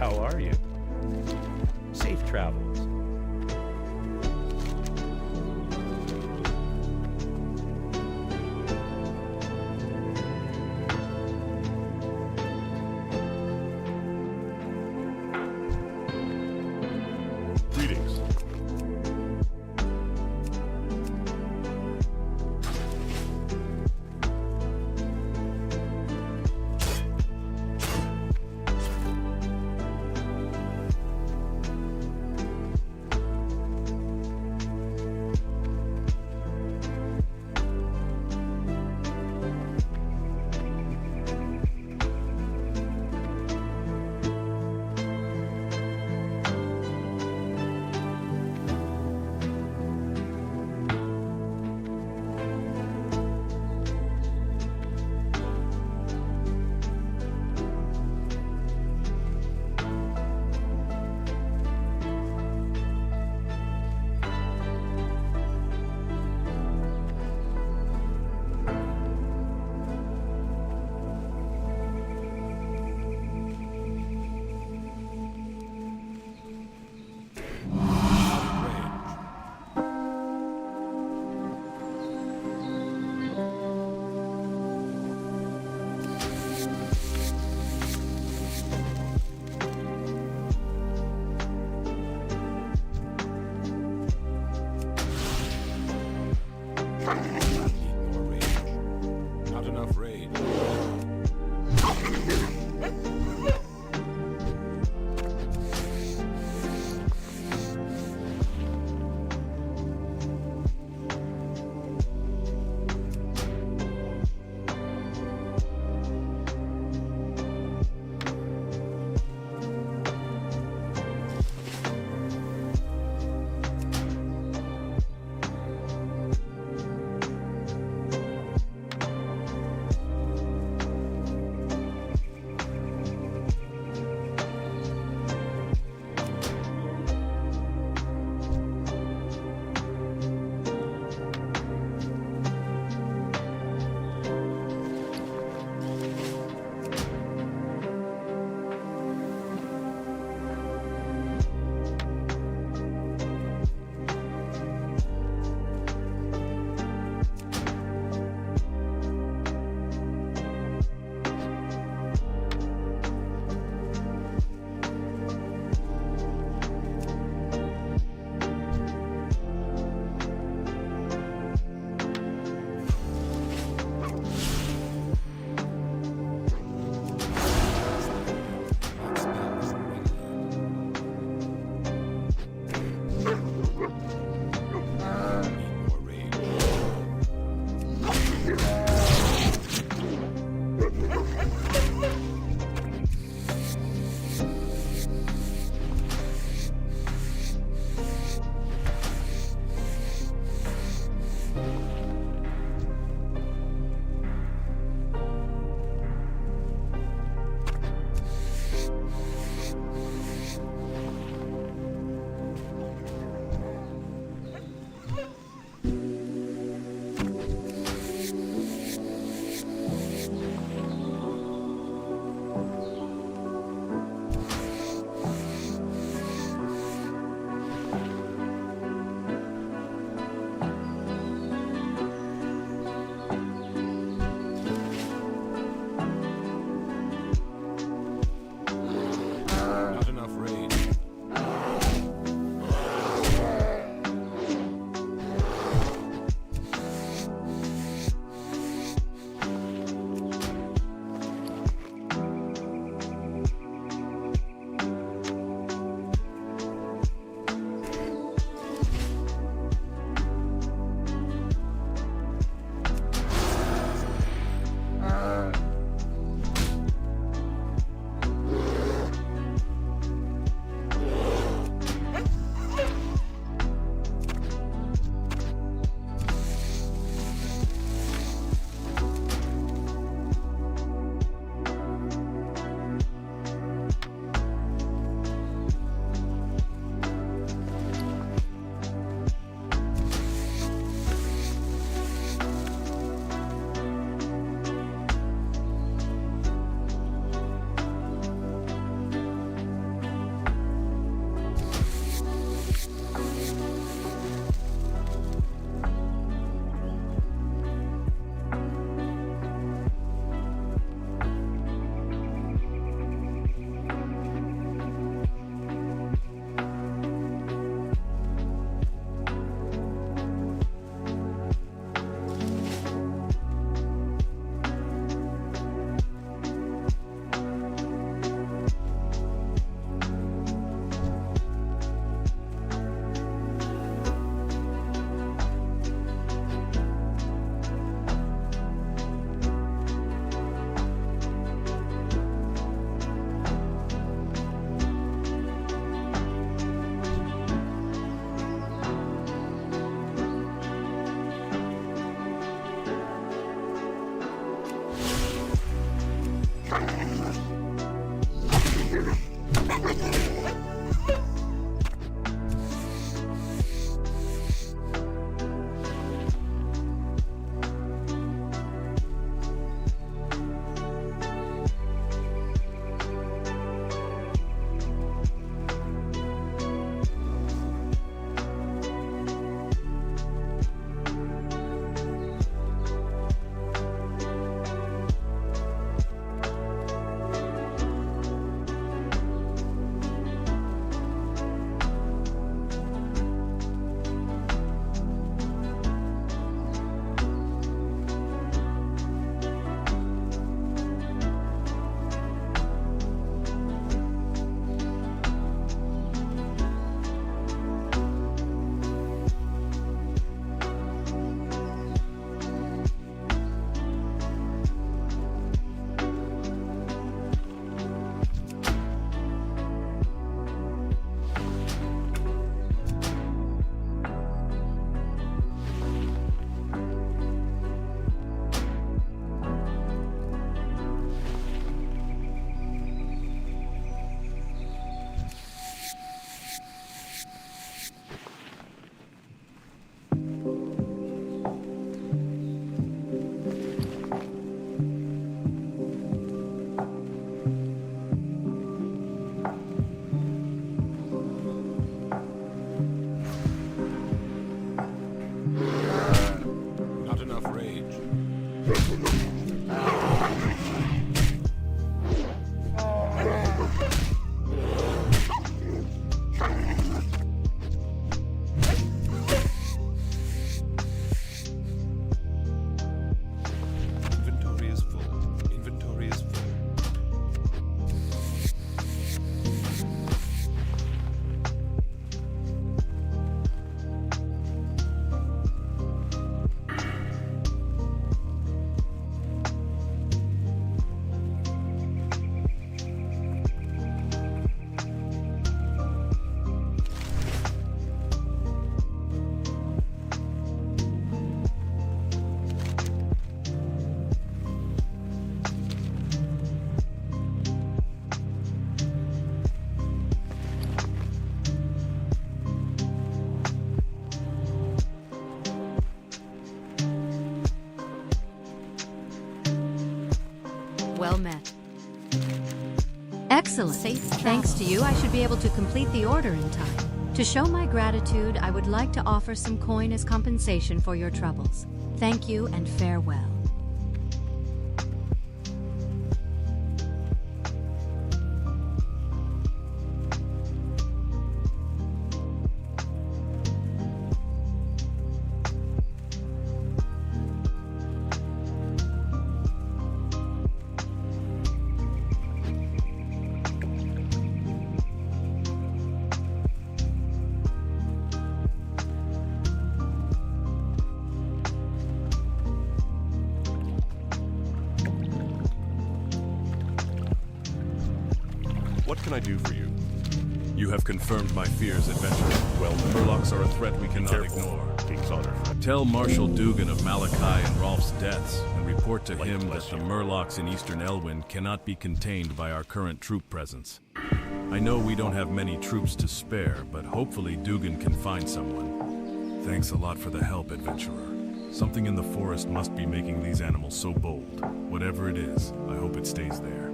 How are you? Safe travels. Greetings. Need more rage. Not enough rage. Excellent. Thanks to you, I should be able to complete the order in time. To show my gratitude, I would like to offer some coin as compensation for your troubles. Thank you and farewell. What can I do for you? You have confirmed my fears, adventurer. Well, the Murlocs are a threat we cannot ignore. King's honor. Tell Marshal Dugan of Malachi and Rolf's deaths, and report to him that the Murlocs in Eastern Elwyn cannot be contained by our current troop presence. I know we don't have many troops to spare, but hopefully Dugan can find someone. Thanks a lot for the help, adventurer. Something in the forest must be making these animals so bold. Whatever it is, I hope it stays there.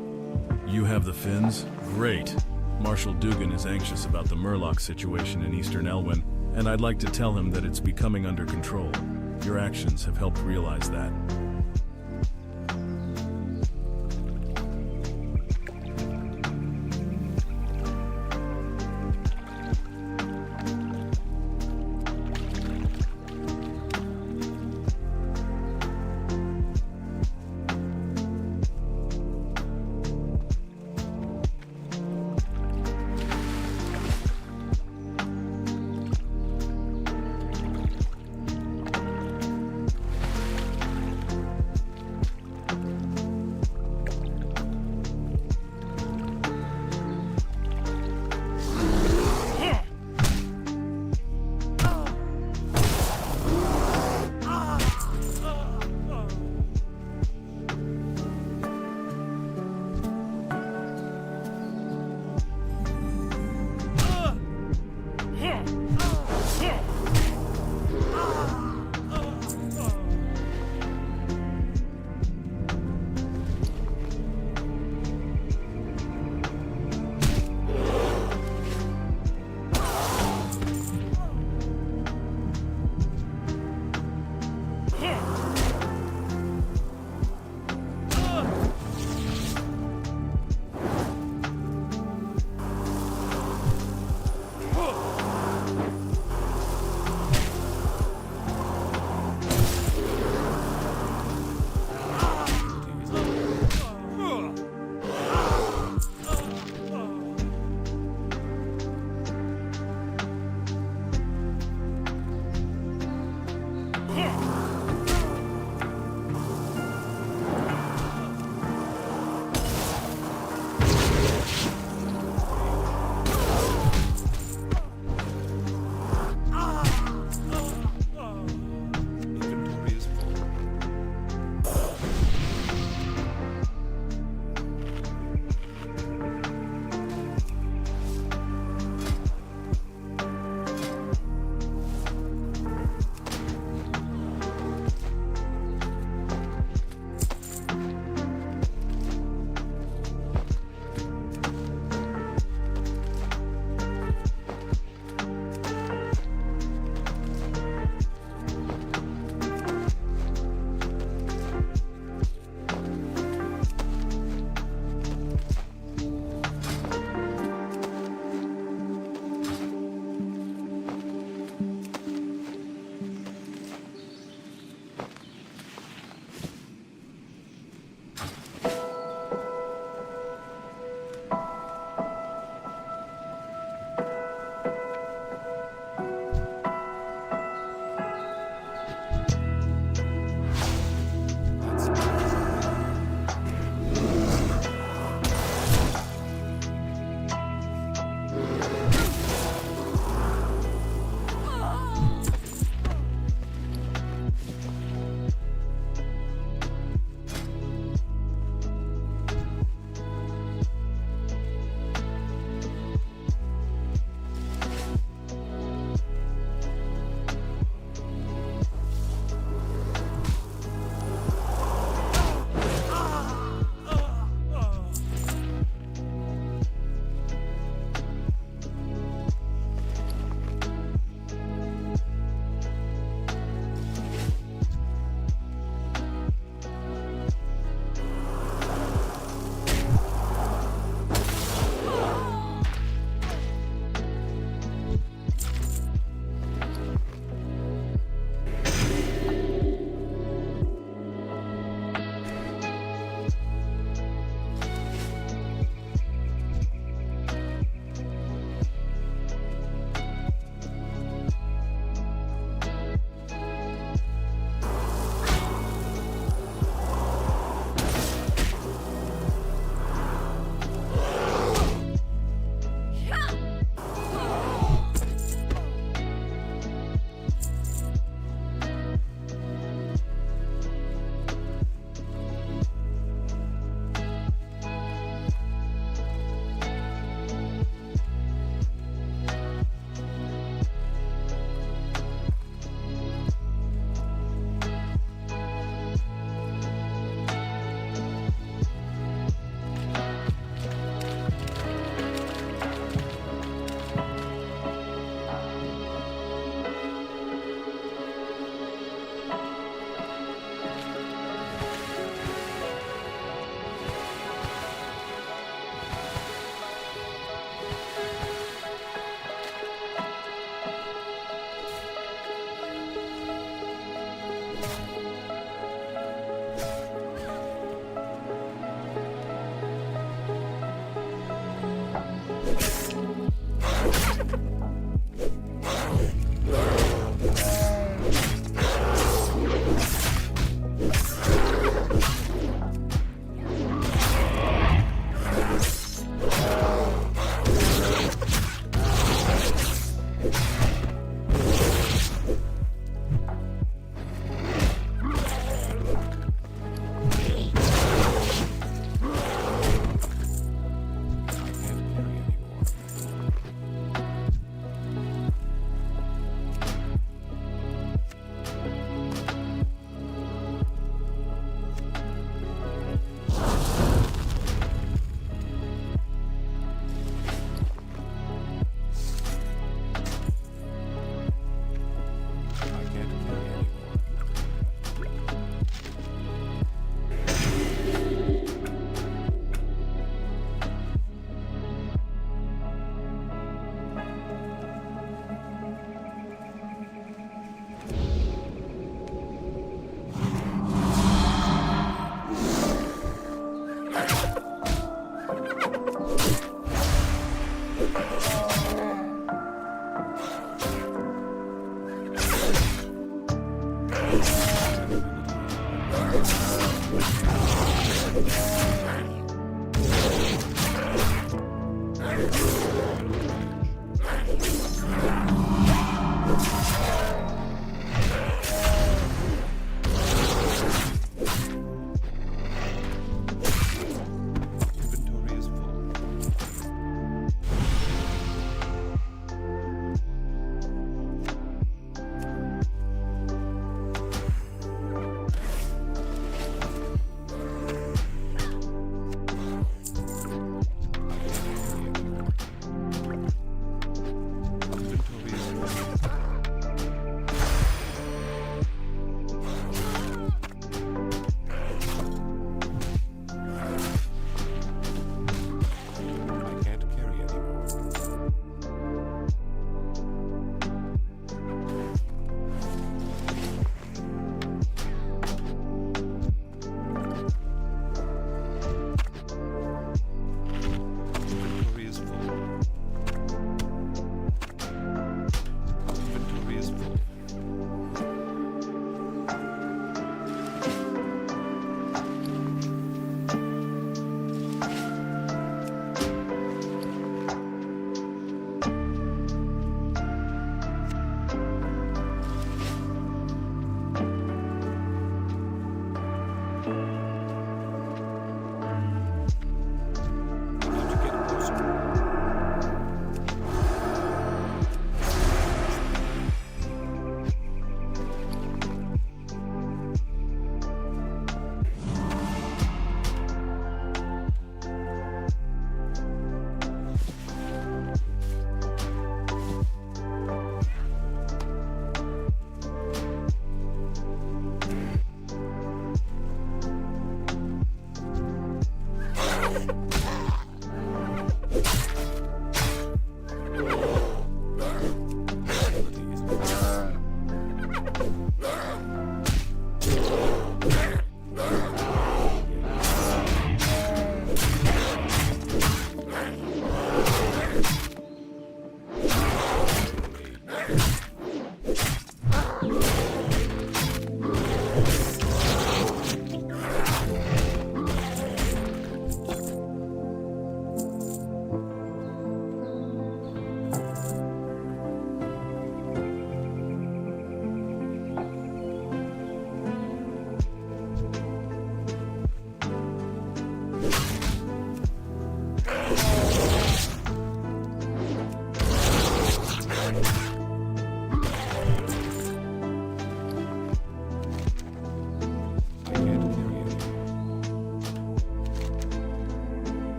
You have the fins? Great. Marshal Dugan is anxious about the Murloc situation in Eastern Elwyn, and I'd like to tell him that it's becoming under control. Your actions have helped realize that.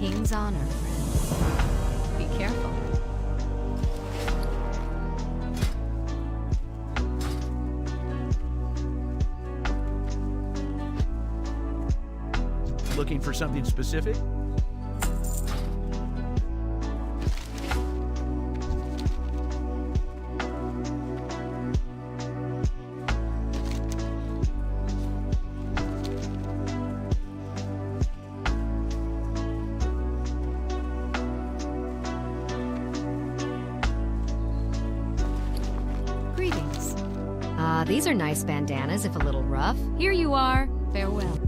king's honor, friend. Be careful. Looking for something specific? Greetings. These are nice bandanas, if a little rough. Here you are. Farewell.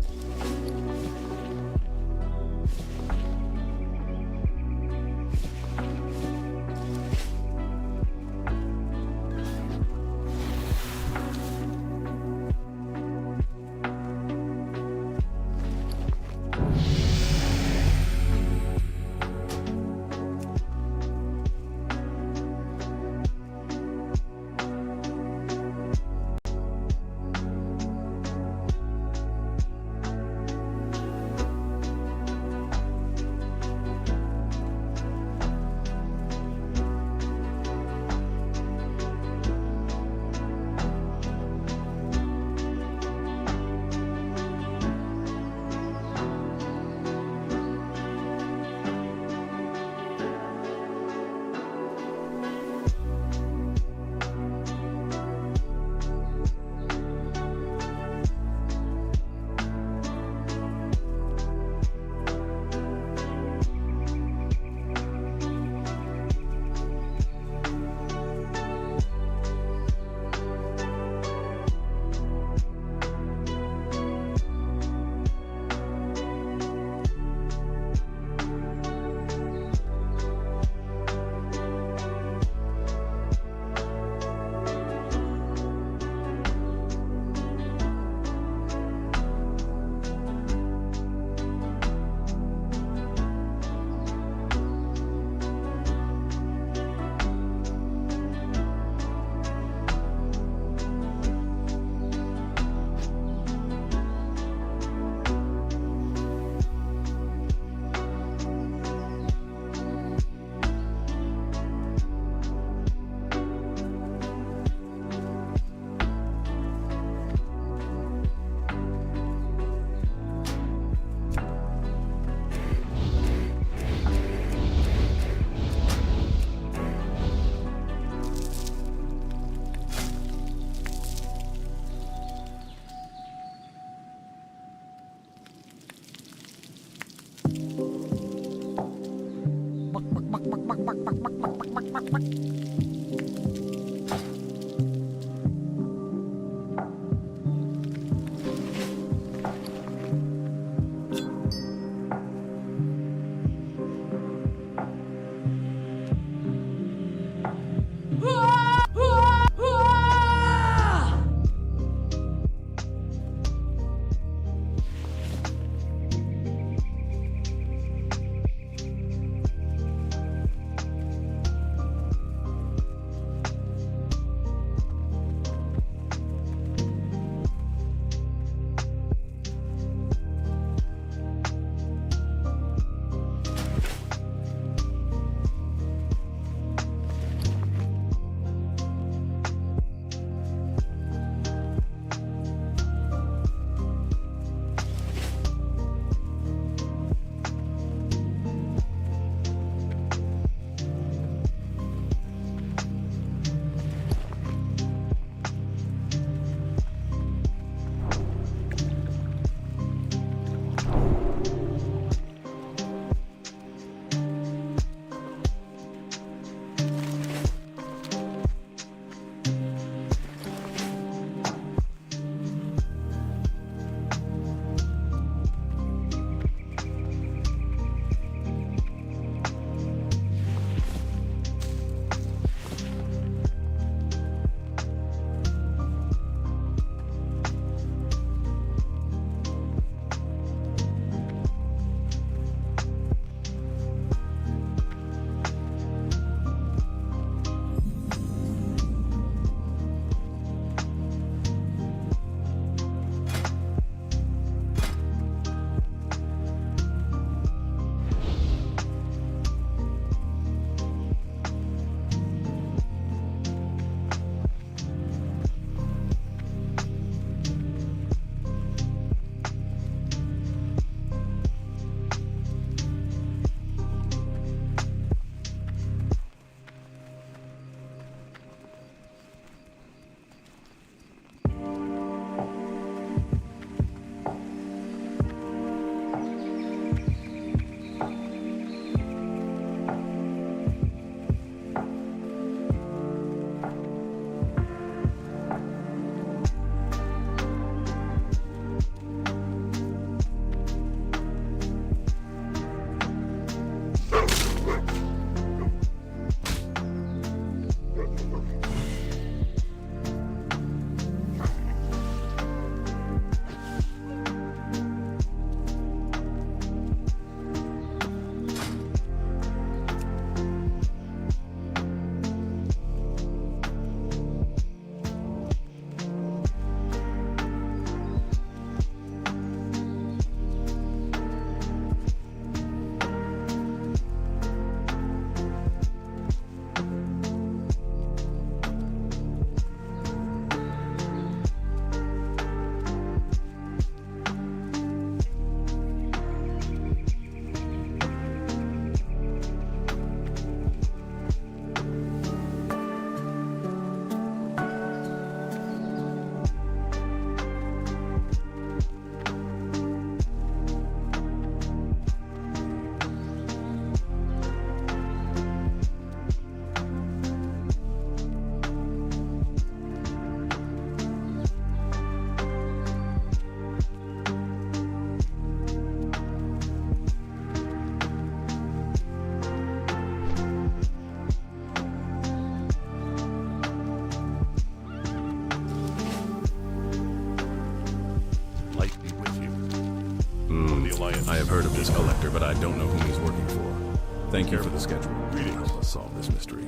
this collector, but I don't know whom he's working for. Thank you for the schedule. Help us solve this mystery.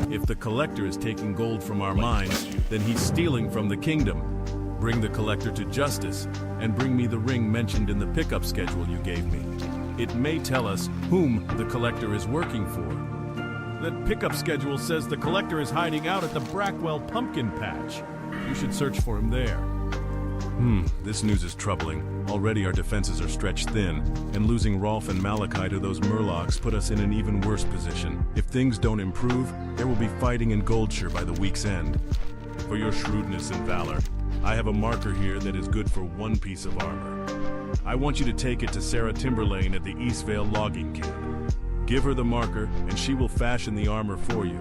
If the collector is taking gold from our mines, then he's stealing from the kingdom. Bring the collector to justice, and bring me the ring mentioned in the pickup schedule you gave me. It may tell us whom the collector is working for. That pickup schedule says the collector is hiding out at the Brackwell pumpkin patch. You should search for him there. This news is troubling. Already our defenses are stretched thin, and losing Rolf and Malachi to those Murlocs put us in an even worse position. If things don't improve, there will be fighting in Goldshire by the week's end. For your shrewdness and valor, I have a marker here that is good for 1 piece of armor. I want you to take it to Sarah Timberlane at the Eastvale logging camp. Give her the marker, and she will fashion the armor for you.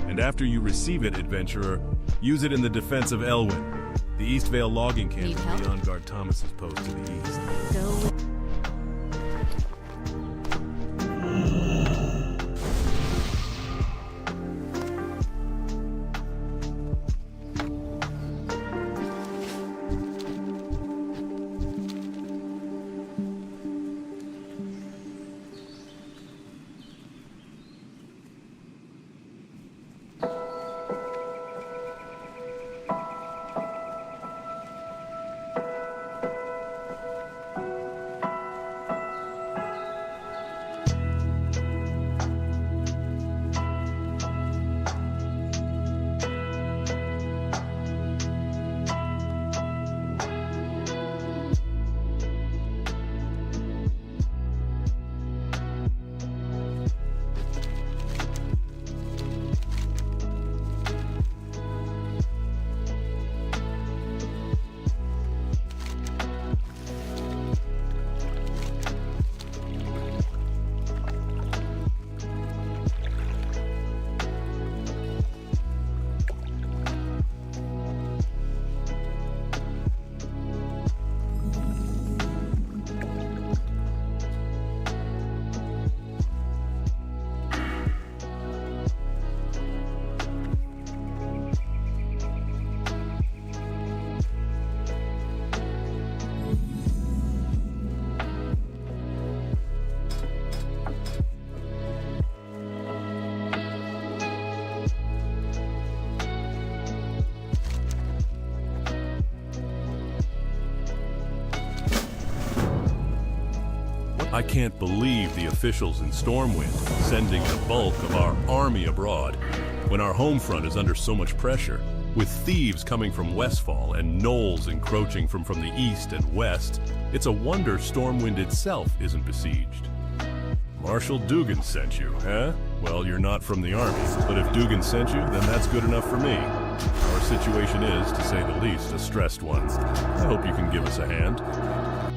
And after you receive it, adventurer, use it in the defense of Elwyn. The Eastvale logging camp is beyond Guard Thomas's post to the east. I can't believe the officials in Stormwind sending the bulk of our army abroad when our home front is under so much pressure, with thieves coming from Westfall and gnolls encroaching from the east and west. It's a wonder Stormwind itself isn't besieged. Marshal Dugan sent you, huh? Well, you're not from the army, but if Dugan sent you, then that's good enough for me. Our situation is, to say the least, a stressed one. I hope you can give us a hand.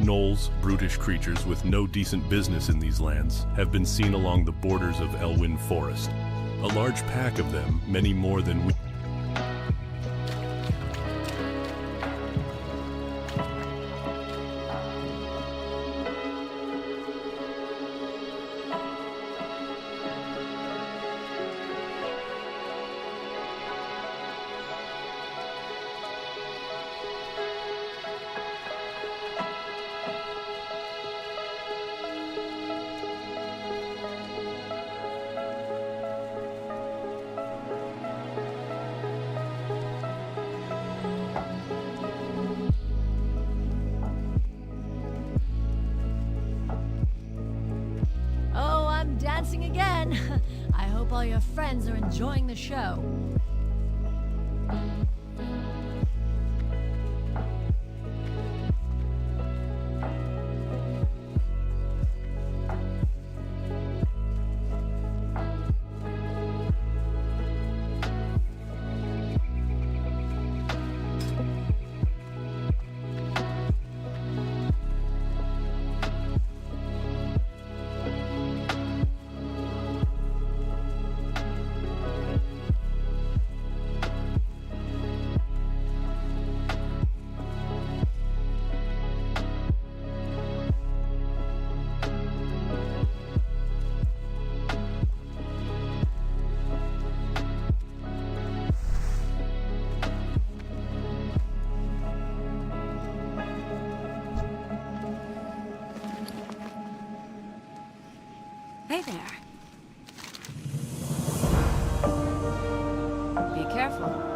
Gnolls, brutish creatures with no decent business in these lands, have been seen along the borders of Elwyn Forest. A large pack of them, many more than we... Dancing again. I hope all your friends are enjoying the show. Hey there. Be careful.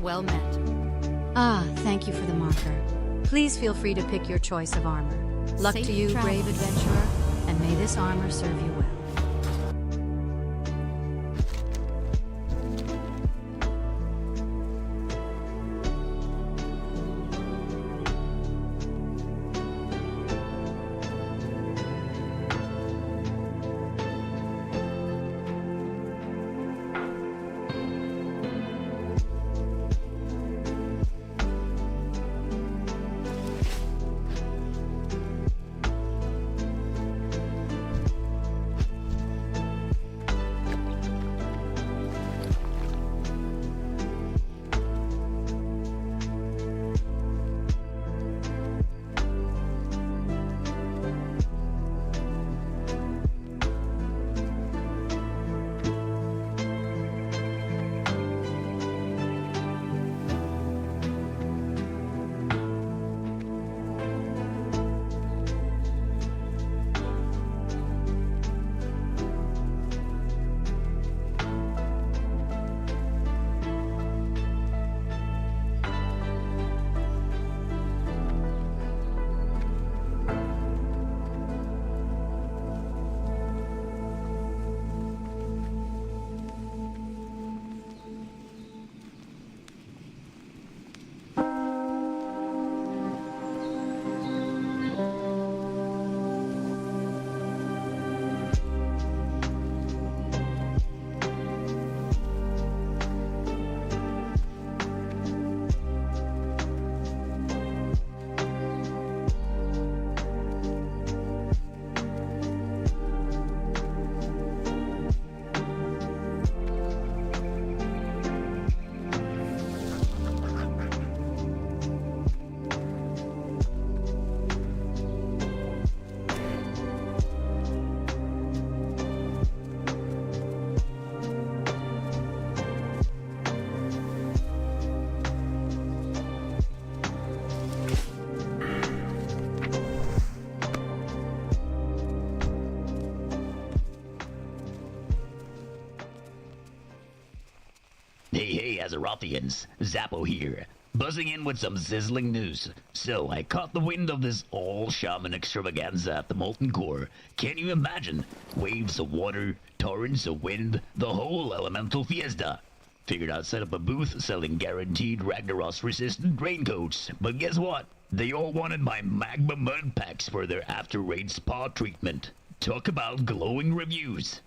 Well met. Ah, thank you for the marker. Please feel free to pick your choice of armor. Luck Safe to you, travels. brave adventurer, and may this armor serve you well. Azerothians. Zappo here, buzzing in with some sizzling news. So I caught the wind of this all-shaman extravaganza at the Molten Core. Can you imagine? Waves of water, torrents of wind, the whole elemental fiesta. Figured I'd set up a booth selling guaranteed Ragnaros-resistant raincoats. But guess what? They all wanted my magma mud packs for their after-raid spa treatment. Talk about glowing reviews.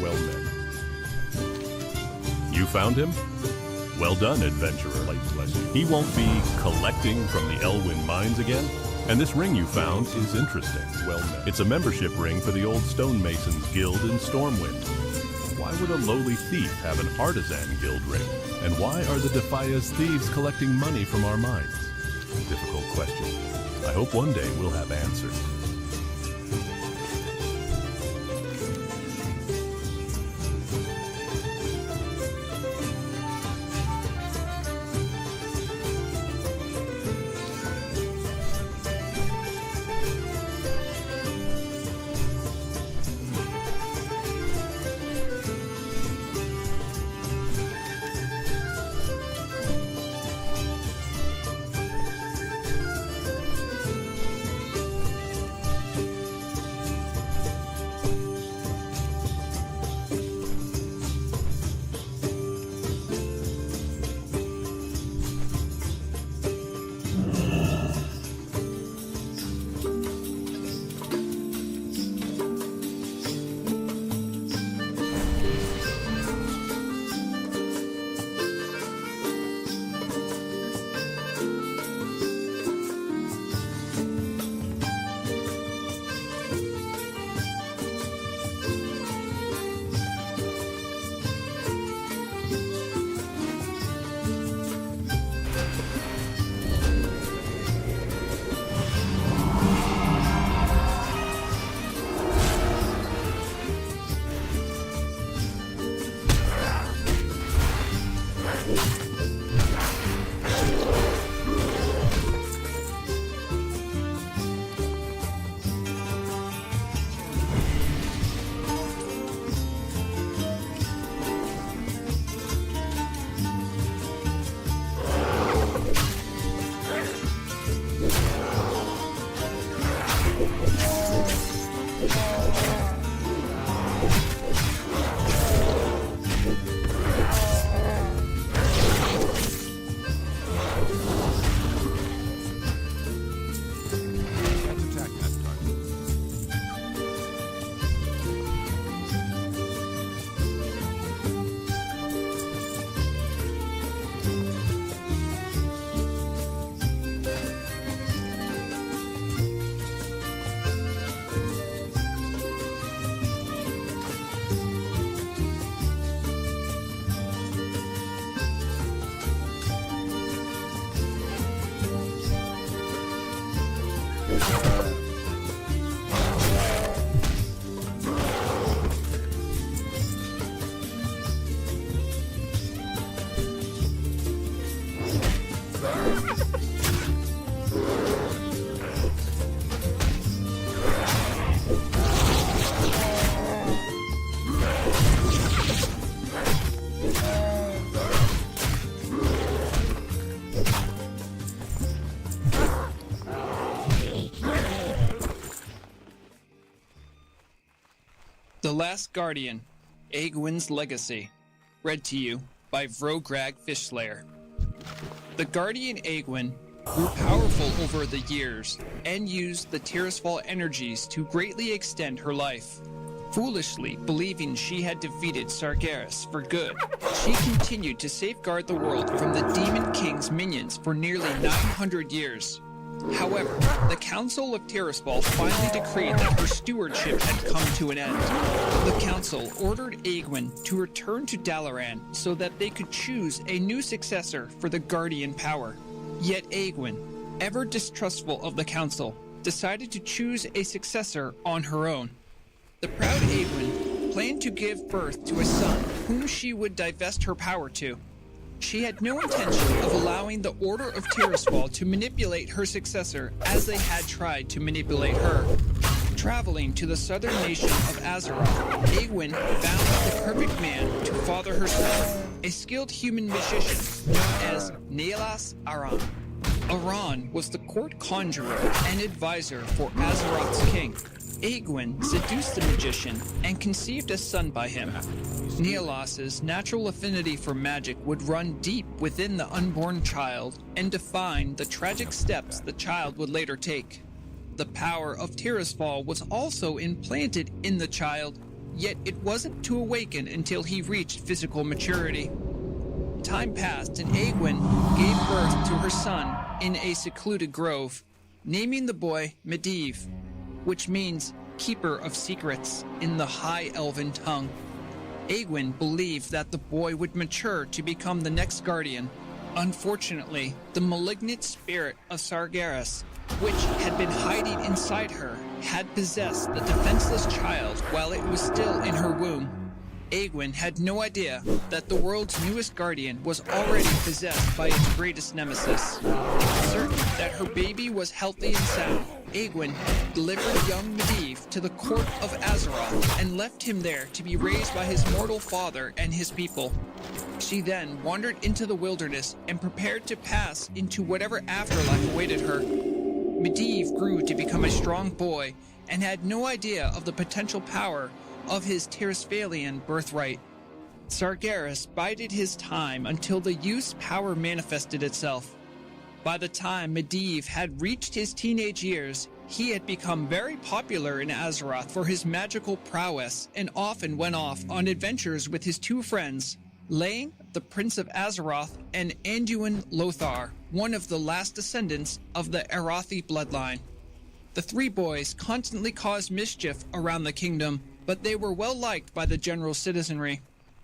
Well met. You found him? Well done, adventurer. He won't be collecting from the Elwyn mines again? And this ring you found is interesting. Well met. It's a membership ring for the old stonemasons guild in Stormwind. Why would a lowly thief have an artisan guild ring? And why are the Defia's thieves collecting money from our mines? Difficult question. I hope one day we'll have answers. Last Guardian, Egwin's Legacy. Read to you by Vrograg Fishslayer. The Guardian Egwin grew powerful over the years and used the Tirisfal energies to greatly extend her life. Foolishly believing she had defeated Sargeras for good, she continued to safeguard the world from the Demon King's minions for nearly 900 years. However, the Council of Tirisfal finally decreed that her stewardship had come to an end. The Council ordered Egwin to return to Dalaran so that they could choose a new successor for the Guardian power. Yet Egwin, ever distrustful of the Council, decided to choose a successor on her own. The proud Egwin planned to give birth to a son whom she would divest her power to. She had no intention of allowing the Order of Tirisfal to manipulate her successor as they had tried to manipulate her. Traveling to the southern nation of Azeroth, Egwin found the perfect man to father her son, a skilled human magician known as Neelas Aran. Aran was the court conjurer and advisor for Azeroth's king. Egwin seduced the magician and conceived a son by him. Neelas's natural affinity for magic would run deep within the unborn child and define the tragic steps the child would later take. The power of Tirisfal was also implanted in the child, yet it wasn't to awaken until he reached physical maturity. Time passed and Egwin gave birth to her son in a secluded grove, naming the boy Medivh, which means keeper of secrets in the High Elven tongue. Egwin believed that the boy would mature to become the next guardian. Unfortunately, the malignant spirit of Sargeras, which had been hiding inside her, had possessed the defenseless child while it was still in her womb. Egwin had no idea that the world's newest guardian was already possessed by its greatest nemesis. Certain that her baby was healthy and sound, Egwin delivered young Medivh to the court of Azeroth and left him there to be raised by his mortal father and his people. She then wandered into the wilderness and prepared to pass into whatever afterlife awaited her. Medivh grew to become a strong boy and had no idea of the potential power of his Tirisfalian birthright. Sargeras bided his time until the youth's power manifested itself. By the time Medivh had reached his teenage years, he had become very popular in Azeroth for his magical prowess and often went off on adventures with his two friends, Lane, the Prince of Azeroth, and Anduin Lothar, one of the last descendants of the Arathi bloodline. The three boys constantly caused mischief around the kingdom, but they were well liked by the general citizenry.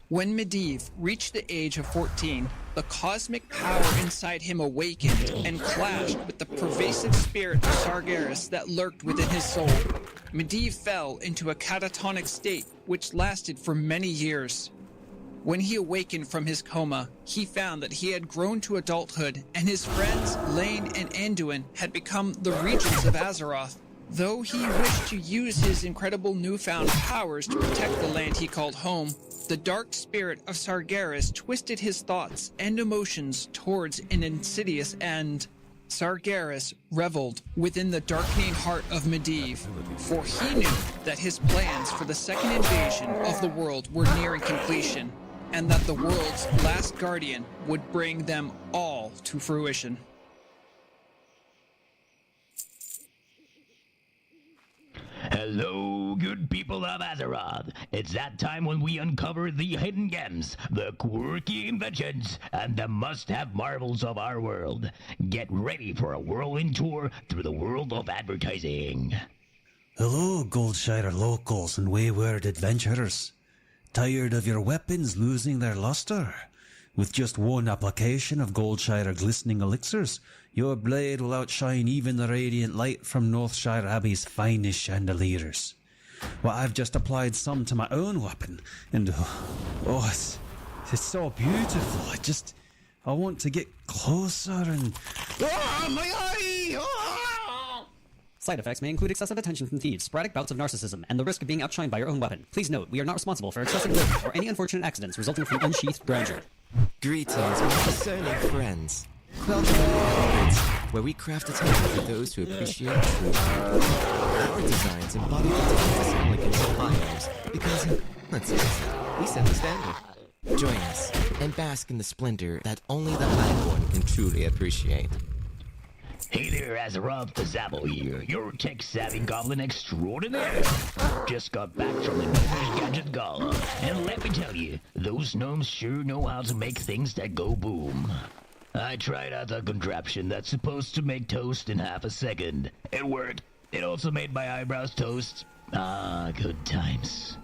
When Medivh reached the age of 14, the cosmic power inside him awakened and clashed with the pervasive spirit of Sargeras that lurked within his soul. Medivh fell into a catatonic state which lasted for many years. When he awakened from his coma, he found that he had grown to adulthood and his friends Lane and Anduin had become the regents of Azeroth. Though he wished to use his incredible newfound powers to protect the land he called home, the dark spirit of Sargeras twisted his thoughts and emotions towards an insidious end. Sargeras reveled within the darkening heart of Medivh, for he knew that his plans for the second invasion of the world were nearing completion, and that the world's last guardian would bring them all to fruition. Hello, good people of Azeroth. It's that time when we uncover the hidden gems, the quirky inventions, and the must-have marvels of our world. Get ready for a whirlwind tour through the world of advertising. Hello, Goldshire locals and wayward adventurers. Tired of your weapons losing their luster? With just one application of Goldshire glistening elixirs, your blade will outshine even the radiant light from Northshire Abbey's finest chandeliers. Well, I've just applied some to my own weapon, and it's so beautiful. I want to get closer and... Ah, my eye! Ah! Side effects may include excessive attention from thieves, sporadic bouts of narcissism, and the risk of being outshined by your own weapon. Please note, we are not responsible for excessive loading or any unfortunate accidents resulting from unsheathed grandeur. Greetings, my discerning friends. Welcome to where we craft a time for those who appreciate truth. Our designs embody the toughest elegance of biomes because, let's face it, we set the standard. Join us and bask in the splendor that only the Highborn can truly appreciate. Hey there, Azeroth the Zabble here, your tech-savvy goblin extraordinaire. Just got back from the Gnomish Gadget Gala, and let me tell you, those gnomes sure know how to make things that go boom. I tried out a contraption that's supposed to make toast in half a second. It worked. It also made my eyebrows toast. Ah, good times.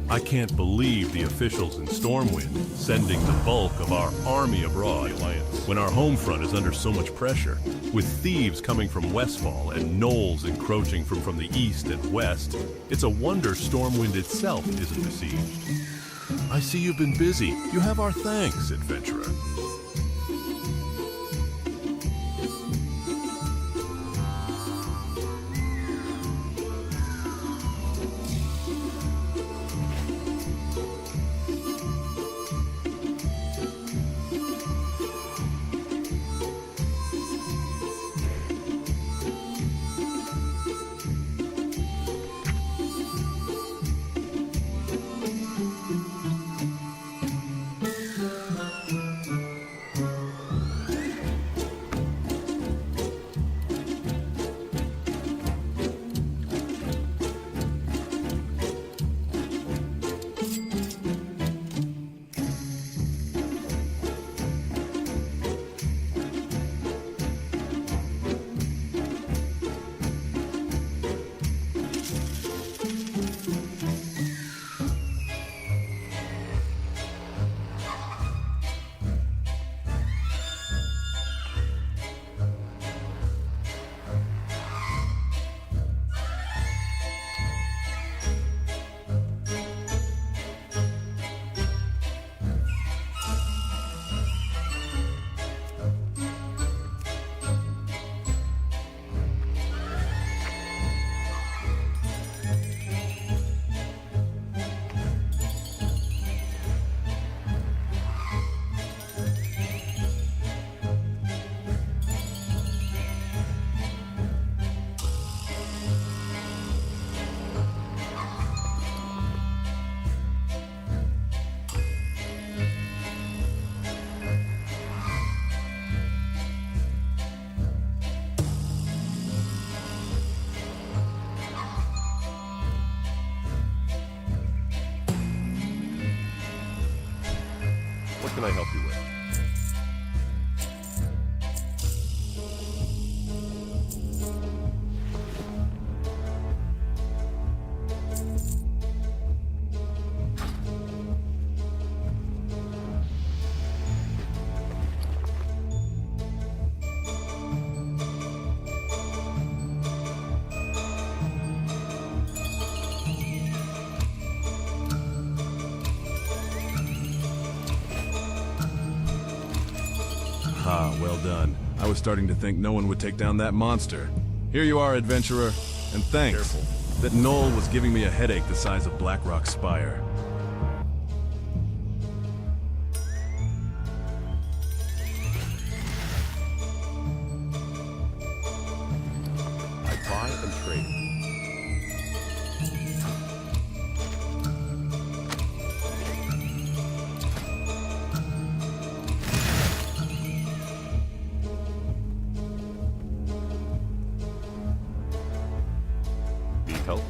I can't believe the officials in Stormwind sending the bulk of our army abroad when our home front is under so much pressure. With thieves coming from Westfall and gnolls encroaching from the east and west, it's a wonder Stormwind itself isn't besieged. I see you've been busy. You have our thanks, adventurer. What can I help you with? Ah, well done. I was starting to think no one would take down that monster. Here you are, adventurer, and thanks. Careful. That knoll was giving me a headache the size of Blackrock Spire. I buy and trade. Need help?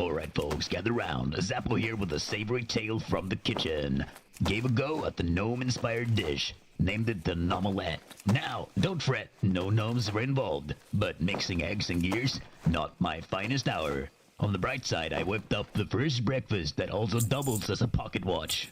Alright folks, gather round. Zappo here with a savory tale from the kitchen. Gave a go at the gnome-inspired dish. Named it the Nomelette. Now, don't fret, no gnomes were involved. But mixing eggs and gears, not my finest hour. On the bright side, I whipped up the first breakfast that also doubles as a pocket watch.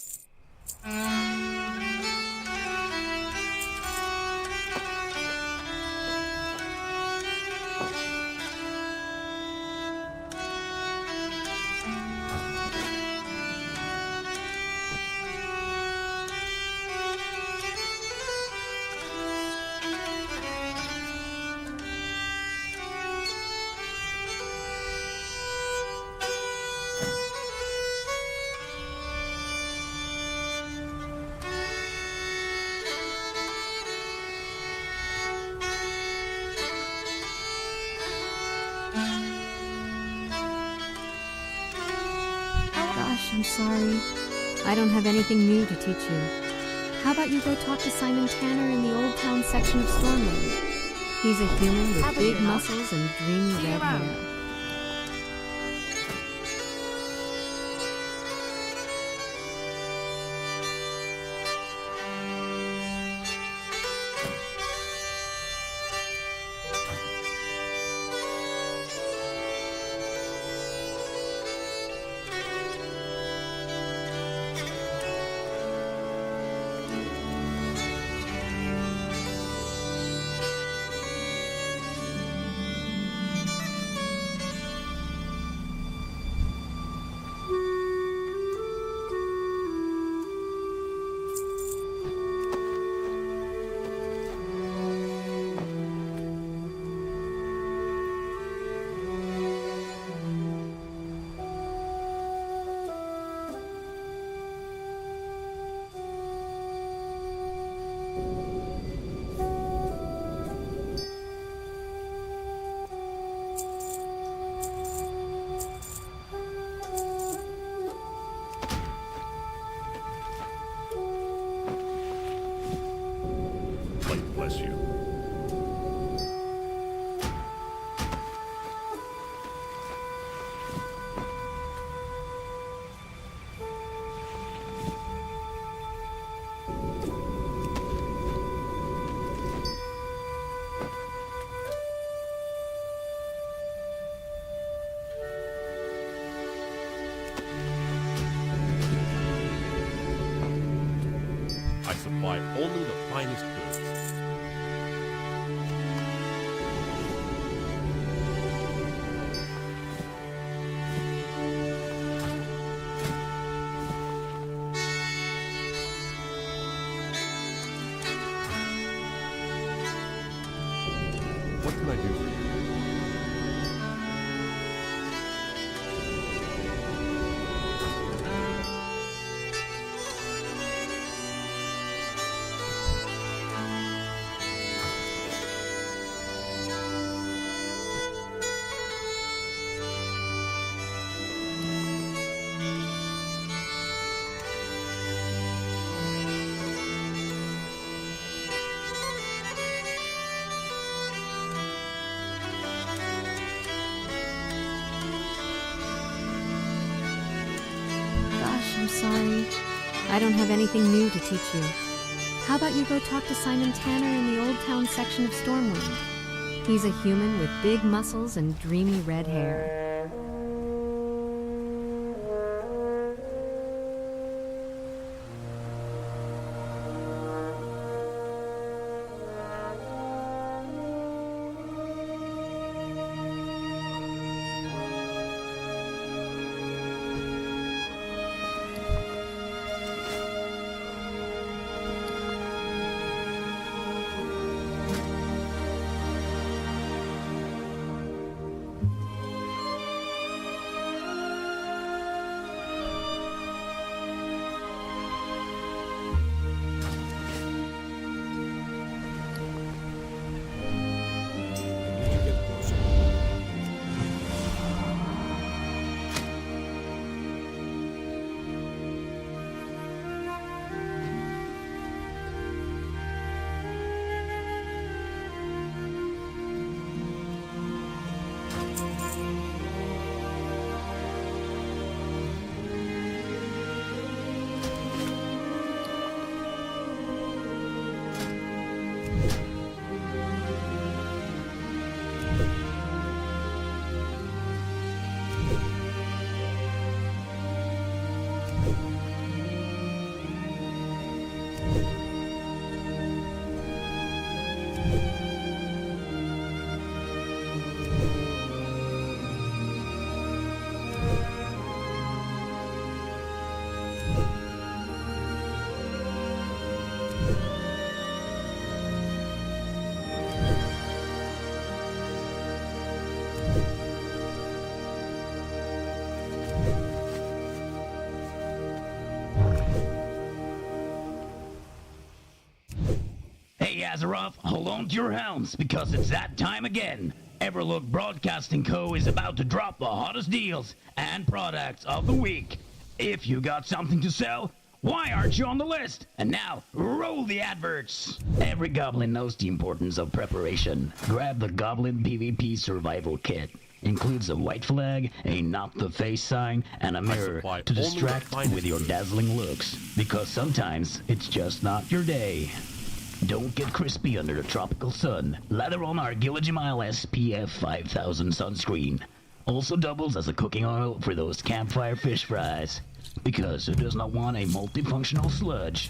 I'm sorry. I don't have anything new to teach you. How about you go talk to Simon Tanner in the Old Town section of Stormwind? He's a human with big muscles and dreamy red hair. Bless you. I supply only the finest goods. sorry. I don't have anything new to teach you. How about you go talk to Simon Tanner in the Old Town section of Stormwind? He's a human with big muscles and dreamy red hair. Hey Azeroth, hold on to your helms, because it's that time again. Everlook Broadcasting Co. is about to drop the hottest deals and products of the week. If you got something to sell, why aren't you on the list? And now, roll the adverts! Every goblin knows the importance of preparation. Grab the Goblin PvP Survival Kit. Includes a white flag, a not the face sign, and a mirror to distract with your dazzling looks. Because sometimes, it's just not your day. Don't get crispy under the tropical sun. Lather on our Gilligamile SPF 5000 sunscreen. Also doubles as a cooking oil for those campfire fish fries. Because who does not want a multifunctional sludge?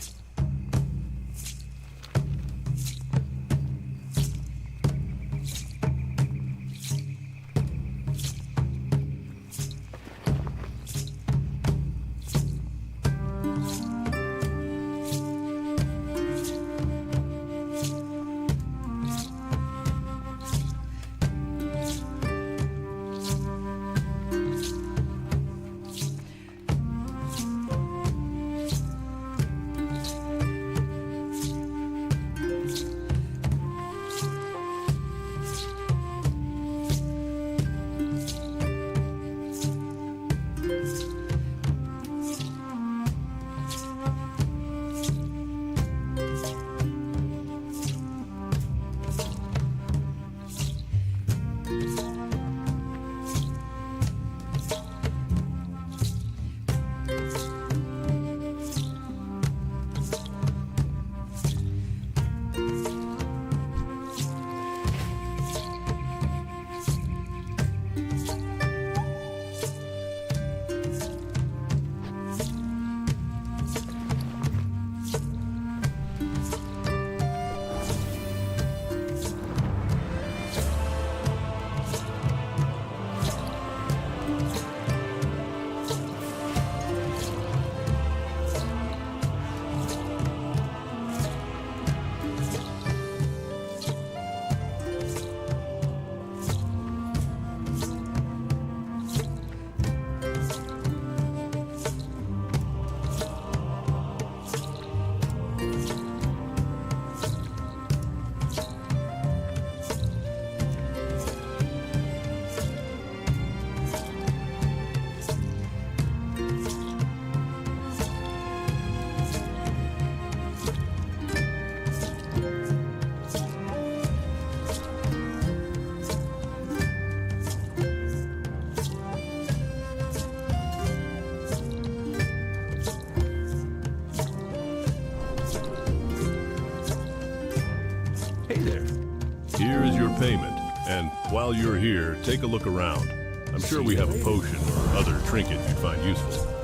payment. And while you're here, take a look around. I'm sure we have a potion or other trinket you'd find useful.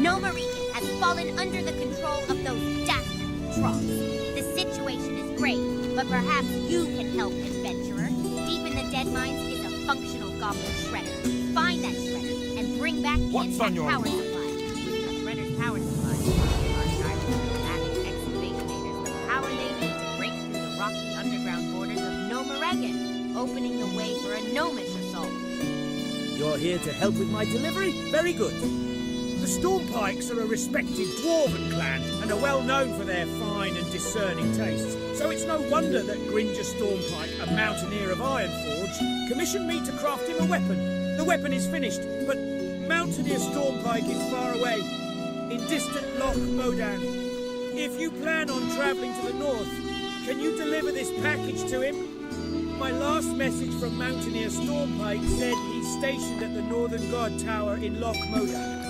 Nomaregan has fallen under the control of those dastard trolls. The situation is grave, but perhaps you can help, adventurer. Deep in the dead mines is a functional goblin shredder. Find that shredder and bring back the intact power supply. The shredder's power supply are gyromatic excavators the power they need to break through the rocky underground borders of Nomaregan, opening the way for a gnomish assault. You're here to help with my delivery? Very good. The Stormpikes are a respected dwarven clan and are well known for their fine and discerning tastes. So it's no wonder that Gringer Stormpike, a mountaineer of Ironforge, commissioned me to craft him a weapon. The weapon is finished, but Mountaineer Stormpike is far away, in distant Loch Modan. If you plan on travelling to the north, can you deliver this package to him? My last message from Mountaineer Stormpike said he's stationed at the Northern God Tower in Loch Modan.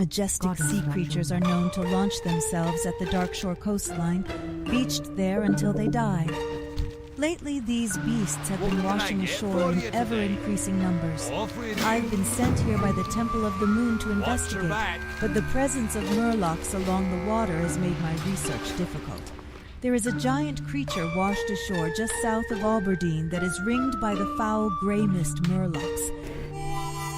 majestic sea creatures are known to launch themselves at the Darkshore coastline, beached there until they die. Lately, these beasts have been washing ashore in ever-increasing numbers. I've been sent here by the Temple of the Moon to investigate, but the presence of murlocs along the water has made my research difficult. There is a giant creature washed ashore just south of Aberdeen that is ringed by the foul grey mist murlocs.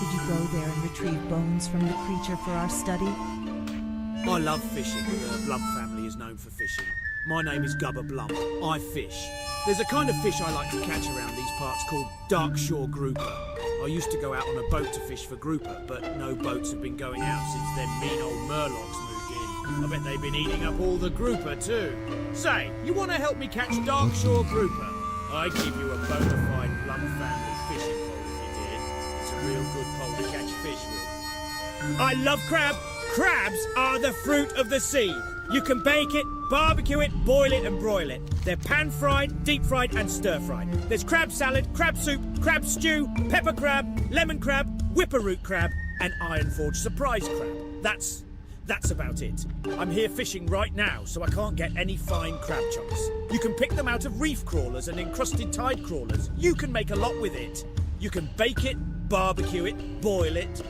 Could you go there and retrieve bones from the creature for our study? I love fishing. The Blump family is known for fishing. My name is Gubba Blump. I fish. There's a kind of fish I like to catch around these parts called Darkshore grouper. I used to go out on a boat to fish for grouper, but no boats have been going out since them mean old murlocs moved in. I bet they've been eating up all the grouper too. Say, you want to help me catch Darkshore grouper? I'd give you a bona fide Blump family fishing pole if you did. It's a real good pole to catch fish with. I love crab. Crabs are the fruit of the sea. You can bake it, barbecue it, boil it and broil it. They're pan-fried, deep-fried and stir-fried. There's crab salad, crab soup, crab stew, pepper crab, lemon crab, whipper-root crab and Ironforge surprise crab. That's about it. I'm here fishing right now, so I can't get any fine crab chunks. You can pick them out of reef crawlers and encrusted tide crawlers. You can make a lot with it. You can bake it, barbecue it, boil it.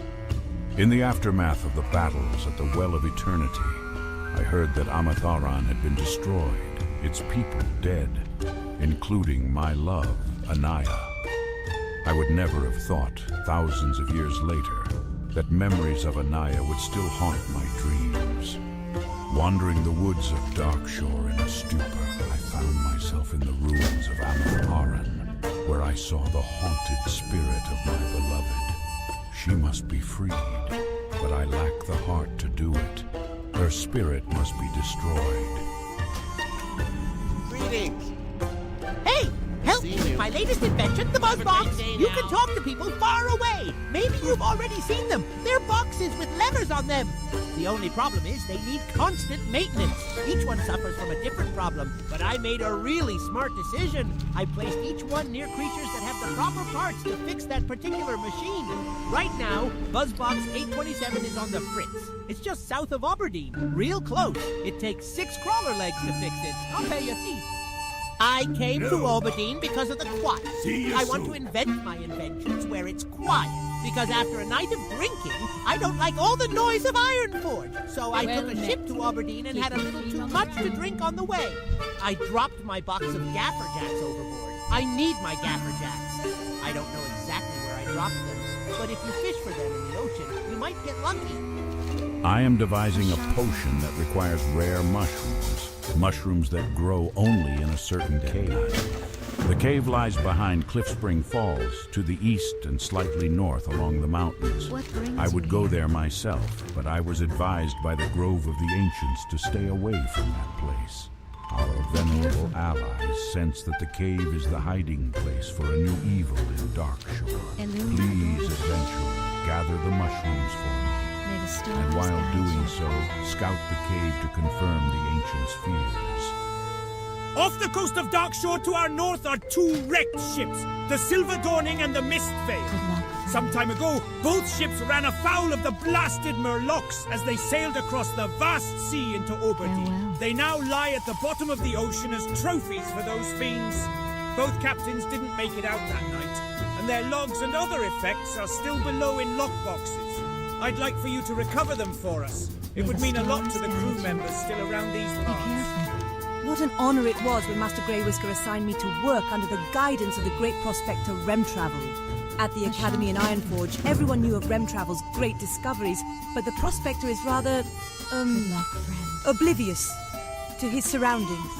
In the aftermath of the battles at the Well of Eternity, I heard that Amatharan had been destroyed, its people dead, including my love, Anaya. I would never have thought, thousands of years later, that memories of Anaya would still haunt my dreams. Wandering the woods of Darkshore in a stupor, I found myself in the ruins of Amatharan, where I saw the haunted spirit of my beloved. She must be freed, but I lack the heart to do it. Her spirit must be destroyed. Greetings! Hey! Help me with my latest invention, the Buzz Box! You can talk to people far away! Maybe you've already seen them! They're boxes with levers on them! The only problem is they need constant maintenance. Each one suffers from a different problem, but I made a really smart decision. I placed each one near creatures that have the proper parts to fix that particular machine. Right now, BuzzBox 827 is on the Fritz. It's just south of Aberdeen, real close. It takes 6 crawler legs to fix it. I'll pay you a fee. I came to Aberdeen because of the quiet. I want to invent my inventions where it's quiet. Because after a night of drinking, I don't like all the noise of Ironforge. So I took a ship to Aberdeen and had a little too much to drink on the way. I dropped my box of gaffer jacks overboard. I need my gaffer jacks. I don't know exactly where I dropped them, but if you fish for them in the ocean, you might get lucky. I am devising a potion that requires rare mushrooms that grow only in a certain cave. The cave lies behind Cliff Spring Falls, to the east and slightly north along the mountains. I would go there myself, but I was advised by the Grove of the Ancients to stay away from that place. Our venerable allies sense that the cave is the hiding place for a new evil in Darkshore. Please, adventurer, gather the mushrooms for me. And while doing so, scout the cave to confirm the Ancients' fears. Off the coast of Darkshore to our north are 2 wrecked ships, the Silver Dawning and the Mistveil. Some time ago, both ships ran afoul of the blasted Murlocs as they sailed across the vast sea into Aberdeen. They now lie at the bottom of the ocean as trophies for those fiends. Both captains didn't make it out that night, and their logs and other effects are still below in lockboxes. I'd like for you to recover them for us. It would mean a lot to the crew members still around these parts. What an honor it was when Master Grey Whisker assigned me to work under the guidance of the great prospector Remtravel. At the Academy in Ironforge, everyone knew of Remtravel's great discoveries, but the prospector is rather, oblivious to his surroundings.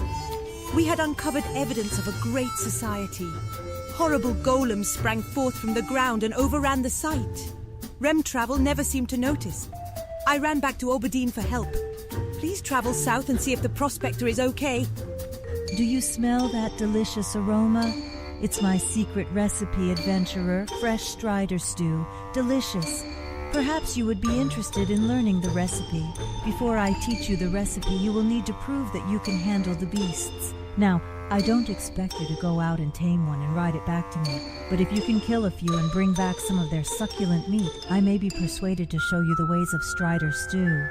We had uncovered evidence of a great society. Horrible golems sprang forth from the ground and overran the site. Remtravel never seemed to notice. I ran back to Aberdeen for help. Please travel south and see if the prospector is okay. Do you smell that delicious aroma? It's my secret recipe, adventurer. Fresh strider stew. Delicious. Perhaps you would be interested in learning the recipe. Before I teach you the recipe, you will need to prove that you can handle the beasts. Now, I don't expect you to go out and tame one and ride it back to me, but if you can kill a few and bring back some of their succulent meat, I may be persuaded to show you the ways of Strider stew.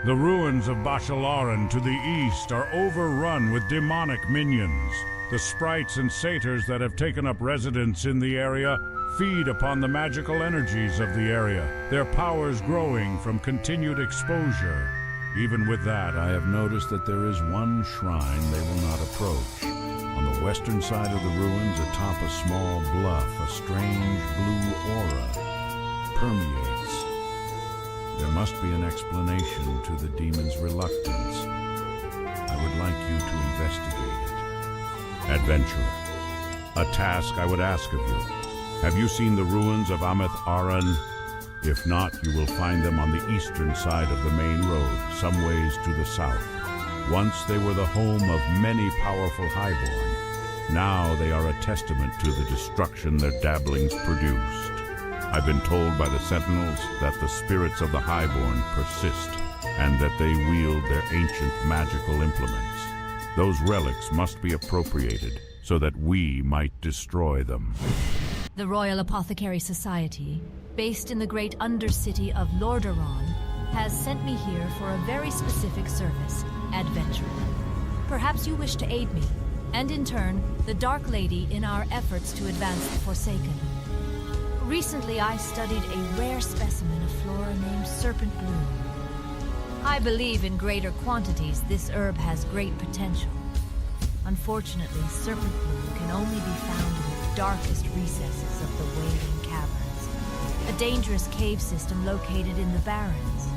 The ruins of Bashalaran to the east are overrun with demonic minions. The sprites and satyrs that have taken up residence in the area feed upon the magical energies of the area, their powers growing from continued exposure. Even with that, I have noticed that there is one shrine they will not approach. On the western side of the ruins, atop a small bluff, a strange blue aura permeates. There must be an explanation to the demon's reluctance. I would like you to investigate it. Adventurer, a task I would ask of you. Have you seen the ruins of Ameth Aran? If not, you will find them on the eastern side of the main road, some ways to the south. Once they were the home of many powerful highborn. Now they are a testament to the destruction their dabblings produced. I've been told by the sentinels that the spirits of the highborn persist, and that they wield their ancient magical implements. Those relics must be appropriated so that we might destroy them. The Royal Apothecary Society, based in the great undercity of Lordaeron, has sent me here for a very specific service, adventurer. Perhaps you wish to aid me, and in turn, the Dark Lady in our efforts to advance the Forsaken. Recently, I studied a rare specimen of flora named Serpent Bloom. I believe in greater quantities this herb has great potential. Unfortunately, Serpent Bloom can only be found in the darkest recesses of the Wailing Caverns, a dangerous cave system located in the Barrens.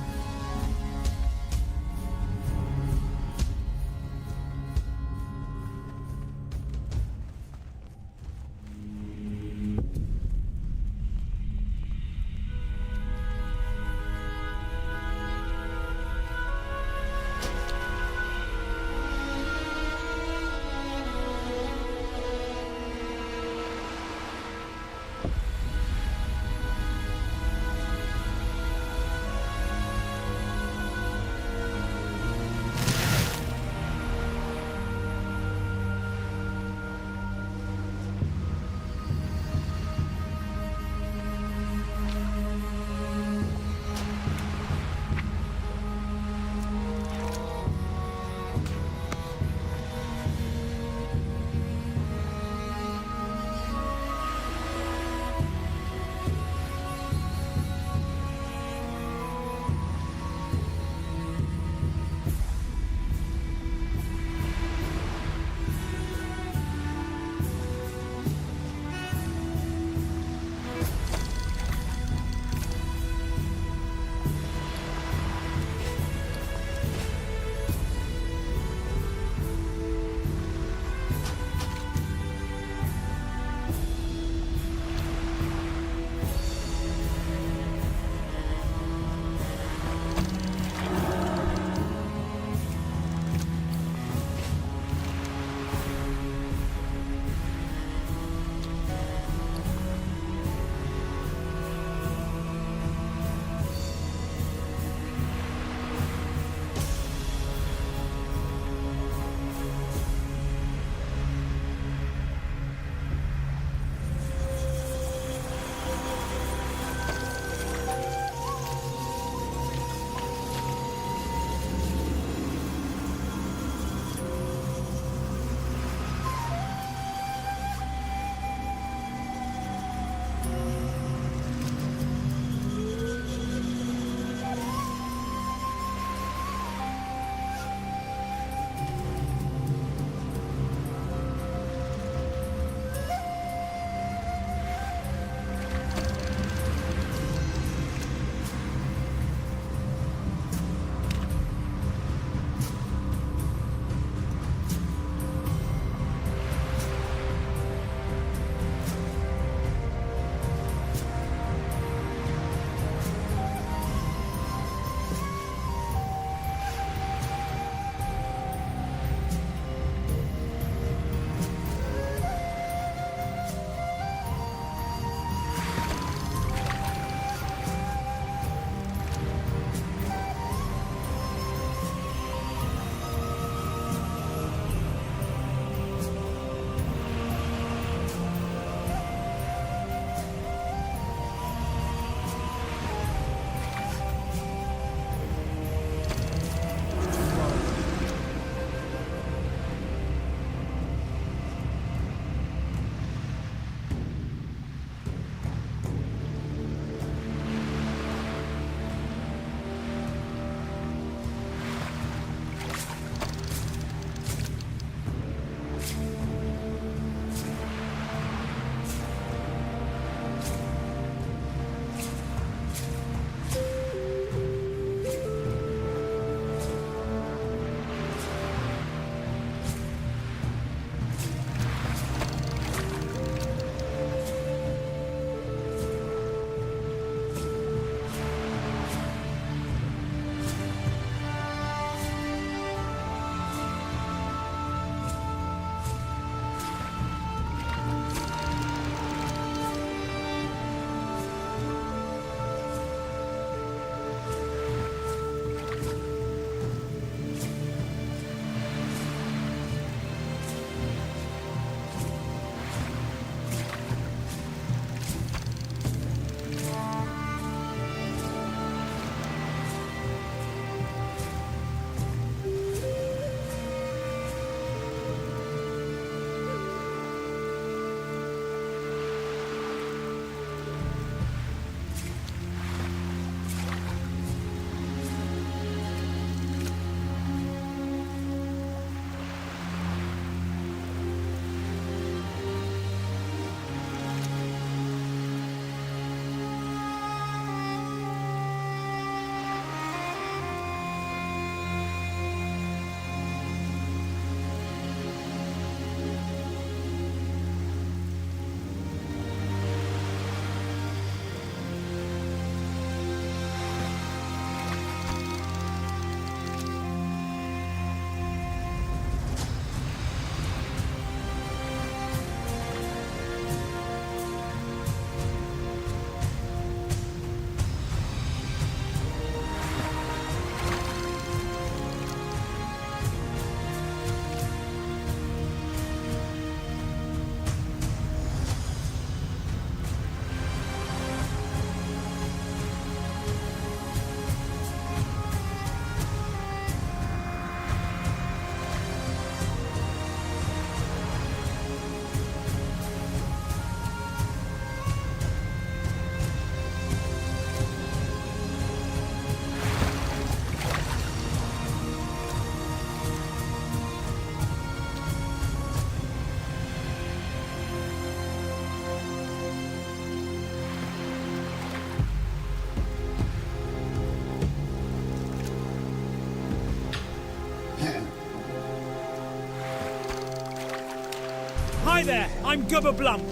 Hi there, I'm Gubba Blump.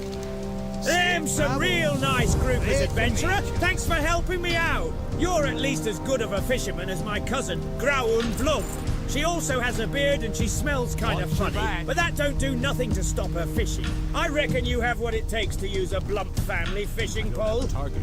Them some real nice groupers, adventurer. Thanks for helping me out. You're at least as good of a fisherman as my cousin, Graun Vlump. She also has a beard and she smells kind of funny, but that don't do nothing to stop her fishing. I reckon you have what it takes to use a Blump family fishing pole. Target.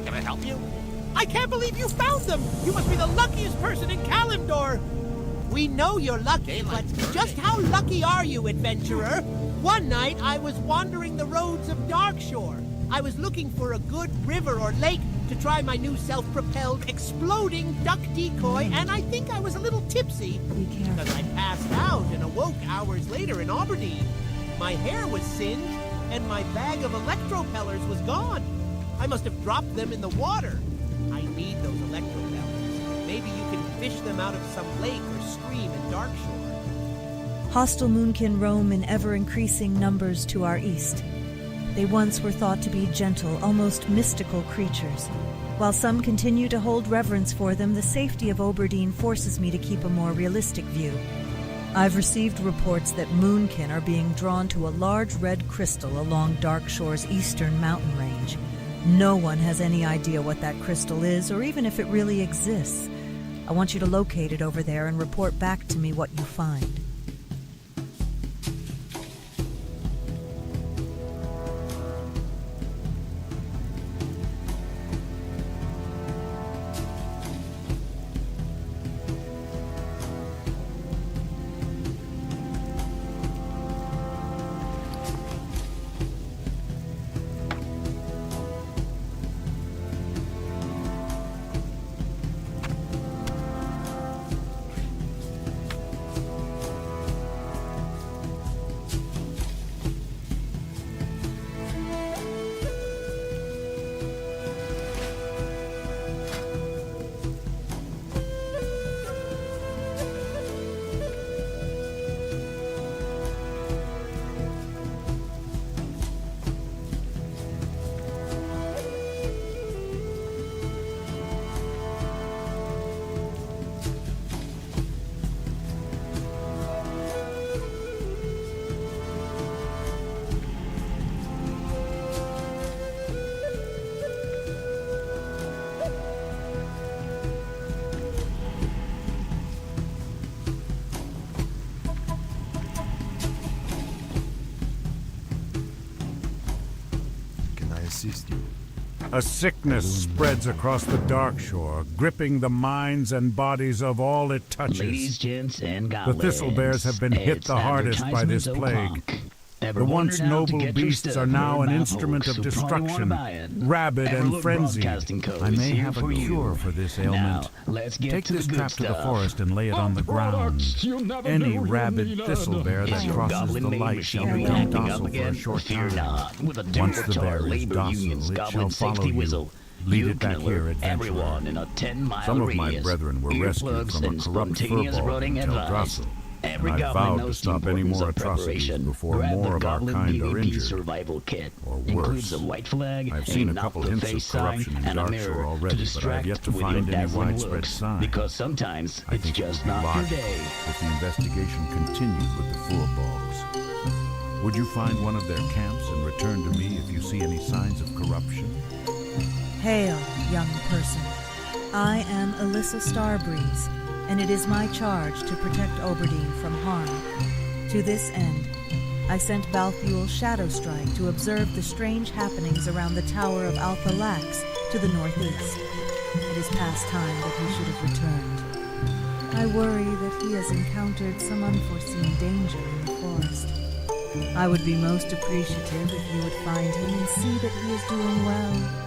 Can I help you? I can't believe you found them! You must be the luckiest person in Kalimdor! We know you're lucky, but just how lucky are you, adventurer? One night, I was wandering the roads of Darkshore. I was looking for a good river or lake to try my new self-propelled exploding duck decoy, and I think I was a little tipsy because I passed out and awoke hours later in Aberdeen. My hair was singed, and my bag of electropellers was gone. I must have dropped them in the water. I need those electropellers. Maybe you can fish them out of some lake or stream in Darkshore. Hostile moonkin roam in ever-increasing numbers to our east. They once were thought to be gentle, almost mystical creatures. While some continue to hold reverence for them, the safety of Oberdeen forces me to keep a more realistic view. I've received reports that moonkin are being drawn to a large red crystal along Darkshore's eastern mountain range. No one has any idea what that crystal is, or even if it really exists. I want you to locate it over there and report back to me what you find. A sickness spreads across the Darkshore, gripping the minds and bodies of all it touches. Ladies, gents, and The goblins, Thistlebears have been hit it's the hardest by this advertisement plague. o'clock. Ever The once wondered how to noble get your beasts stuff are now heard an by instrument folks of who probably wanna destruction, buy it? rabid and Everlook frenzied. Broadcasting Co. I is may here have a for you. cure for this ailment. Now, let's get Take to this the good trap to the stuff. forest and lay it on the ground. Any rabid thistlebear Is that your crosses goblin the made light shall machinery become acting up docile for again? a short Fear time. not. With a Once the turbocharged bear is labor docile, union's it goblin shall follow safety you. whistle. Lead You it back can here, alert adventurer. everyone in a 10-mile Some of my radius. brethren were rescued Earplugs from a and corrupt spontaneous furball running in advice. Teldrassil, Every and I goblin vowed to knows stop the any importance more of atrocities preparation. before Grab more the of our Goblin kind are PvP injured. survival kit. Or Includes worse. a white flag, I've seen a knock couple the hints of face sign, corruption in and a Darkshore mirror already, to but I've distract yet to with find your any dazzling widespread looks, sign. because sometimes I it's think just it would be not your logical day. if the investigation continued with the Furbolgs. Would you find one of their camps and return to me if you see any signs of corruption? Hail, young person. I am Alyssa Starbreeze, and it is my charge to protect Oberdeen from harm. To this end, I sent Balthuel Shadowstrike to observe the strange happenings around the Tower of Alpha Lax to the northeast. It is past time that he should have returned. I worry that he has encountered some unforeseen danger in the forest. I would be most appreciative if you would find him and see that he is doing well.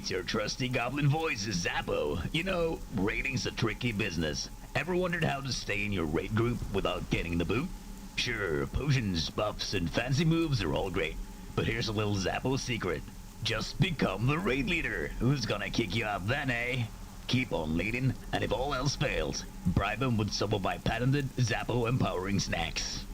It's your trusty goblin voice, Zappo. You know, raiding's a tricky business. Ever wondered how to stay in your raid group without getting the boot? Sure, potions, buffs, and fancy moves are all great. But here's a little Zappo secret. Just become the raid leader. Who's gonna kick you out then, eh? Keep on leading, and if all else fails, bribe him with some of my patented Zappo empowering snacks.